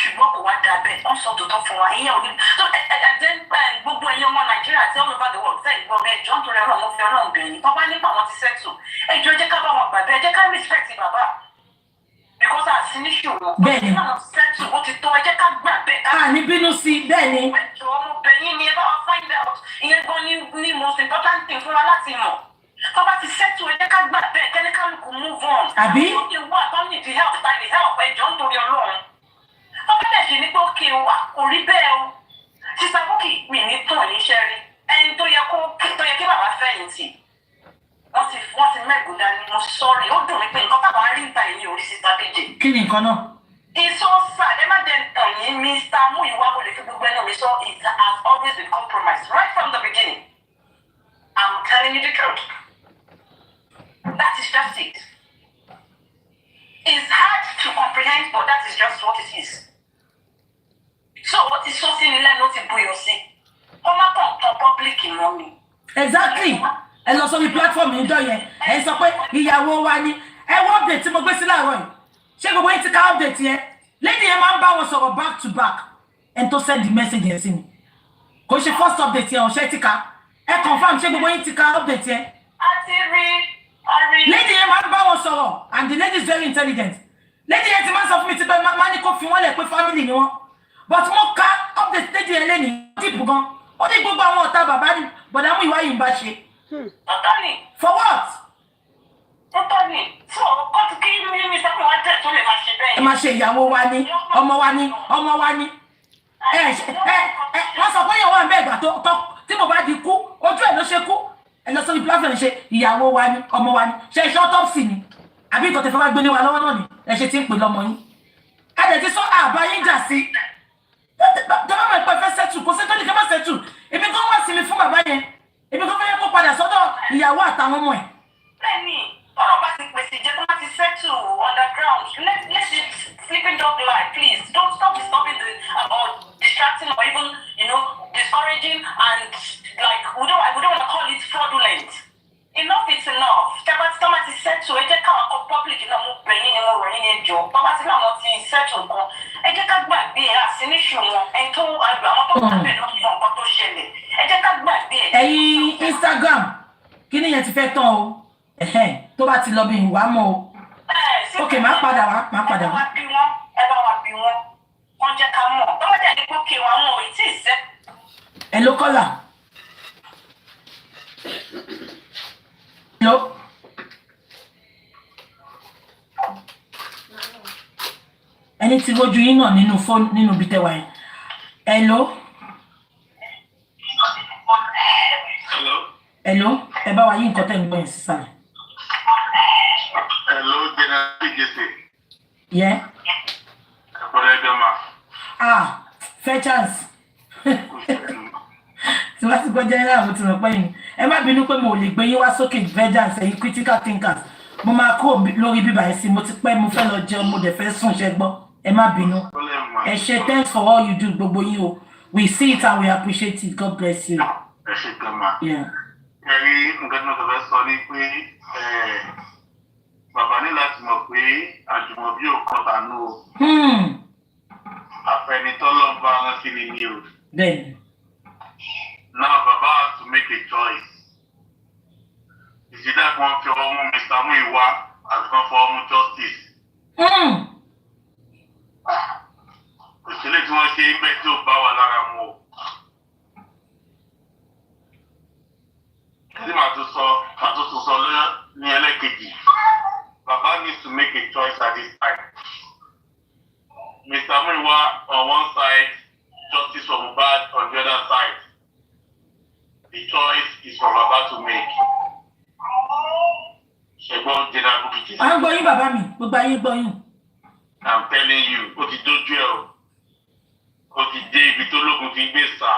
ṣùgbọ́n kò wá dáa bẹ́ẹ̀ wọ́n sọ tòótọ́ fún wa ìyẹn ò ní tó gbogbo ẹ̀yin ọmọ Nàìjíríà tí all over the world sẹ́yìn gbọ́ bẹ́ẹ̀ jọ́ nítorí Ọlọ́run fi Ọlọ́run bẹ̀yìn tó bá nípa wọn ti settle ẹ jọ jẹ́ ká bá wọn gbà bẹ́ẹ̀ jẹ́ ká respect bàbá because àti níṣòro bẹ́ẹ̀ni náà settle ó ti tó ẹ jẹ́ ká gbà bẹ́ẹ̀. ní bínú sí bẹ́ẹ̀ni. ẹjọ́ ọmọbìnrin ni ẹ bá wa find out ìyẹn gan ni most important thing fún wa láti mọ̀ tó bá ti settle ẹ jẹ́ ká gbà bẹ́ẹ̀ kẹ́ni kálukú move on. àbí. ó ti wá tó ní di help by the help ẹjọ́ nítorí Ọlọ́run tó bá dẹ̀ ṣe ní pé ó kí o wà kò rí bẹ́ẹ̀ o sísá Bukky mi ní tàn níṣẹ́ rí ẹni tó yẹ kí bàbá fẹ̀yìntì wọ́n ti mẹ́gùn dání mo sọ́ọ̀rì ó dùn mí pé nǹkan táwọn arí ń ta ẹ̀yìn orí sísá méje. kí ni nǹkan náà. It's so sad. Ẹ má jẹ́ ẹ̀yìn Mr. Muyiwa mo lè fi gbogbo ẹnu mi sọ it has always been compromised right from the beginning. I'm telling you the truth. That is just it. It's hard to comprehend but that is just what it is. So what is so similar not to buyọ̀ sí? Ó má kàn public mọ́ mi. Exactly. Ẹ lọ sórí platform ìjọ yẹn ẹ sọ pé ìyàwó wa ni ẹ wọ́n update tí mo gbé sí láàárọ̀ yìí ṣé gbogbo yín ti ká update yẹn lady yẹn máa ń bá wọn sọ̀rọ̀ back to back ẹni tó send the message yẹn sí mi kò ṣe first update yẹn ọ̀ṣẹ́ ti ká ẹ confirm ṣé gbogbo yín ti ká update yẹn. a ti rí. lady yẹn máa ń bá wọn sọ̀rọ̀ and the lady is very intelligent lady yẹn ti máa ń sọ fún mi ti pé máa ní kó fi wọ́n lẹ̀ pé family ni wọ́n but mo ká update lady yẹn lẹ́nìí dìbò gan ó ní gbogbo àwọn ọ̀tá bàbá ni bọ̀dá Muyiwa yìí ń bá ṣe. ọ̀tá ni. For what? So, got to give me something like that to let my shit ẹ máa ṣe ìyàwó wa ní ọmọ wa ní wọ́n sọ pé ìyàwó àmì ẹ̀gbà tó tí mo bá di kú ojú ẹ̀ ló ṣe kú ẹ lọ sórí platform ṣe ìyàwó wa ní ọmọ wa ní ṣe iṣẹ́ autopsy ni àbí ìtọ́tẹ̀ fẹ́ wá gbé ní wa lọ́wọ́ náà ni ẹ ṣe tí ń pè lọ́mọ yín ẹ dẹ̀ ti sọ àbá yín jà sí jọba mọ̀ ìpẹ́ fẹ́ sẹ́tù kò sí tó ní kẹ́ má sẹ́tù èmi kan wá sí mi fún bàbá yẹn èmi kan fẹ́ yẹ kó padà sọ́dọ̀ ìyàwó àtàwọn ọmọ ẹ̀. Bẹ́ẹ̀ni, ọ̀rọ̀ bá ti pèsè jẹ́ tó bá ti settle underground. Let's sleeping dog life, please. Don't stop disturbing or distracting or even, discouraging and like we don't want to call it fraudulent. Enough is enough. Tẹ́gbà tí tọ́mà ti settle, ẹ jẹ́ káwọn akọ public náà mú bẹ̀yìn ni mo rọ̀ yín ẹjọ́. Tọ́mà tí láwọn ti settle nǹkan, ẹ jẹ́ ká gbàgbé ẹ̀ àsìníṣù wọn. Ẹni tó àwọn tó wà bẹ́ẹ̀ ló mọ nǹkan tó ṣẹlẹ̀. Ẹ jẹ́ ká gbàgbé ẹ̀. ẹ̀yin Instagram kí ni yẹn ti fẹ́ tán o tó bá ti lọ bí ìwà mọ́ o ok máa padà wá. Ẹ bá wa bí wọn wọ́n jẹ́ ká mọ̀ bọ́lá jẹ́ ní pókè wa wọn ò tí ì sẹ́. ẹ ló kọ́là ló ẹni tí rojú yín náà nínú fóònù nínú ibi tẹwàá yẹn ẹ ló ẹ bá wa yí nǹkan tẹ̀ ń gbọ́ yẹn sísàlẹ̀. Hello, General Jesse. Yeah. Fair chance. Tí wọ́n ti gbọ́ general mo ti rò pé yín. Ẹ má bínú pé mo ò lè gbé yín wá sókè vengeance ẹ̀yin critical thinkers. Mo máa kó lórí bíbá ẹ̀ sí mo ti pẹ́ mo fẹ́ lọ jẹun mo dẹ̀ fẹ́ sùn ṣẹ́ gbọ́. Ẹ má bínú. Ẹ ṣé thanks for all you do gbogbo yín o. We see it and we appreciate it. God bless you. Ẹ ṣé gan ma. Ẹ̀rí nǹkan tí mo fẹ́ sọ ni pé bàbá ní láti mọ̀ pé àjùmọ̀bí ò kọ́ tànú o. Àfẹnitọ́lọ́ ń bá wọn sí ni o. Bẹ́ẹ̀ni. Now Baba has to make a choice. Ìṣẹ̀dá kan fi ọmọ Mr. Muyiwa àti kan fọ ọmọ justice. Òṣèlú tí wọ́n ṣe ẹgbẹ́ tí ó bá wà lára wọn o. Kí ni màá tún sọ ní ẹlẹ́kejì? Baba needs to make a choice at this time. Mr. Muyiwa on one side, justice for Mohbad on the other side. The choice is for Baba to make. Ṣẹ̀gbọ́n General Bukky. À ń gbọ́ yín bàbá mi, gbogbo ayé gbọ́ yín. I'm telling you, ó ti dójú ẹ̀ o. Ó ti dé ibi tó lógun ti gbé sá.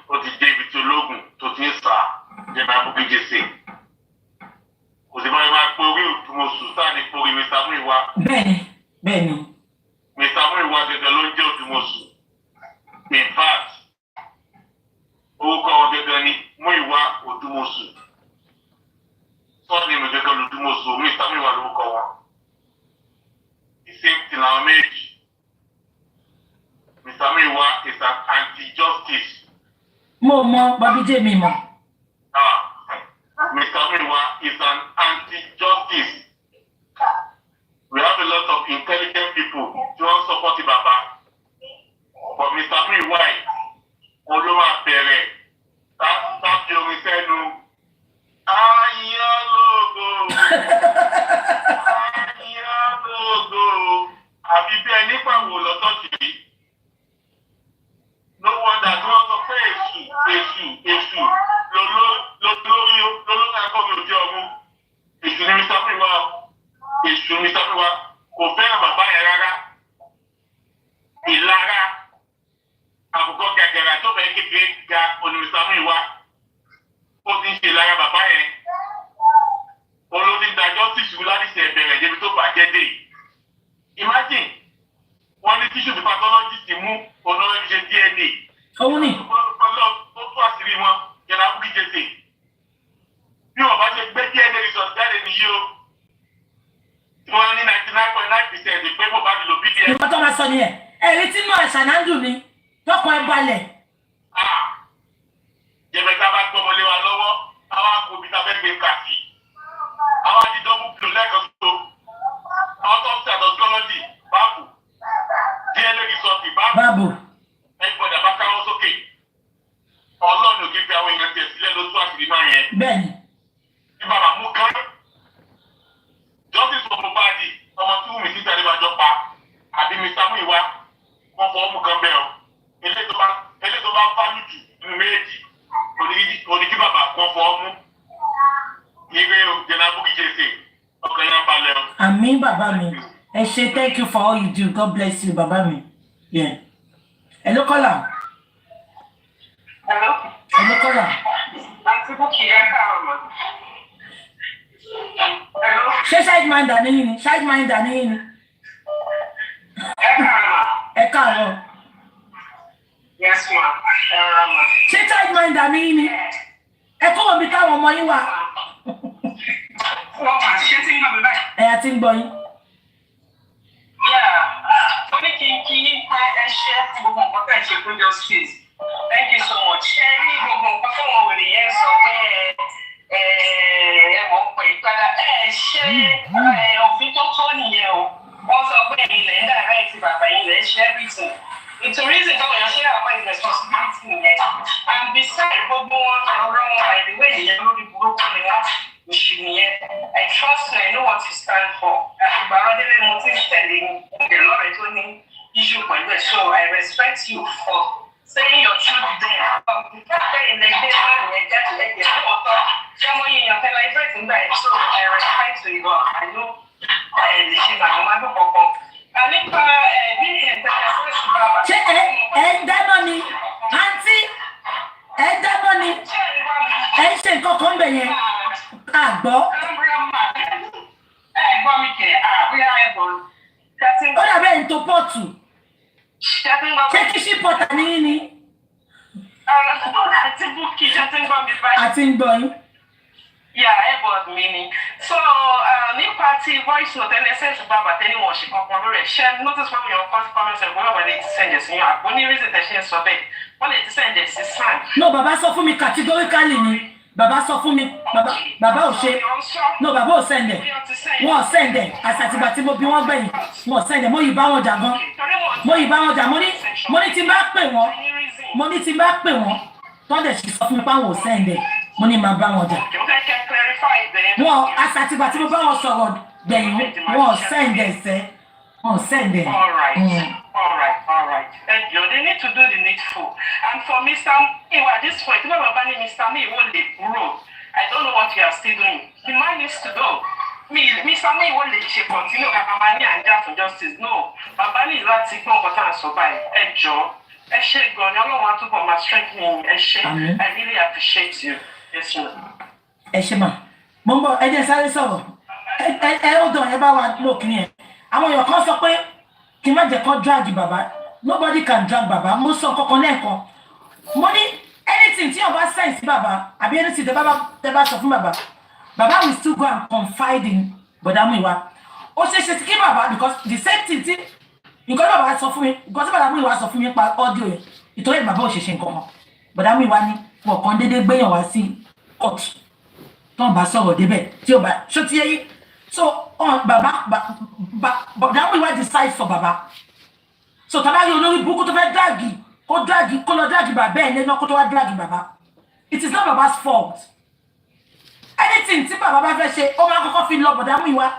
Ó ti dé ibi tó lógun tó ti ń sá. General Bukky jẹ́sẹ̀. Kò sí báyìí máa pé orí òtúmọ̀sù sáà ní porí Mr. Muyiwa. Bẹ́ẹ̀ni. Mr. Muyiwa gẹ́gẹ́ ló ń jẹ́ òtúmọ̀sù. In fact, orúkọ wọn gẹ́gẹ́ ni Muyiwa òtúmọ̀sù. Sọ́ọ̀nì mi gẹ́gẹ́ lòtúmọ̀sù Mr. Muyiwa lórúkọ wọn. The same thing àwọn méjì. Mr. Muyiwa is an anti-justice. Mo mọ Bobby J mi mọ. Mr. Muyiwa is an anti-justice. We have a lot of intelligent people who don't support the Baba. But Mr. Muyiwa, olówó abẹ́rẹ́, tábí orin sẹ́nu, ayálógo, àbí bí ẹni pàwọ̀ lọ́tọ̀ tìbí. No wonder tí wọ́n sọ pé èṣù lolórí akọ́mi òjò ọ̀hún. Èṣù ni Mr. Muyiwa. Èṣù Mr. Muyiwa kò fẹ́ràn bàbá yẹn rárá. Ìlara àkùkọ gàgàrà tó bẹ̀rẹ̀ kékeré ga oní Mr. Muyiwa. Ó ti ń ṣe ìlara bàbá yẹn. Olórí ìdájọ́ sì ṣubú láti ṣe ẹ̀bẹ̀rẹ̀ débi tó bàjẹ́ dé. Imagine wọ́n ní tíṣù bí pathologist mú olórí ṣe DNA. Òun ni. Ó tú àṣírí wọn General Bukky jẹ́sẹ̀. Bí wọ́n bá ṣe gbé DNA result jáde nìyí o. Tí wọ́n ní 99.9% pé mo bá ti lò bílíọ̀nù. Ìwọ́n tó máa sọ nìyẹn. Ẹ̀rí tí mo àṣà náà ń dùn ni. Tọkọ ẹ balẹ̀. Jẹ̀bẹ̀ta bá gbọ́mọlé wa lọ́wọ́, àwọn akóbi ta fẹ́ gbé kà sí. Àwọn àti dọ́bù pìlò lẹ́ẹ̀kan tó. Àwọn tó ń ṣe àtọ́sọ́lọ́jì báàbù. DNA result báàbù. Everybody bá káwọ́ sókè. Ọlọ́run ò kí fi àwọn èèyàn tẹ̀ sílẹ̀ ló tú àṣírí máa yẹn. Bẹ́ẹ̀ni. Bí bàbá quality méjì oníkí bàbá kan fọ́ mú nígbè òjòlá Bukky ṣe ṣe ọkọ̀ yẹn balẹ̀ o. Àmín bàbá mi. Ẹ ṣé, thank you for all you do. God bless you bàbá mi. Yeah. Hello caller. Hello. Hello caller. Aunty Bukky, ẹ káàárọ̀ mọ́. Hello. Ṣé childminder ní yín ni? Childminder ní yín ni? Ẹ káàárọ̀. Ẹ káàárọ̀. Yes, ma. Ẹ rọra ma. Ṣé childminder ní yín ni? Ẹ kúrò bí káwọn ọmọ yín wà. Wọ́n máa ṣe tí ń gbọ́ mi báyìí. Ẹ àti ń gbọ́ yín. Ó ní kí n kí pé ẹ ṣe gbogbo nǹkan tẹ̀ ṣe fún justice. Thank you so much. Ṣé rí gbogbo nǹkan tó wọ́n wèrè yẹn sọ pé ẹ mọ̀ pé padà ẹ ṣe òfin tó tó nìyẹn o. Wọ́n sọ pé ilẹ̀ ń direct bàbá ilẹ̀ ṣe everything. Nítorí ìsìn táwọn èèyàn ṣe àwọn is responsibility nìyẹn. And besides gbogbo wọn ọ̀rọ̀ wọn àìdíwé ìyẹn lórí burúkú ni wọ́n oṣù nìyẹn. I trust you, I know what you stand for. Àgbàrá délé mo ti ń tẹ̀lé ìdè lọ́rẹ̀ tó ní issue pẹ̀lú ẹ̀. So I respect you for saying your truth there. Ìfẹ́ ilẹ̀ gbé láàrin ẹ̀jẹ̀ àtìlẹ́yìn fún ọ̀tọ̀. Ṣé ọmọ yìí yàn celebrate nígbà yẹn? So I respect you, but I know lè ṣe màá má dùn kankan. Nípa bí ìtẹ̀lẹ̀ fún ìṣù bàbá. Ṣé ẹ ń dáná ni? Àǹtí ẹ ń dáná ni? Ẹ ń ṣe nǹkan kan bẹ̀ yẹn? Àgbọ̀. Ẹ gbọ́ mi kẹ̀, bóyá ẹ bọ̀. Ó dàbí ẹ̀yìn tó pọ̀tù. Ṣé kíṣí pọ̀tà ní yín ni? Àti Bukky ṣe ti ń gbọ́ mi báyìí. Àti ń gbọ́ yín. Airpod mi ni. So nípa ti voice note ẹni ẹsẹ̀ ìṣùgbọ́n àbàtẹ́ ni wọ́n ṣe kankan lórí ẹ̀. Ṣé notice from your first comment ẹ̀ bóyá wọ́n lè ti send ẹ̀ sí yàn àgbo ní reason tẹ̀ ṣe ń sọ bẹ́ẹ̀. Wọ́n lè ti send ẹ̀ sí Sam. No, bàbá sọ fún mi categorically ni. Bàbá sọ fún mi. Bàbá ò ṣe. No, bàbá ò send ẹ̀. Wọ́n ò send ẹ̀. Àṣàtìgbà tí mo bí wọ́n gbẹ̀yìn. Wọ́n ò send ẹ̀. Mo yìí bá wọn jà gan. Mo yìí bá wọn jà. Mo ní tí n bá pè wọ́n. Mo ní tí n bá pè wọ́n. Tọ́ndẹ̀ sì sọ fún mi pé àwọn ò send ẹ̀. Mo ní máa bá wọn jà. Wọ́n àṣàtìgbà tí mo bá wọn sọ̀rọ̀ gbẹ̀yìn. Wọ́n ò send ẹ̀ sẹ́. Wọ́n ò send ẹ̀. All right. They need to do the needful. And for Mr. Muyiwa at this point, when Baba Mr. Muyiwa dey grow, I don't know what you are still doing. The man needs to go. Mr. Muyiwa lè ṣe continue Baba ní àjà for justice. No, Baba ní láti gbọ́ nǹkan tá à ń sọ báyìí. Ẹ jọ̀ọ́, ẹ ṣé gan ni Ọlọ́run á túbọ̀ máa strengthen ẹ ṣé. I really appreciate you. Yes, ma'am. Ẹ ṣé mà. Mo ń bọ̀ ẹ jẹ́ sáré sọ̀rọ̀. Ó dàn ẹ bá wa lókun yẹn. Àwọn èèyàn kan sọ pé kí n má jẹ́ kó drag bàbá. Nobody can drag bàbá. Mo sọ kankan lẹ́ẹ̀kan. Mo ní anything tí ọba sense bàbá àbí anything tẹ bá sọ fún bàbá. Bàbá will still go and confide in Bọ̀dá Muyiwa. Ó ṣe ṣe kí bàbá because the same thing tí nǹkan tí bàbá sọ fún mi nǹkan tí Bọ̀dá Muyiwa sọ fún mi pa audio yẹn ìtọ́jú bàbá ò ṣe ṣe nǹkan kan. Bọ̀dá Muyiwa ní wọn kàn déédéé gbéyàn wá sí court tó ń bá sọ̀rọ̀ débẹ̀ tí ó bá ṣó ti yẹ yín. So Bọ̀dá Muyiwa decide for bàbá. So tọ́lá rí olórí burúkú tó fẹ́ dráàgì kó lọ dráàgì bàbá ẹ̀ lẹ́nu kó tó wá dráàgì bàbá. It is not Baba's fault. Anything tí bàbá bá fẹ́ ṣe ó máa kọ́kọ́ fi lọ Bọ̀dá Muyiwa.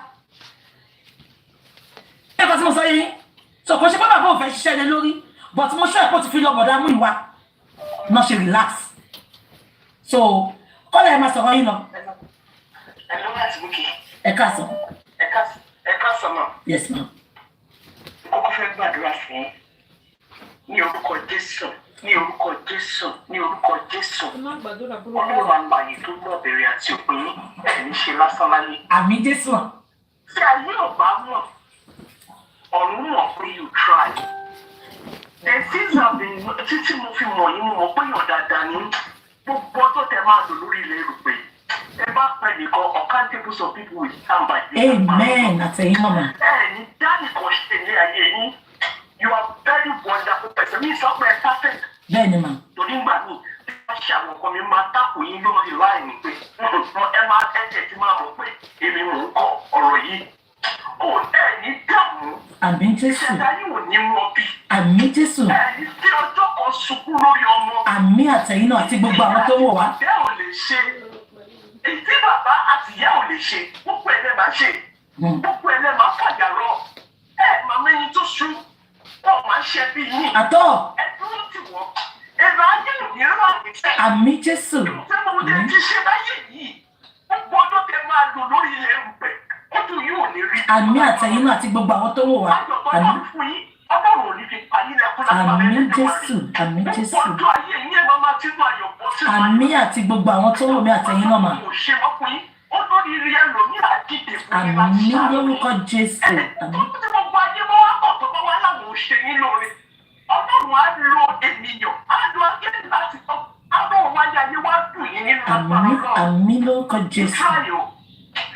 Ẹ̀kọ́ tí mo sọ yẹn so kò ṣe pé bàbá ò fẹ́ ṣiṣẹ́ lé lórí but mo ṣọ́ ẹ̀kọ́ ti fi lọ Bọ̀dá Muyiwa náà ṣe relax. So kọ́lá ẹ̀ máa sọ̀rọ̀ yín lọ. Ẹ káàsán. Ẹ káàsán mọ́. Yes ma'am. Kókó fẹ́ gbàdúrà fún ní orúkọ Jésù, ní orúkọ Jésù, ní orúkọ Jésù. Ọlọ́run àgbáyé tó lọ bẹ̀rẹ̀ àti òpin ẹ̀mí ṣe lásán láyé. Àmín Jésù. Tí ayé ọ̀bá mọ̀, ọ̀run mọ̀ pé you try. The things have been títí mo fi mọ̀ yín mo mọ̀ pé yàn dáadáa ní gbogbo ọjọ́ tẹ máa lò lórí ilẹ̀ rògbè. Ẹ bá pẹ̀ nìkan uncountable of people will stand by you. Amen. Àtẹ̀yìn mọ̀mọ́. Ní dáàbì kan ṣe ní ayé yín. You are very wonderful person. Mi sọ pé ẹ perfect. Bẹ́ẹ̀ni mà. Torí ń gbà mí, bí wọ́n ṣe àwọn ọkọ mi máa tákù yín lórí láìní pé ẹ máa ẹ̀jẹ̀ tí máa mọ̀ pé èmi mò ń kọ ọ̀rọ̀ yìí. Ó ní dààmú. Àmín Jésù. Ìṣẹ̀dá yìí ò ní mọ bí. Àmín Jésù. Ní tí ọjọ́ kan sunkún lórí ọmọ. Àmín àtẹ̀yìn náà àti gbogbo àwọn tó wọ̀ wá. Bẹ́ẹ̀ ò lè ṣe. Èyí tí bàbá àti ìyá ò lè ṣe, gbogbo ẹ̀ lẹ́ máa ṣe. Gbogbo ẹ̀ lẹ́ máa fàjà rọ. Màmá ẹni tó ṣú, wọ́n máa ń ṣe bí yín. Àtọ́. Ẹ dúró tì wọ́n. Èrò ayé ò ní rà ní tẹ́. Àmì Jésù. Tí mo lè ti ṣe láyé yìí, gbogbo ọdún tẹ máa lò lórí ilẹ̀ rúpẹ̀, ọdún yìí ò ní rí. Àmì àtẹ̀yìn náà àti gbogbo àwọn tó wò wá. Àmì. Ọlọ́run ò ní fi pàyín lẹ́kún lápá Àmì Jésù. Àmì Jésù. Gbogbo ọdún ayé yìí ẹ̀ máa ti mú ayọ̀ bọ́ sí. Àmì àti gbogbo àwọn tó wò mí àtẹ̀yìn náà mà. Olórí rí ẹlòmí àdìdè fún mi láti Àmì ṣàlùyẹ. lórúkọ Jésù. Àmì. Tí gbogbo ayé bá wá kọ̀ tó bá wá láwọn ò ṣe yín lóore. Ọlọ́run á lo ènìyàn, á lo akẹ́lẹ́ láti tọ́. Ọlọ́run wáyé ayé wá dùn yín nínú agbára Àmì. náà. Àmì lórúkọ You Jésù. try o.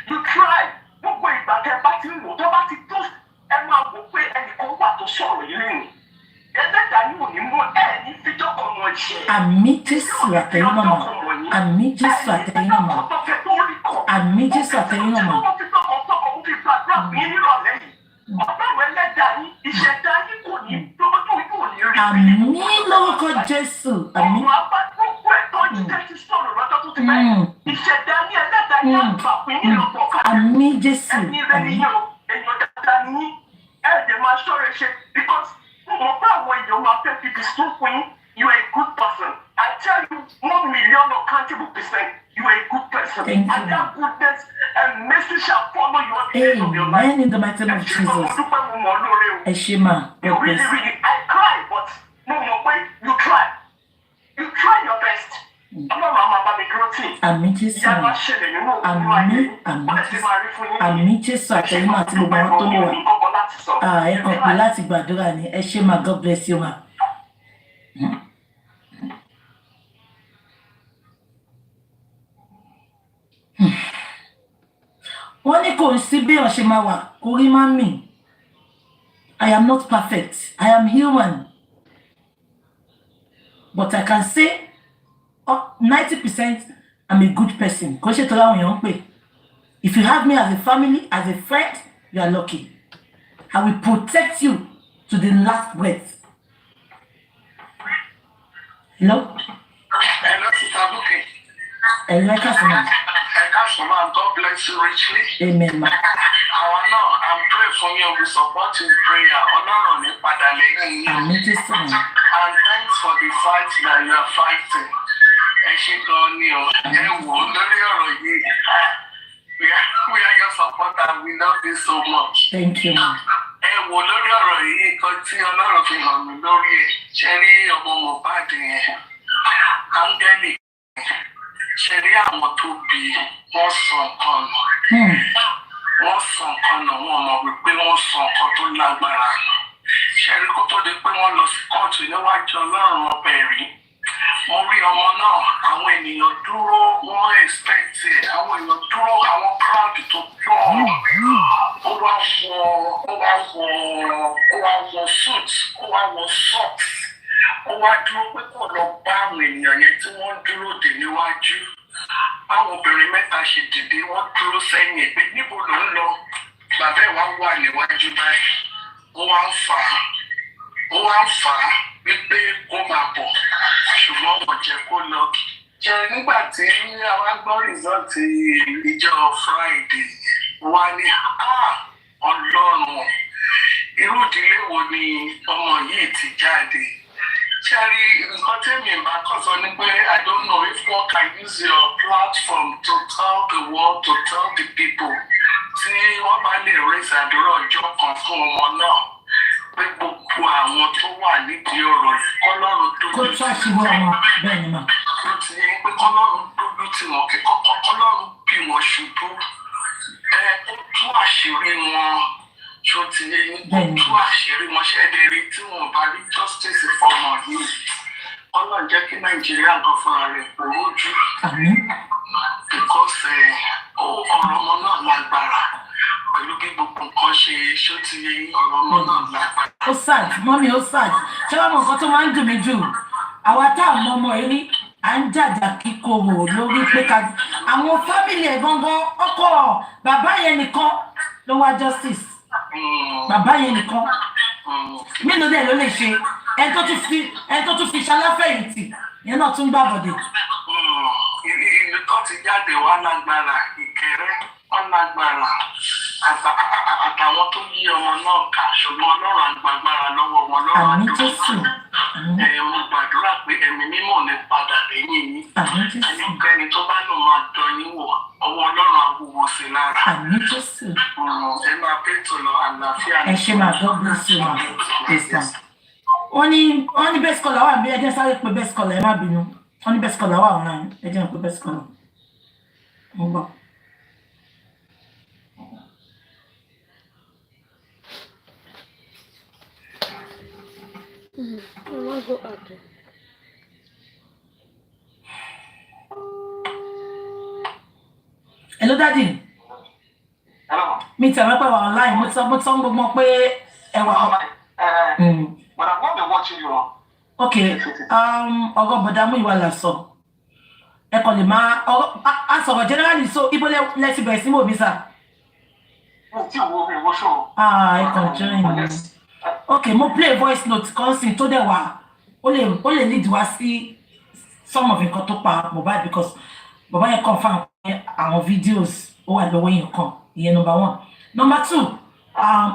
You try. Gbogbo ìgbà tẹ bá ti ń wò tó bá ti tó ẹ máa wò pé ẹnìkan wà tó sọ̀rọ̀ yìí nìyí. Ẹlẹ́dàá yìí ò ní mú ẹ̀ ní fíjọ́ ọmọ ìṣe. Àmì Jésù àtẹ̀yìn náà mà. Àmì Jésù àtẹ̀yìn náà mà. Àmì Jésù àtẹ̀yìn náà mà. Àmì lórúkọ Jésù. Àmì. Àmì Jésù. Àmì. You are a good person. I tell you, 1 million uncountable percent. You are a good person. Thank you. And that goodness and mercy shall follow you all the days of your life. Amen in the mighty name of Jesus. Ẹ ṣé mà. You really, really, I cry, but no more way. You try. You try your best. Àmì Jésù. Àmì. Àmì Jésù. Àmì Jésù àtẹ̀yìn náà àti gbogbo àwọn tó wò wá. Ẹ kàn pé láti gbàdúrà ni. Ẹ ṣé mà. God bless you mà. Wọ́n ní kò sí bí ọ̀ṣẹ́ máa wà orí máa ń mì. I am not perfect. I am human. But I can say 90% I'm a good person. Kò ṣe tó láwọn èèyàn ń pè. If you have me as a family, as a friend, you are lucky. I will protect you to the last breath. Hello? Hello, Sister Bukky. Hello, customer. God bless you richly. Amen, ma. I'm praying for you. We support you in prayer. Àmì Jésù. And thanks for the fight that you are fighting. We are your supporter. We love you so much. Thank you, ma. Lórí ọ̀rọ̀ yìí nǹkan tí Ọlọ́run fi hàn mí lórí ẹ̀ ṣe rí ọmọ Mohbad yẹn áńgẹ́lì ṣe rí àwọn tó bí wọ́n sọ nǹkan nù wọ́n sọ nǹkan nù wọ́n mọ̀ wípé wọ́n sọ nǹkan tó lágbára ṣe rí kó tó di pé wọ́n lọ sí kóòtù níwájú Ọlọ́run ọbẹ̀ rí mo rí ọmọ náà àwọn ènìyàn dúró wọ́n expect ẹ̀ àwọn èèyàn dúró àwọn crowd tó pọ̀ ó wá wọ suit ó wá wọ socks ó wá dúró pé kò lọ bá àwọn ènìyàn yẹn tí wọ́n dúró dè níwájú àwọn obìnrin mẹ́ta ṣe dìde wọ́n dúró sẹ́yìn ẹ̀ pé níbo ló ń lọ bàbá ẹ̀ wá wà níwájú báyìí ó wá ń fà á wípé kó máa bọ̀ ṣùgbọ́n kò jẹ́ kó lọ. Jẹ́ nígbà tí àwa gbọ́ rìsọ́ọ̀tì ìjọ Friday wá ní Ọlọ́run irú ìdílé wo ni ọmọ yìí ti jáde. Ṣẹ́rí nǹkan tẹ́mi bá kọ́ sọ ni pé I don't know if one can use your platform to tell the world, to tell the people tí wọ́n bá lè raise àdúrà ọjọ́ kan fún ọmọ náà pé gbogbo àwọn tó wà nídìí ọ̀rọ̀ yìí kọ́lọ́run tó Kó tó àṣìwọ́ ọmọ bẹ́ẹ̀ ni mà. ló ti yẹ pé kọ́lọ́run dójú tí wọ́n kí kọ́lọ́run bí wọ́n ṣubú ó tú àṣírí wọn ṣó ti yẹ ó tú àṣírí wọn ṣẹ́ẹ́dẹ̀ rí tí wọ́n bá rí justice fọmọ yìí Ọlọ́run jẹ́ kí Nàìjíríà gan fúnra rẹ̀ pòrójú because ọ̀rọ̀ ọmọ náà lágbára pẹ̀lú bí gbogbo nǹkan ṣe ṣó ti yẹ ọ̀rọ̀ ọmọ náà lágbára. Ó sad, mọ́mí ó sad. Ṣé wọ́n mọ nǹkan tó máa ń dùn mí jù? Àwa tá à mọ ọmọ yìí rí, à ń jàjà kíkorò lórí pé ká àwọn fámìlì ẹ̀ gangan ọkọ bàbá yẹn nìkan ló wá justice. Bàbá yẹn nìkan. Mélòó dẹ̀ ló lè ṣe? Ẹni tó tún fi ṣaláfẹ̀yìntì yẹn náà tún gbà bọ̀dẹ̀. Ìlú tó ti jáde wá lágbára Ìkẹrẹ wọn lágbára àtàwọn tó yí ọmọ náà ká ṣùgbọ́n Ọlọ́run àgbàgbára lọ́wọ́ wọn lọ́wọ́ Àmì Jésù. mo gbàdúrà pé ẹ̀mí mímọ́ ní padà lẹ́yìn yín. Ẹnikẹ́ni tó bá lò máa dán yín wò, ọwọ́ Ọlọ́run awúwo sí lára. Àmín Jésù. Ẹ máa pé tó lọ àlàáfíà. Ẹ ṣe máa God bless you ma. Wọ́n ní best caller wà bí ẹ jẹ́ sáré pé best caller ẹ má bínú. Wọ́n ní best caller wà online ẹ jẹ́ pé best caller. Mo gbọ́. Go out. Hello daddy. Hello. Mi tẹ̀ wẹ́ pé wà online mo sọ gbogbo pé ẹ wà. But I'm not been watching you. Okay. Ọ̀rọ̀ bọ̀dá Muyiwa la sọ. Ẹ kàn lè máa a sọ̀rọ̀ generally so ibo lẹ ti bẹ̀rẹ̀ sí mò mi sà. Mo ti wo mi wo show. Ẹ kàn join. Okay, mo play voice note kan sí tó dẹ̀ wà. Ó lè lead wá sí some of nǹkan tó pa Mohbad because bàbá yẹn confirm pé àwọn videos ó wà lọ́wọ́ yẹn kan ìyẹn number 1. Number 2,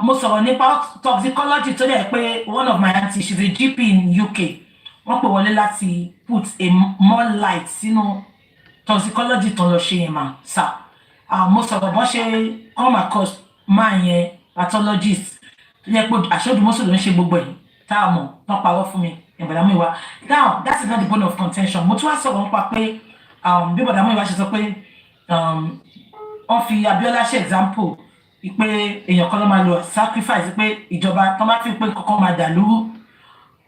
mo sọ̀rọ̀ nípa toxicology tó dẹ̀ pé one of my aunties, she's a GP in UK. Wọ́n pè wọlé láti put a more light sínú toxicology tó lọ ṣe yẹn mà sà. Mo sọ̀rọ̀ bọ́n ṣe come across máa yẹn pathologist tó yẹ pé àṣọ́dúnmọ́sọ̀ ló ń ṣe gbogbo ẹ̀ tá a mọ̀ tán parọ́ fún mi. Bọ̀dá Muyiwa. Now, that is not the bone of contention. Mo tún wá sọ̀rọ̀ nípa pé bí Bọ̀dá Muyiwa ṣe sọ pé wọ́n fi Abiola ṣe example pé èèyàn kan ló máa lo sacrifice pé ìjọba tó máa fi pé kọ́kọ́ máa dà lóru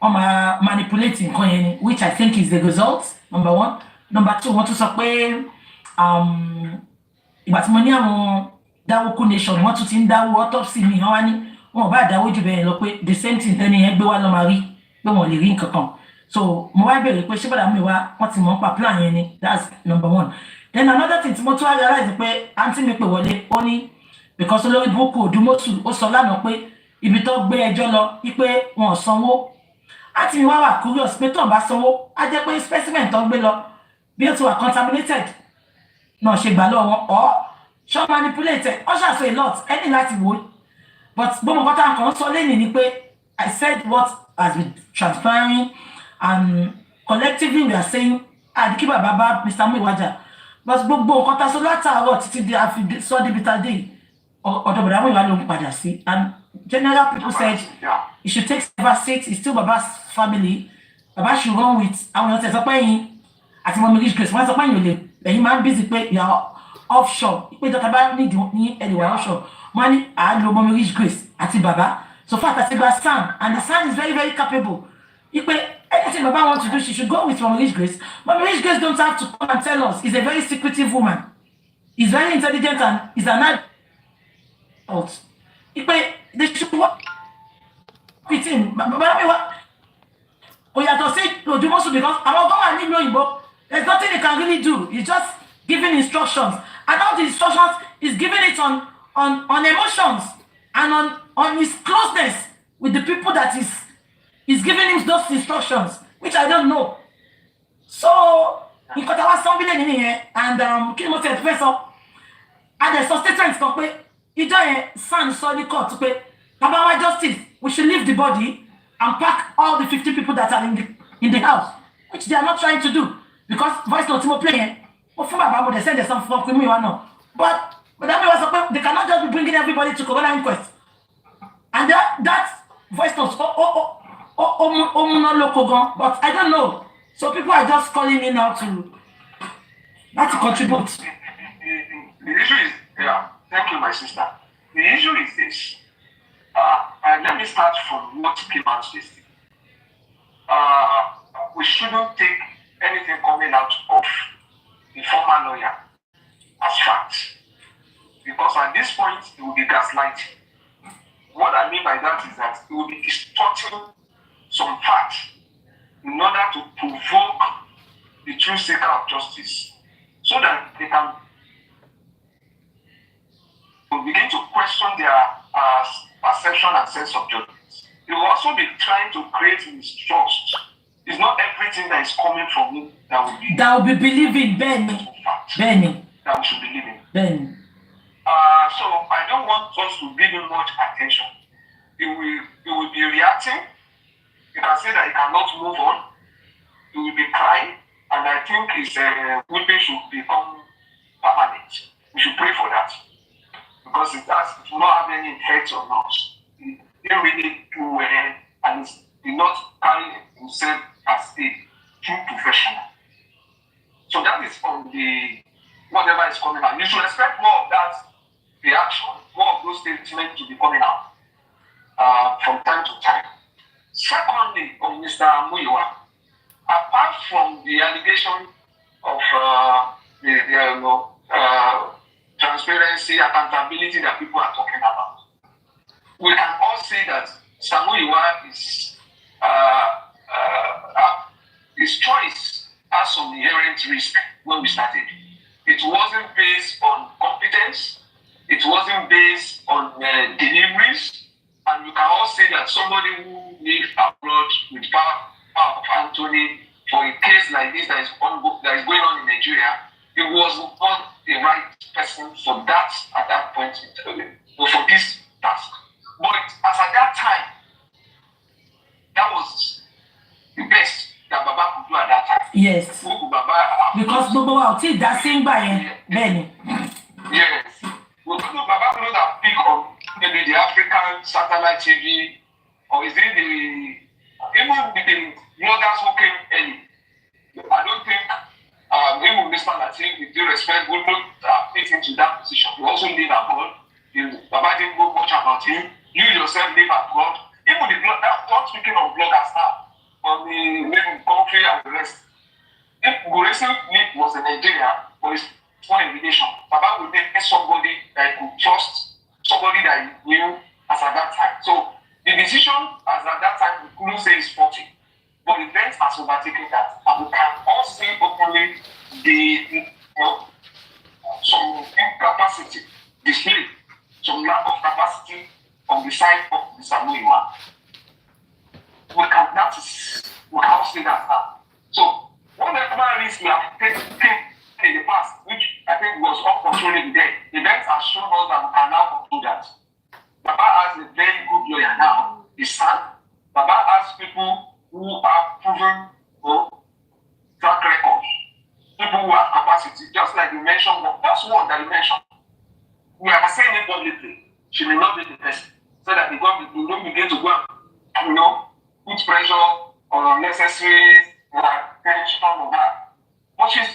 wọ́n máa manipulate nǹkan yẹn ni which I think is the result number 1. Number 2, wọ́n tún sọ pé ìgbà tí mo ní àwọn dáwókú nation wọ́n tún ti ń dáwó autopsy mi wọ́n wá ní wọn ò bá dáwó jù bẹ́ẹ̀ lọ pé the same thing tẹ́ni yẹn gbé wá lọ́ máa rí pé wọn lè rí nǹkan kan so mo wá bẹ̀rẹ̀ pé ṣé Bọ̀dá Muyiwa wọ́n ti mọ̀ nípa plan yẹn ni that's number 1. Then another thing tí mo tún wá realize pé aunty mi pè wọlé ó ní because olórí Bukky Odúmọ́sù ó sọ lánàá pé ibi tó gbé ẹjọ́ lọ wípé wọn ò sanwó aunty mi wá wà curious pé tó ń bá sanwó á jẹ́ pé specimen tó ń gbé lọ bí ó ti wà contaminated náà ṣe gbà lọ́wọ́ wọn or ṣọ́ manipulated ó ṣàṣọ a lot ẹni láti wò but gbọ́mọ̀ kọ́tà kan sọ lẹ́nìí ni pé I said what has been transpiring and collectively we are saying adikiba baba Mr. Muyiwa but gbogbo nǹkan tá a sọ látàárọ̀ títí di àfi sọ débi tá a dé ọ̀dọ̀ Bọ̀dá Muyiwa ló ń padà sí and general people said he should take several seats. He's still Baba's family. Baba should run with àwọn èèyàn tẹ̀ sọ pé yín àti mọ̀mí rich grace wọ́n sọ pé yín ò lè ẹ̀yin máa ń busy pé you are offshore pé dọ́tà bá nídìí ní ẹ̀lẹ́wà offshore wọ́n á ní àálò mọ̀mí rich grace àti bàbá so far àti gba Sam and the Sam is very very capable. Ipe anything Baba wants to do, she should go with Mama Rich Grace. Mama Rich Grace don't have to come and tell us. He's a very secretive woman. He's very intelligent and he's an adult. Ipe they should work with him. Baba Muyiwa Oyato say Odúmọ́sù because àwọn government need no. There's nothing they can really do. He's just giving instructions. And all the instructions is giving it on emotions and on his closeness with the people that he's giving him those instructions, which I don't know. So, he got our son in here, and kí ni mo tẹ̀ fẹ́ sọ, and the statement kan pé ìjọ yẹn san sọ ní court pé Baba wa justice, we should leave the body and pack all the 50 people that are in the house, which they are not trying to do because voice note mo play yẹn, ó fún bàbá mo dey send some from Muyiwa now, but that was sọ they cannot just be bringing everybody to coroner inquest, and that voice note but I don't know. So people are just calling me now to contribute. The issue is, thank you, my sister. The issue is this. And let me start from what came out this thing. We shouldn't take anything coming out of the former lawyer as fact. Because at this point, it will be gaslighting. What I mean by that is that it will be distorting some facts in order to provoke the true seeker of justice so that they can begin to question their perception and sense of judgment. They will also be trying to create mistrust. It's not everything that is coming from me that will be believing, Benny. That we should believe in. Benny. So I don't want us to give him much attention. It will be reacting You can see that he cannot move on. He will be crying, and I think his weeping should become permanent. We should pray for that because it will not have any effect on us. He didn't really do well, and he did not carry himself as a true professional. So that is on the whatever is coming out. You should expect more of that reaction, more of those statements to be coming out from time to time. Secondly, on Mr. Muyiwa, apart from the allegation of transparency, accountability that people are talking about, we can all see that Mr. Muyiwa is his choice has some inherent risk when we started. It wasn't based on competence. It wasn't based on deliveries. And you can all say that somebody who lived abroad with power of Aunty for a case like this that is going on in Nigeria, it was not the right person for that at that point for this task. But as at that time, that was the best that Baba could do at that time. Yes. Because Baba will that same by many. Yes. Baba could have picked on maybe the African satellite TV, or is it even the bloggers who came early. I don't think even Mr. Latin, with due respect, would not fit into that position. You also live abroad. Baba didn't go much about him. You yourself live abroad. Even the not speaking of bloggers now, on the living country and the rest. If Guresi was in Nigeria, or is foreign relation, Baba would take somebody that could trust, somebody that he knew as at that time. So the decision as at that time, we couldn't say is 40. But the events has overtaken that. And we can all see openly some incapacity displayed, some lack of capacity on the side of Mr. Muyiwa. We can all see that now. So whatever risk we have taken in the past, which I think was uncontrollable then, events have shown us that we can now control that. Baba has a very good lawyer now, his son. Baba has people who have proven track record, people who have capacity, just like you mentioned, that's one that you mentioned. We are saying it publicly. She may not be the person, so that we don't begin to go and, put pressure on unnecessary attention on her. But she's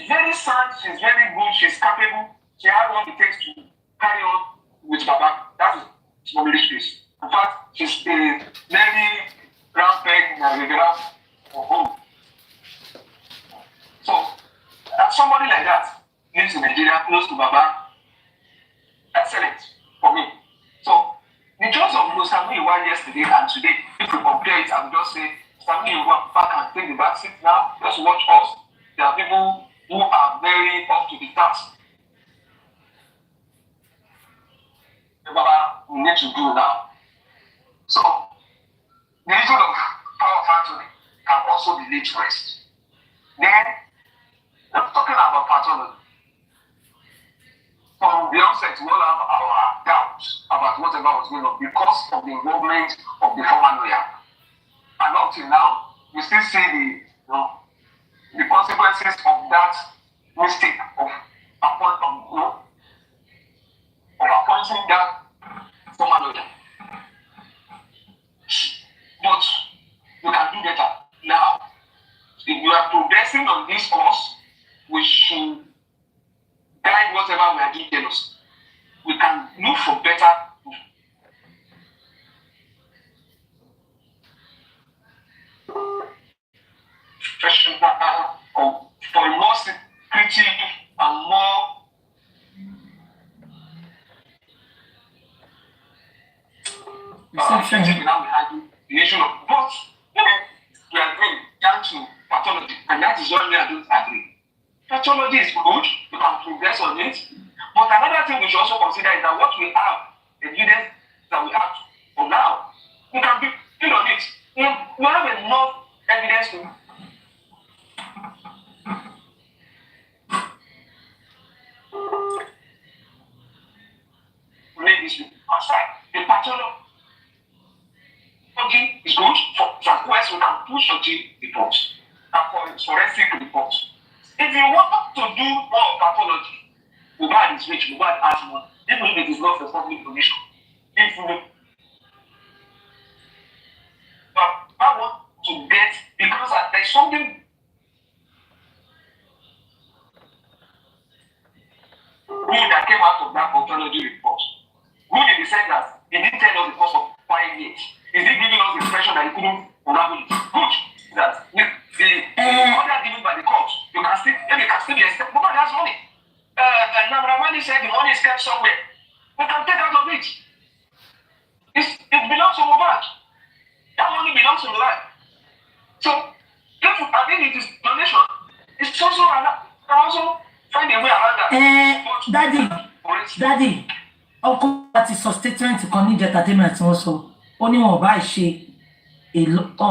very sound, she's very good, she's capable, she has what it takes to carry on with Baba. That is Mobili's case. In fact, she's a very round peg and a graph for home. So, that somebody like that lives in Nigeria, close to Baba, excellent for me. So, the choice of Mr. Muyiwa yesterday and today, if we compare it, I would just say, Mr. Muyiwa back and take the back seat now, just watch us. There are people who are very up to the task. Baba, we need to do now. So, the issue of power factory can also be laid to rest. Then, I'm talking about pathology. From the onset, we all have our doubts about whatever was going on because of the involvement of the former lawyer. And up till now, we still see the consequences of that mistake of appointing that former lawyer. But we can do better. Now, if we are progressing on this course, we should guide whatever we are doing jealous. We can look for better. For a more secretive and more the issue of both. We are going down to pathology, and that is what we are doing agree. Pathology is good, we can progress on it. But another thing we should also consider is that what we have, the evidence that we have for now, we can build on it. We have enough evidence to make this aside. The pathology is good for surgery report and forensic report. If you want to do more pathology, Mohbad is rich, Mohbad has money, even if it is not for public donation. If you but I want to get, because there's something good that came out of that pathology report. Good in the sense that he didn't tell us the cost of 5 years. Is he giving us the impression that he couldn't unravel it? Good. That the order given by the court, you can still be expected. Mohbad has money. Namramani said the money is kept somewhere. We can take out of it. It belongs to Mohbad. That money belongs to Mohbad. So, if I think it is donation, it's also find a way around that. Daddy, ọkọ àti sọ statement kan ní entertainment wọ́n sọ ó ní wọ́n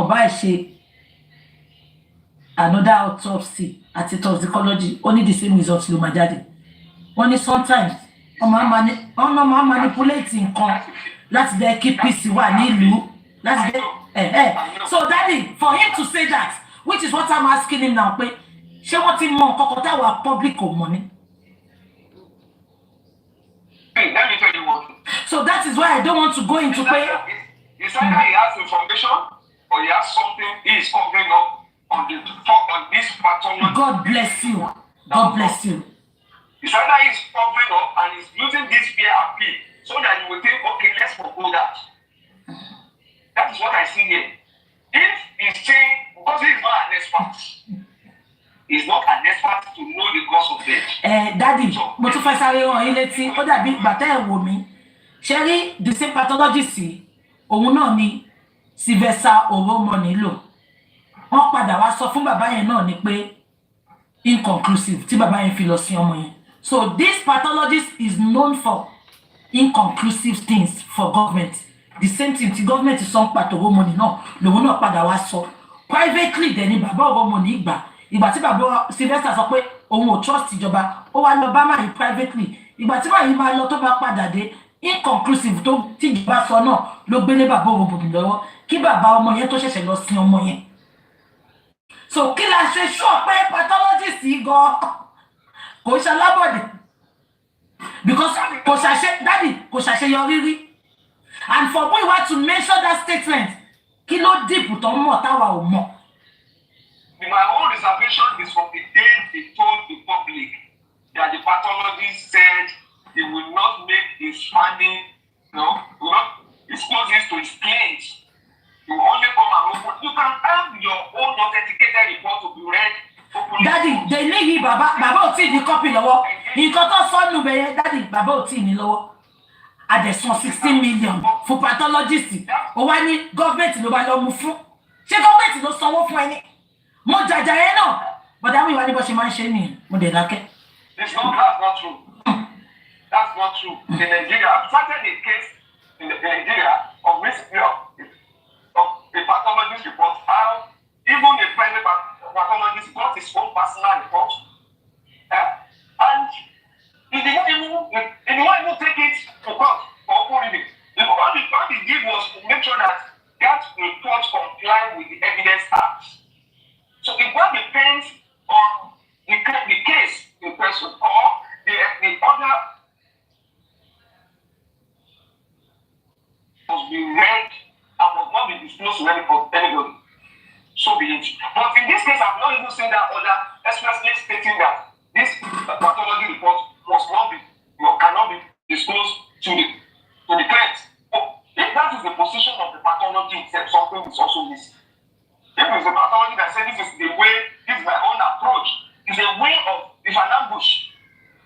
bá ṣe another autopsy àti toxicology ó ní the same result ló máa jáde. Wọ́n ní sometimes wọ́n máa manipulate nǹkan láti jẹ́ kí peace wà nílùú láti jẹ́ so daddy, for him to say that, which is what I'm asking him now, pé ṣé wọ́n ti mọ nǹkan kan táwa public ò mọ̀ ni? Let me tell you what. So that is why I don't want to go into pay. It's either he has information or he has something he is covering up on this pathology. God bless you. God bless you. It's either he's covering up and he's using this fear appeal so that you will think, okay, let's propose that. That is what I see here. If he's saying, because he's not an expert, he's not an expert to know the cause of death. Daddy, mo tún fẹ́ sáré rán yín létí, ó dàbí ìgbà tẹ́ ẹ̀ wò mí. Ṣé rí the same pathologist òun náà ni Sylvester Oromoni lò. Wọ́n padà wá sọ fún bàbá yẹn náà ni pé inconclusive tí bàbá yẹn fi lọ sí ọmọ yẹn. So this pathologist is known for inconclusive things for government. The same thing tí government sọ ń pàtó Oromoni náà lòun náà padà wá sọ. Privately dẹ̀ ni bàbá Oromoni ìgbà tí bàbá Sylvester sọ pé òun ò trust ìjọba, ó wá lọ bá máa yí privately. Ìgbà tí máa yí máa lọ tó bá padà dé inconclusive tó tí ìjọba sọ náà ló gbélé bàbá Oromoni lọ́wọ́ kí bàbá ọmọ yẹn tó ṣẹ̀ṣẹ̀ lọ sin ọmọ yẹn. So kí la ṣe sọ pé pathologist gan kò ṣe alábọ̀dé because kò ṣàṣeyọrí rí. And for Muyiwa to mention that statement, kí ló dìbò tó ń mọ̀ táwa ò mọ̀. My own reservation is from the day they told the public that the pathologist said he will not make his finding, will not expose this to his claims. You only come and open. You can have your own authenticated report to be read. Daddy, they need Baba ò tí ní copy lọ́wọ́. Nǹkan tó sọnù bẹ́ẹ̀ Daddy, Baba ò tí ní lọ́wọ́. Adẹ̀sán 16 million fún pathologist. Ó wá ní government ló bá lọ mú fún. Ṣé government ló sanwó fún ẹni? Mo jàjà yẹn náà. Bọ̀dá Muyiwa ní bó ṣe máa ń ṣe nìyẹn. Mo dẹ̀ dákẹ́. That's not true. That's not true. In Nigeria, I've started a case in Nigeria of a pathologist report, how even a private pathologist got his own personal report. And he didn't even take it to court for open reading. All he did was to make sure that that report complied with the Evidence Act. So it all depends on the case in question or the other must be read and must not be disclosed to anybody. So be it. But in this case, I've not even seen that order expressly stating that this pathology report cannot be disclosed to the client. But if that is the position of the pathology itself, something is also missing. If it's a pathology that says this is my own approach, it's a way of, it's an ambush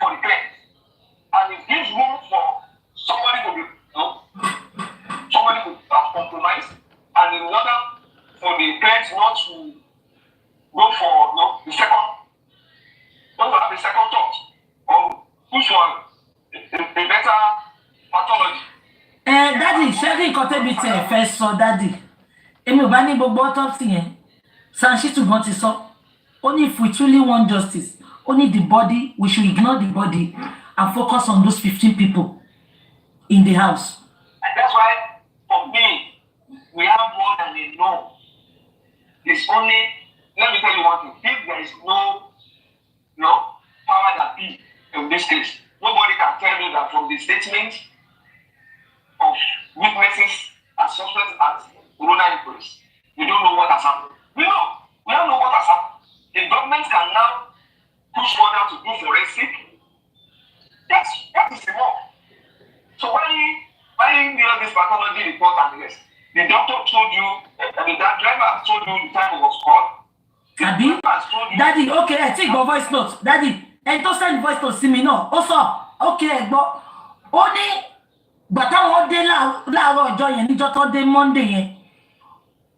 for the client. And it gives room for somebody to be, somebody to have compromised, and in order for the client not to go for the second, not to have a second thought, or push for a better pathology. Daddy, ṣé nǹkan tẹ́bi tí ẹ fẹ́ sọ Daddy? Èmi ò bá ní gbogbo autopsy yẹn. Sanshitu gan ti sọ. Only if we truly want justice, only the body, we should ignore the body and focus on those 15 people in the house. And that's why, for me, we have more than enough It's only, let me tell you one thing, if there is no power that be in this case, nobody can tell me that from the statement of witnesses and suspects at Corona Police, we don't know what has happened. We don't know what has happened. The government can now push further to do forensic. That is the more. So why this pathology report and the rest? The doctor told you, that driver told you the time it was called. Abi, Daddy, okay, I take my voice note. Daddy, I don't send voice note to me now. Also, okay, but only táwọn dé láàárọ̀ ọjọ́ yẹn níjọ́ tó dé Monday yẹn.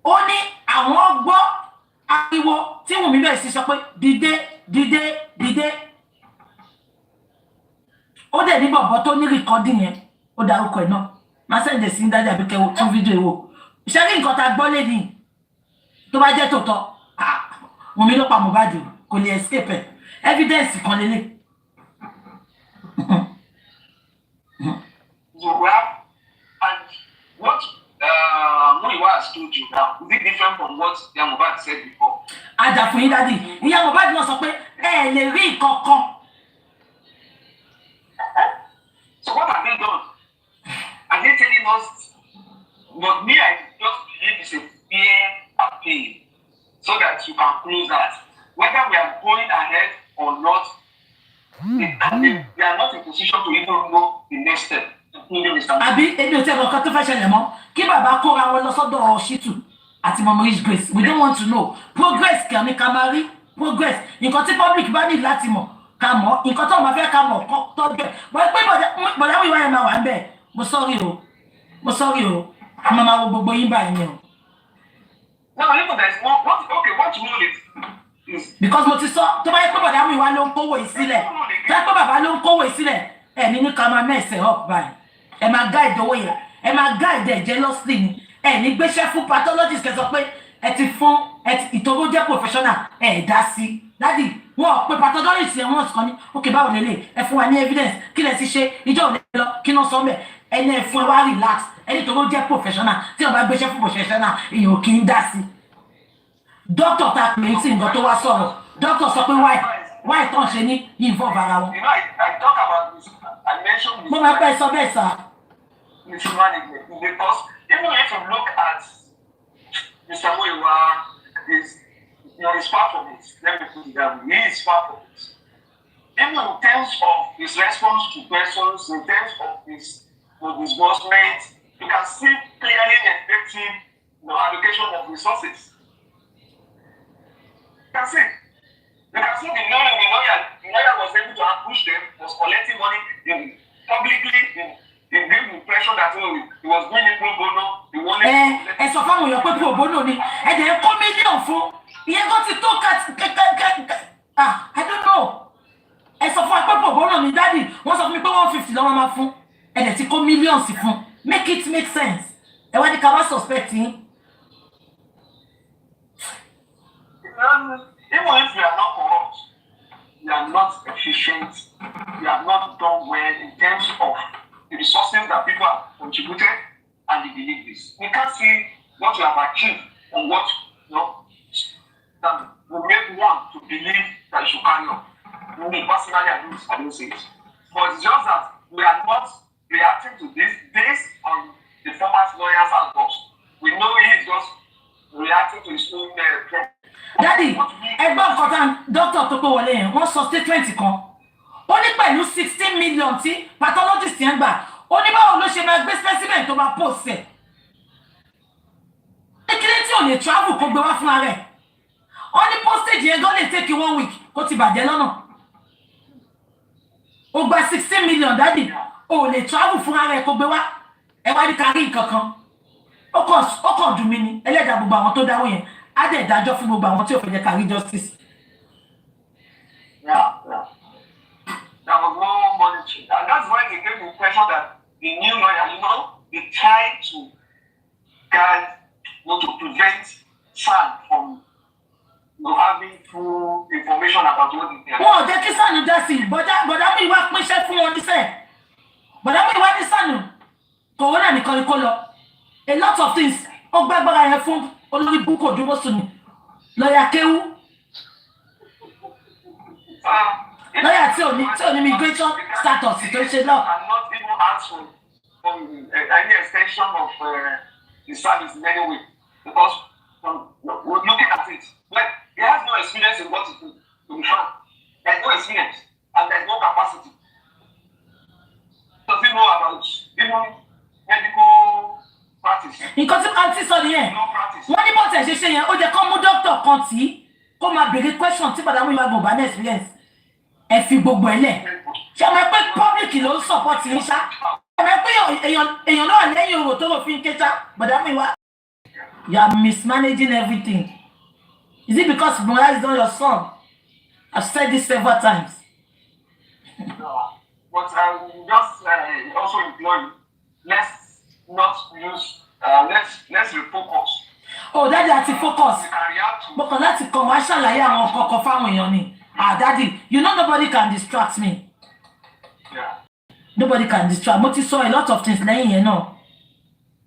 Ó ní àwọn gbọ́ ariwo tí Wùnmí bẹ̀rẹ̀ sí sọ pé dìde. Ó dẹ̀ ní bọ̀bọ̀ tó ní recording yẹn. Ó dárúkọ ẹ̀ náà. Má sẹ́ǹdẹ̀ sí Daddy àbí kẹwò tún fídíò ìwò. Ṣé rí nǹkan tá a gbọ́ lédi tó bá jẹ́ tòótọ́? Wùnmí ló pa Mohbad kò lè escape evidence kan lélẹ̀. And what Muyiwa has told you now, is it different from what Mohbad said before? Àjàfún yín Daddy, ìyá Mohbad náà sọ pé ẹ lè rí kankan. So what have they done? Are they telling us? But me, I just believe it's a fear appeal, so that you can close that. Whether we are going ahead or not, they are not in position to even know the next step. Àbí èmi ò tẹ́ ọ̀kan tó fẹ́ ṣẹlẹ̀ mọ́ kí bàbá kóra wọn lọ sọ́dọ̀ Ṣítù àti Mama Rich Grace. We don't want to know. Progress kàn ní ká máa rí. Progress. Nǹkan tí public bá ní láti mọ̀ ká mọ̀. Nǹkan tó máa fẹ́ ká mọ̀ kọ́ tọ́jú ẹ̀. Wọ́n pé bọ̀dá Muyiwa yẹn máa wà ń bẹ̀. Mo sorry o. Mo máa wo gbogbo yín báyìí ni o. No, even there's more. What you know is because mo ti sọ tó bá yẹ pé bọ̀dá Muyiwa ló ń kówó ìsílẹ̀. Tó yẹ pé bàbá ló ń kówó ìsílẹ̀. Ẹni ní ká máa mẹ́sẹ̀ up báyìí. Ẹ máa guide owó yẹn. Ẹ máa guide ẹ̀ jealously ni. Ẹni gbéṣẹ́ fún pathologist kẹ́ sọ pé ẹ ti fún ìtọ́wó jẹ́ professional dá sí. Daddy, wọ́n pe pathologist yẹn wọ́n sọ ní okay báwo lélẹ̀ ẹ fún wa ní evidence kí lẹ ti ṣe ìjọ òní lọ kí náà sọ mẹ́ ẹni ẹ fún ẹ wá relax ẹni tó ló jẹ́ professional tí wọ́n bá gbéṣẹ́ fún professional èèyàn kì í dá sí. Doctor ta pè é sí nǹkan tó wá sọ̀rọ̀ doctor sọ pé why tán ṣe ní involve ara wọn. I talk about this. I mentioned this. Mo máa pẹ́ sọ bẹ́ẹ̀ sá. Mismanagement because even if you look at Mr. Muyiwa, he's far from it. Let me put it that way. He is far from it. Even in terms of his response to questions, in terms of his disbursement, you can see clearly effective allocation of resources. You can see the lawyer was able to ambush them, was collecting money publicly. He gave the impression that he was doing it pro bono. He wanted ẹ sọ fáwọn èèyàn pé pro bono ni ẹ dẹ̀ kó mílíọ̀n fún ìyẹn kan ti tó I don't know. Ẹ sọ fún wa pé pro bono ni Daddy wọ́n sọ fún mi pé 150 lọ́wọ́ máa fún ẹ dẹ̀ ti kó mílíọ̀n sí fún make it make sense. Ẹ wá ní ká wá suspect yín. Even if you are not corrupt, you are not efficient, you have not done well in terms of the resources that people have contributed and the deliveries. We can't see what you have achieved or what that will make one to believe that you should carry on. Me personally, I don't say it. But it's just that we are not reacting to this based on the former lawyer's outburst. We know he is just reacting to his own problem. Daddy, ẹgbọ́n nǹkan tán dókítà tó pé wọlé yẹn wọ́n sọ statement kan. Ó ní pẹ̀lú 16 million tí pathologist yẹn gbà ó ní báwo ló ṣe máa gbé specimen tó máa post ẹ̀. Ekele tí ò lè travel kó gbé wá fún ara ẹ̀. Ó ní postage yẹn gan lè take 1 week kó ti bàjẹ́ lọ́nà. Ó gba 16 million Daddy ó lè travel fún ara ẹ̀ kó gbé wá. Ẹ wá ní kárí nǹkan kan. Ó kàn dùn mí ni ẹlẹ́dàá gbogbo àwọn tó dáwọ́ yẹn. Á dẹ̀ dájọ́ fún gbogbo àwọn tí ò fẹ́ jẹ́ kárí justice. Yeah. There was no monitoring. And that's why they gave the impression that the new lawyer, they tried to guide, to prevent San from having full information about what they did. Wọ́n jẹ́ kí Sànù dá sí bọ̀dá Muyiwa pínṣẹ́ fún wọn níṣẹ́. Bọ̀dá Muyiwa ní Sànù kòrónà nìkan ni kó lọ. A lot of things ó gbàgbára yẹn fún olórí Bukky Odúmọ̀sù ni. Lawyer Kewu. Lawyer tí ò ní immigration status tó ṣe lọ. I'm not even asked for any extension of the service in any way because we're looking at it. Like he has no experience in what to do. To be frank, there's no experience and there's no capacity. Does he know about even medical practice? Nǹkan tí Aunty sọ nìyẹn. No practice. Wọ́n ní bọ́ọ̀tẹ̀ ṣe yẹn, ó jẹ́ kó mú dókítà kan tí kó máa béèrè question tí Madam Muyiwa gbọ̀n bá ní experience. Ẹ fi gbogbo ẹ̀ lẹ̀. Ṣé ọmọ pé public ló ń support yín ṣá? Ọmọ pé èèyàn náà lẹ́yìn òwò tó rò fi ń ké ṣá, Madam Muyiwa. You are mismanaging everything. Is it because Muyiwa is not your son? I've said this several times. No. But I will just also implore you, let's not use, let's refocus. Oh, Daddy, àti focus. We can react to. Bọ́kàn láti kàn wá ṣàlàyé àwọn kọ̀ọ̀kan fáwọn èèyàn ni. Daddy, you know nobody can distract me. Yeah. Nobody can distract. Mo ti sọ a lot of things lẹ́yìn yẹn náà.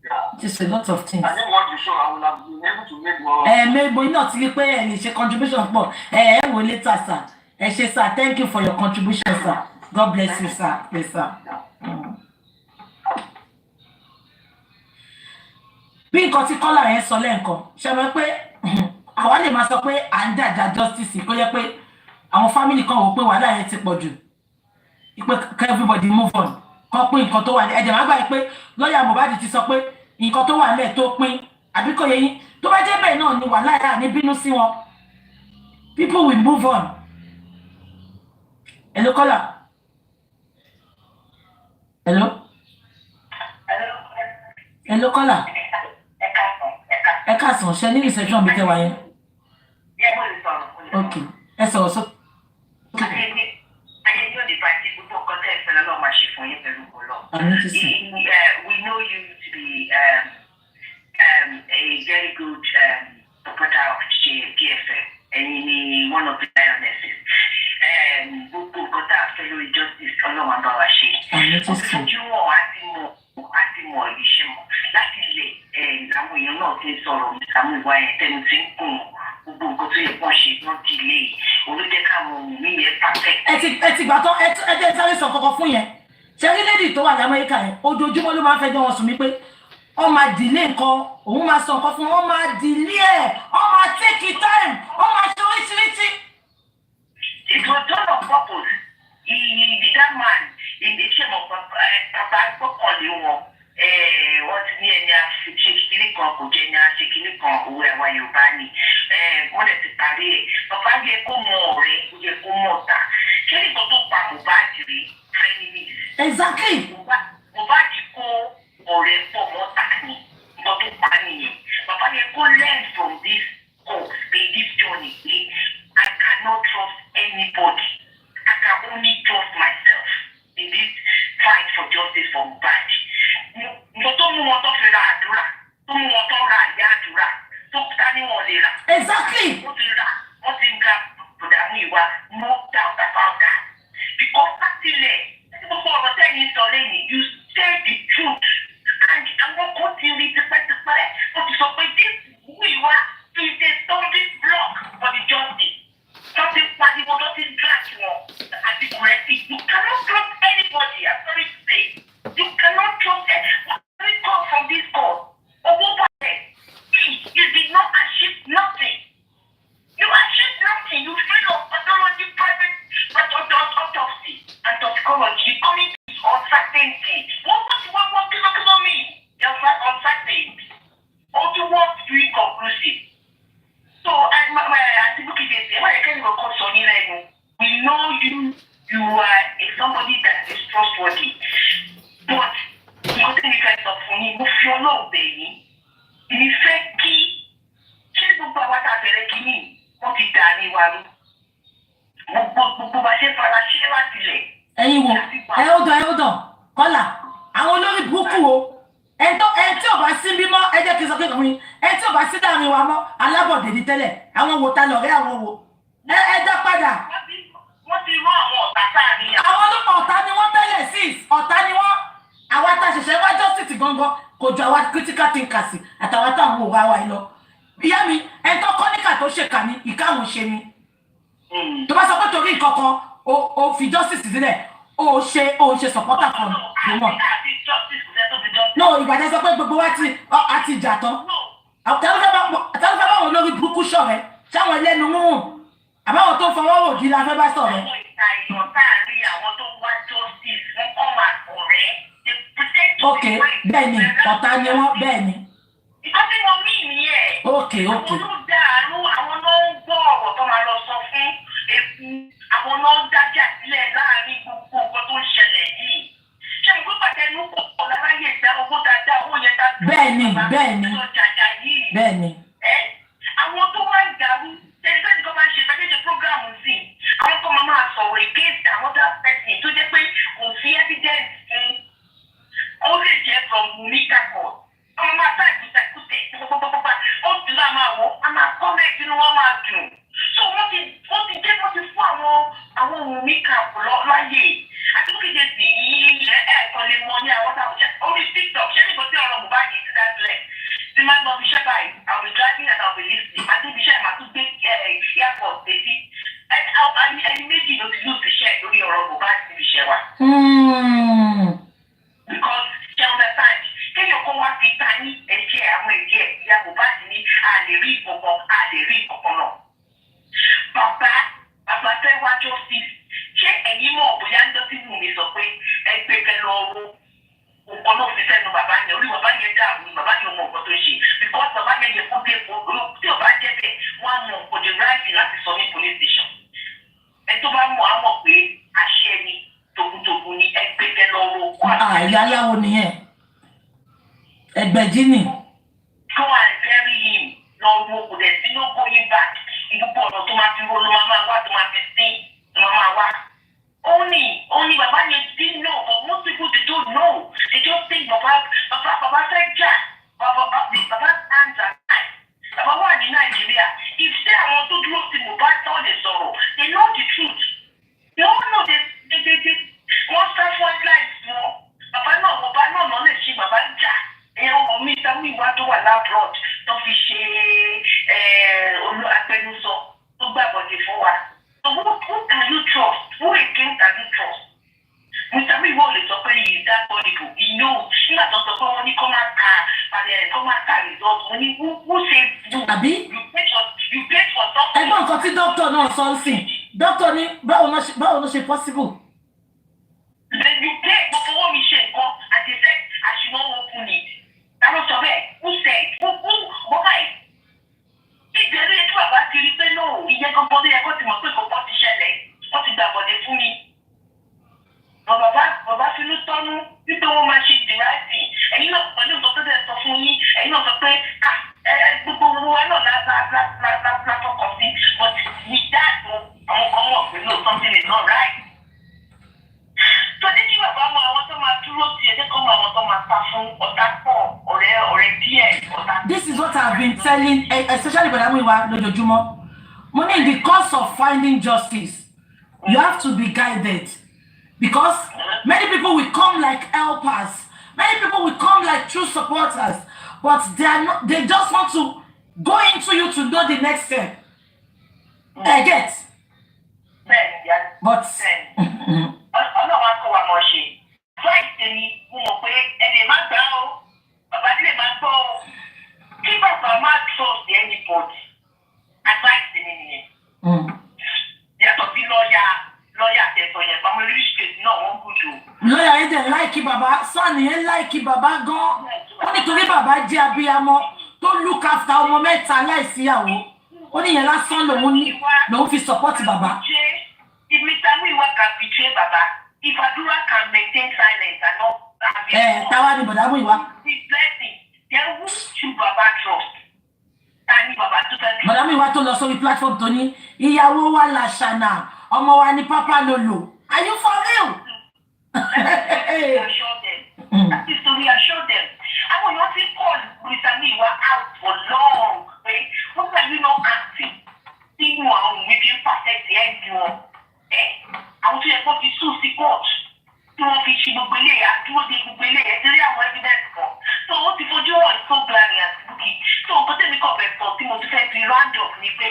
Yeah. Just a lot of things. I think what you show, I will have been able to make more. Maybe not ti rí pé ẹ lè ṣe contribution pọ̀. Wò later, sir. Ẹ ṣé, sir. Thank you for your contribution, sir. God bless you, sir. Yes, sir. Bí nǹkan tí kọ́là yẹn sọ lẹ́ǹkan, ṣe mọ̀ pé àwa lè máa sọ pé à ń dàjà justice kó yẹ pé àwọn family kan wò pé wàhálà yẹn ti pọ̀ jù. Pé everybody move on. Kọ́ pín nǹkan tó wà ní ẹ̀jẹ̀ máa gbà pé lọ́ọ̀yà Mohbad ti sọ pé nǹkan tó wà lẹ̀ tó pín àbí kò yẹ yín tó bá jẹ́ bẹ́ẹ̀ náà ni wàhálà yà ní bínú sí wọn. People will move on. Hello, caller. Hello? Hello, caller. Ẹ káàsán, ṣe ní reception bí tẹ́wàá yẹn. Okay. Ẹ sọ̀rọ̀ sọ. We know you to be a very good supporter of GFM and one of the lionesses. Gbogbo nǹkan tá a fẹ́ lórí justice ọlọ́run bá wa ṣe. Ojoojúmọ́ àti mọ̀ ìṣe mọ̀ láti ilẹ̀ àwọn èèyàn náà ti ń sọ̀rọ̀ Mr. Muyiwa yẹn tẹnu ti ń kùn gbogbo nǹkan tó yẹ kó ṣe wọ́n ti lé olójẹ́ káwọn ohun mi yẹn perfect. Ẹ ti gbà tán ẹ jẹ́ sáré sọ kọ́kọ́ fún yẹn. Ṣé orílẹ̀-èdè tó wà ní Amẹ́ríkà yẹn ojoojúmọ́ ló máa ń fẹ́ jẹ́ wọn sùn mí pé wọ́n máa delay nǹkan òun máa sọ nǹkan fún wọn máa delay ẹ̀ wọ́n máa take it time wọ́n máa ṣe oríṣiríṣi. It was done on purpose. That man, the shame of Papa gbọ́kànlé wọn. Wọ́n ti ní ẹni àṣekínní kan kò jẹ́ ẹni àṣekínní kan òwe àwa Yorùbá ni. Wọ́n dẹ̀ ti parí ẹ̀. Bàbá yẹ kó mọ ọ̀rẹ́, ó yẹ kó mọ ọ̀tá. Ṣé nìkan tó pa Mohbad rí fẹ́ni? Exactly. Mohbad kó ọ̀rẹ́ pọ̀ mọ́ta ni. Nǹkan tó pa nìyẹn. Bàbá yẹ kó learn from this course, this journey. I cannot trust anybody. I can only trust myself in this fight for justice for Mohbad. Mo tó mú wọn tó fi ra àdúrà, tó mú wọn tó ra ìyá àdúrà, tó ta ní wọn lè rà. Exactly. Wọ́n ti ra Madam Muyiwa, no doubt about that. Because láti ilẹ̀, gbogbo ọ̀rọ̀ tẹ́yìn sọ lẹ́yìn, you say the truth. And àwọn kan ti rí tipẹ́tipẹ́, wọ́n ti sọ pé this Muyiwa is a stumbling block for the justice. Something pariwo, nothing drag wọn. Àti correct it. You cannot trust anybody, I'm sorry to say. You cannot trust anyone. What we come from this court? You did not achieve nothing. You achieved nothing. You failed on pathology, private autopsy, and toxicology. Coming to uncertainty. What mean? You're uncertain. Or you want to be conclusive. So, and my Bukky says, we know you are somebody that is trustworthy. But you think you guys are funny, you feel no baby. In fact, ṣé gbogbo àwọn àtàbẹ̀rẹ̀ kìíní wọ́n ti dà ní wa ní. Gbogbo bá ṣe fara ṣe láti lẹ̀. Ẹ̀yin wo hold on kọ́là àwọn olórí burúkú o ẹ tí ò bá sí bímọ ẹ jẹ́ kí n sọ pé kùnrin ẹ tí ò bá sí láàrin wa mọ́ alábọ̀dé ní tẹ́lẹ̀ àwọn wo ta lọ̀rẹ́ àwọn wo ẹ dá padà. Wọ́n ti rán àwọn ọ̀tá sáàrin yà. Àwọn ọlọ́pàá ọ̀tá ni wọ́n tẹ́lẹ̀ sí ọ̀tá ni wọ́n àwa ta ṣẹ̀ṣẹ̀ wá justice gangan kò ju àwa critical thinkers àtàwọn táwọn òwò àwa yìí lọ. Ìyá mi ẹ tó kọ́ ní oníkà tó ṣèkà ní ìkáwọn ṣe ni tó bá sọ pé torí ìkọ̀kan o fi justice sílẹ̀ o ṣe supporter kan lọ́wọ́ no ìgbà tẹ́ sọ pé gbogbo wa ti jà tán tẹ́lifẹ́ báwọn olórí burúkú ṣọ̀rẹ́ sáwọn ẹlẹ́nu mú àbáwọn tó fọwọ́ òdì la fẹ́ bá sọ̀rọ̀. ok bẹ́ẹ̀ ni ọ̀tá ni wọ́n bẹ́ẹ̀ ni. ìtọ́jú wọn mí nìyẹn. ok. àwọn ló dàrú àwọn ló ń gbọ́ ọ̀rọ̀ tó máa lọ sọ fún eku àwọn ló ń dájà sílẹ̀ láàrin gbogbo nǹkan tó ń ṣẹlẹ̀ yìí. ṣé mo gbọ́ pàtẹ́ inú pọ̀ láráyè ìdá owó dáadáa owó yẹn dáadáa. bẹ́ẹ̀ ni. àwọn tó wá ń dàrú tẹlifíṣàn kan máa ń ṣe fẹ́kẹ́jẹ prógráàmù sí i àwọn kan máa sọ̀rọ̀ against another person tó jẹ́ pé kò sí evidence fún ó lè jẹ́ from Muyiwa court ọmọ máa bá ìkútẹ̀kútẹ̀ pápápápá ó ti lá máa wò á máa kọ́mẹ̀tì inú wọn máa dùn so wọ́n ti fún àwọn Muyiwa láyè àti ó kéde sí ẹ̀ẹ̀kan lè mọ ní àwọn táwọn orí TikTok ṣé nígbà tí ọ̀rọ̀ Mohbad yìí ti dá sílẹ̀ tí máa ń lọ bí iṣẹ́ báyìí I will be driving and I will be listening àti ibi iṣẹ́ màá tún gbé airport létí ẹni méjì ló ti lose iṣẹ́ lórí ọ̀rọ̀ Mohbad níbi iṣẹ́ wa. Because ṣe understand kéèyàn kó wá fi ta ní ẹ̀jẹ̀ àwọn ẹ̀jẹ̀ ìyá Mohbad ní a lè rí ìkọ̀kan náà. Bàbá fẹ́ wá justice ṣé ẹ̀yin mọ̀ bóyá ń dọ́sí mú mi sọ pé ẹgbẹ́ fẹ́ lọ owó nǹkan náà fi sẹ́nu bàbá yẹn orí bàbá yẹn dàrú bàbá yẹn mọ nǹkan tó ṣe because bàbá yẹn yẹ kó dé tí ò bá jẹ́ bẹ́ẹ̀ wọ́n á mọ nǹkan the right láti sọ ní police station. Ẹ tó bá mọ̀ á mọ̀ pé àṣẹ ni togun ni ẹgbẹ́ fẹ́ lọ owó. Ìyá aláwo nìyẹn ẹgbẹ̀jì ni. Go and bury him lọ́wọ́ kò dẹ̀ sí no going back ìdúpọ̀ ọ̀nà tó máa fi ro ló máa wá tó máa fi sí ló máa wá. Only bàbá yẹn didn't know but most people they don't know they just think bàbá fẹ́ jà bàbá hands are tied bàbá wà ní Nàìjíríà if ṣé àwọn tó dúró sí Mohbad tán lè sọ̀rọ̀ they know the truth they all know they wọ́n fẹ́ fún life wọn bàbá náà lè ṣe bàbá jà ọmọ mi sáwọn ìwà tó wà lábroad tó fi ṣe agbẹnusọ tó gbàgbọ́dé fún wa. So who can you trust? Who again can you trust? Mr. Muyiwa ò lè sọ pé he is that gullible. He knows. Nígbà tó sọ pé wọ́n ní kó máa ka result. Wọ́n ní who say you? Àbí? You paid for something. Ẹgbọ́n nǹkan tí dókítà náà sọ ń sìn. Dókítà ní báwo ló ṣe possible? Then you pay gbogbo owó mi ṣe nǹkan and they said I should not open it. Àwọn sọ bẹ́ẹ̀ who said? Who báyìí? Ìbéèrè tí bàbá ti rí pé náà ìyẹn gbogbo tó yẹ kó ti mọ̀ pé gbogbo ti ṣẹlẹ̀ wọ́n ti gbàgbọ́dé fún mi. Bàbá finú tọ́nú wípé wọ́n máa ṣe ìdíráìtì. Ẹ̀yin náà pẹ̀lú nǹkan tó dẹ̀ sọ fún yín. Ẹ̀yin náà sọ pé gbogbo owó wa náà látọkọ̀ sí. But with that àwọn kan mọ̀ pé no something is not right. Tọ́jú kí bàbá mọ àwọn tó máa dúró sí ẹjẹ́ kọ́ mọ àwọn tó máa sá fún ọ̀tá pọ̀ ọ̀rẹ́ díẹ̀ ọ̀tá. This is what I've been telling especially Bọ̀dá Muyiwa lójoojúmọ́. Mo ní in the course of finding justice you have to be guided because many people will come like helpers many people will come like true supporters but they just want to go into you to know the next step. I get. But ọlọ́wọ́ kó wa mọ̀ ṣe fúláìsì ni mo mọ̀ pé ẹ̀dẹ̀ má gbà ó bàbá nílé má gbọ́ ó kí bàbá má trust anybody advice mi nìyẹn. Yàtọ̀ sí lọ́ọ̀yà tẹ̀sán yẹn pàmò rich case náà wọ́n kú jù. Lọ́ọ̀yà yẹn dẹ̀ láìkí bàbá sọ́ọ̀nì yẹn láìkí bàbá gan-an ó nítorí bàbá jẹ́ abiyamọ tó look after ọmọ mẹ́ta láìsíyàwó ó níyẹn lásán lòun fi support bàbá. If Mr. Muyiwa can betray Baba, if Adura can maintain silence and not Tawa ni Bọ̀dá Muyiwa. His blessing, then who should Baba trust? And Baba to tell Bọ̀dá Muyiwa tó lọ sórí platform tó ní ìyàwó wa làṣànà ọmọ wa ní pápá lolo. Are you for real? Reassure them. That is to reassure them. I will not call Mr. Muyiwa out for long. What are you not acting? See you are making perfect the end you. Àwọn tó yẹ kó fi sùn sí court tí wọ́n fi ṣe gbogbo ilé àdúró de gbogbo ilé ẹ̀dẹ́rẹ́ àwọn evidence kan tó ó ti fojú hàn so glad àti Bukky Bukky. So nǹkan tẹ́mi kàn fẹ́ sọ tí mo ti fẹ́ fi round up ni pé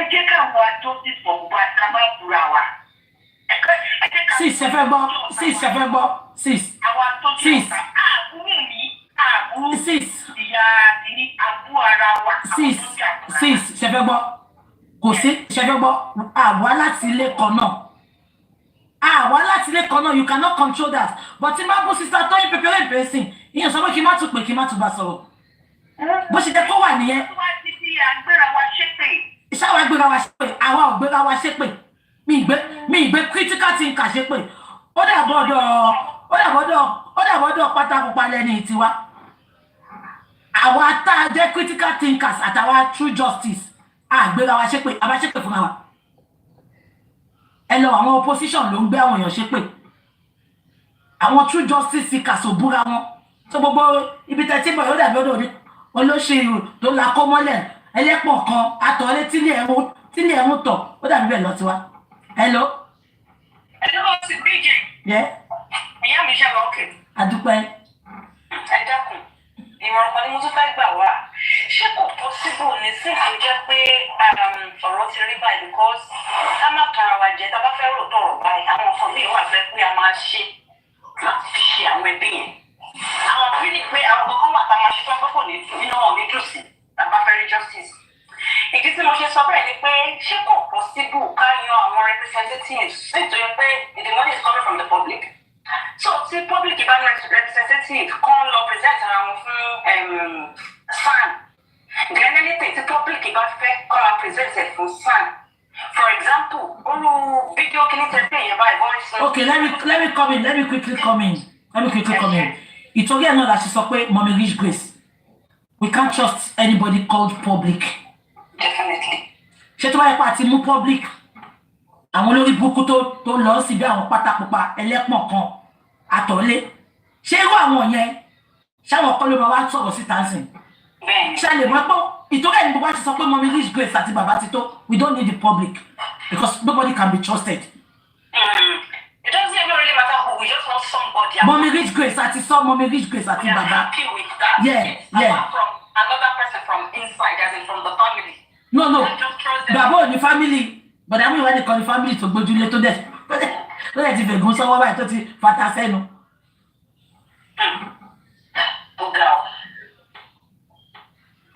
ẹ jẹ́ káwọn justice for Mohbad ká má búra wa. Sis, ẹ fẹ́ gbọ́. Sis, ẹ fẹ́ gbọ́. Sis. Àwọn tó ti Sis. ọ̀tá àbúrò mi àbúrò Sis. ìyá àti àbú ara wa. Sis, sis, ṣe fẹ́ gbọ́. Kò sí ṣe fẹ́ gbọ́. Àwa láti ilé kan náà. Àwa láti ilé kan náà, you cannot control that. But tí máa bú sísá tó yín pépéré ìpèsè, ìyẹn sọ pé kí n má tún pè kí n má tún bá sọ̀rọ̀. Bó ṣe jẹ́ kó wà nìyẹn. Wá ti di àgbéra wa ṣépè. Ṣáwa gbéra wa ṣépè, àwa ò gbéra wa ṣépè. Mi ìgbé critical thinker ṣépè. Ó dàbọ̀dọ̀ pátákópa lẹ́ni tiwa. Àwa tá a jẹ́ critical thinkers àtàwa true justice àgbéra wa ṣépè, àbá ṣépè fúnra wa. Ẹ lọ àwọn opposition ló ń gbé àwọn èèyàn ṣépè. Àwọn true justice seekers ò búra wọn. So gbogbo ibi tẹ́tí bọ̀ yóò dàbí ọdọ̀ olóṣèlú tó la kó mọ́lẹ̀ ẹlẹ́pọ̀ kan àtọ̀ọ́lé tílé ẹ̀mú tọ̀ ó dàbí bẹ́ẹ̀ lọ tiwa. Hello. Hello, ti BJ. Yeah. Ìyá mi ṣe wà ókè. Adúpẹ́. Ẹ dákun, ìmọ̀ràn kan ni mo tún fẹ́ gbà wá. Ṣé kò possible ní sí ìlú jẹ́ pé ọ̀rọ̀ ti rí báyìí because ká má tan ara wa jẹ tá a bá fẹ́ rò tọ̀rọ̀ báyìí àwọn nǹkan míì wà fẹ́ pé a máa ṣe láti fi ṣe àwọn ẹbí yẹn. Àwọn bí ni pé àwọn kankan wà tá a máa ṣe tó ń kọ́kọ́ nínú wọn ní dùn sí tá a bá fẹ́ rí justice. Ìdí tí mo ṣe sọ bẹ́ẹ̀ ni pé ṣé kò possible ká yan àwọn representatives nítorí pé the money is coming from the public. So tí public bá ní representative kan lọ present ara wọn fún SAN. Then anything tí public bá fẹ́ kọ́ máa present ẹ̀ fún SAN. For example, olú fídíò kìíní tẹ̀lé yẹn báyìí voice. Okay, let me come in. Let me quickly come in. Ìtọ́jú ẹ̀ náà la ṣe sọ pé Mommy Rich Grace. We can't trust anybody called public. Definitely. Ṣé tó bá yẹ pa àti mú public? Àwọn olórí burúkú tó lọ síbi àwọn pátákópa ẹlẹ́pọ̀n kan àtọ̀lé. Ṣé irú àwọn yẹn ṣáwọn ọkọ ló máa wá sọ̀rọ̀ síta sí? Ṣé a lè mọ̀ pé ìtọ́jú ẹ̀ ní gbogbo àti sọ pé Mommy Rich Grace àti bàbá ti tó, we don't need the public because nobody can be trusted. It doesn't even really matter who, we just want somebody. Mommy Rich Grace àti Mommy Rich Grace àti bàbá. We are happy with that. Yeah. Apart from another person from inside, as in from the family. No. Just trust them. Bàbá ò ní family. But I mean when they call the family to gbójúlé tó dẹ̀ ti fẹ̀gún sọ́wọ́ báyìí tó ti fata sẹ́nu.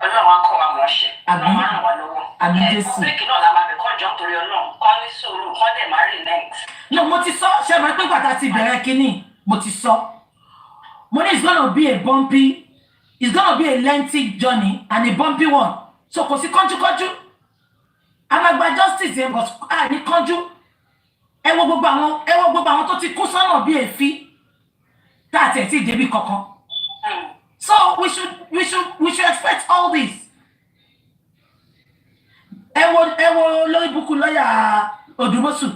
Ọlọ́run á kọ́ wa mọ̀ ṣe. Àbí Jésù. Pọ́blíkì náà la máa bẹ̀ kọ́ jọ nítorí Ọlọ́run. Kọ́ ní sùúrù, kọ́ dẹ̀ máa relent. No, mo ti sọ, ṣe mọ̀ pé gbàtà ti bẹ̀rẹ̀ kínní, mo ti sọ. Mo ní it's gonna be a lengthy journey and a bumpy one. So kò sí kánjúkánjú. A máa gba justice yẹn but a ní kánjú. Ẹ wo gbogbo àwọn tó ti kú sọ́nà bí èéfín. Tá a tẹ̀ tí débi kankan. So we should expect all this. Ẹ wo lórí búkú lọ́yà Odùmọ̀ṣù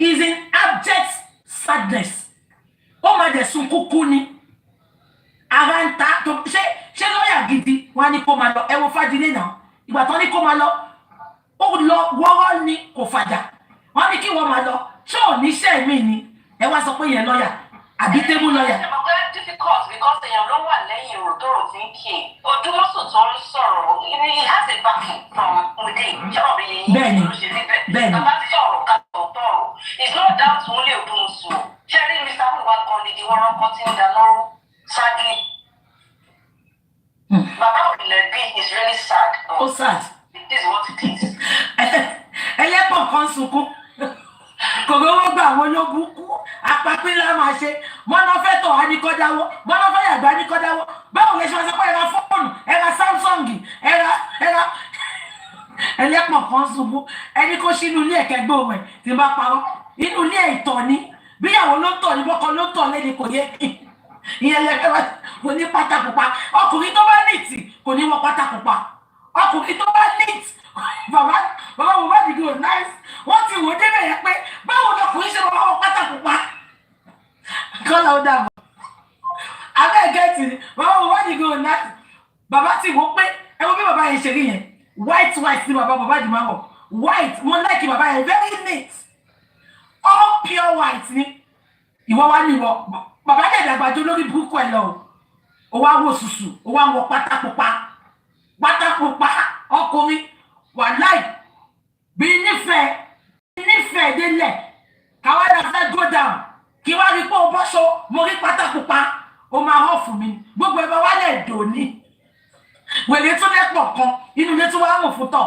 is in abject sadness. Ó máa dẹ̀ sun kúkú ni. Ara ń ta tó ṣé lọ́yà gidi wọ́n á ní kó máa lọ. Ẹ wo Fájilé náà. Ìgbà tán ní kó máa lọ. Ó lọ wọ́rọ́ ni kò fàjà. Wọ́n ní kí wọ́n máa lọ. Ṣé ò ní iṣẹ́ mi ni? Ẹ wá sọ pé yẹn lọ́yà. Àbí tébù lọ́yà. It's difficult because èèyàn ló wà lẹ́yìn èrò tó rò fi ń kí ẹ̀. Odùmọ̀ṣù tó ń sọ̀rọ̀, he has a backing from within. Ṣọ́rọ̀ bí yẹn Bẹ́ẹ̀ni. Bẹ́ẹ̀ni. Bàbá sọ̀rọ̀ ká tọ̀tọ̀. It's not down to only Odùmọ̀ṣù. Ṣé rí Mr. Muyiwa gan ni ìwọ́n ọkọ̀ tí ń dáná sadly? Bàbá Òlẹ̀bí is really sad. Ó sad. It is what it is. Ẹlẹ́pọ̀n kan sunkún. Kò rówó gbà àwọn olóbùkú. Àpapín lá máa ṣe. Mọ́nà fẹ́ tọ̀ wá ní kọ́dáwọ́. Mọ́nà fẹ́ yàgbá ní kọ́dáwọ́. Báwo lè ṣe wá sọ pé ẹ̀ra fóònù, ẹ̀ra Samsung, ẹ̀ra ẹlẹ́pọ̀n kan sunkún. Ẹni kó sínú ilé ẹ̀kẹ́gbẹ́ òwe tí bá parọ́. Inú ilé ìtọ̀ ni. Bíyàwó ló tọ̀ ní bọ́kọ ló tọ̀ lẹ́ni kò yẹ kí. Ìyẹn lẹ́gbẹ́ kò ní pátákópa. Ọkùnrin tó bá nìtì kò ní wọ pátákópa. Ọkùnrin tó bá nìtì bàbá Mohbad go nice. Wọ́n ti wò débẹ̀ yẹn pé báwo lọkùnrin ṣe wọ́n wọ pátákópa. Kọ́lá ó dàbọ̀. Abẹ́ gẹ̀ẹ́tì ni bàbá Mohbad go nice. Bàbá ti wò pé ẹ wo bí bàbá yẹn ṣe rí yẹn. White ni bàbá Mohbad máa wọ̀. White mo like bàbá yẹn very neat. All pure white ni. Ìwọ wá ní ìwọ. Bàbá dẹ̀ dàgbàjọ lórí burúkú ẹ̀ lọ. Ó wá wò sùsù, ó wá wọ pátákópa. pátákópa ọkùnrin wàláì bí nífẹ̀ẹ́ délẹ̀ káwádà fẹ́ go down kí wá rí pé o bọ́ṣọ mo rí pátákópa o máa hàn fún mi gbogbo ẹgbẹ́ wálẹ̀ dò ní wèrè tó lẹ́pọ̀ kan inú ilé tó wá mọ̀ fún tọ̀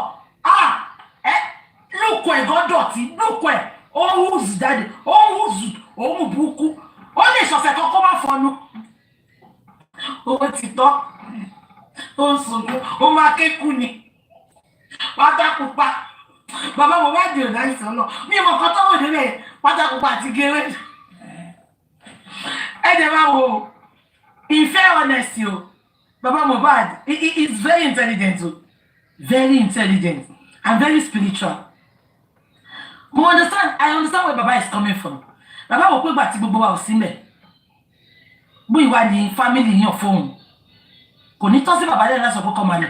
lóko ẹ̀ gọ́dọ̀tí lóko ẹ̀ ó ń hùzù jáde ó ń hùzù òun burúkú ó lè ṣọ̀fẹ̀ kan kó má fọnú owó ti tọ́ ó ń sunkún ó máa kékù ni pátákópa bàbá mo bá dìrò láìsàn náà mi mọ̀ kan tọ́wọ́ délé pátákópa àti gẹ́rẹ́ ẹ̀jẹ̀ máa wo ìfẹ́ honesty o bàbá Mohbad he is very intelligent o very intelligent and very spiritual mo understand I understand where baba is coming from bàbá wò pé gbà tí gbogbo wa ò sí mẹ́ Muyiwa ní family yàn fóun kò ní tọ́ sí bàbá lẹ́nu láti sọ pé kọ́ máa lọ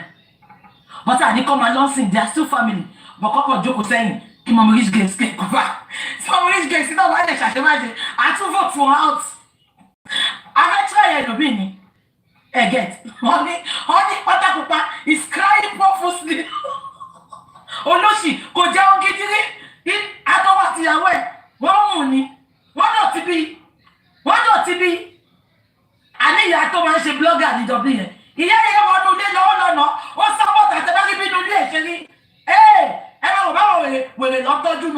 but àní kọ́ máa lọ́sìn they are still family but kọ́kọ́ jókòó sẹ́yìn kí mọ̀mọ́ rich games kí kò bá tí mọ̀mọ́ rich games náà wà lè ṣàṣemáṣe àtúnfò fún out afẹ́tíra yẹn lòbí ni get wọ́n ní pátákópa is crying profusely olóṣì kò jẹ́ ohun gidi rí àtọwọ́ àtìyàwó ẹ̀ wọ́n mú ni wọ́n dọ̀tí bí àníyàn tó máa ń ṣe blogger ní Dublin yẹn ìyá yẹn wọnú ilé lọ́wọ́ lọ́nà ó sábọ̀ tàtẹ́ bá rí bínú ilé ìṣẹ́rí ẹ máa wọ̀ báwọn wèrè lọ́tọ́jú